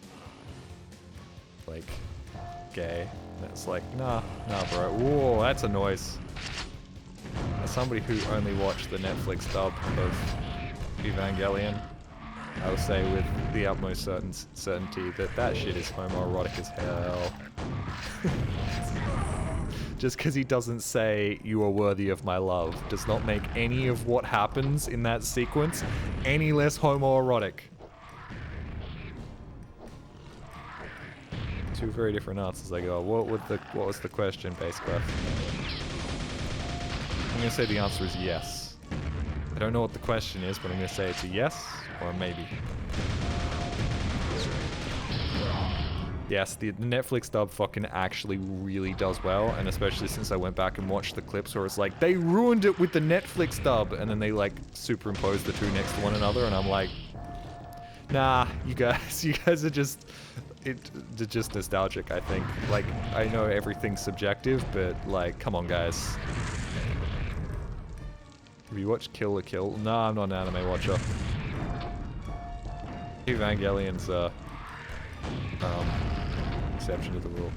like, gay. And it's like, nah, bro. Whoa, that's a noise. As somebody who only watched the Netflix dub of Evangelion, I would say with the utmost certainty that that shit is homoerotic as hell. Just because he doesn't say, you are worthy of my love, does not make any of what happens in that sequence any less homoerotic. Two very different answers. I go, what was the question, Basecraft? I'm gonna say the answer is yes. I don't know what the question is, but I'm gonna say it's a yes or a maybe. Yes, the Netflix dub fucking actually really does well, and especially since I went back and watched the clips where it's like, they ruined it with the Netflix dub, and then they like superimposed the two next to one another, and I'm like, Nah, you guys are just, they're just nostalgic, I think. Like, I know everything's subjective, but like, come on, guys. Have you watched Kill la Kill? Nah, I'm not an anime watcher. Evangelion's exception to the rule.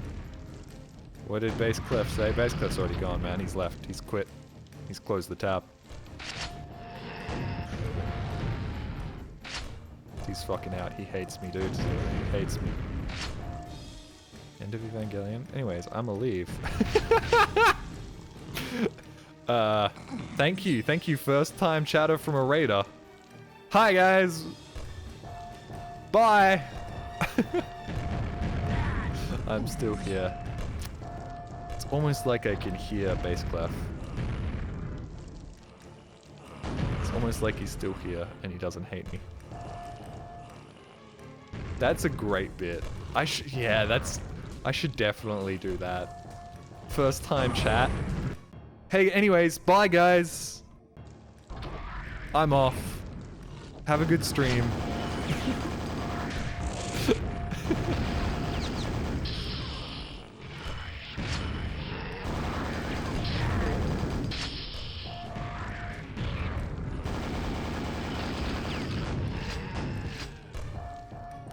What did Bass Clef say? Bass Clef's already gone, man. He's left. He's quit. He's closed the tab. He's fucking out. He hates me, dude. He hates me. End of Evangelion. Anyways, I'ma leave. Thank you. Thank you, first time chatter from a raider. Hi, guys. Bye. I'm still here. It's almost like I can hear Bass Clef. It's almost like he's still here and he doesn't hate me. That's a great bit. I should definitely do that. First time chat. Hey, anyways, bye guys. I'm off. Have a good stream.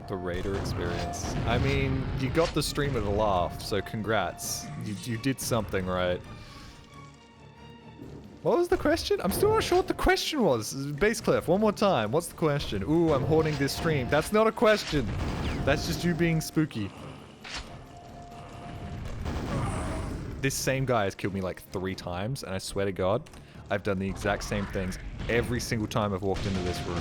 The Raider experience. I mean, you got the streamer to laugh, so congrats. You did something right. What was the question? I'm still not sure what the question was. Bass Clef, one more time. What's the question? Ooh, I'm hoarding this stream. That's not a question. That's just you being spooky. This same guy has killed me like 3 times, and I swear to God, I've done the exact same things every single time I've walked into this room.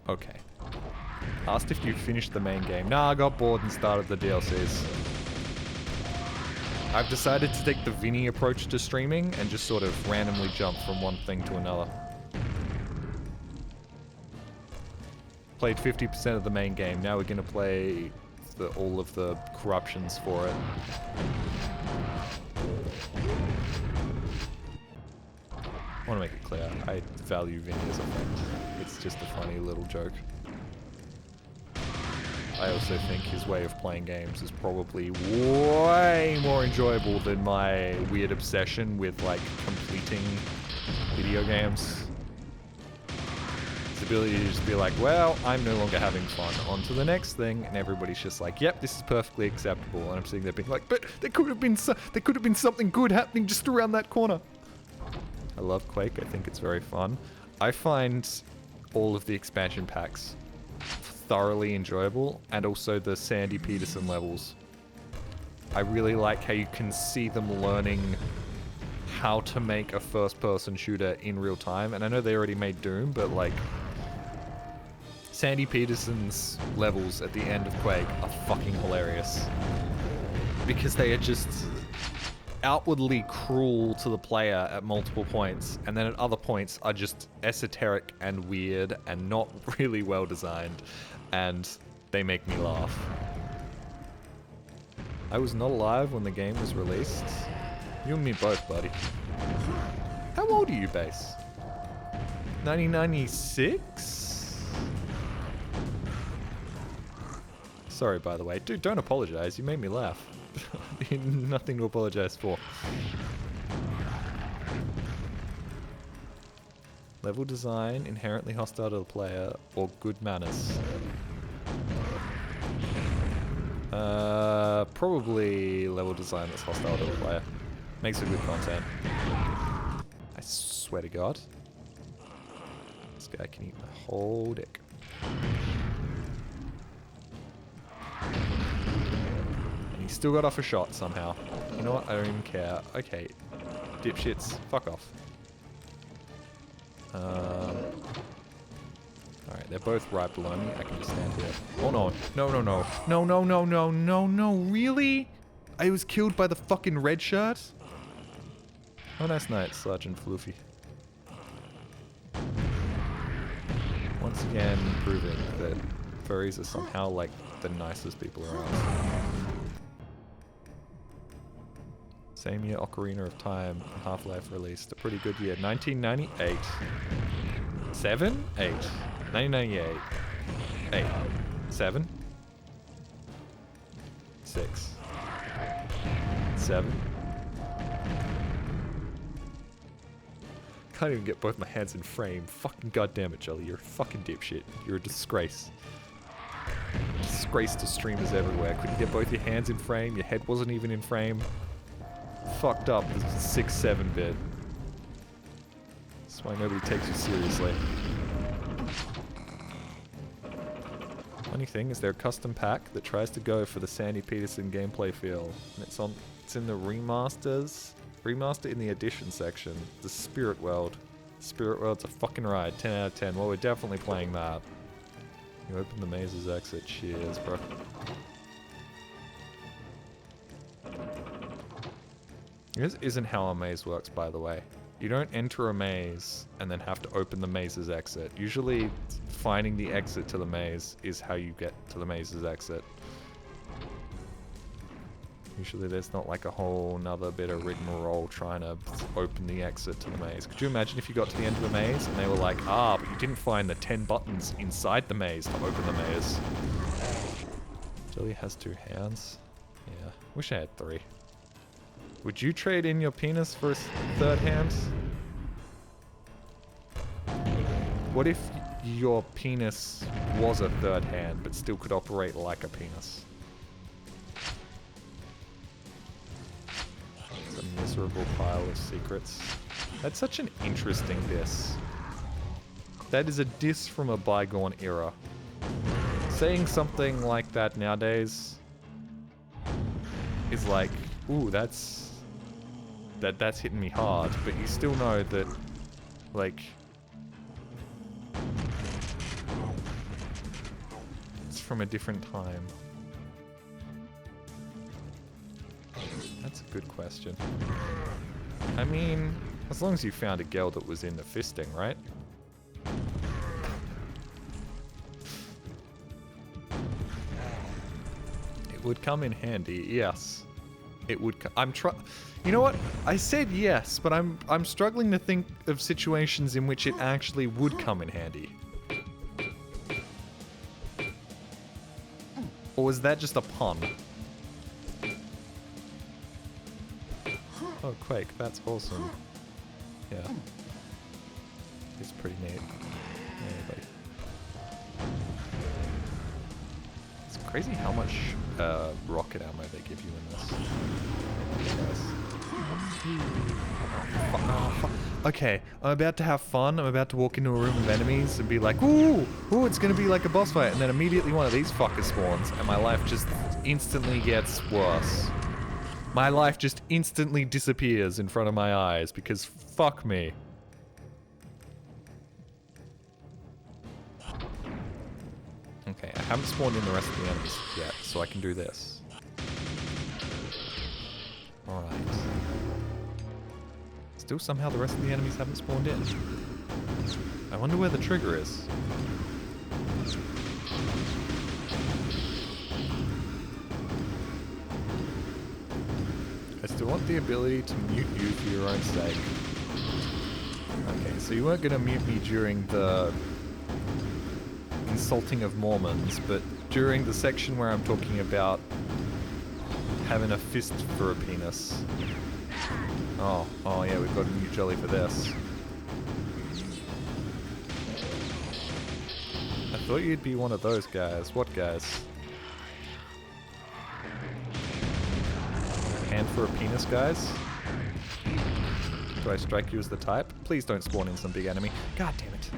Okay. Asked if you finished the main game. Nah, I got bored and started the DLCs. I've decided to take the Vinny approach to streaming and just sort of randomly jump from one thing to another. Played 50% of the main game. Now we're gonna play all of the corruptions for it. I want to make it clear, I value Vinny as a friend. It's just a funny little joke. I also think his way of playing games is probably way more enjoyable than my weird obsession with, like, completing video games. His ability to just be like, well, I'm no longer having fun, on to the next thing, and everybody's just like, yep, this is perfectly acceptable, and I'm sitting there being like, but there could have been something good happening just around that corner. I love Quake, I think it's very fun. I find all of the expansion packs thoroughly enjoyable, and also the Sandy Peterson levels. I really like how you can see them learning how to make a first-person shooter in real time, and I know they already made Doom, but like, Sandy Peterson's levels at the end of Quake are fucking hilarious. Because they are just outwardly cruel to the player at multiple points, and then at other points are just esoteric and weird and not really well designed, and they make me laugh. I was not alive when the game was released. You and me both, buddy. How old are you, Bass? 1996? Sorry, by the way. Dude, don't apologize. You made me laugh. Nothing to apologize for. Level design, inherently hostile to the player, or good manners? Probably level design that's hostile to the player. Makes it good content. I swear to God. This guy can eat my whole dick. And he still got off a shot somehow. You know what? I don't even care. Okay. Dipshits. Fuck off. Alright, they're both right below me. I can just stand here. Oh no. No, no, no. No, no, no, no, no, no. Really? I was killed by the fucking red shirt? Oh, nice night, Sergeant Floofy. Once again, proving that furries are somehow like the nicest people around. Same year Ocarina of Time and Half-Life released. A pretty good year. 1998. 7? 8. 1998. 8. 7? 6. 7. Can't even get both my hands in frame. Fucking goddamn it, Jolly. You're a fucking dipshit. You're a disgrace. Disgrace to streamers everywhere. Couldn't get both your hands in frame. Your head wasn't even in frame. Fucked up. This is 6-7 bit. That's why nobody takes you seriously. Funny thing is, there a custom pack that tries to go for the Sandy Peterson gameplay feel, and it's in the remaster in the edition section. The Spirit World. Spirit World's a fucking ride. 10 out of 10. Well, we're definitely playing that. You open the maze's exit. Cheers, bro. This isn't how a maze works, by the way. You don't enter a maze and then have to open the maze's exit. Usually, finding the exit to the maze is how you get to the maze's exit. Usually there's not like a whole nother bit of rigmarole trying to open the exit to the maze. Could you imagine if you got to the end of the maze and they were like, but you didn't find the 10 buttons inside the maze to open the maze. Jelly has 2 hands. Yeah, wish I had 3. Would you trade in your penis for a 3rd hand? What if your penis was a 3rd hand but still could operate like a penis? It's a miserable pile of secrets. That's such an interesting diss. That is a diss from a bygone era. Saying something like that nowadays is like, ooh, that's hitting me hard, but you still know that, like, it's from a different time. That's a good question. I mean, as long as you found a girl that was into fisting, right? It would come in handy, yes. It would. You know what? I said yes, but I'm struggling to think of situations in which it actually would come in handy. Or was that just a pun? Oh, Quake, that's awesome. Yeah. It's pretty neat. Yeah, buddy. It's crazy how much rocket ammo they give you in this. Okay, I'm about to have fun. I'm about to walk into a room of enemies and be like, ooh, it's gonna be like a boss fight, and then immediately one of these fuckers spawns, and my life just instantly gets worse. My life just instantly disappears in front of my eyes, because fuck me. Okay, I haven't spawned in the rest of the enemies yet, so I can do this. Alright. Still somehow the rest of the enemies haven't spawned in. I wonder where the trigger is. I still want the ability to mute you for your own sake. Okay, so you weren't gonna mute me during the insulting of Mormons, but during the section where I'm talking about having a fist for a penis. Oh yeah, we've got a new Jolly for this. I thought you'd be one of those guys. What guys? Hand for a penis, guys? Do I strike you as the type? Please don't spawn in some big enemy. God damn it.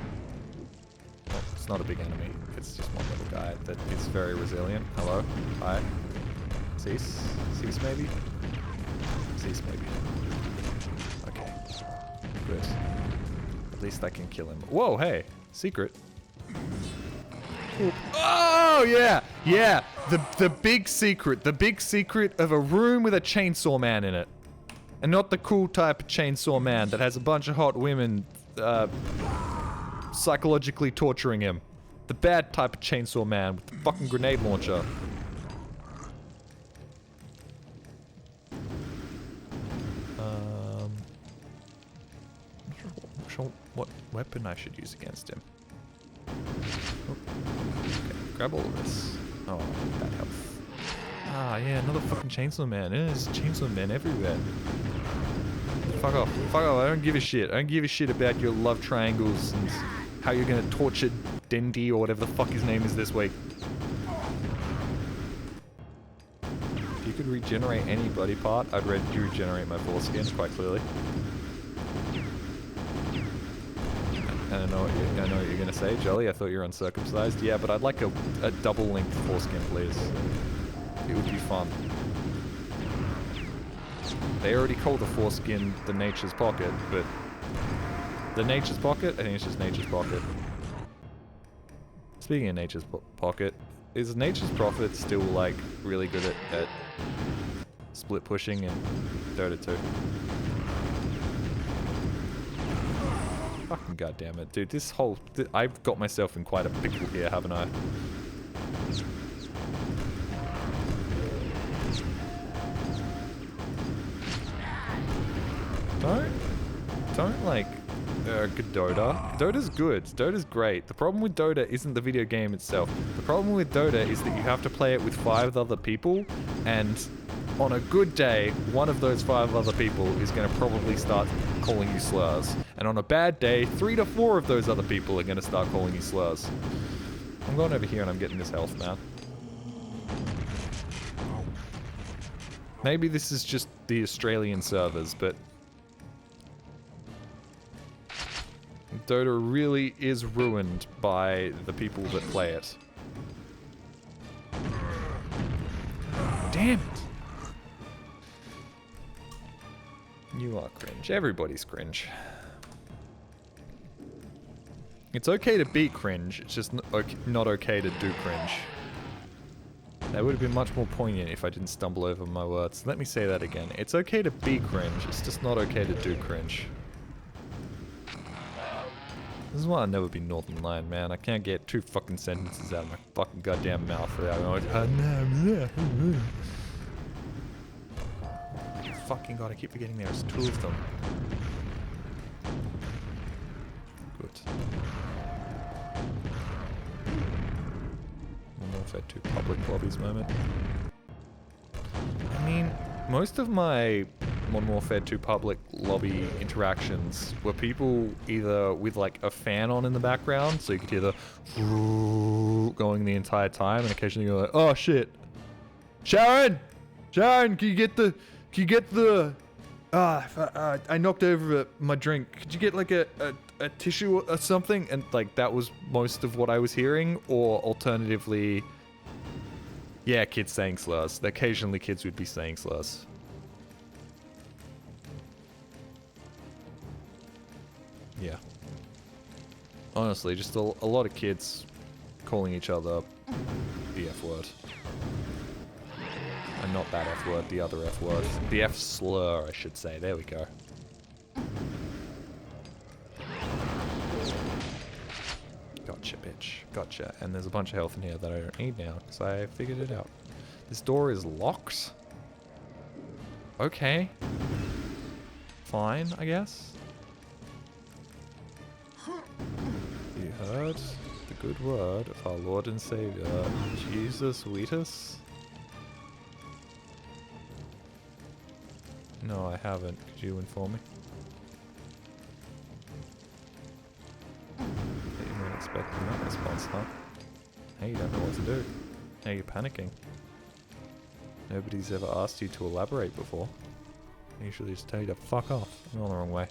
Well, it's not a big enemy. It's just one little guy that is very resilient. Hello? Hi? Cease? Cease maybe? Cease maybe. Okay. Good. At least I can kill him. Whoa, hey! Secret. Ooh. Oh, yeah! Yeah! The big secret. The big secret of a room with a chainsaw man in it. And not the cool type of chainsaw man that has a bunch of hot women psychologically torturing him. The bad type of chainsaw man with the fucking grenade launcher. sure what weapon I should use against him. Oh. Okay, grab all of this. Oh, that health. Ah, yeah, another fucking chainsaw man. There's chainsaw men everywhere. Fuck off. Fuck off. I don't give a shit. I don't give a shit about your love triangles and how you're gonna torture Dendi or whatever the fuck his name is this week. If you could regenerate any body part, I'd regenerate my foreskin quite clearly. I know what you're gonna say, Jolly. I thought you were uncircumcised. Yeah, but I'd like a double-length foreskin, please. It would be fun. They already call the foreskin the Nature's Pocket, but the Nature's Pocket? I think it's just Nature's Pocket. Speaking of Nature's Pocket, is Nature's Prophet still, like, really good at split pushing in Dota 2? Fucking goddammit, dude, this whole... I've got myself in quite a pickle here, haven't I? Don't like Dota. Dota's good. Dota's great. The problem with Dota isn't the video game itself. The problem with Dota is that you have to play it with 5 other people, and on a good day, one of those 5 other people is going to probably start calling you slurs. And on a bad day, 3 to 4 of those other people are going to start calling you slurs. I'm going over here and I'm getting this health, man. Maybe this is just the Australian servers, but Dota really is ruined by the people that play it. Damn it! You are cringe. Everybody's cringe. It's okay to be cringe, it's just not okay to do cringe. That would have been much more poignant if I didn't stumble over my words. Let me say that again. It's okay to be cringe, it's just not okay to do cringe. This is why I'll never be Northern Lion, man. I can't get 2 fucking sentences out of my fucking goddamn mouth without going, fucking god, I keep forgetting there's 2 of them. Good. Modern Warfare 2 public lobbies moment. I mean, most of my Modern Warfare 2 public lobby interactions were people either with like a fan on in the background, so you could hear the going the entire time, and occasionally you're like, oh shit, Sharon, can you get the, I knocked over my drink. Could you get like a tissue or something? And like that was most of what I was hearing, or alternatively, yeah, kids saying slurs. Occasionally kids would be saying slurs. Yeah. Honestly, just a lot of kids calling each other the F word. And not that F word, the other F word. The F slur, I should say. There we go. Gotcha, bitch. Gotcha. And there's a bunch of health in here that I don't need now, because I figured it out. This door is locked? Okay. Fine, I guess. You heard the good word of our Lord and Savior, Jesus Wheatus? No, I haven't. Could you inform me? You weren't expecting that response, huh? Hey, you don't know what to do. Now you're panicking. Nobody's ever asked you to elaborate before. I usually just tell you to fuck off. I'm going the wrong way.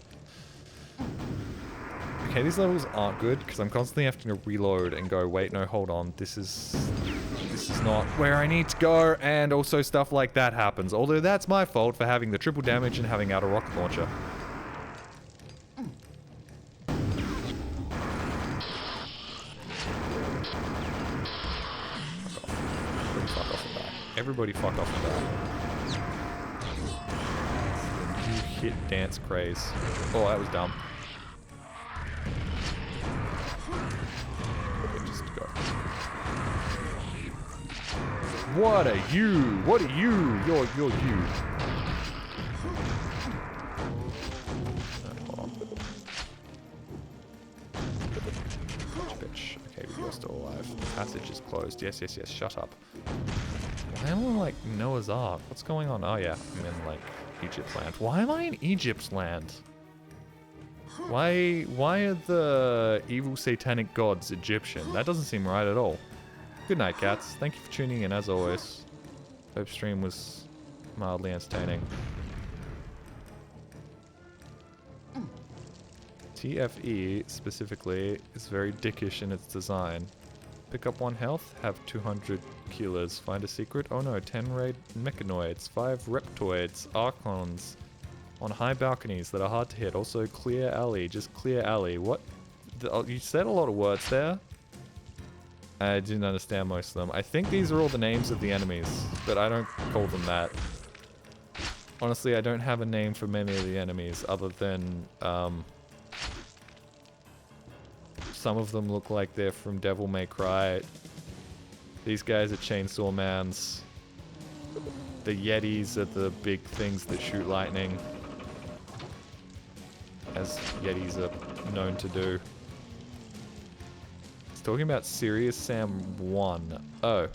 Okay, these levels aren't good because I'm constantly having to reload and go, wait, no, hold on, this is not where I need to go, and also stuff like that happens. Although that's my fault for having the triple damage and having out a rocket launcher. Everybody fuck off and die. You hit dance craze. Oh, that was dumb. What are you? What are you? You're you. 5. Passage is closed. Yes, yes, yes. Shut up. Why am I like Noah's Ark? What's going on? Oh yeah, I'm in like Egypt land. Why am I in Egypt land? Why are the evil satanic gods Egyptian? That doesn't seem right at all. Good night, cats. Thank you for tuning in as always. Hope stream was mildly entertaining. TFE specifically is very dickish in its design. Pick up 1 health, have 200 killers. Find a secret. Oh no, 10 raid mechanoids, 5 reptoids, archons on high balconies that are hard to hit. Also clear alley, just clear alley. What? You said a lot of words there. I didn't understand most of them. I think these are all the names of the enemies, but I don't call them that. Honestly, I don't have a name for many of the enemies other than, some of them look like they're from Devil May Cry. These guys are Chainsaw Mans. The Yetis are the big things that shoot lightning, as Yetis are known to do. It's talking about Serious Sam 1. Oh.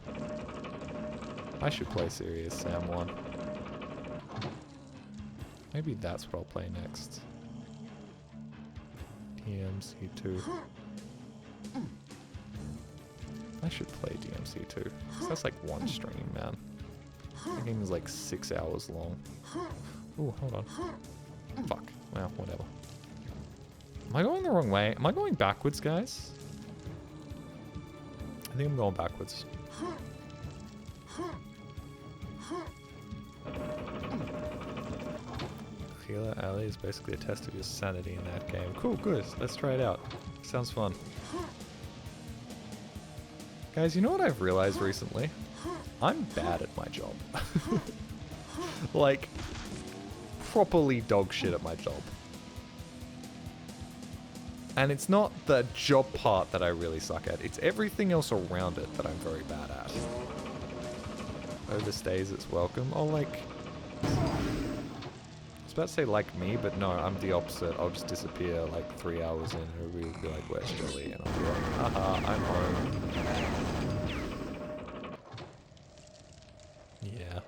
I should play Serious Sam 1. Maybe that's what I'll play next. DMC2. I should play DMC2. That's like one stream, man. The game is like 6 hours long. Ooh, hold on. Fuck. Well, whatever. Am I going the wrong way? Am I going backwards, guys? I think I'm going backwards. Healer Alley is basically a test of your sanity in that game. Cool, good. Let's try it out. Sounds fun. Guys, you know what I've realized recently? I'm bad at my job. Like, properly dog shit at my job. And it's not the job part that I really suck at. It's everything else around it that I'm very bad at. Overstays its welcome. Oh, like... I was about to say like me, but no, I'm the opposite. I'll just disappear like 3 hours in and everybody will be like, where's Jolly? And I'll be like, haha, I'm home. Yeah.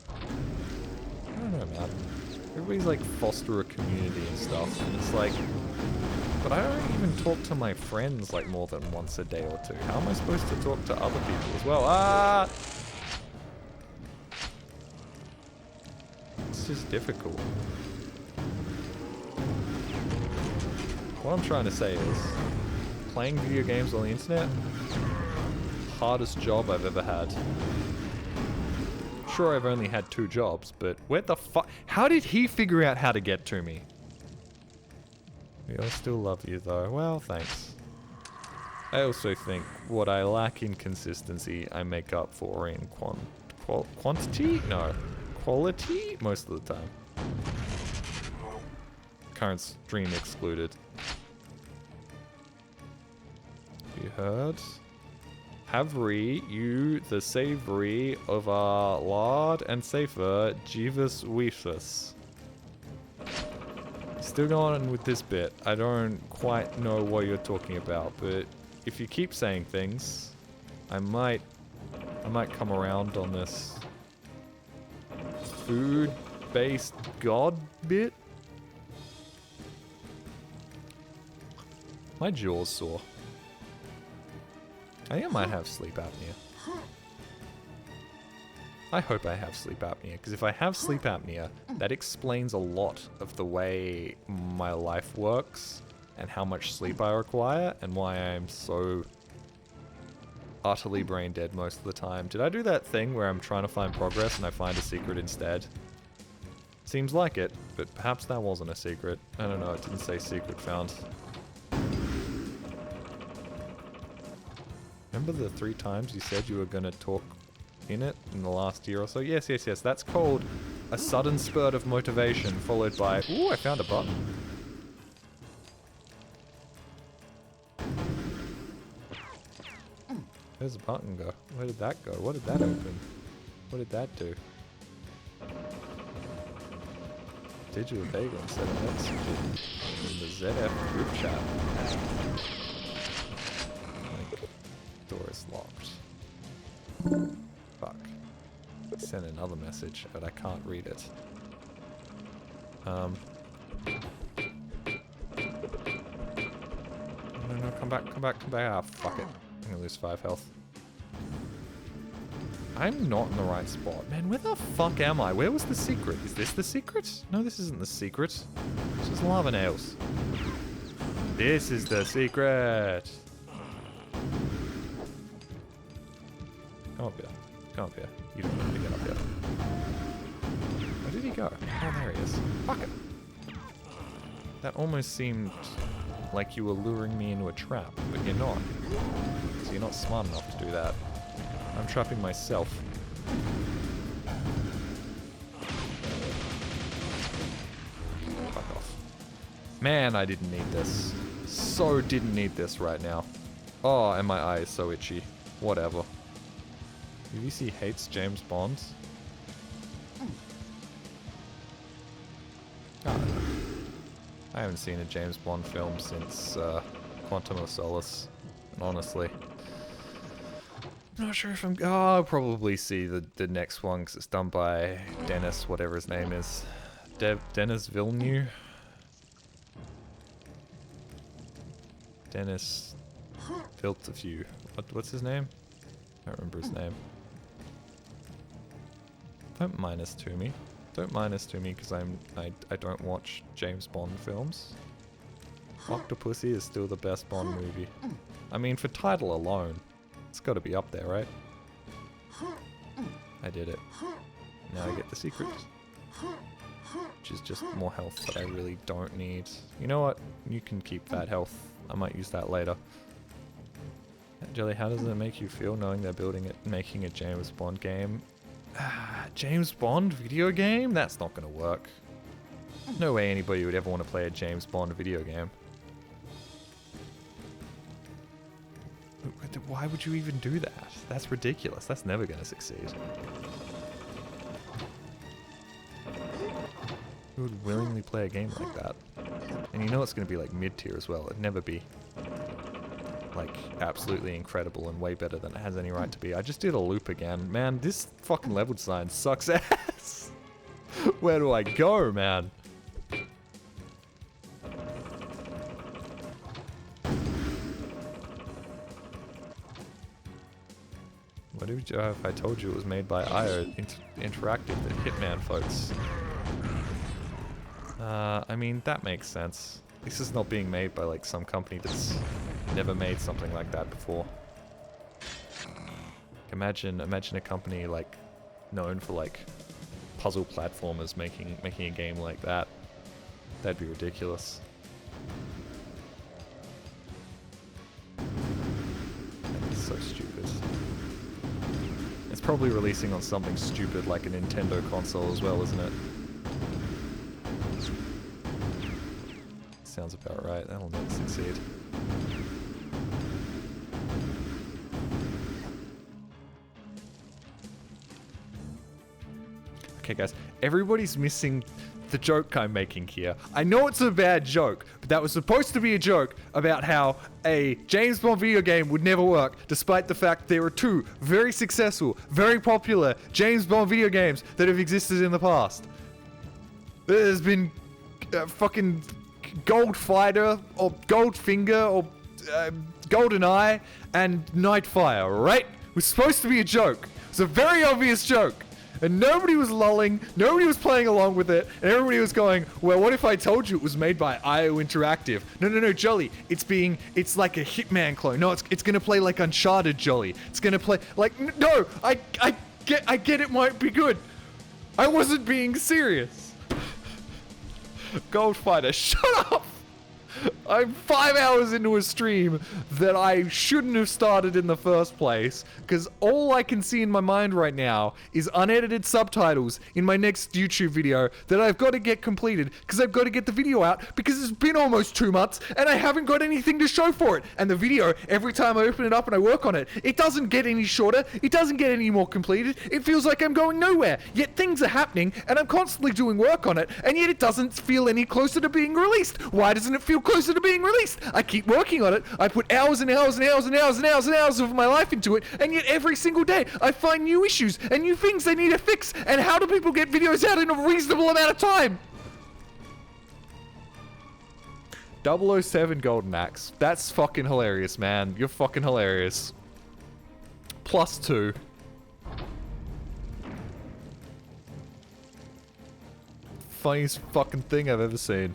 I don't know, man. Everybody's like foster a community and stuff, and it's like... But I don't even talk to my friends like more than once a day or two. How am I supposed to talk to other people as well? Ah! It's just difficult. What I'm trying to say is, playing video games on the internet, hardest job I've ever had. Sure, I've only had 2 jobs, but where the fuck? How did he figure out how to get to me? We all still love you though. Well, thanks. I also think what I lack in consistency, I make up for in quantity? No. Quality? Most of the time. Current stream excluded. You heard? Havre, you the savory of our lard and safer, Jeeves Weefus. Still going on with this bit. I don't quite know what you're talking about, but if you keep saying things, I might come around on this food-based god bit. My jaw's sore. I think I might have sleep apnea. I hope I have sleep apnea, because if I have sleep apnea, that explains a lot of the way my life works and how much sleep I require and why I'm so utterly brain dead most of the time. Did I do that thing where I'm trying to find progress and I find a secret instead? Seems like it, but perhaps that wasn't a secret. I don't know, it didn't say secret found. Remember the 3 times you said you were going to talk in it in the last year or so? Yes, yes, yes. That's called a sudden spurt of motivation followed by... Ooh, I found a button. Where's the button go? Where did that go? What did that open? What did that do? Digital Bagel instead of messaging in the ZF group chat. Fuck. Send another message, but I can't read it. No, come back. Ah, fuck it. I'm gonna lose 5 health. I'm not in the right spot. Man, where the fuck am I? Where was the secret? Is this the secret? No, this isn't the secret. This is lava nails. This is the secret. Come up here. Come up here. You don't need to get up here. Where did he go? Oh, there he is. Fuck it. That almost seemed like you were luring me into a trap, but you're not. So you're not smart enough to do that. I'm trapping myself. Fuck off. Man, I didn't need this. So didn't need this right now. Oh, and my eye is so itchy. Whatever. UVC hates James Bond. Oh, I haven't seen a James Bond film since Quantum of Solace. And honestly, I'm not sure if I'm... Oh, I'll probably see the next one because it's done by Dennis, whatever his name is. Dennis Villeneuve? Dennis built a few. What's his name? I don't remember his name. Don't mind this to me. Don't mind this to me because I don't watch James Bond films. Octopussy is still the best Bond movie. I mean, for title alone, it's got to be up there, right? I did it. Now I get the secret. Which is just more health that I really don't need. You know what? You can keep that health. I might use that later. Jelly, how does it make you feel knowing they're making a James Bond game? James Bond video game? That's not gonna work. No way anybody would ever want to play a James Bond video game. Why would you even do that? That's ridiculous. That's never gonna succeed. Who would willingly play a game like that? And you know it's gonna be like mid-tier as well. It'd never be like absolutely incredible and way better than it has any right to be. I just did a loop again. Man, this fucking level design sucks ass. Where do I go, man? What if I told you it was made by IO Interactive, the Hitman folks? I mean, that makes sense. This is not being made by like some company that's never made something like that before. Imagine a company like known for like puzzle platformers making a game like that. That'd be ridiculous. That'd be so stupid. It's probably releasing on something stupid like a Nintendo console as well, isn't it? Sounds about right. That'll never succeed. Okay, guys. Everybody's missing the joke I'm making here. I know it's a bad joke, but that was supposed to be a joke about how a James Bond video game would never work, despite the fact there are 2 very successful, very popular James Bond video games that have existed in the past. There's been fucking Goldfighter, or Goldfinger, or GoldenEye, and Nightfire, right? It was supposed to be a joke. It's a very obvious joke. And nobody was lulling, nobody was playing along with it, and everybody was going, well, what if I told you it was made by IO Interactive? No, Jolly, it's like a Hitman clone. No, it's gonna play like Uncharted, Jolly. It's gonna play, like, no, I get it might be good. I wasn't being serious. Goldfighter, shut up! I'm 5 hours into a stream that I shouldn't have started in the first place, because all I can see in my mind right now is unedited subtitles in my next YouTube video that I've got to get completed, because I've got to get the video out, because it's been almost 2 months, and I haven't got anything to show for it. And the video, every time I open it up and I work on it, it doesn't get any shorter, it doesn't get any more completed, it feels like I'm going nowhere. Yet things are happening, and I'm constantly doing work on it, and yet it doesn't feel any closer to being released. Why doesn't it feel closer that are being released. I keep working on it. I put hours and hours and hours and hours and hours and hours of my life into it, and yet every single day I find new issues and new things they need to fix. And how do people get videos out in a reasonable amount of time? 007 Golden Axe. That's fucking hilarious, man. You're fucking hilarious. +2. Funniest fucking thing I've ever seen.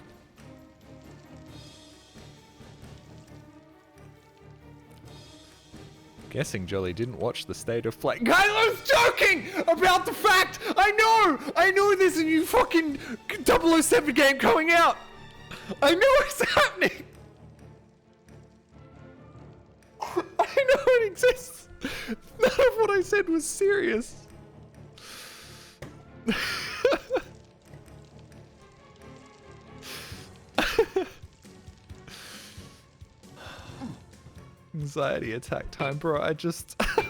Guessing Jolly didn't watch the state of play. Guys, I was joking about the fact. I know there's a new fucking 007 game coming out. I know it's happening. I know it exists. None of what I said was serious. Anxiety attack time, bro. I just I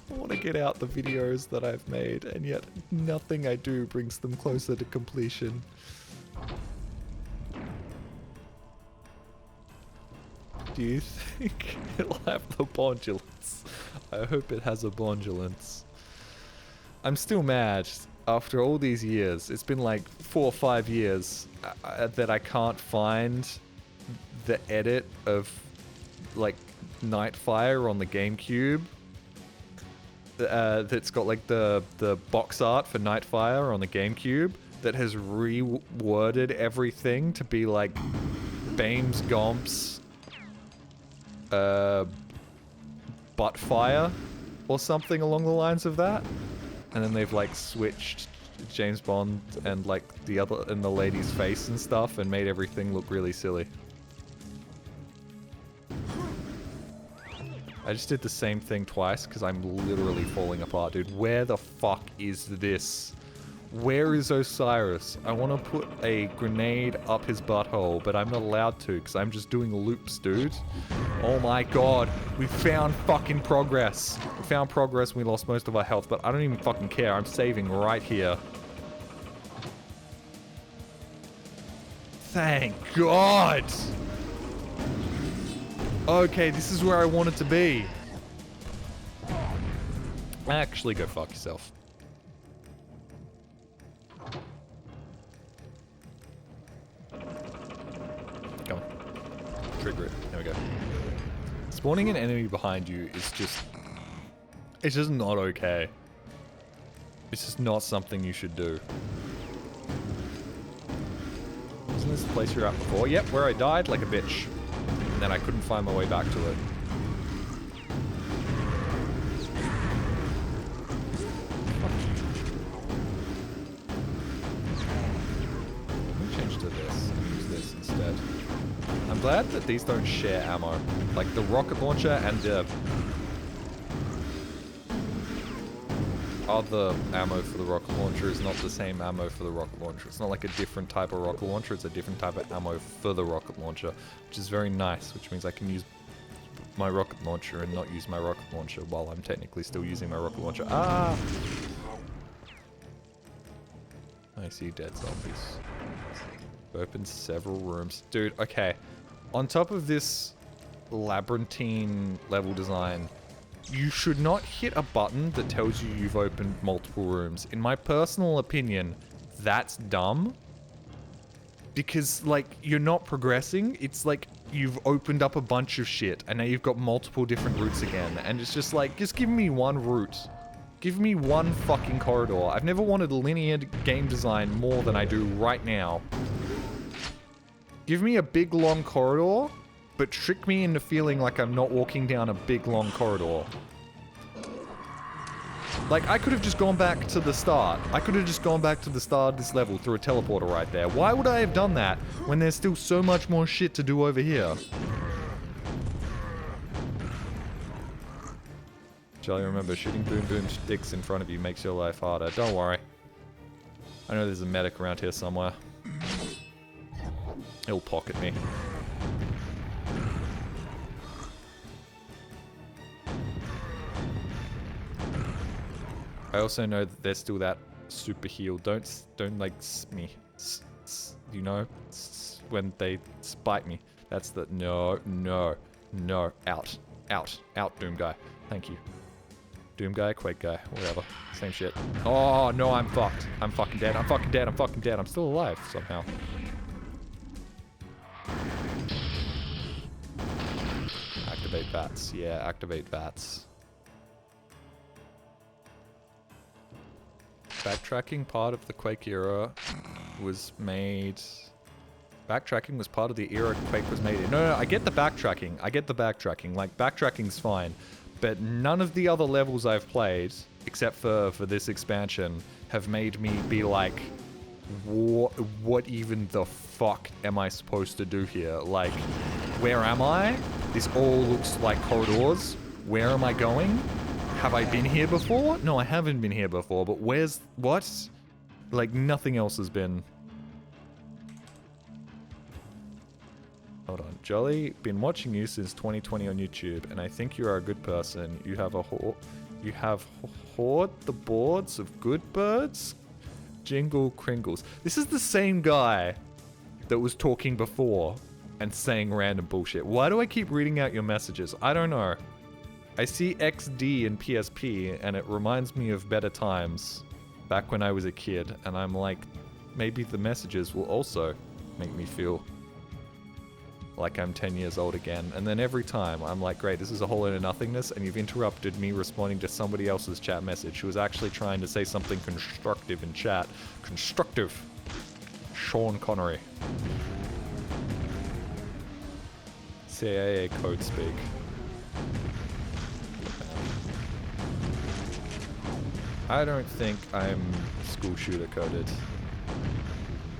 want to get out the videos that I've made, and yet nothing I do brings them closer to completion. Do you think it'll have the bondulance? I hope it has a bondulance. I'm still mad after all these years. It's been like 4 or 5 years that I can't find the edit of like Nightfire on the GameCube. That's got like the box art for Nightfire on the GameCube that has reworded everything to be like Bames Gomps Buttfire or something along the lines of that. And then they've like switched James Bond and like the lady's face and stuff and made everything look really silly. I just did the same thing twice because I'm literally falling apart, dude. Where the fuck is this? Where is Osiris? I want to put a grenade up his butthole, but I'm not allowed to because I'm just doing loops, dude. Oh my god. We found fucking progress. We found progress and we lost most of our health, but I don't even fucking care. I'm saving right here. Thank God. Okay, this is where I wanted to be. Actually, go fuck yourself. Come on. Trigger it. There we go. Spawning an enemy behind you is just... It's just not okay. It's just not something you should do. Isn't this the place you were at before? Yep, where I died like a bitch. And then I couldn't find my way back to it. Let me change to this. Use this instead. I'm glad that these don't share ammo. Like the rocket launcher and the other ammo for the rocket launcher is not the same ammo for the rocket launcher. It's not like a different type of rocket launcher, it's a different type of ammo for the rocket launcher, which is very nice, which means I can use my rocket launcher and not use my rocket launcher while I'm technically still using my rocket launcher. Ah! I see dead zombies. Opened several rooms. Dude, okay. On top of this labyrinthine level design, you should not hit a button that tells you you've opened multiple rooms. In my personal opinion, that's dumb. Because, like, you're not progressing. It's like you've opened up a bunch of shit, and now you've got multiple different routes again. And it's just like, just give me one route. Give me one fucking corridor. I've never wanted linear game design more than I do right now. Give me a big, long corridor, but trick me into feeling like I'm not walking down a big, long corridor. Like, I could have just gone back to the start. I could have just gone back to the start of this level through a teleporter right there. Why would I have done that when there's still so much more shit to do over here? Jolly, remember, shooting boom boom sticks in front of you makes your life harder. Don't worry. I know there's a medic around here somewhere. He'll pocket me. I also know that there's still that super heal. Don't like me. You know, when they spite me. That's the... No. Out. Out, Doom guy. Thank you. Doom guy, Quake guy, whatever. Same shit. Oh, no, I'm fucked. I'm fucking dead. I'm still alive, somehow. Activate bats. Yeah, activate bats. Backtracking part of the Quake era was made... Backtracking was part of the era Quake was made in. No, I get the backtracking. Like, backtracking's fine. But none of the other levels I've played, except for this expansion, have made me be like, what even the fuck am I supposed to do here? Like, where am I? This all looks like corridors. Where am I going? Have I been here before? No, I haven't been here before, but where's... What? Like, nothing else has been... Hold on. Jolly, been watching you since 2020 on YouTube, and I think you are a good person. You have hoard the boards of good birds? Jingle Kringles. This is the same guy that was talking before and saying random bullshit. Why do I keep reading out your messages? I don't know. I see XD in PSP, and it reminds me of better times back when I was a kid, and I'm like, maybe the messages will also make me feel like I'm 10 years old again. And then every time I'm like, great, this is a whole lot of nothingness, and you've interrupted me responding to somebody else's chat message who was actually trying to say something constructive in chat. Constructive. Sean Connery. CAA code speak. I don't think I'm school shooter coded.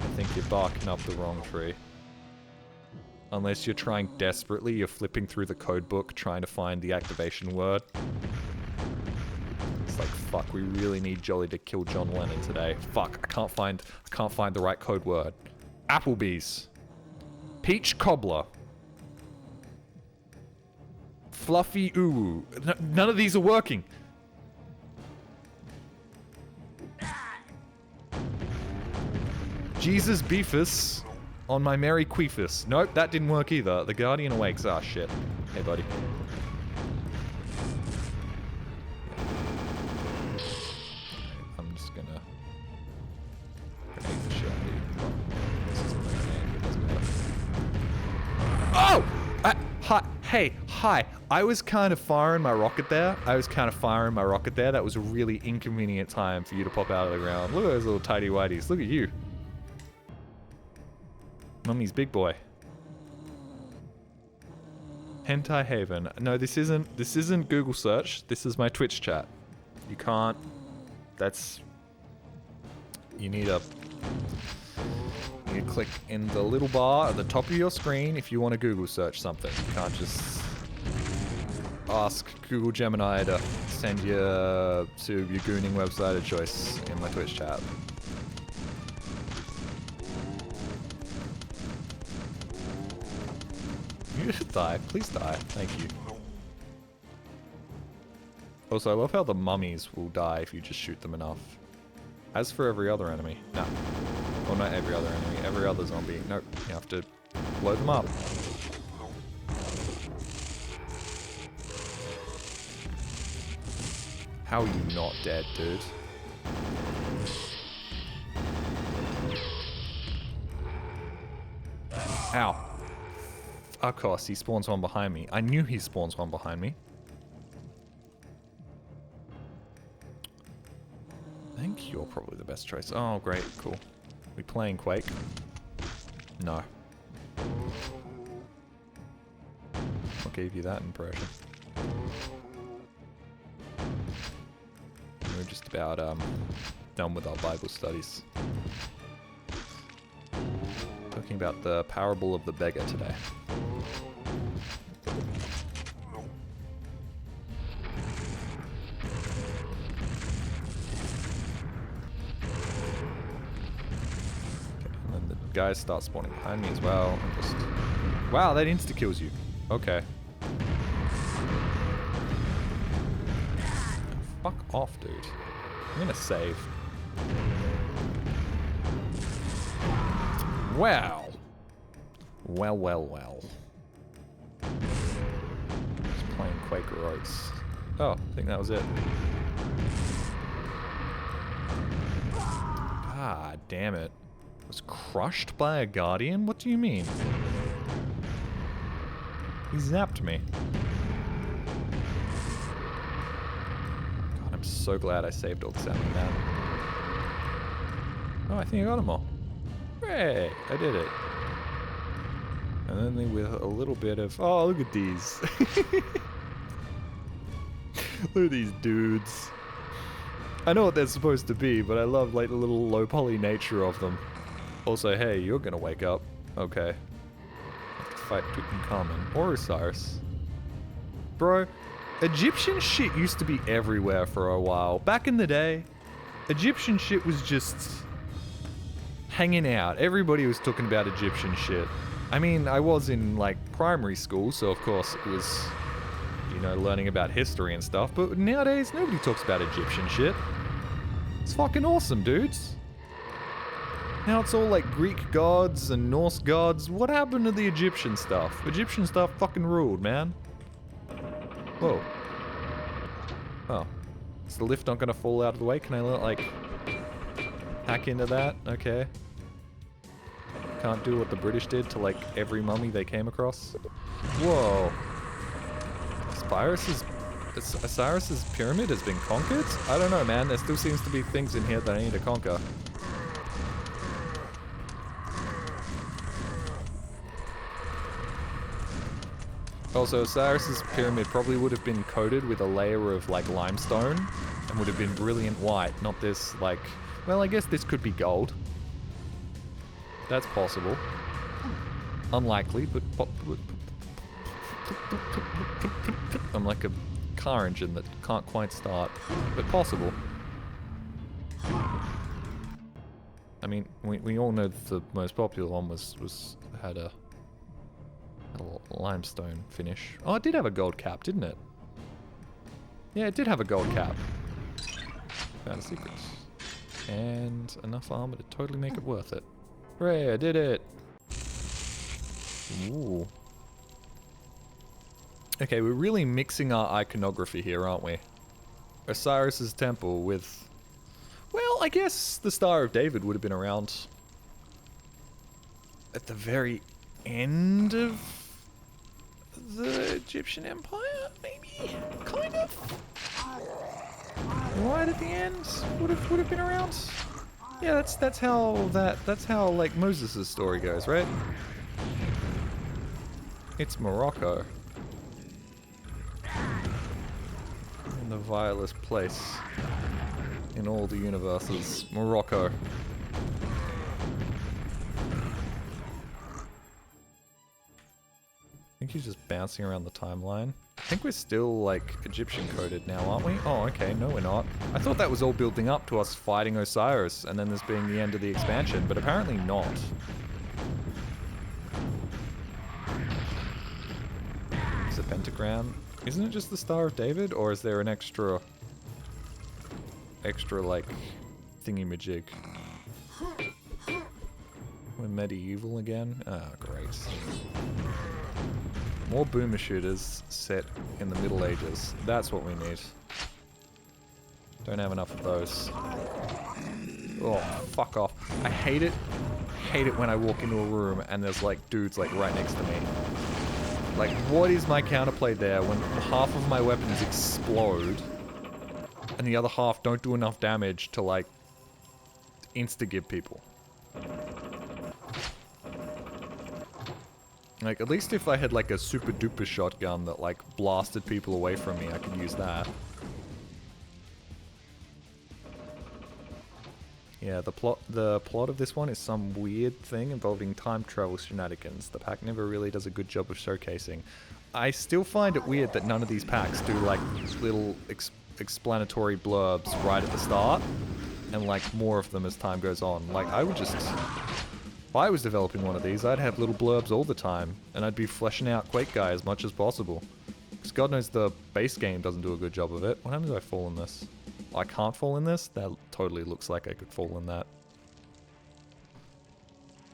I think you're barking up the wrong tree. Unless you're trying desperately, you're flipping through the code book trying to find the activation word. It's like, fuck, we really need Jolly to kill John Lennon today. Fuck, I can't find the right code word. Applebee's. Peach cobbler. Fluffy ooh. None of these are working. Jesus Beefus on my Merry Queefus. Nope, that didn't work either. The Guardian awakes. Ah, shit. Hey, buddy. I'm just gonna grenade the shit out of you. This isn't my grenade, it doesn't matter. Oh! Hi. Hey, hi. I was kind of firing my rocket there. That was a really inconvenient time for you to pop out of the ground. Look at those little tidy whities. Look at you. Mummy's big boy. Hentai Haven. No, this isn't Google search. This is my Twitch chat. You can't. That's. You need to click in the little bar at the top of your screen if you want to Google search something. You can't just ask Google Gemini to send you to your gooning website of choice in my Twitch chat. You should die. Please die. Thank you. Also, I love how the mummies will die if you just shoot them enough. As for every other enemy. No. Well, not every other enemy. Every other zombie. Nope. You have to blow them up. How are you not dead, dude? Ow. Of course, he spawns one behind me. I knew he spawns one behind me. I think you're probably the best choice. Oh, great. Cool. We playing Quake? No. What gave you that impression? We're just about done with our Bible studies. Talking about the parable of the beggar today. Guys start spawning behind me as well. Just... Wow, that insta-kills you. Okay. Fuck off, dude. I'm gonna save. Wow. Well, well, well. Just playing Quake Roads. Oh, I think that was it. God damn it. Was crushed by a guardian? What do you mean? He zapped me. God, I'm so glad I saved all this ammo, man. Oh, I think I got them all. Hooray! I did it. And then with a little bit of... Oh, look at these. Look at these dudes. I know what they're supposed to be, but I love like the little low poly nature of them. Also, hey, you're gonna wake up. Okay. Have to fight Tutankhamun or Osiris. Bro, Egyptian shit used to be everywhere for a while. Back in the day, Egyptian shit was just hanging out. Everybody was talking about Egyptian shit. I mean, I was in like primary school, so of course it was, you know, learning about history and stuff, but nowadays nobody talks about Egyptian shit. It's fucking awesome, dudes. Now it's all like Greek gods and Norse gods. What happened to the Egyptian stuff? Egyptian stuff fucking ruled, man. Whoa. Oh. Is the lift not gonna fall out of the way? Can I like hack into that? Okay. Can't do what the British did to like every mummy they came across. Whoa. Osiris's pyramid has been conquered? I don't know, man. There still seems to be things in here that I need to conquer. Also, Osiris's pyramid probably would have been coated with a layer of like limestone and would have been brilliant white, not this like... Well, I guess this could be gold. That's possible. Unlikely, but... I'm like a car engine that can't quite start, but possible. I mean, we all know the most popular one had a limestone finish. Oh, it did have a gold cap, didn't it? Yeah, it did have a gold cap. Found a secret. And enough armor to totally make it worth it. Hooray, I did it! Ooh. Okay, we're really mixing our iconography here, aren't we? Osiris's temple with... Well, I guess the Star of David would have been around at the very end of the Egyptian Empire, maybe? Kind of? Right at the end? Would have been around? Yeah, that's how like Moses' story goes, right? It's Morocco. In the vilest place in all the universes, Morocco. I think he's just bouncing around the timeline. I think we're still, like, Egyptian coded now, aren't we? Oh, okay, no we're not. I thought that was all building up to us fighting Osiris, and then this being the end of the expansion, but apparently not. It's a pentagram. Isn't it just the Star of David, or is there an extra, like, thingy-majig? We're medieval again? Ah, great. More boomer shooters set in the Middle Ages. That's what we need. Don't have enough of those. Oh, fuck off. I hate it. Hate it when I walk into a room and there's like dudes like right next to me. Like, what is my counterplay there when half of my weapons explode and the other half don't do enough damage to like insta-give people? Like, at least if I had, like, a super-duper shotgun that, like, blasted people away from me, I could use that. Yeah, the plot of this one is some weird thing involving time travel shenanigans. The pack never really does a good job of showcasing. I still find it weird that none of these packs do, like, little explanatory blurbs right at the start, and, like, more of them as time goes on. Like, I would just... If I was developing one of these, I'd have little blurbs all the time, and I'd be fleshing out Quake Guy as much as possible. Because God knows the base game doesn't do a good job of it. What happens if I fall in this? I can't fall in this? That totally looks like I could fall in that.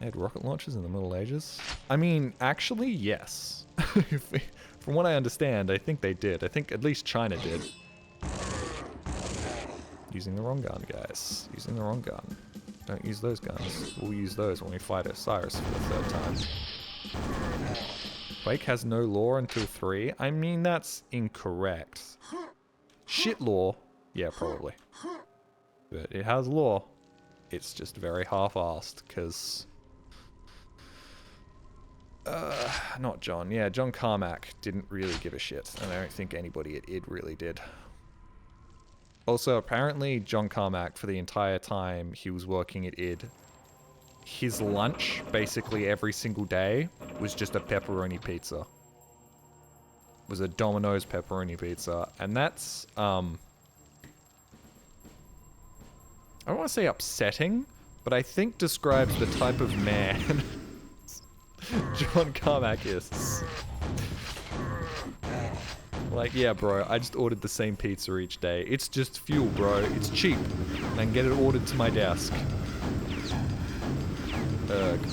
They had rocket launchers in the Middle Ages? I mean, actually, yes. From what I understand, I think they did. I think at least China did. Using the wrong gun, guys. Using the wrong gun. Don't use those guns. We'll use those when we fight Osiris for the 3rd time. Quake has no lore until 3? I mean, that's incorrect. Shit lore? Yeah, probably. But it has lore. It's just very half-assed, because... not John. Yeah, John Carmack didn't really give a shit, and I don't think anybody at id really did. Also, apparently, John Carmack, for the entire time he was working at id, his lunch, basically every single day, was just a pepperoni pizza. It was a Domino's pepperoni pizza, and that's, I don't want to say upsetting, but I think describes the type of man John Carmack is. Like, yeah, bro, I just ordered the same pizza each day. It's just fuel, bro. It's cheap. And I can get it ordered to my desk.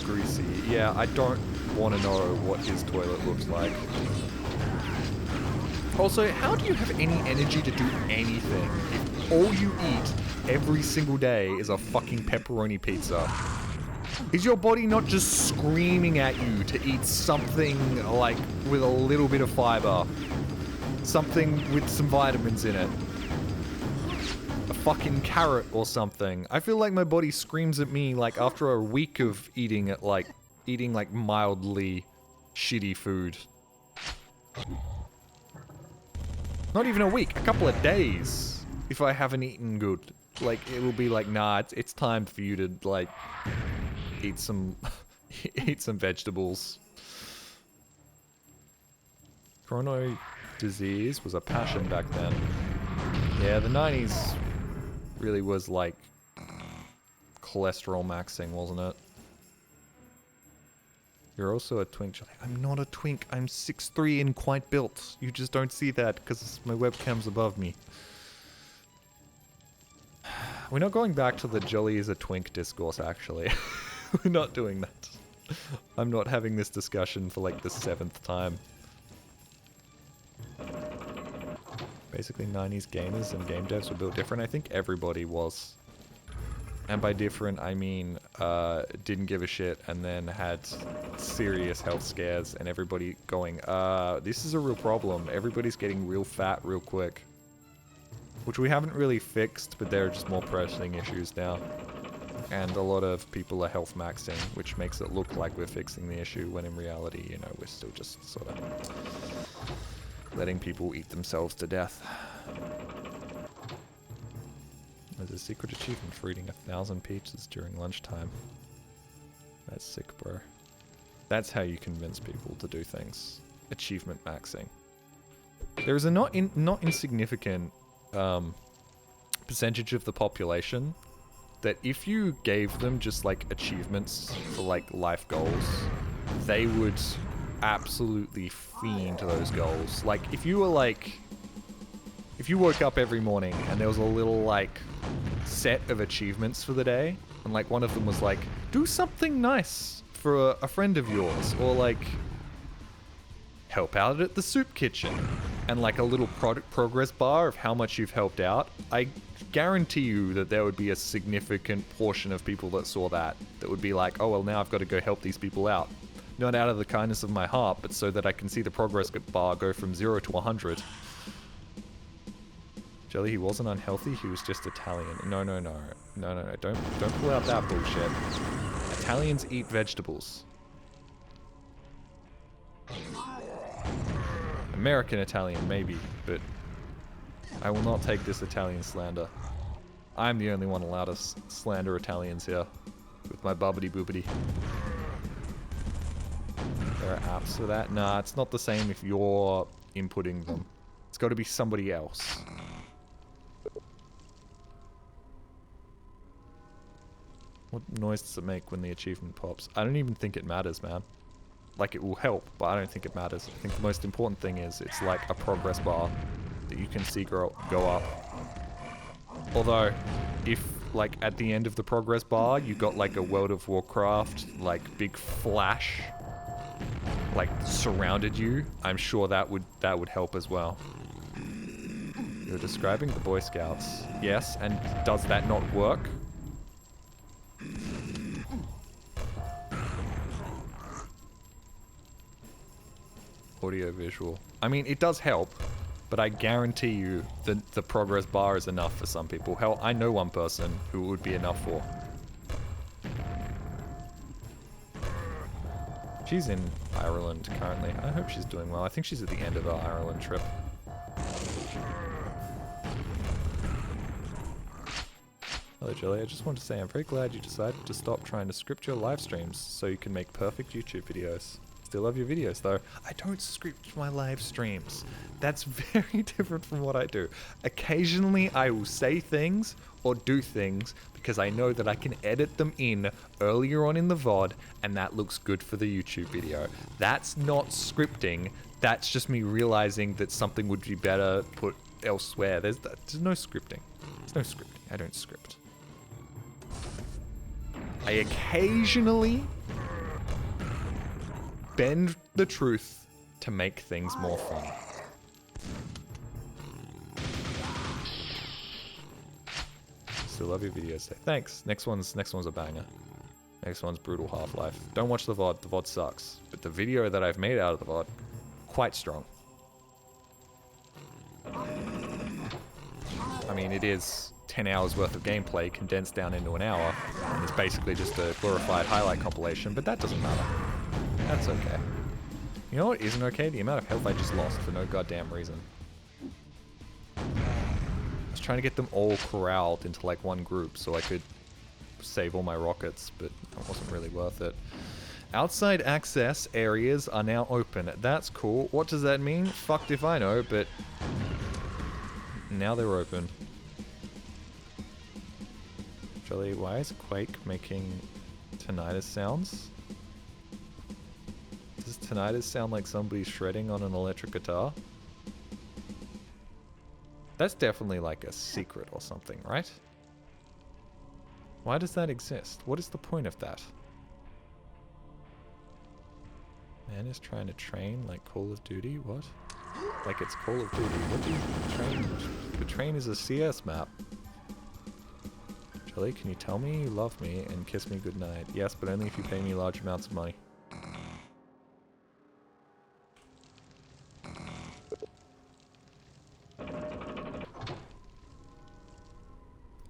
Greasy. Yeah, I don't want to know what his toilet looks like. Also, how do you have any energy to do anything if all you eat every single day is a fucking pepperoni pizza? Is your body not just screaming at you to eat something, like, with a little bit of fiber? Something with some vitamins in it? A fucking carrot or something. I feel like my body screams at me, like, after a week of eating it, like, mildly shitty food. Not even a week, a couple of days. If I haven't eaten good. Like, it'll be like, nah, it's time for you to, like, eat some, eat some vegetables. Coronary disease was a passion back then. Yeah, the 90s really was, like, cholesterol maxing, wasn't it? You're also a twink, Jolly. I'm not a twink. I'm 6'3" and quite built. You just don't see that because my webcam's above me. We're not going back to the Jolly is a twink discourse, actually. We're not doing that. I'm not having this discussion for like the 7th time. Basically, 90s gamers and game devs were built different. I think everybody was. And by different, I mean, didn't give a shit and then had serious health scares and everybody going, this is a real problem. Everybody's getting real fat real quick. Which we haven't really fixed, but there are just more pressing issues now. And a lot of people are health maxing, which makes it look like we're fixing the issue, when in reality, you know, we're still just sort of letting people eat themselves to death. There's a secret achievement for eating 1,000 pizzas during lunchtime. That's sick, bro. That's how you convince people to do things. Achievement maxing. There is a not insignificant percentage of the population that if you gave them just like achievements for like life goals, they would absolutely fiend to those goals. Like if you were like, if you woke up every morning and there was a little like set of achievements for the day, and like one of them was like, do something nice for a friend of yours, or like help out at the soup kitchen, and like a little progress bar of how much you've helped out, I guarantee you that there would be a significant portion of people that saw that would be like, oh well, now I've got to go help these people out. Not out of the kindness of my heart, but so that I can see the progress bar go from 0 to 100. Jelly, he wasn't unhealthy, he was just Italian. No, don't pull out that bullshit. Italians eat vegetables. American Italian, maybe, but I will not take this Italian slander. I'm the only one allowed to slander Italians here, with my bubbity boobity. There are apps for that? Nah, it's not the same if you're inputting them. It's got to be somebody else. What noise does it make when the achievement pops? I don't even think it matters, man. Like, it will help, but I don't think it matters. I think the most important thing is it's like a progress bar that you can see go up. Although, if like at the end of the progress bar, you got like a World of Warcraft, like big flash, like surrounded you, I'm sure that would help as well. You're describing the Boy Scouts. Yes, and does that not work? Audio visual. I mean, it does help, but I guarantee you that the progress bar is enough for some people. Hell, I know one person who it would be enough for. She's in Ireland currently. I hope she's doing well. I think she's at the end of her Ireland trip. Hello, Jolly. I just want to say I'm very glad you decided to stop trying to script your live streams so you can make perfect YouTube videos. Still love your videos, though. I don't script my live streams. That's very different from what I do. Occasionally, I will say things or do things because I know that I can edit them in earlier on in the VOD, and that looks good for the YouTube video. That's not scripting. That's just me realizing that something would be better put elsewhere. There's no scripting. There's no scripting. I don't script. I occasionally bend the truth to make things more fun. Still love your videos. Thanks. Next one's a banger. Next one's brutal Half-Life. Don't watch the VOD. The VOD sucks. But the video that I've made out of the VOD, quite strong. I mean, it is 10 hours worth of gameplay condensed down into an hour, and it's basically just a glorified highlight compilation, but that doesn't matter. That's okay. You know what isn't okay? The amount of health I just lost for no goddamn reason. I was trying to get them all corralled into like one group so I could save all my rockets, but it wasn't really worth it. Outside access areas are now open. That's cool. What does that mean? Fucked if I know, but now they're open. Jolly, why is Quake making tinnitus sounds? Does tinnitus sound like somebody shredding on an electric guitar? That's definitely like a secret or something, right? Why does that exist? What is the point of that? Man is trying to train like Call of Duty? What? Like it's Call of Duty. What do you train? The train is a CS map. Jolly, can you tell me you love me and kiss me goodnight? Yes, but only if you pay me large amounts of money.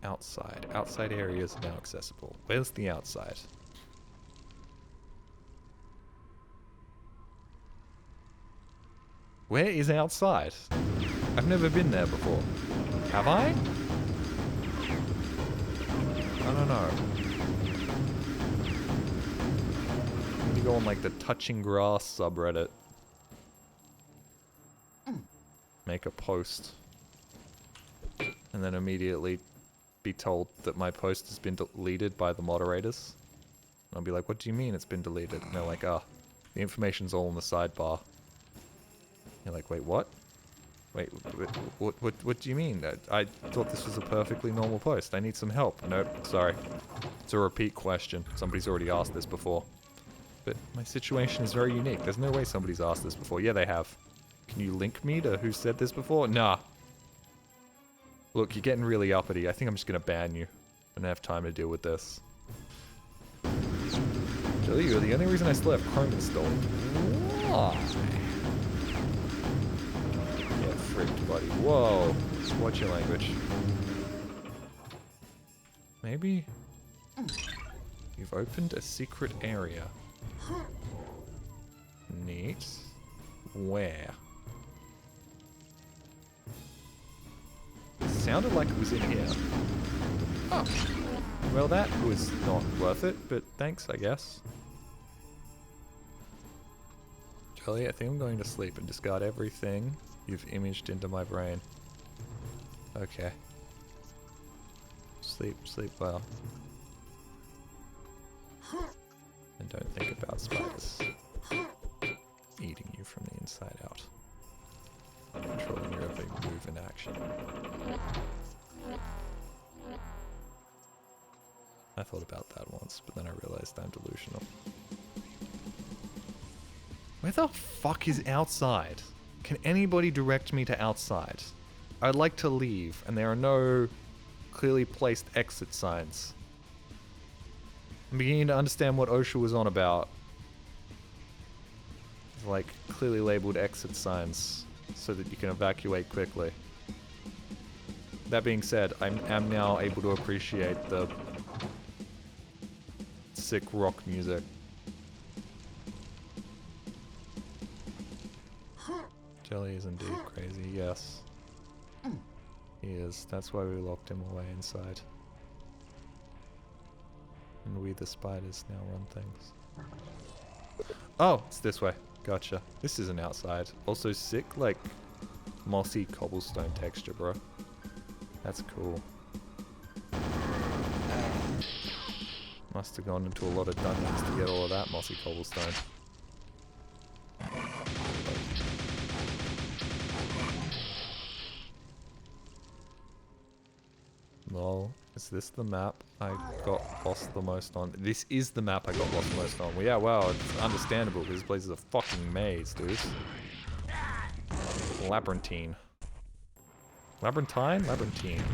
Outside. Outside areas are now accessible. Where's the outside? Where is outside? I've never been there before. Have I? I don't know. I need to go on like the Touching Grass subreddit. Make a post. And then immediately be told that my post has been deleted by the moderators. And I'll be like, what do you mean it's been deleted? And they're like, the information's all in the sidebar. You're like, wait, what? Wait, what do you mean? I thought this was a perfectly normal post. I need some help. Nope, sorry. It's a repeat question. Somebody's already asked this before. But my situation is very unique. There's no way somebody's asked this before. Yeah, they have. Can you link me to who said this before? Nah. Look, you're getting really uppity. I think I'm just gonna ban you. I don't have time to deal with this. Jolly, you're the only reason I still have Chrome installed. Why? Get fricked, buddy. Whoa. Watch your language. Maybe you've opened a secret area. Neat. Where? Sounded like it was in here. Oh. Well, that was not worth it, but thanks, I guess. Jolly, I think I'm going to sleep and discard everything you've imaged into my brain. Okay. Sleep well. And don't think about spiders eating you from the inside out. Controlling your every move and action. about that once, but then I realized I'm delusional. Where the fuck is outside? Can anybody direct me to outside? I'd like to leave, and there are no clearly placed exit signs. I'm beginning to understand what OSHA was on about. Like, clearly labeled exit signs so that you can evacuate quickly. That being said, I am now able to appreciate the sick rock music. Jelly is indeed crazy, yes. He is. That's why we locked him away inside. And we, the spiders, now run things. Oh, it's this way. Gotcha. This isn't outside. Also sick, like, mossy cobblestone texture, bro. That's cool. Must have gone into a lot of dungeons to get all of that mossy cobblestone. Lol. Is this the map I got lost the most on? This is the map I got lost the most on. Well, yeah, well, it's understandable because this place is a fucking maze, dude. Labyrinthine. Labyrinthine? Labyrinthine.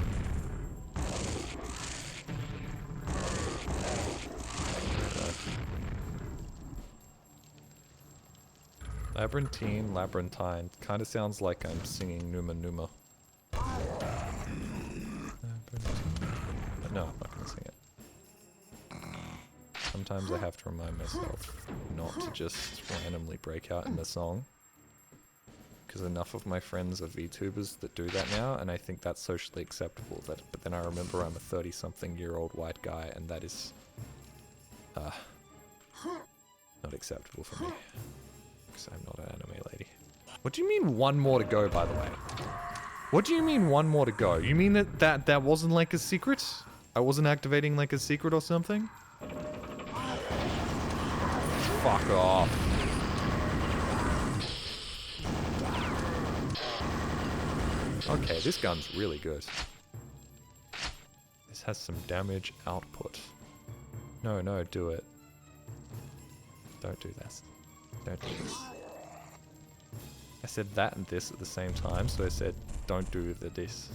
Labyrinthine, labyrinthine. Kinda sounds like I'm singing Numa Numa. No, I'm not gonna sing it. Sometimes I have to remind myself not to just randomly break out in the song. Because enough of my friends are VTubers that do that now, and I think that's socially acceptable. But then I remember I'm a 30-something-year-old white guy, and that is not acceptable for me. Because I'm not an anime lady. What do you mean one more to go, by the way? What do you mean one more to go? You mean that wasn't like a secret? I wasn't activating like a secret or something? Fuck off. Okay, this gun's really good. This has some damage output. No, do it. Don't do this. Don't do this. I said that and this at the same time, so I said, don't do the this.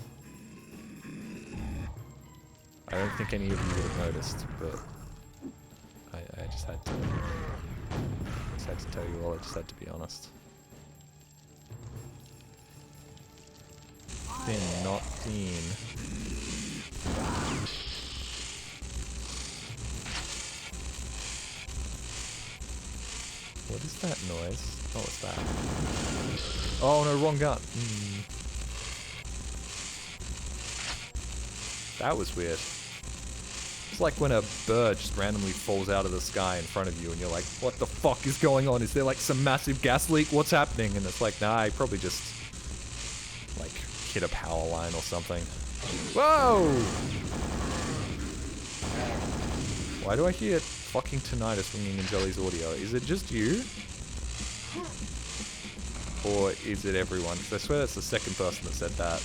I don't think any of you would have noticed, but I just had to tell you all, I just had to be honest. Thin, not thin. What is that noise? Oh, what's that? Oh no, wrong gun. That was weird. It's like when a bird just randomly falls out of the sky in front of you and you're like, what the fuck is going on? Is there like some massive gas leak? What's happening? And it's like, nah, I probably just like hit a power line or something. Whoa! Why do I hear fucking tinnitus ringing in Jelly's audio? Is it just you? Or is it everyone? Because I swear that's the second person that said that.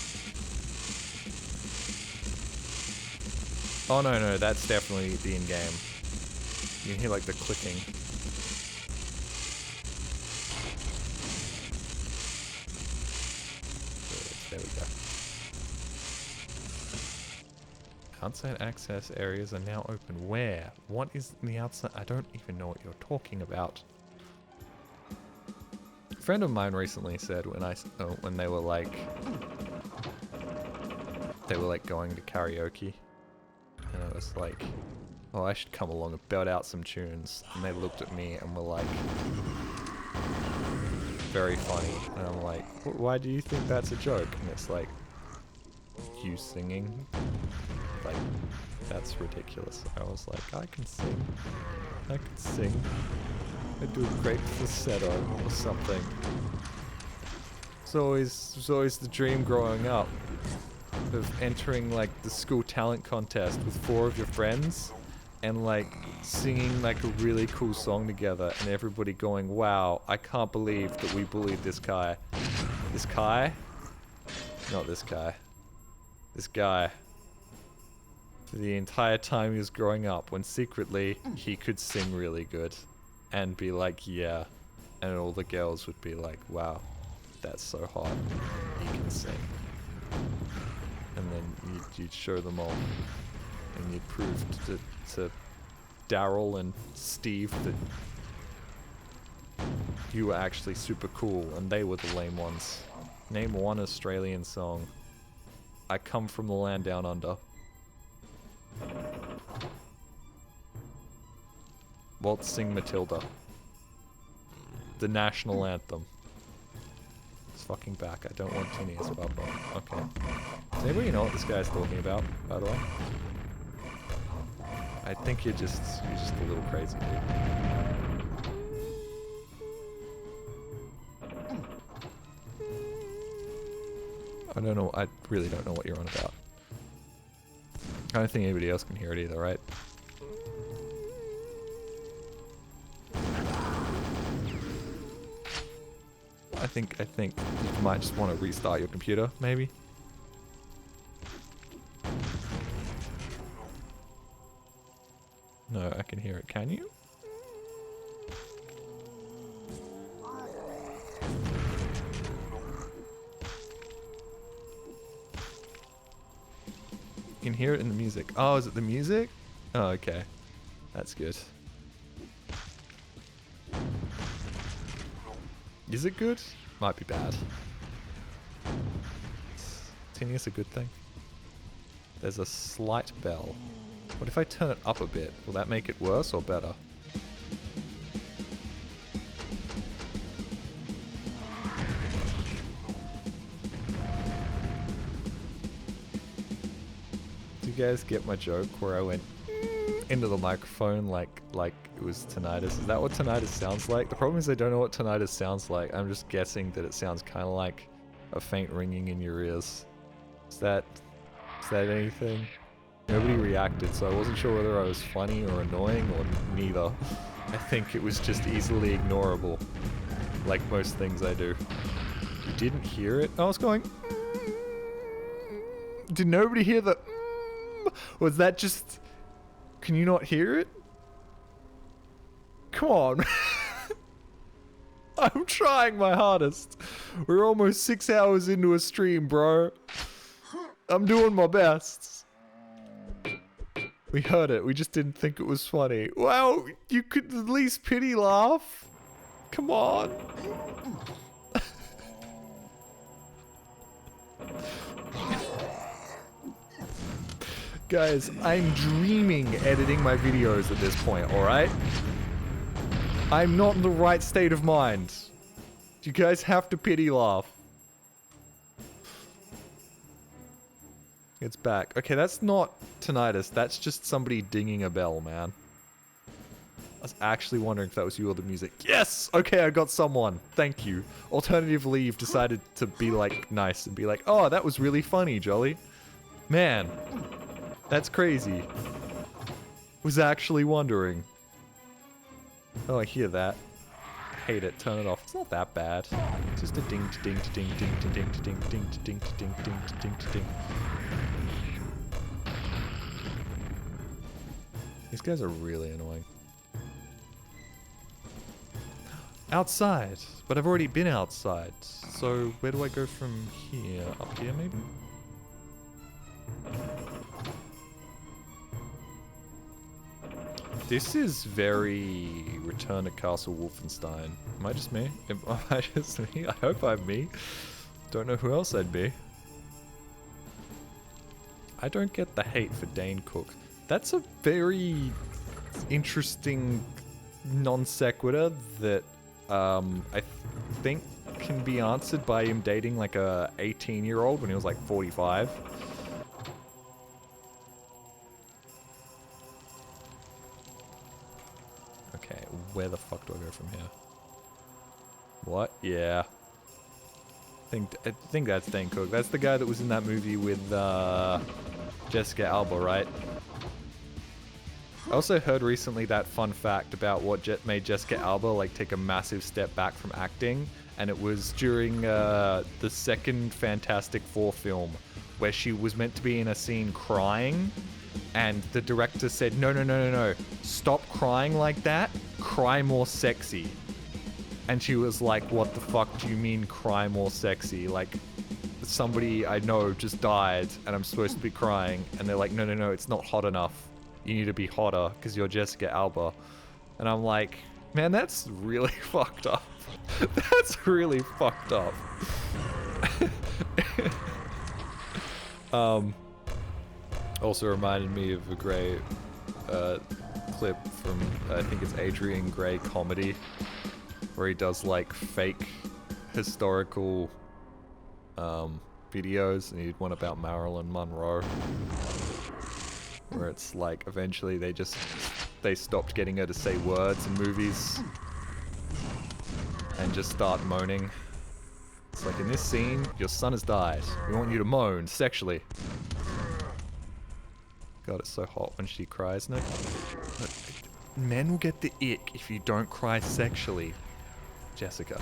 Oh no, that's definitely the in-game. You can hear like the clicking. There we go. Outside access areas are now open. Where? What is the outside? I don't even know what you're talking about. A friend of mine recently said when they were like going to karaoke, and I was like, oh, I should come along and belt out some tunes. And they looked at me and were like, very funny. And I'm like, why do you think that's a joke? And it's like, you singing? Like, that's ridiculous. I was like, I can sing. I can sing. I do a great falsetto or something. It's always the dream growing up of entering like the school talent contest with 4 of your friends and like singing like a really cool song together and everybody going, wow, I can't believe that we bullied this guy. This guy? Not this guy. This guy. for the entire time he was growing up, when secretly he could sing really good and be like, yeah. And all the girls would be like, wow, that's so hot. He can sing. And then you'd show them all. And you'd prove to Daryl and Steve that you were actually super cool and they were the lame ones. Name one Australian song. I come from the land down under. Walt sing Matilda. The national anthem. It's fucking back. I don't want tinnies, Bubba. Okay. Does anybody know what this guy's talking about, by the way? I think you're just a little crazy, dude. I don't know. I really don't know what you're on about. I don't think anybody else can hear it either, right? I think you might just want to restart your computer, maybe. No, I can hear it. Can you? You can hear it in the music. Oh, is it the music? Oh, okay. That's good. Is it good? Might be bad. Tinnitus a good thing? There's a slight bell. What if I turn it up a bit? Will that make it worse or better? Do you guys get my joke where I went into the microphone like it was tinnitus? Is that what tinnitus sounds like? The problem is I don't know what tinnitus sounds like. I'm just guessing that it sounds kind of like a faint ringing in your ears. Is that anything? Nobody reacted, so I wasn't sure whether I was funny or annoying or neither. I think it was just easily ignorable, like most things I do. You didn't hear it? I was going... Did nobody hear the... Was that just... Can you not hear it? Come on. I'm trying my hardest. We're almost 6 hours into a stream, bro. I'm doing my best. We heard it, we just didn't think it was funny. Wow, you could at least pity laugh. Come on. Guys, I'm dreaming editing my videos at this point, alright? I'm not in the right state of mind. You guys have to pity laugh. It's back. Okay, that's not tinnitus. That's just somebody dinging a bell, man. I was actually wondering if that was you or the music. Yes! Okay, I got someone. Thank you. Alternatively, you've decided to be, like, nice and be like, oh, that was really funny, Jolly. Man. That's crazy. Was actually wondering. Oh, I hear that. Hate it. Turn it off. It's not that bad. It's just a ding to ding to ding ding to ding to ding to ding to ding to ding to ding to ding to ding. These guys are really annoying. Outside, but I've already been outside. So where do I go from here? Up here, maybe? This is very Return to Castle Wolfenstein. Am I just me? Am I just me? I hope I'm me. Don't know who else I'd be. I don't get the hate for Dane Cook. That's a very interesting non sequitur that I think can be answered by him dating like a 18-year-old when he was like 45. Okay, where the fuck do I go from here? What? Yeah. I think that's Dane Cook. That's the guy that was in that movie with Jessica Alba, right? I also heard recently that fun fact about what made Jessica Alba like take a massive step back from acting, and it was during the second Fantastic Four film where she was meant to be in a scene crying, And the director said, no, no, no, no, no. Stop crying like that. Cry more sexy. And she was like, what the fuck do you mean cry more sexy? Like, somebody I know just died and I'm supposed to be crying. And they're like, no, no, no, it's not hot enough. You need to be hotter because you're Jessica Alba. And I'm like, man, that's really fucked up. That's really fucked up. Also reminded me of a great clip from, I think it's Adrian Gray Comedy, where he does like fake historical videos, and he did one about Marilyn Monroe, where it's like eventually they stopped getting her to say words in movies and just start moaning. It's like, in this scene, your son has died. We want you to moan sexually. God, it's so hot when she cries. No, men will get the ick if you don't cry sexually, Jessica.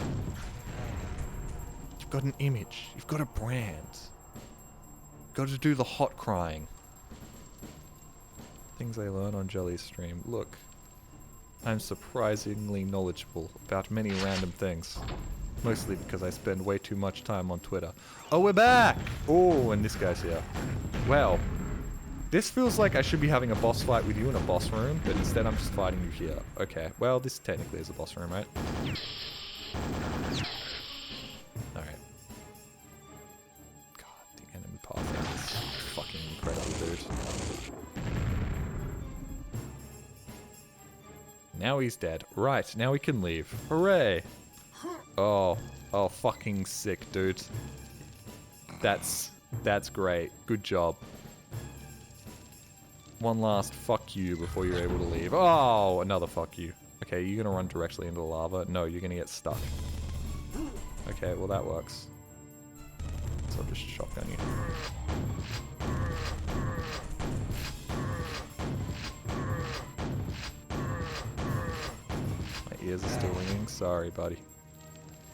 You've got an image. You've got a brand. You've got to do the hot crying. Things I learn on Jolly's stream. Look, I'm surprisingly knowledgeable about many random things. Mostly because I spend way too much time on Twitter. Oh, we're back! Oh, and this guy's here. Well, this feels like I should be having a boss fight with you in a boss room, but instead I'm just fighting you here. Okay, well, this technically is a boss room, right? Alright. God, the enemy pathing is fucking incredible, dude. Now he's dead. Right, now we can leave. Hooray! Oh, fucking sick, dude. That's great. Good job. One last fuck you before you're able to leave. Oh, another fuck you. Okay, you're gonna run directly into the lava. No, you're gonna get stuck. Okay, well that works. So I'll just shotgun you. My ears are still ringing. Sorry, buddy.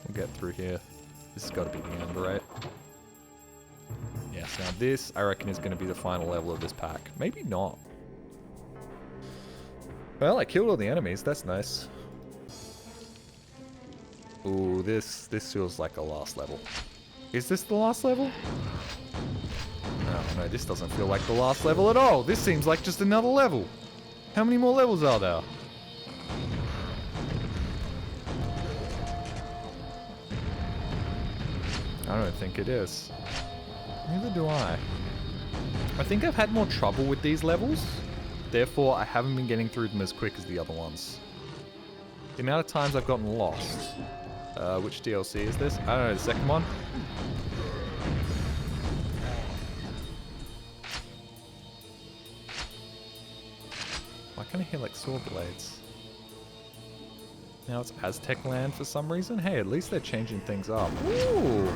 We'll get through here. This has got to be the end, right? Yes, now this, I reckon, is going to be the final level of this pack. Maybe not. Well, I killed all the enemies. That's nice. Ooh, this feels like a last level. Is this the last level? No, this doesn't feel like the last level at all. This seems like just another level. How many more levels are there? I don't think it is. Neither do I. I think I've had more trouble with these levels. Therefore, I haven't been getting through them as quick as the other ones. The amount of times I've gotten lost. Which DLC is this? I don't know, the second one? Why can't I hear like saw blades? Now it's Aztec land for some reason. Hey, at least they're changing things up. Ooh!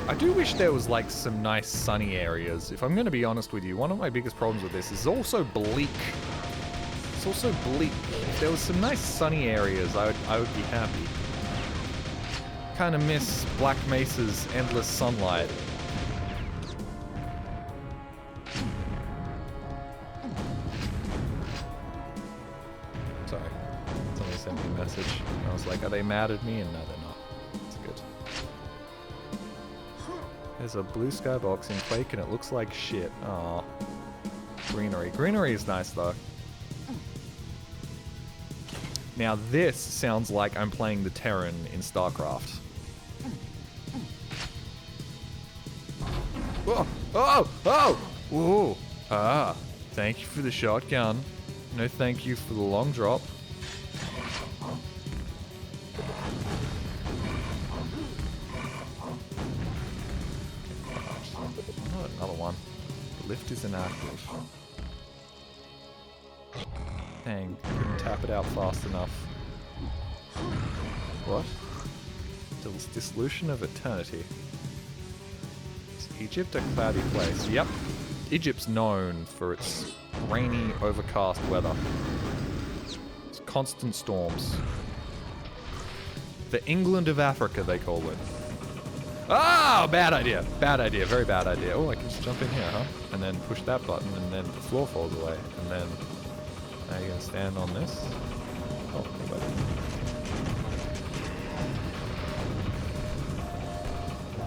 I do wish there was like some nice sunny areas. If I'm going to be honest with you, one of my biggest problems with this is also bleak. It's also bleak. If there was some nice sunny areas, I would be happy. Kind of miss Black Mesa's endless sunlight. Sorry. Somebody sent me a message. I was like, are they mad at me? And no, they're not. It's good. There's a blue sky box in Quake and it looks like shit. Aw. Greenery. Greenery is nice though. Now this sounds like I'm playing the Terran in StarCraft. Oh! Oh! Oh! Whoa! Ah! Thank you for the shotgun. No thank you for the long drop. Oh, another one. The lift is inactive. Dang, couldn't tap it out fast enough. What? Dissolution of Eternity. Is Egypt a cloudy place? Yep. Egypt's known for its rainy, overcast weather. It's constant storms. The England of Africa, they call it. Ah, bad idea. Bad idea. Very bad idea. Oh, I can just jump in here, huh? And then push that button, and then the floor falls away. And then now you're gonna stand on this. Oh, okay.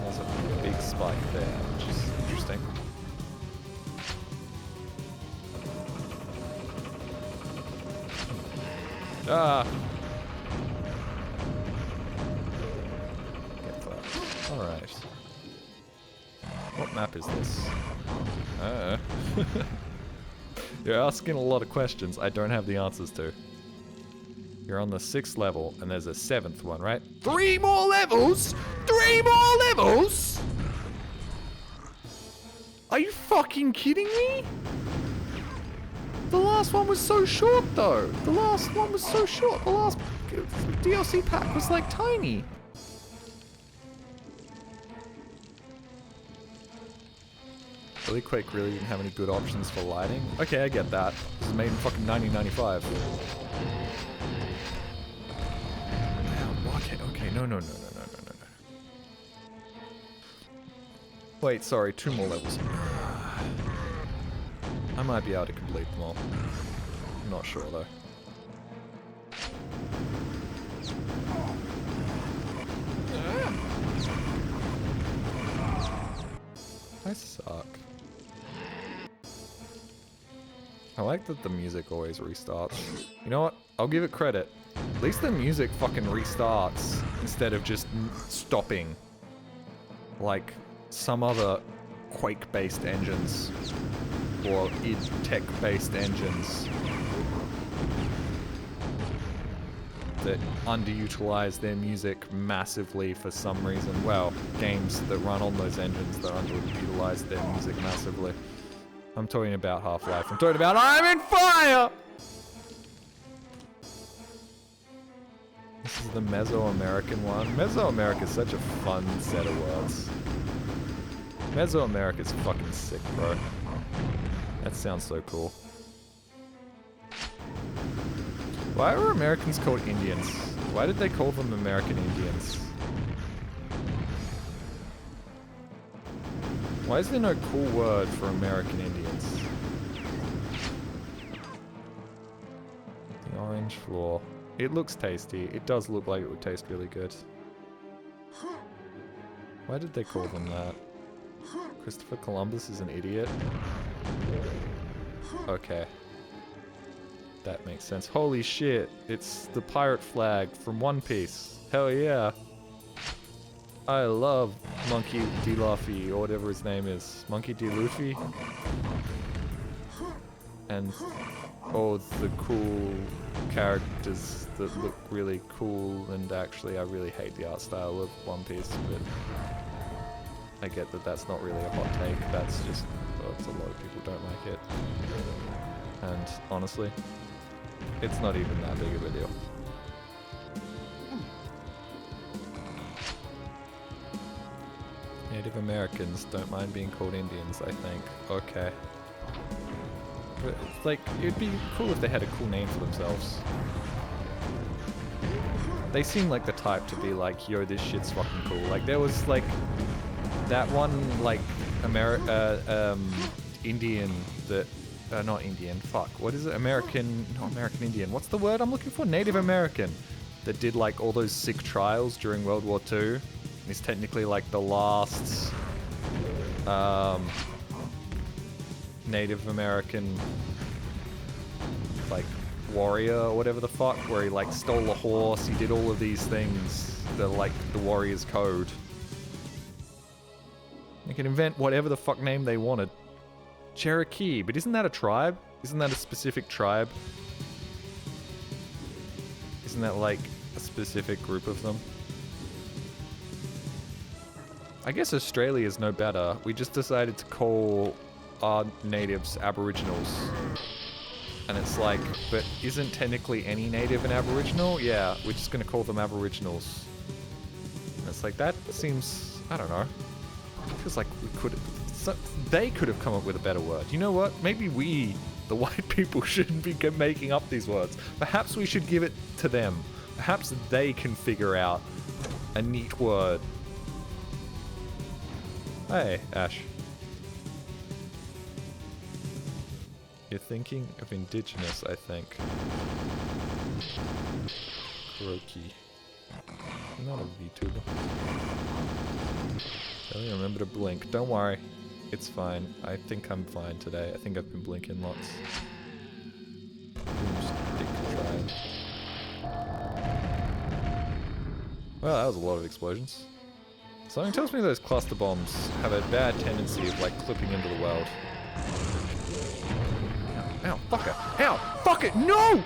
There's a big spike there, which is interesting. Ah. Get that. All right. What map is this? You're asking a lot of questions I don't have the answers to. You're on the 6th level, and there's a 7th one, right? 3 more levels? 3 more levels? Are you fucking kidding me? The last one was so short, though. The last one was so short. The last DLC pack was, like, tiny. Really, Quake really didn't have any good options for lighting? Okay, I get that. This was made in fucking 1995. Okay, no. Wait, sorry, 2 more levels. I might be able to complete them all. I'm not sure, though. I suck. I like that the music always restarts. You know what? I'll give it credit. At least the music fucking restarts instead of just stopping. Like some other Quake-based engines. Or id Tech-based engines. That underutilize their music massively for some reason. Well, games that run on those engines that underutilize their music massively. I'm talking about Half-Life. I'm talking about I'm in fire! This is the Mesoamerican one. Mesoamerica is such a fun set of words. Mesoamerica's fucking sick, bro. That sounds so cool. Why are Americans called Indians? Why did they call them American Indians? Why is there no cool word for American Indians? The orange floor. It looks tasty. It does look like it would taste really good. Why did they call them that? Christopher Columbus is an idiot. Okay. That makes sense. Holy shit, it's the pirate flag from One Piece. Hell yeah. I love Monkey D. Luffy, or whatever his name is. Monkey D. Luffy? And all the cool characters that look really cool, and actually I really hate the art style of One Piece, but I get that that's not really a hot take. That's just, a lot of people don't like it. And honestly, it's not even that big of a deal. Native Americans don't mind being called Indians, I think. Okay. But it's like, it'd be cool if they had a cool name for themselves. They seem like the type to be like, yo, this shit's fucking cool. Like, there was like, that one, like, Indian that, not Indian, fuck, what is it? American, not American Indian, what's the word I'm looking for? Native American. That did like all those sick trials during World War II. He's technically like the last Native American like warrior or whatever the fuck, where he like stole a horse, he did all of these things that are like the warrior's code. They can invent whatever the fuck name they wanted. Cherokee, but isn't that a tribe? Isn't that a specific tribe? Isn't that like a specific group of them? I guess Australia is no better. We just decided to call our natives Aboriginals. And it's like, but isn't technically any native an Aboriginal? Yeah, we're just gonna call them Aboriginals. And it's like, that seems, I don't know. Feels like we could, they could have come up with a better word. You know what? Maybe we, the white people, shouldn't be making up these words. Perhaps we should give it to them. Perhaps they can figure out a neat word Hey, Ash. You're thinking of indigenous, I think. Croaky. Not a VTuber. Really remember to blink. Don't worry. It's fine. I think I'm fine today. I think I've been blinking lots. Well, that was a lot of explosions. Something tells me those cluster bombs have a bad tendency of, like, clipping into the world. Ow, ow, fucker! Ow! Fuck it! No! No.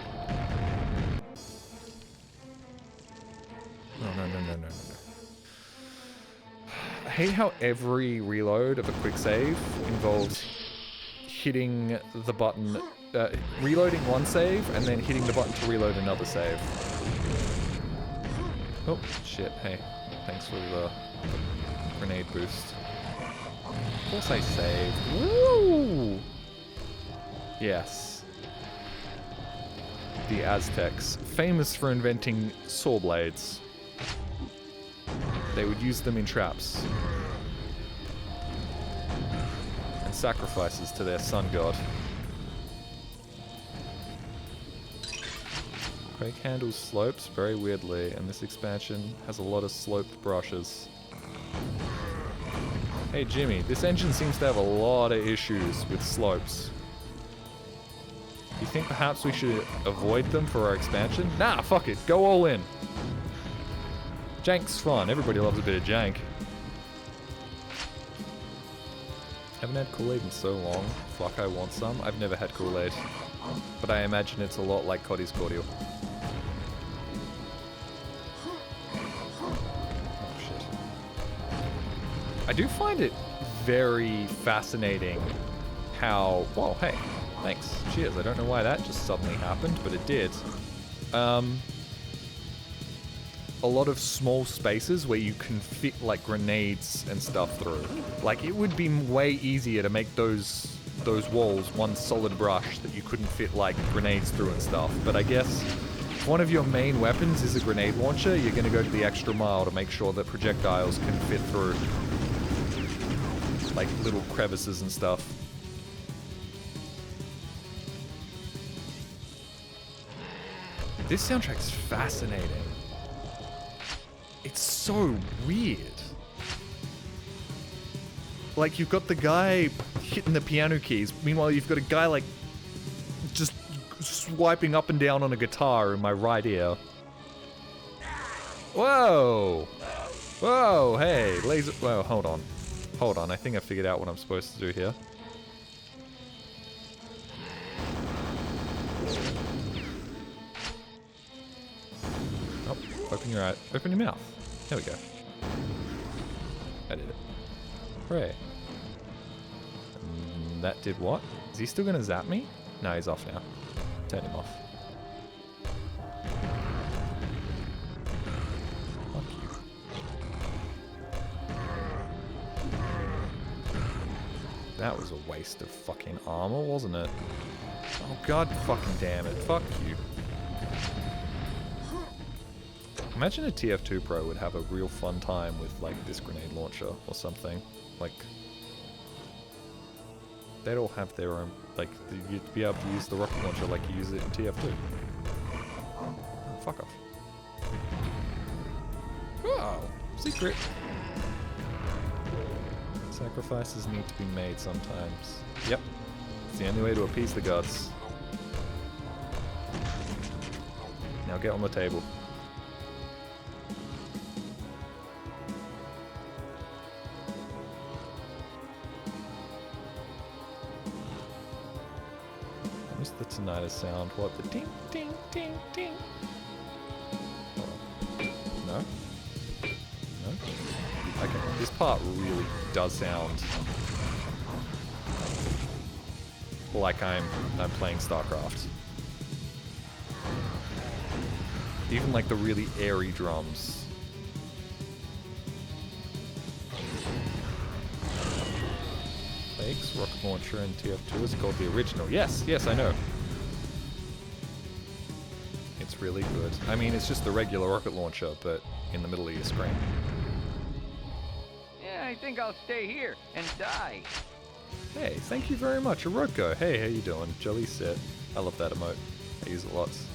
I hate how every reload of a quick save involves hitting the button, reloading one save and then hitting the button to reload another save. Oh, shit. Hey, thanks for the grenade boost. Of course I saved. Woo! Yes. The Aztecs, famous for inventing saw blades. They would use them in traps. And sacrifices to their sun god. Quake handles slopes very weirdly, and this expansion has a lot of sloped brushes. Hey Jimmy, this engine seems to have a lot of issues with slopes. You think perhaps we should avoid them for our expansion? Nah, fuck it, go all in. Jank's fun, everybody loves a bit of jank. Haven't had Kool-Aid in so long. Fuck, I want some. I've never had Kool-Aid. But I imagine it's a lot like Coddy's cordial. Oh shit. I do find it very fascinating how... Whoa, hey, thanks. Cheers. I don't know why that just suddenly happened, but it did. A lot of small spaces where you can fit like grenades and stuff through. Like it would be way easier to make those walls one solid brush that you couldn't fit like grenades through and stuff. But I guess if one of your main weapons is a grenade launcher, you're gonna go to the extra mile to make sure that projectiles can fit through like little crevices and stuff. This soundtrack's fascinating. It's so weird. Like, you've got the guy hitting the piano keys. Meanwhile, you've got a guy, like, just swiping up and down on a guitar in my right ear. Whoa! Whoa, hey, laser... Whoa, hold on. Hold on, I think I figured out what I'm supposed to do here. Oh, open your eye. Open your mouth. There we go. I did it. Hooray. That did what? Is he still gonna zap me? No, he's off now. Turn him off. Fuck you. That was a waste of fucking armor, wasn't it? Oh god fucking damn it. Fuck you. Imagine a TF2 Pro would have a real fun time with, like, this grenade launcher or something. Like, they'd all have their own, like, you'd be able to use the rocket launcher like you use it in TF2. Oh, fuck off. Oh, secret. Sacrifices need to be made sometimes. Yep. It's the only way to appease the gods. Now get on the table. What's the tinnitus sound? What? The ding, ding, ding, ding. Oh. No? No? Okay, this part really does sound like I'm playing StarCraft. Even like the really airy drums. Quake's rocket launcher in TF2 is called the original. Yes, yes, I know. It's really good. I mean, it's just the regular rocket launcher, but in the middle of your screen. Yeah, I think think I'll stay here and die. Hey, thank you very much, Oroko. Hey, how you doing? Jelly set. I love that emote. I use it lots.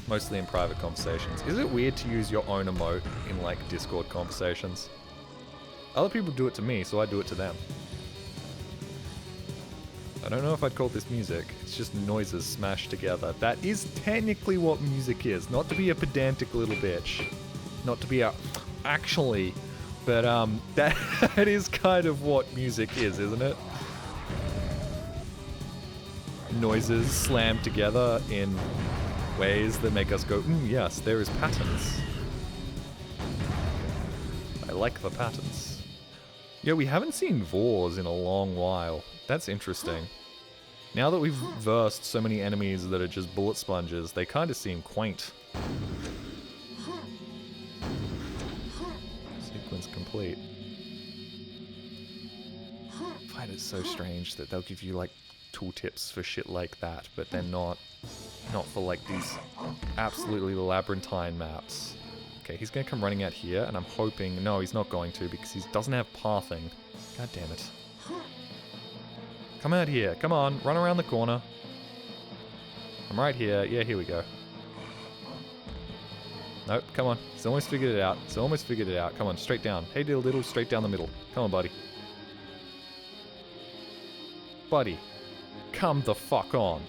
Mostly in private conversations. Is it weird to use your own emote in like Discord conversations? Other people do it to me, so I do it to them. I don't know if I'd call this music. It's just noises smashed together. That is technically what music is. Not to be a pedantic little bitch. Not to be a... Actually... But, that is kind of what music is, isn't it? Noises slammed together in ways that make us go, yes, there is patterns. I like the patterns. Yeah, we haven't seen Vors in a long while. That's interesting. Now that we've versed so many enemies that are just bullet sponges, they kind of seem quaint. Sequence complete. I find it so strange that they'll give you like tooltips for shit like that, but they're not for like these absolutely labyrinthine maps. Okay, he's gonna come running out here, and I'm hoping... No, he's not going to, because he doesn't have pathing. God damn it. Come out here. Come on. Run around the corner. I'm right here. Yeah, here we go. Nope, come on. He's almost figured it out. He's almost figured it out. Come on, straight down. Hey, diddle, straight down the middle. Come on, buddy. Buddy. Come the fuck on.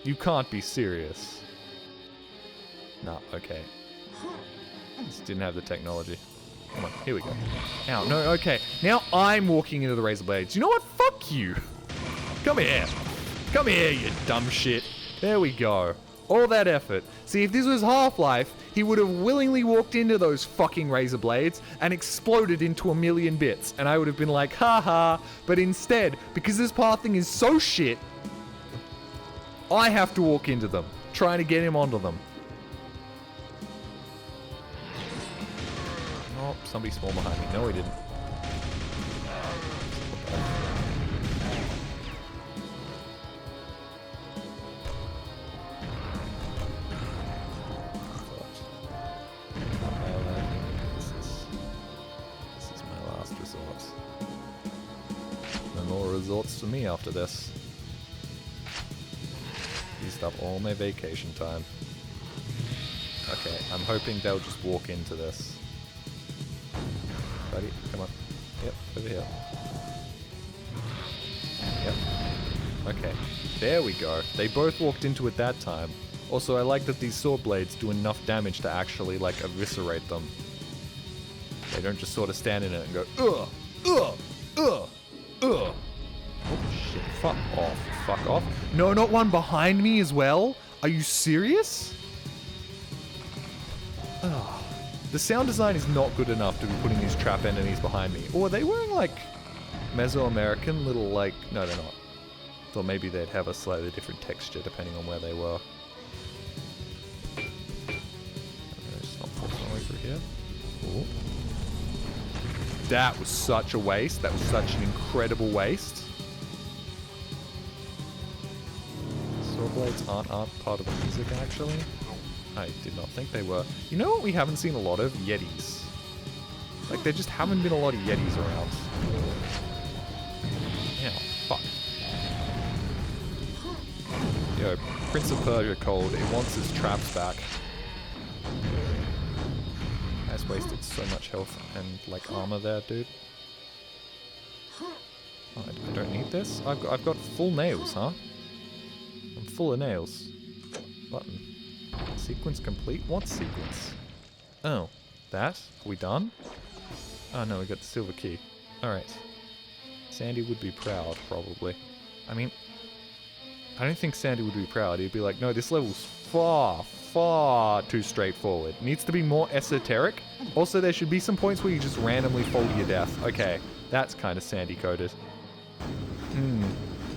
You can't be serious. Nah, okay. Just didn't have the technology. Come on, here we go. Ow, no, okay. Now I'm walking into the razor blades. You know what? Fuck you. Come here. Come here, you dumb shit. There we go. All that effort. See, if this was Half-Life, he would have willingly walked into those fucking razor blades and exploded into a million bits. And I would have been like, haha. But instead, because this pathing is so shit, I have to walk into them, trying to get him onto them. Oh, somebody spawned behind me. No, he didn't. This is my last resort. No more resorts for me after this. Used up all my vacation time. Okay, I'm hoping they'll just walk into this. Buddy, come on. Yep, over here. Yep. Okay, there we go. They both walked into it that time. Also, I like that these sword blades do enough damage to actually, like, eviscerate them. They don't just sort of stand in it and go, ugh, ugh, ugh, ugh. Oh, shit. Fuck off. Fuck off. No, not one behind me as well? Are you serious? Ugh. The sound design is not good enough to be putting these trap enemies behind me. Or are they wearing, like, Mesoamerican little, like... No, they're not. Thought maybe they'd have a slightly different texture depending on where they were. Just not force my way through here. Ooh. That was such a waste. That was such an incredible waste. Sword blades aren't part of the music, actually. I did not think they were. You know what we haven't seen a lot of? Yetis. Like, there just haven't been a lot of Yetis around. Yeah, fuck. Yo, Prince of Persia cold. It wants its traps back. Has wasted so much health and, like, armor there, dude. Oh, I don't need this? I've got full nails, huh? I'm full of nails. Button. Sequence complete? What sequence? Oh, that? Are we done? Oh no, we got the silver key. Alright. Sandy would be proud, probably. I mean, I don't think Sandy would be proud. He'd be like, no, this level's far, far too straightforward. It needs to be more esoteric. Also, there should be some points where you just randomly fall to your death. Okay, that's kind of Sandy-coded.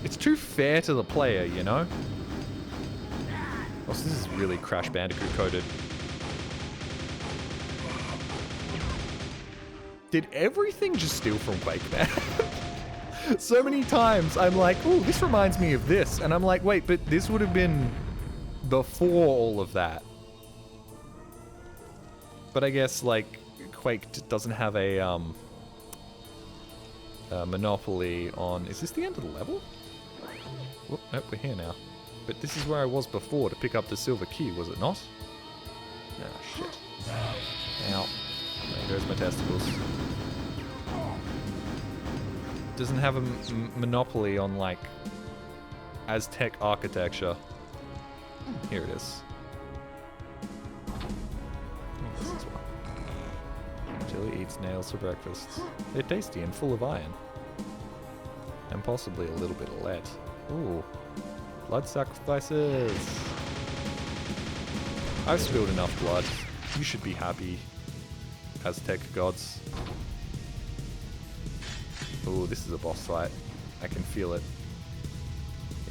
It's too fair to the player, you know? Oh, so this is really Crash Bandicoot coded. Did everything just steal from Quake, man? So many times I'm like, ooh, this reminds me of this. And I'm like, wait, but this would have been before all of that. But I guess, like, Quake doesn't have a monopoly on... Is this the end of the level? Whoop, nope, we're here now. But this is where I was before to pick up the silver key, was it not? Ah, shit. Ow. There goes my testicles. Doesn't have a monopoly on, like, Aztec architecture. Here it is. This is one. Jelly eats nails for breakfast. They're tasty and full of iron. And possibly a little bit of lead. Ooh. Blood sacrifices. I've spilled enough blood. You should be happy, Aztec gods. Ooh, this is a boss fight. I can feel it.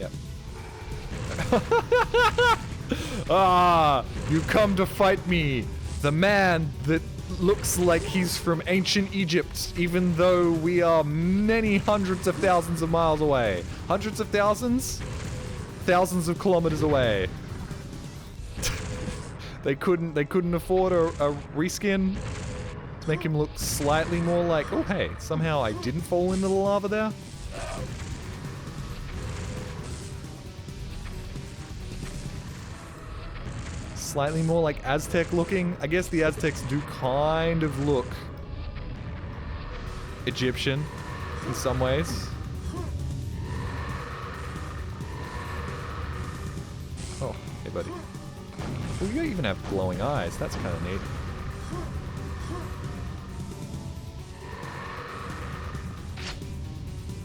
Yep. Ah, you come to fight me, the man that looks like he's from ancient Egypt, even though we are many hundreds of thousands of miles away. Hundreds of thousands? Thousands of kilometers away. They couldn't afford a reskin to make him look slightly more like, oh hey, somehow I didn't fall into the lava there. Slightly more like Aztec looking. I guess the Aztecs do kind of look Egyptian in some ways. Oh, hey buddy. Well, you even have glowing eyes. That's kind of neat.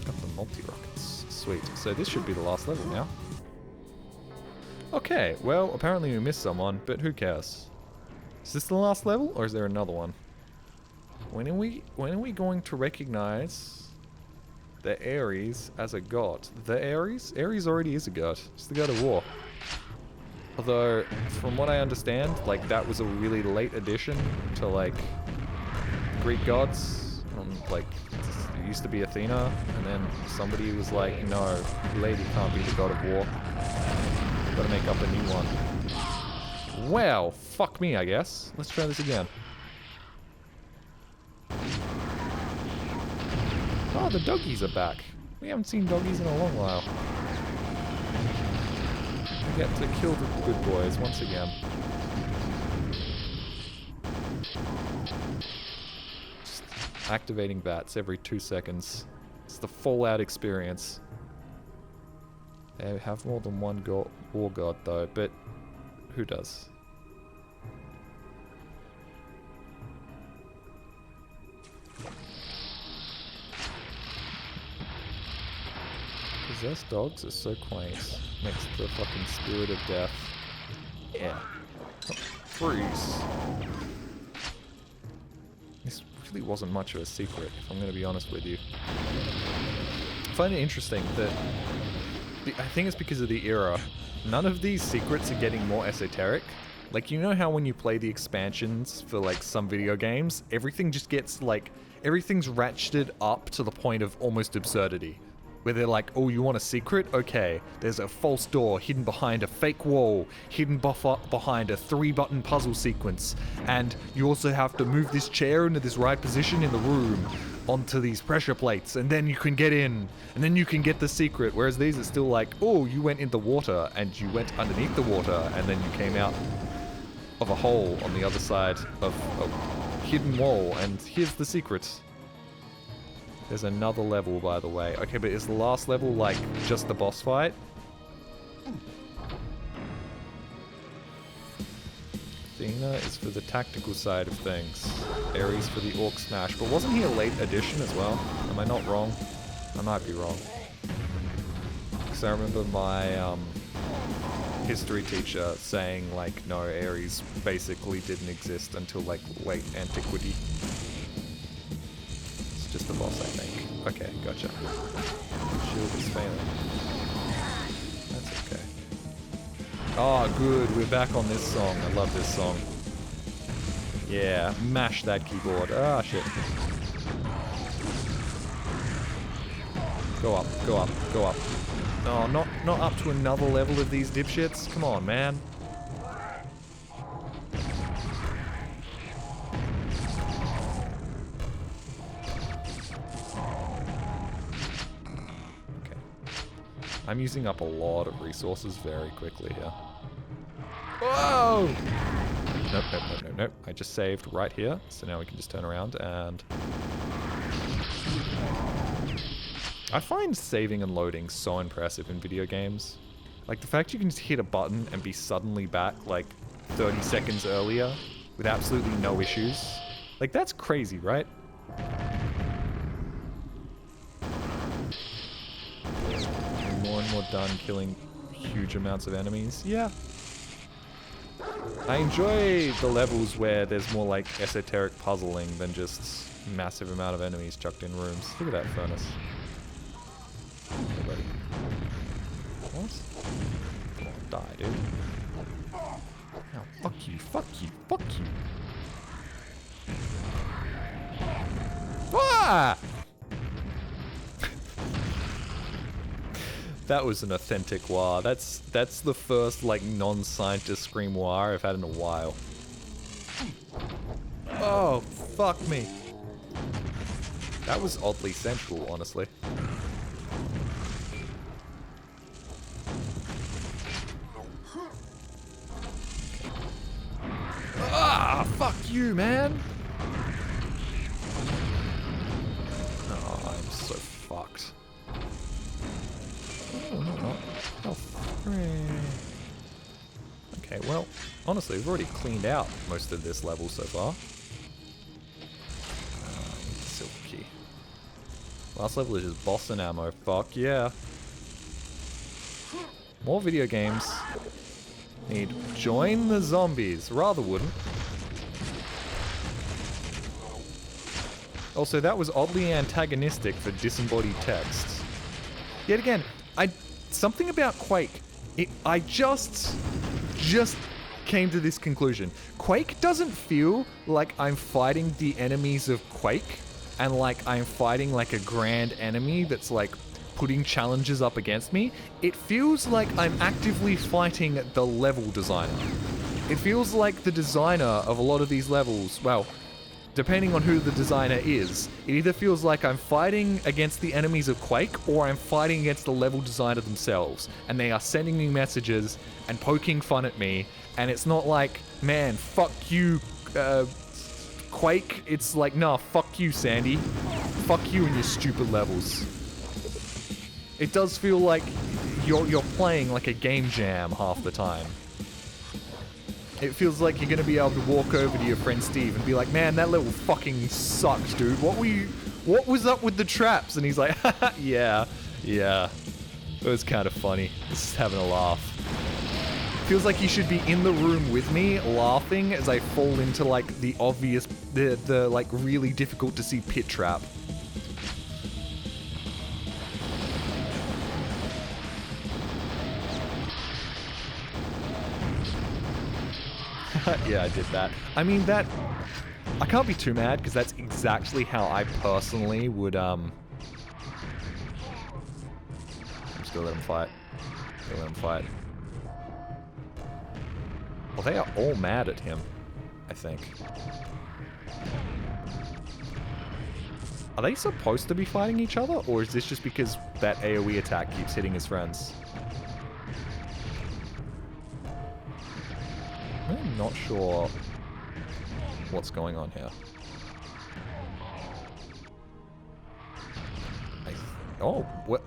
Got the multi-rockets. Sweet. So this should be the last level now. Okay, well, apparently we missed someone, but who cares? Is this the last level, or is there another one? When are we going to recognize the Ares as a god? The Ares? Ares already is a god. It's the god of war. Although, from what I understand, like, that was a really late addition to, like, Greek gods. Like, it used to be Athena, and then somebody was like, no, lady can't be the god of war. Gotta make up a new one. Well, fuck me, I guess. Let's try this again. Oh, the doggies are back. We haven't seen doggies in a long while. We get to kill the good boys once again. Just activating bats every 2 seconds. It's the Fallout experience. They have more than one war god though, but who does? Possessed dogs are so quaint. Next to the fucking spirit of death. Yeah. Oh, freeze. This really wasn't much of a secret, if I'm going to be honest with you. I find it interesting that I think it's because of the era. None of these secrets are getting more esoteric. Like, you know how when you play the expansions for, like, some video games, everything just gets, like, everything's ratcheted up to the point of almost absurdity. Where they're like, oh, you want a secret? Okay, there's a false door hidden behind a fake wall, hidden behind a 3-button puzzle sequence, and you also have to move this chair into this right position in the room onto these pressure plates, and then you can get in, and then you can get the secret. Whereas these are still like, oh, you went in the water, and you went underneath the water, and then you came out of a hole on the other side of a hidden wall, and here's the secret. There's another level, by the way. Okay, but is the last level, like, just the boss fight? Athena is for the tactical side of things. Ares for the orc smash. But wasn't he a late addition as well? Am I not wrong? I might be wrong. Because I remember my history teacher saying, like, no, Ares basically didn't exist until, like, late antiquity. Just the boss, I think. Okay, gotcha. Shield is failing. That's okay. Oh, good. We're back on this song. I love this song. Yeah, mash that keyboard. Ah, shit. Go up, go up, go up. No, not up to another level of these dipshits. Come on, man. I'm using up a lot of resources very quickly here. Whoa! Nope, nope, nope, nope, nope. I just saved right here, so now we can just turn around and... I find saving and loading so impressive in video games. Like, the fact you can just hit a button and be suddenly back, like, 30 seconds earlier with absolutely no issues. Like, that's crazy, right? More and more done killing huge amounts of enemies. Yeah. I enjoy the levels where there's more, like, esoteric puzzling than just massive amount of enemies chucked in rooms. Look at that furnace. Hey, buddy. What? Come on, die, dude. Now, fuck you, fuck you, fuck you. Ah! That was an authentic wah. That's the first, like, non-scientist scream wah I've had in a while. Oh, fuck me. That was oddly sensual, honestly. Ah, fuck you, man. Oh, I'm so fucked. Oh, no. Health. Okay, well, honestly, we've already cleaned out most of this level so far. Silver key. Last level is just boss and ammo. Fuck yeah. More video games. Need join the zombies. Rather wouldn't. Also, that was oddly antagonistic for disembodied text. Yet again, something about Quake. I just came to this conclusion. Quake doesn't feel like I'm fighting the enemies of Quake, and like I'm fighting like a grand enemy that's like putting challenges up against me. It feels like I'm actively fighting the level designer. It feels like the designer of a lot of these levels, well, depending on who the designer is, it either feels like I'm fighting against the enemies of Quake or I'm fighting against the level designer themselves. And they are sending me messages and poking fun at me. And it's not like, man, fuck you, Quake. It's like, nah, fuck you, Sandy. Fuck you and your stupid levels. It does feel like you're playing like a game jam half the time. It feels like you're gonna be able to walk over to your friend Steve and be like, man, that level fucking sucked, dude. What was up with the traps? And he's like, yeah. It was kind of funny. Just having a laugh. Feels like you should be in the room with me, laughing as I fall into like the obvious, the like really difficult to see pit trap. Yeah, I did that. I mean, I can't be too mad, because that's exactly how I personally would, I'm just gonna let him fight. Well, they are all mad at him, I think. Are they supposed to be fighting each other, or is this just because that AoE attack keeps hitting his friends? I'm not sure what's going on here. Oh, what?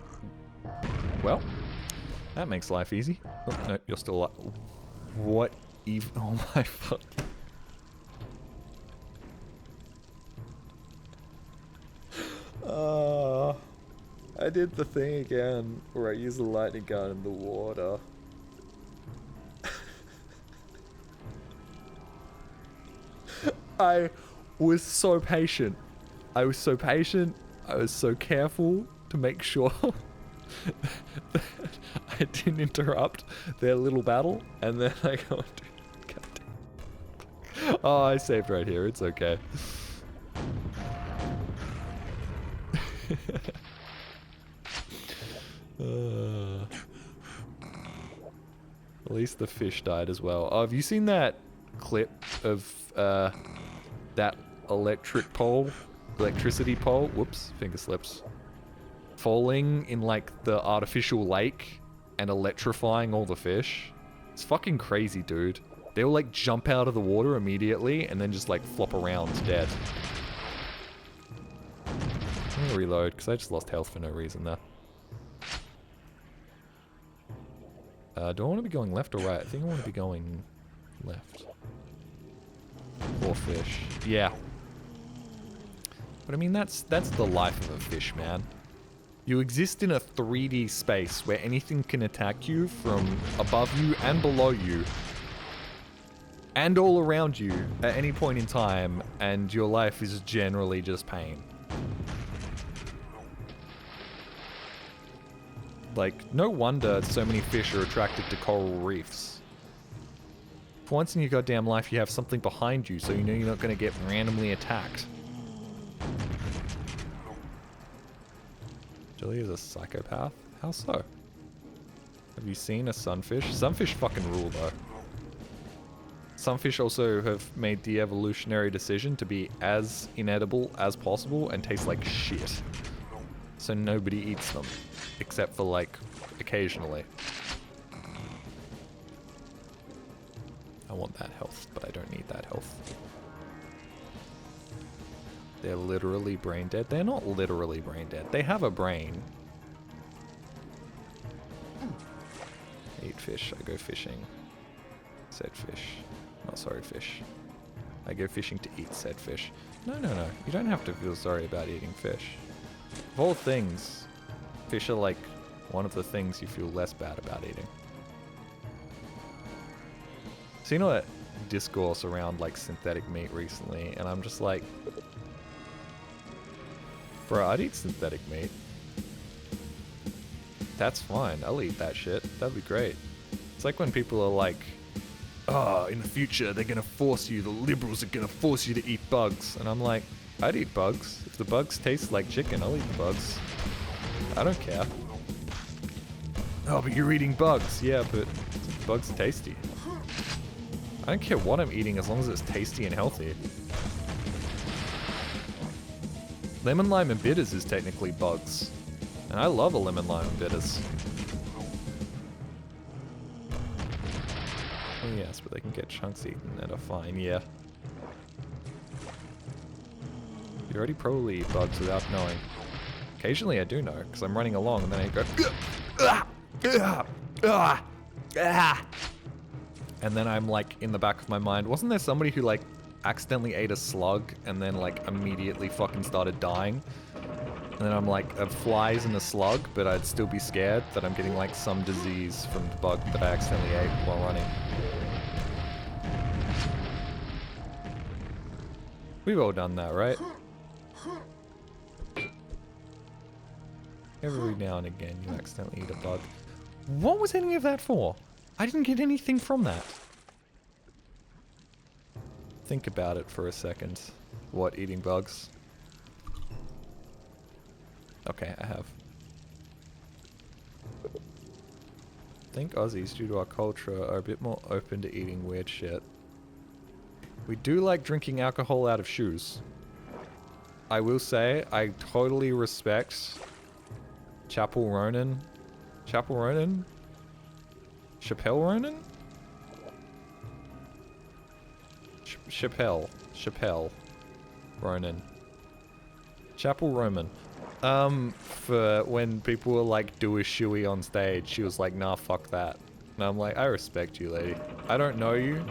Well, that makes life easy. Oh, no, you're still alive. What even? Oh my fuck. I did the thing again where I used the lightning gun in the water. I was so patient. I was so careful to make sure that I didn't interrupt their little battle, and then I go, God. Oh, I saved right here. It's okay. At least the fish died as well. Oh, have you seen that clip of that electricity pole? Whoops, finger slips. falling in like the artificial lake and electrifying all the fish. It's fucking crazy, dude. They'll like jump out of the water immediately and then just like flop around dead. I'm gonna reload because I just lost health for no reason there. Do I want to be going left or right? I think I want to be going left. Poor fish. Yeah. But I mean, that's the life of a fish, man. You exist in a 3D space where anything can attack you from above you and below you. And all around you at any point in time, and your life is generally just pain. Like, no wonder so many fish are attracted to coral reefs. For once in your goddamn life, you have something behind you, so you know you're not going to get randomly attacked. Jolly is a psychopath? How so? Have you seen a sunfish? Sunfish fucking rule, though. Sunfish also have made the evolutionary decision to be as inedible as possible and taste like shit. So nobody eats them. Except for, like, occasionally. I want that health, but I don't need that health. They're literally brain dead? They're not literally brain dead. They have a brain. Eat fish. I go fishing. Said fish. Not sorry, fish. I go fishing to eat said fish. No. You don't have to feel sorry about eating fish. Of all things, fish are like one of the things you feel less bad about eating. Seen all that discourse around like synthetic meat recently, and I'm just like, bro, I'd eat synthetic meat. That's fine. I'll eat that shit. That'd be great. It's like when people are like, oh, in the future they're gonna force you, the liberals are gonna force you to eat bugs. And I'm like, I'd eat bugs. If the bugs taste like chicken, I'll eat the bugs. I don't care. Oh, but you're eating bugs. Yeah, but bugs are tasty. I don't care what I'm eating as long as it's tasty and healthy. Lemon, lime, and bitters is technically bugs. And I love a lemon, lime, and bitters. Oh yes, but they can get chunks eaten and are fine, yeah. You already probably eat bugs without knowing. Occasionally I do know, because I'm running along and then I go, and then I'm like in the back of my mind, wasn't there somebody who like accidentally ate a slug and then like immediately fucking started dying? And then I'm like, a fly's in a slug, but I'd still be scared that I'm getting like some disease from the bug that I accidentally ate while running. We've all done that, right? Every now and again you accidentally eat a bug. What was any of that for? I didn't get anything from that. Think about it for a second. What, eating bugs? Okay, I have. I think Aussies, due to our culture, are a bit more open to eating weird shit. We do like drinking alcohol out of shoes. I will say, I totally respect Chapel Ronan? Chapel Ronan? Chappelle Ronan? Chappelle Ronan. Chapel Roman. For when people were like, do a shoey on stage, she was like, nah, fuck that. And I'm like, I respect you, lady. I don't know you.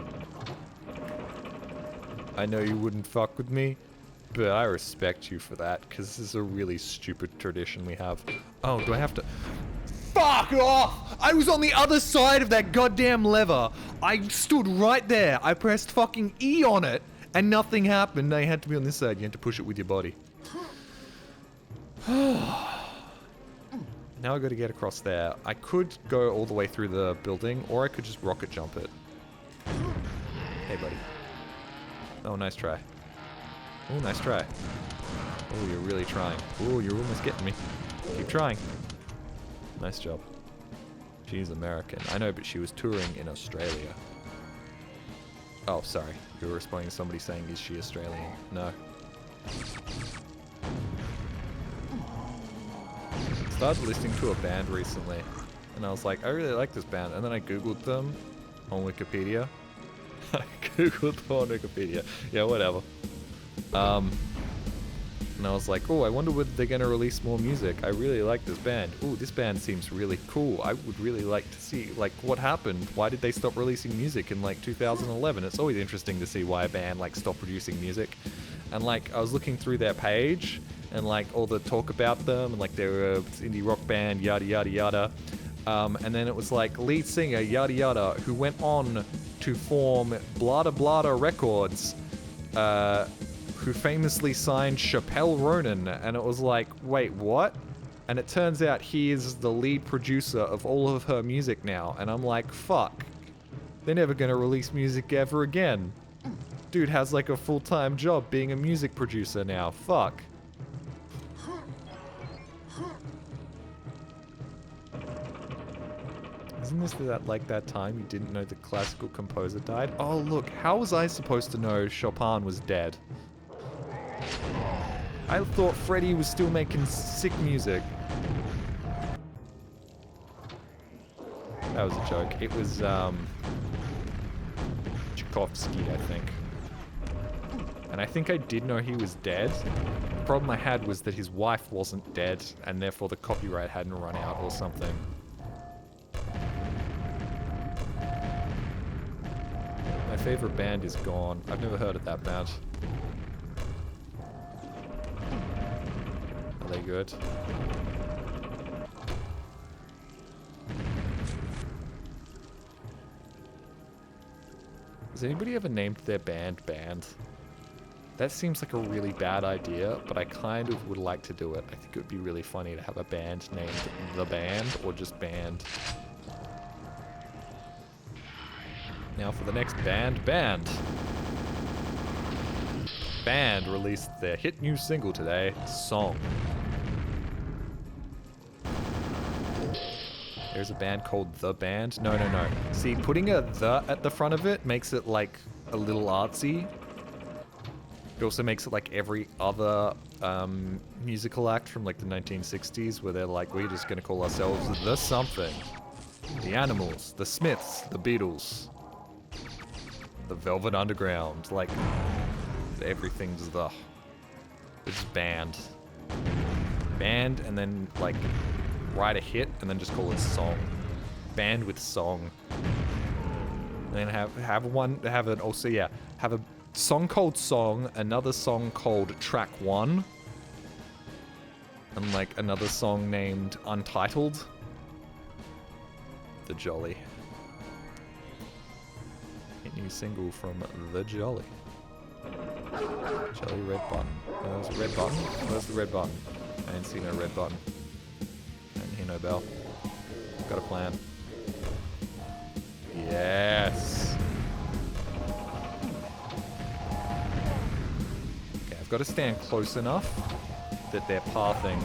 I know you wouldn't fuck with me, but I respect you for that, because this is a really stupid tradition we have. Oh, do I have to... Fuck off! I was on the other side of that goddamn lever. I stood right there. I pressed fucking E on it, and nothing happened. I had to be on this side. You had to push it with your body. Now I gotta get across there. I could go all the way through the building, or I could just rocket jump it. Hey, buddy. Oh, nice try. Oh, nice try. Oh, you're really trying. Oh, you're almost getting me. Keep trying. Nice job. She's American. I know, but she was touring in Australia. Oh, sorry. You were responding to somebody saying, is she Australian? No. started listening to a band recently, and I was like, I really like this band, and then I googled them on Wikipedia. I googled them on Wikipedia. Yeah, whatever. And I was like, oh, I wonder whether they're gonna release more music. I really like this band. Oh, this band seems really cool. I would really like to see, like, what happened? Why did they stop releasing music in, like, 2011? It's always interesting to see why a band, like, stopped producing music. And, like, I was looking through their page, and, like, all the talk about them, and, like, they're an indie rock band, yada, yada, yada. And then it was, like, lead singer, yada, yada, who went on to form Blada Blada Records, who famously signed Chappelle Ronan, and it was like, wait, what? And it turns out he is the lead producer of all of her music now, and I'm like, fuck. They're never gonna release music ever again. Dude has like a full-time job being a music producer now, fuck. Isn't this that time you didn't know the classical composer died? Oh look, how was I supposed to know Chopin was dead? I thought Freddie was still making sick music. That was a joke. It was, Tchaikovsky, I think. And I think I did know he was dead. The problem I had was that his wife wasn't dead, and therefore the copyright hadn't run out or something. My favorite band is gone. I've never heard of that band. Are they good? Has anybody ever named their band Band? That seems like a really bad idea, but I kind of would like to do it. I think it would be really funny to have a band named The Band, or just Band. Now for the next band, Band. Band released their hit new single today, Song. There's a band called The Band. No. See, putting a the at the front of it makes it like a little artsy. It also makes it like every other musical act from like the 1960s where they're like, we're just gonna call ourselves The Something. The Animals, The Smiths, The Beatles, The Velvet Underground. Like, everything's the... It's Band. Band, and then like write a hit and then just call it Song. Band with Song. And then have a song called Song, another song called Track 1, and like another song named Untitled. The Jolly. A new single from The Jolly. Jolly red button. There's a red button. Where's the red button? I didn't see no red button. I didn't hear no bell. Got a plan. Yes. Okay, I've got to stand close enough that they're pathing.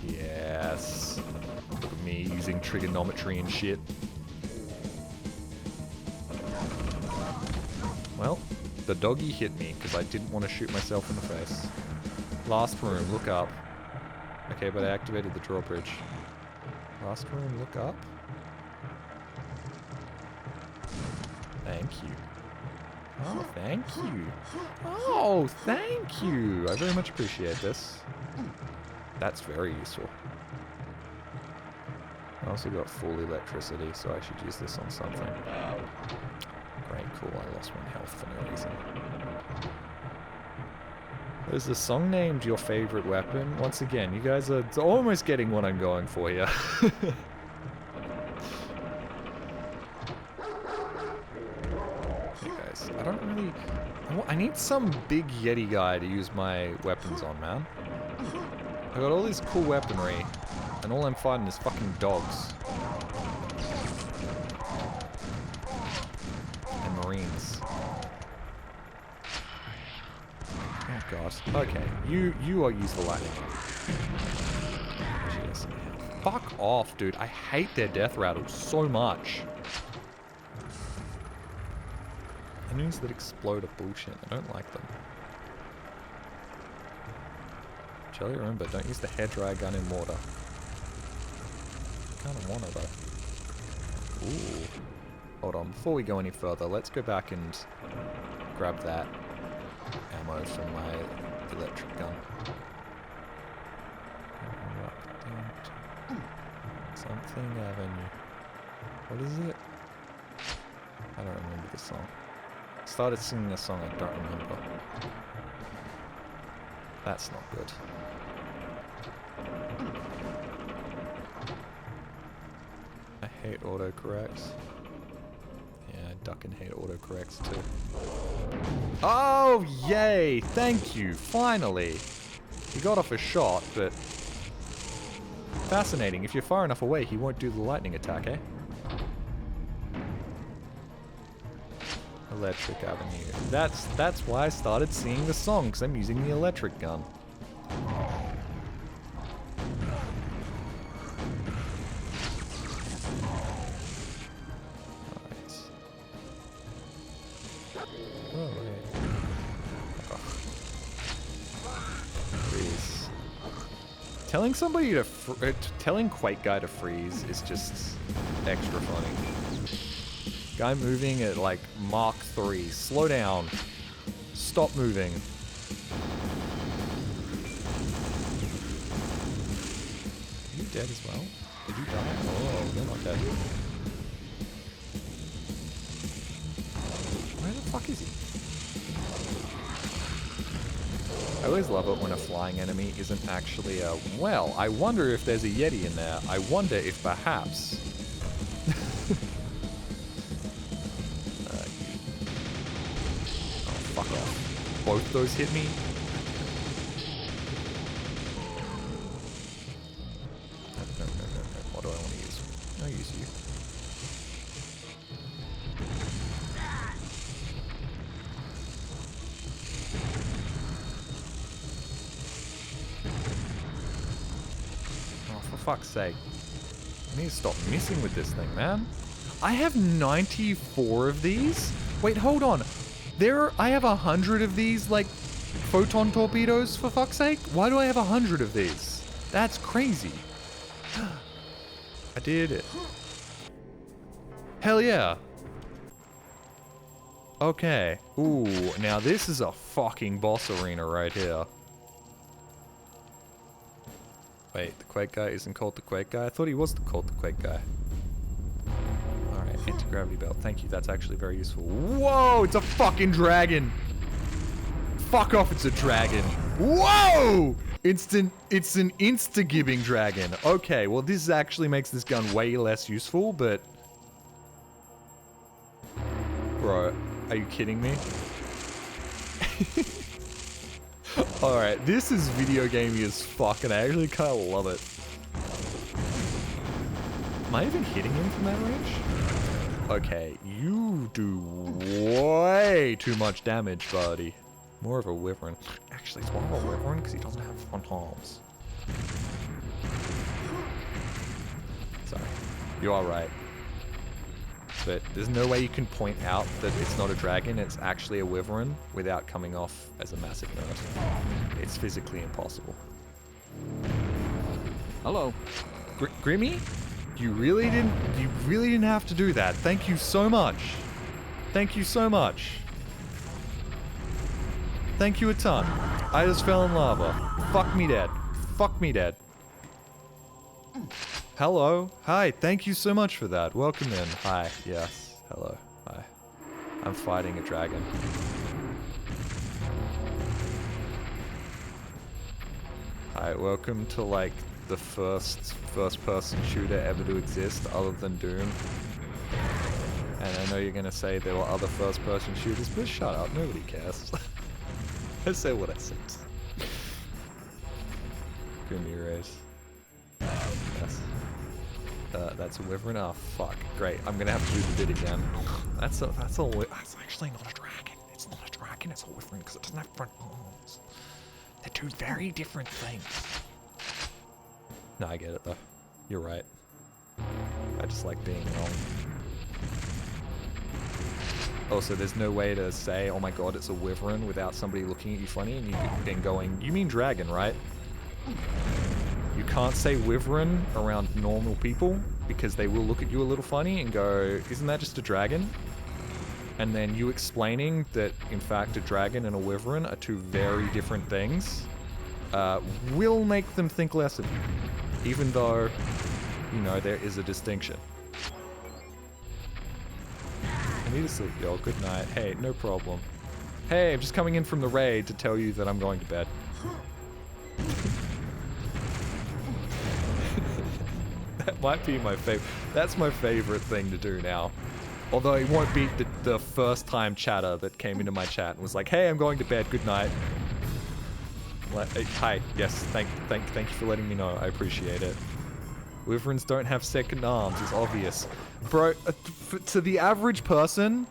Yes. Look at me using trigonometry and shit. Well, the doggy hit me because I didn't want to shoot myself in the face. Last room, look up. Okay, but I activated the drawbridge. Last room, look up. Thank you. Oh, thank you. Oh, thank you. I very much appreciate this. That's very useful. I also got full electricity, so I should use this on something. Great, cool. I lost 1 health for no reason. There's a song named Your Favorite Weapon. Once again, you guys are almost getting what I'm going for here. Hey guys, I don't really... I need some big Yeti guy to use my weapons on, man. I got all this cool weaponry, and all I'm fighting is fucking dogs. And Marines. Oh god. Okay, you are use the lightning. Jeez. Fuck off, dude. I hate their death rattles so much. Enemies that explode are bullshit. I don't like them. Jelly, remember, don't use the hairdryer gun in water. Kind of want it though. Ooh. Hold on, before we go any further, let's go back and grab that ammo from my electric gun. Something Avenue. What is it? I don't remember the song. I started singing a song I don't remember. That's not good. I hate autocorrects. Yeah, I duck and hate autocorrects too. Oh, yay! Thank you, finally! He got off a shot, but... Fascinating, if you're far enough away, he won't do the lightning attack, eh? Electric Avenue. That's why I started singing the song, because I'm using the electric gun. Telling somebody to telling Quake guy to freeze is just extra funny. Guy moving at like Mach 3. Slow down. Stop moving. Are you dead as well? Did you die? Oh, you're not dead. Where the fuck is he? I always love it when a flying enemy isn't actually a... Well, I wonder if there's a Yeti in there. I wonder if perhaps... Oh, fuck off. Both those hit me? No. What do I want to use? I'll use you. Fuck's sake. I need to stop messing with this thing, man. I have 94 of these? Wait, hold on. I have 100 of these, like, photon torpedoes, for fuck's sake? Why do I have 100 of these? That's crazy. I did it. Hell yeah. Okay. Ooh, now this is a fucking boss arena right here. Wait, the Quake guy isn't called the Quake guy? I thought he was called the Quake guy. Alright, anti-gravity belt. Thank you, that's actually very useful. Whoa, it's a fucking dragon! Fuck off, it's a dragon. Whoa! It's an insta-gibbing dragon. Okay, well this actually makes this gun way less useful, but... Bro, are you kidding me? Alright, this is video gamey as fuck, and I actually kind of love it. Am I even hitting him from that range? Okay, you do way too much damage, buddy. More of a wyvern. Actually, it's more of a wyvern because he doesn't have front arms. Sorry. You are right. But there's no way you can point out that it's not a dragon, it's actually a wyvern without coming off as a massive nerd. It's physically impossible. Hello. Grimmy? You really didn't have to do that. Thank you so much. Thank you so much. Thank you a ton. I just fell in lava. Fuck me dead. Fuck me dead. Hello. Hi. Thank you so much for that. Welcome in. Hi. Yes. Hello. Hi. I'm fighting a dragon. Hi. Welcome to like the first person shooter ever to exist other than Doom. And I know you're gonna say there were other first person shooters, but shut up. Nobody cares. I say what I said. Grimmy race. Yes. That's a wyvern. Oh fuck! Great. I'm gonna have to do the bit again. That's actually not a dragon. It's not a dragon. It's a wyvern because it doesn't have front arms. They're two very different things. No, I get it though. You're right. I just like being wrong. Also, there's no way to say, "Oh my god, it's a wyvern," without somebody looking at you funny and you then going, "You mean dragon, right?" You can't say wyvern around normal people because they will look at you a little funny and go, isn't that just a dragon? And then you explaining that, in fact, a dragon and a wyvern are two very different things will make them think less of you, even though, you know, there is a distinction. I need to sleep, y'all. Good night. Hey, no problem. Hey, I'm just coming in from the raid to tell you that I'm going to bed. That might be my favorite. That's my favorite thing to do now. Although it won't beat the first time chatter that came into my chat and was like, hey, I'm going to bed, good night. Like, hi, yes, thank you for letting me know, I appreciate it. Wyverns don't have second arms, it's obvious. Bro, to the average person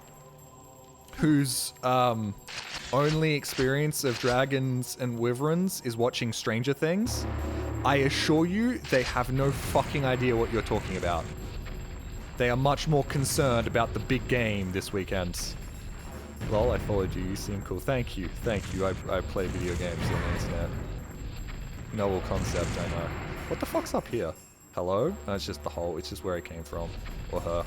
whose only experience of dragons and wyverns is watching Stranger Things, I assure you they have no fucking idea what you're talking about. They are much more concerned about the big game this weekend. Lol, I followed you. You seem cool. Thank you. Thank you. I play video games on the internet. Novel concept, I know. What the fuck's up here? Hello? No, it's just the hole. It's just where I came from. Or her.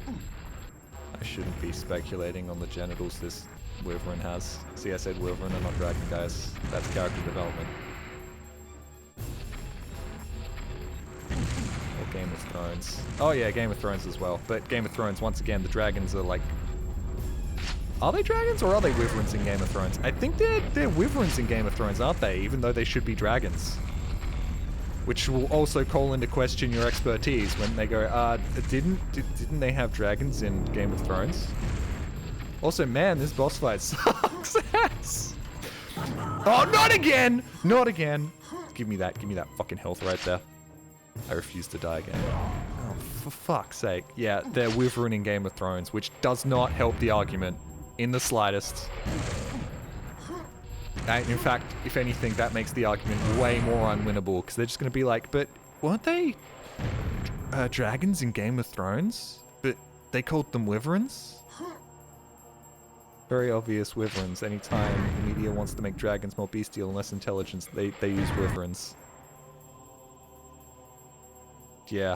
I shouldn't be speculating on the genitals this wyvern has. See, I said wyvern and not dragon, guys. That's character development. Or Game of Thrones. Oh yeah, Game of Thrones as well. But Game of Thrones, once again, the dragons are like... Are they dragons or are they wyverns in Game of Thrones? I think they're wyverns in Game of Thrones, aren't they? Even though they should be dragons. Which will also call into question your expertise when they go, didn't they have dragons in Game of Thrones? Also, man, this boss fight sucks ass. Oh, not again! Not again! Give me that fucking health right there. I refuse to die again. Oh, for fuck's sake. Yeah, they're wyvern in Game of Thrones, which does not help the argument in the slightest. And in fact, if anything, that makes the argument way more unwinnable, because they're just going to be like, but weren't they dragons in Game of Thrones? But they called them wyverns? Very obvious wyverns. Anytime the media wants to make dragons more bestial and less intelligent, they use wyverns. Yeah.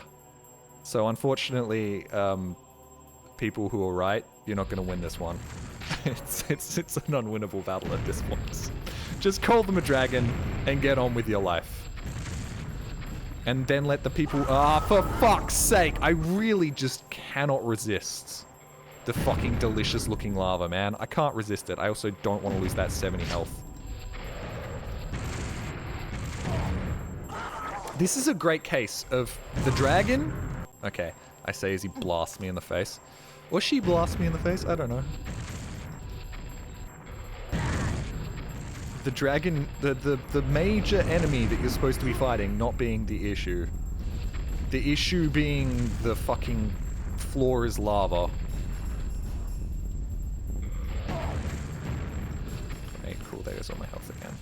So unfortunately, people who are right, you're not going to win this one. It's an unwinnable battle at this point. Just call them a dragon and get on with your life. And then let the people... for fuck's sake! I really just cannot resist the fucking delicious looking lava, man. I can't resist it. I also don't want to lose that 70 health. This is a great case of the dragon... Okay, I say as he blasts me in the face. Or she blasts me in the face, I don't know. The dragon, the major enemy that you're supposed to be fighting not being the issue. The issue being the fucking floor is lava. Okay, cool, there goes all my health again.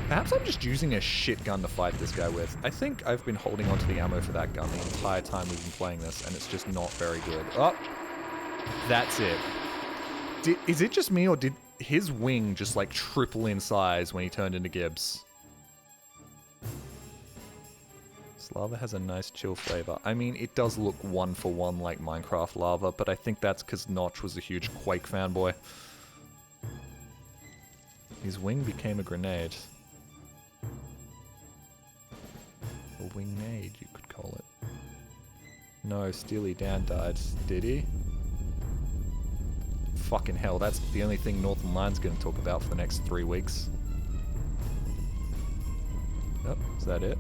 Perhaps I'm just using a shit gun to fight this guy with. I think I've been holding onto the ammo for that gun the entire time we've been playing this, and it's just not very good. Oh! That's it. Is it just me, or did his wing just like triple in size when he turned into Gibbs? This lava has a nice chill flavor. I mean, it does look one for one like Minecraft lava, but I think that's because Notch was a huge Quake fanboy. His wing became a grenade. A wingade, you could call it. No, Steely Dan died. Did he? Fucking hell, that's the only thing Northern Line's gonna talk about for the next 3 weeks. Oh, is that it?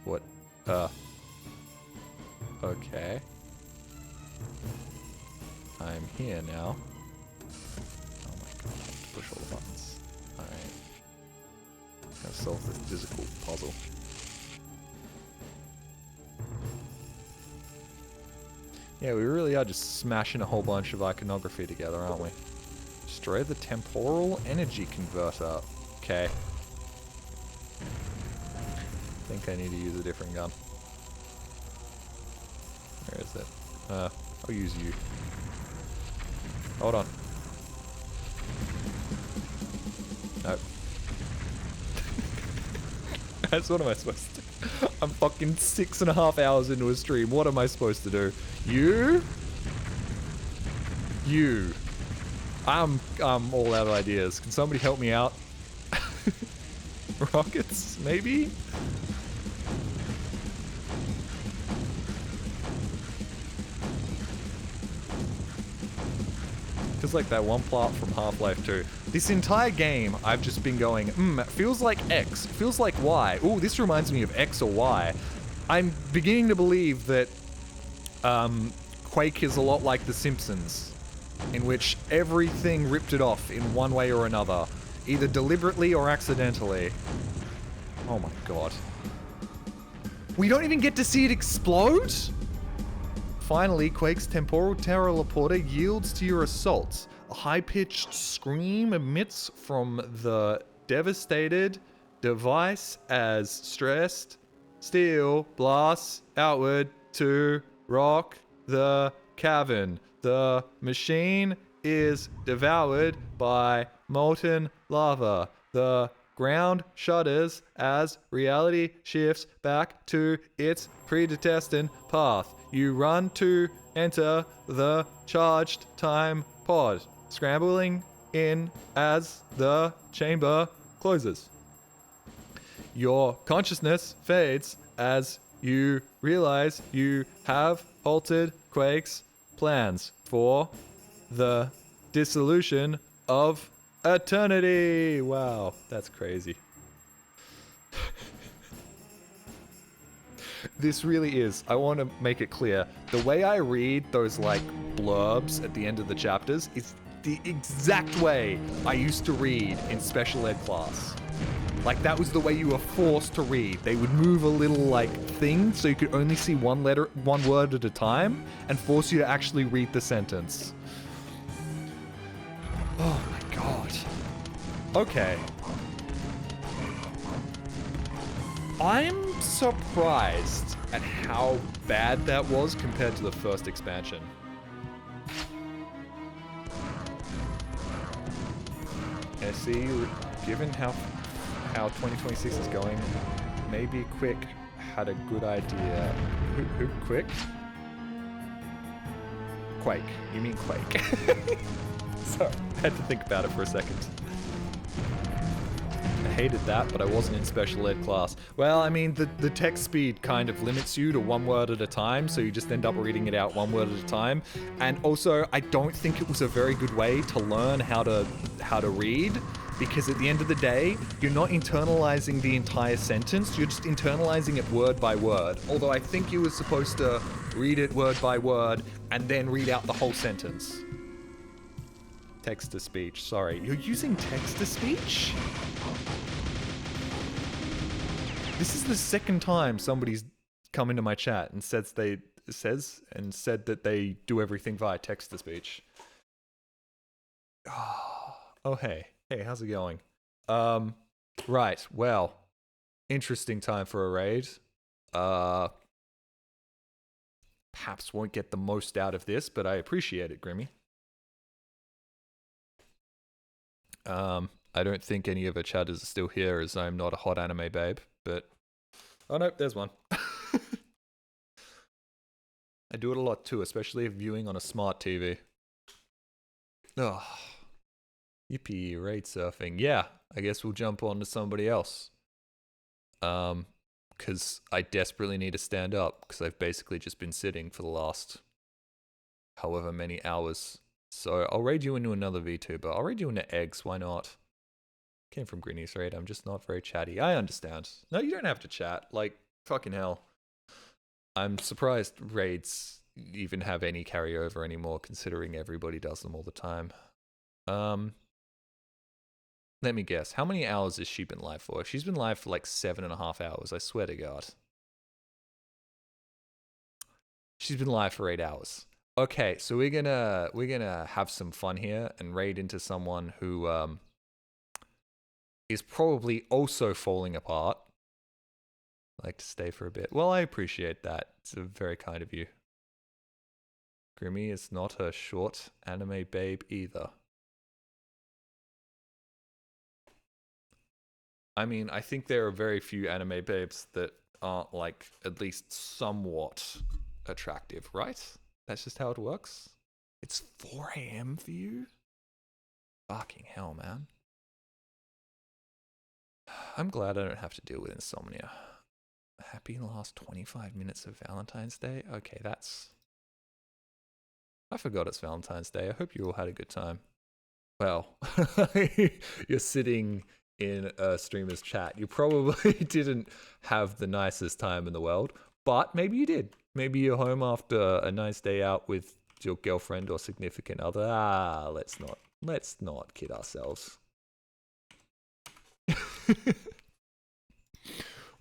What? Okay. I'm here now. Oh my god, I have to push all the buttons. Alright. Gotta solve this physical puzzle. Yeah, we really are just smashing a whole bunch of iconography together, aren't we? Destroy the temporal energy converter. Okay. I think I need to use a different gun. Where is it? I'll use you. Hold on. Nope. Guys, what am I supposed to do? I'm fucking 6.5 hours into a stream. What am I supposed to do? You? I'm all out of ideas. Can somebody help me out? Rockets, maybe? Feels like that one plot from Half-Life 2. This entire game, I've just been going, it feels like X, feels like Y. Ooh, this reminds me of X or Y. I'm beginning to believe that Quake is a lot like The Simpsons, in which everything ripped it off in one way or another, either deliberately or accidentally. Oh my god. We don't even get to see it explode? Finally, Quake's temporal teleporter yields to your assaults. A high-pitched scream emits from the devastated device as stressed steel blasts outward to rock the cavern. The machine is devoured by molten lava. The ground shudders as reality shifts back to its predestined path. You run to enter the charged time pod, scrambling in as the chamber closes. Your consciousness fades as you realize you have halted Quake's plans for the dissolution of eternity. Wow, that's crazy. This really is. I want to make it clear. The way I read those, like, blurbs at the end of the chapters is the exact way I used to read in special ed class. Like, that was the way you were forced to read. They would move a little, like, thing so you could only see one word at a time and force you to actually read the sentence. Oh my god. Okay. I'm surprised at how bad that was compared to the first expansion. I see, given how 2026 is going, maybe Quick had a good idea. Who Quick? Quake. You mean Quake. Sorry, I had to think about it for a second. I hated that, but I wasn't in special ed class. Well, I mean, the text speed kind of limits you to one word at a time, so you just end up reading it out one word at a time. And also, I don't think it was a very good way to learn how to read, because at the end of the day, you're not internalizing the entire sentence, you're just internalizing it word by word. Although I think you were supposed to read it word by word and then read out the whole sentence. Text-to-speech, sorry. You're using text-to-speech? This is the second time somebody's come into my chat and said that they do everything via text-to-speech. Oh, hey. Hey, how's it going? Right, well, interesting time for a raid. Perhaps won't get the most out of this, but I appreciate it, Grimmy. I don't think any of our chatters are still here, as I'm not a hot anime babe, but... Oh no, there's one. I do it a lot too, especially if viewing on a smart TV. Ugh. Yippee, raid surfing. Yeah, I guess we'll jump on to somebody else. Because I desperately need to stand up, because I've basically just been sitting for the last however many hours. So I'll raid you into another VTuber. I'll raid you into eggs, why not? Came from Grinny's raid, I'm just not very chatty. I understand. No, you don't have to chat. Like, fucking hell. I'm surprised raids even have any carryover anymore, considering everybody does them all the time. Let me guess. How many hours has she been live for? She's been live for like 7.5 hours, I swear to God. She's been live for 8 hours. Okay, so we're gonna have some fun here and raid into someone who is probably also falling apart. I'd like to stay for a bit. Well, I appreciate that. It's very kind of you. Grimmy is not a short anime babe either. I mean, I think there are very few anime babes that aren't like at least somewhat attractive, right? That's just how it works. It's 4 a.m. for you? Fucking hell, man. I'm glad I don't have to deal with insomnia. Happy last 25 minutes of Valentine's Day? Okay, that's... I forgot it's Valentine's Day. I hope you all had a good time. Well, you're sitting in a streamer's chat. You probably didn't have the nicest time in the world, but maybe you did. Maybe you're home after a nice day out with your girlfriend or significant other. Let's not kid ourselves.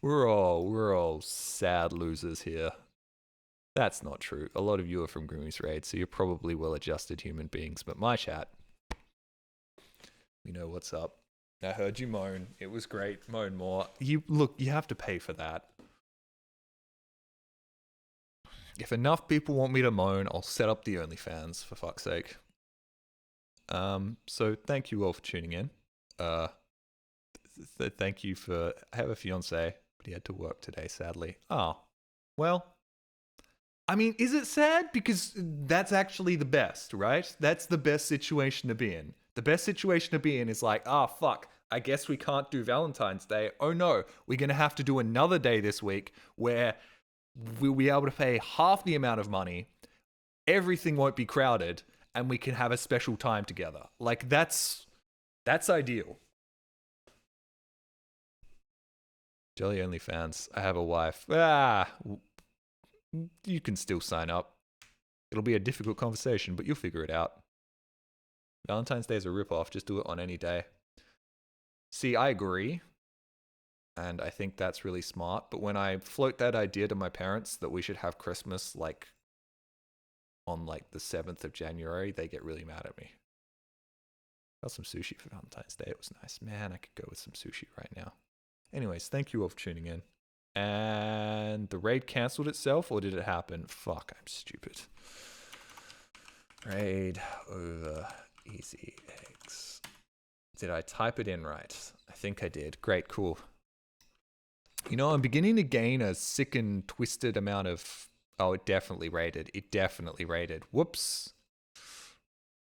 We're all sad losers here. That's not true. A lot of you are from Grimmy's Raid, so you're probably well-adjusted human beings, but my chat, we know what's up. I heard you moan. It was great. Moan more. You have to pay for that. If enough people want me to moan, I'll set up the OnlyFans, for fuck's sake. So thank you all for tuning in. Thank you for... I have a fiance, but he had to work today, sadly. Oh, well... I mean, is it sad? Because that's actually the best, right? That's the best situation to be in. The best situation to be in is like, fuck, I guess we can't do Valentine's Day. Oh no, we're going to have to do another day this week where we'll be able to pay half the amount of money, everything won't be crowded, and we can have a special time together. Like, that's ideal. Jelly OnlyFans, I have a wife. You can still sign up. It'll be a difficult conversation, but you'll figure it out. Valentine's Day is a ripoff. Just do it on any day. See, I agree. And I think that's really smart. But when I float that idea to my parents that we should have Christmas like on like the 7th of January, they get really mad at me. Got some sushi for Valentine's Day. It was nice. Man, I could go with some sushi right now. Anyways, thank you all for tuning in. And the raid cancelled itself, or did it happen? Fuck, I'm stupid. Raid over easy eggs. Did I type it in right? I think I did. Great, cool. You know, I'm beginning to gain a sick and twisted amount of... Oh, it definitely raided. It definitely raided. Whoops.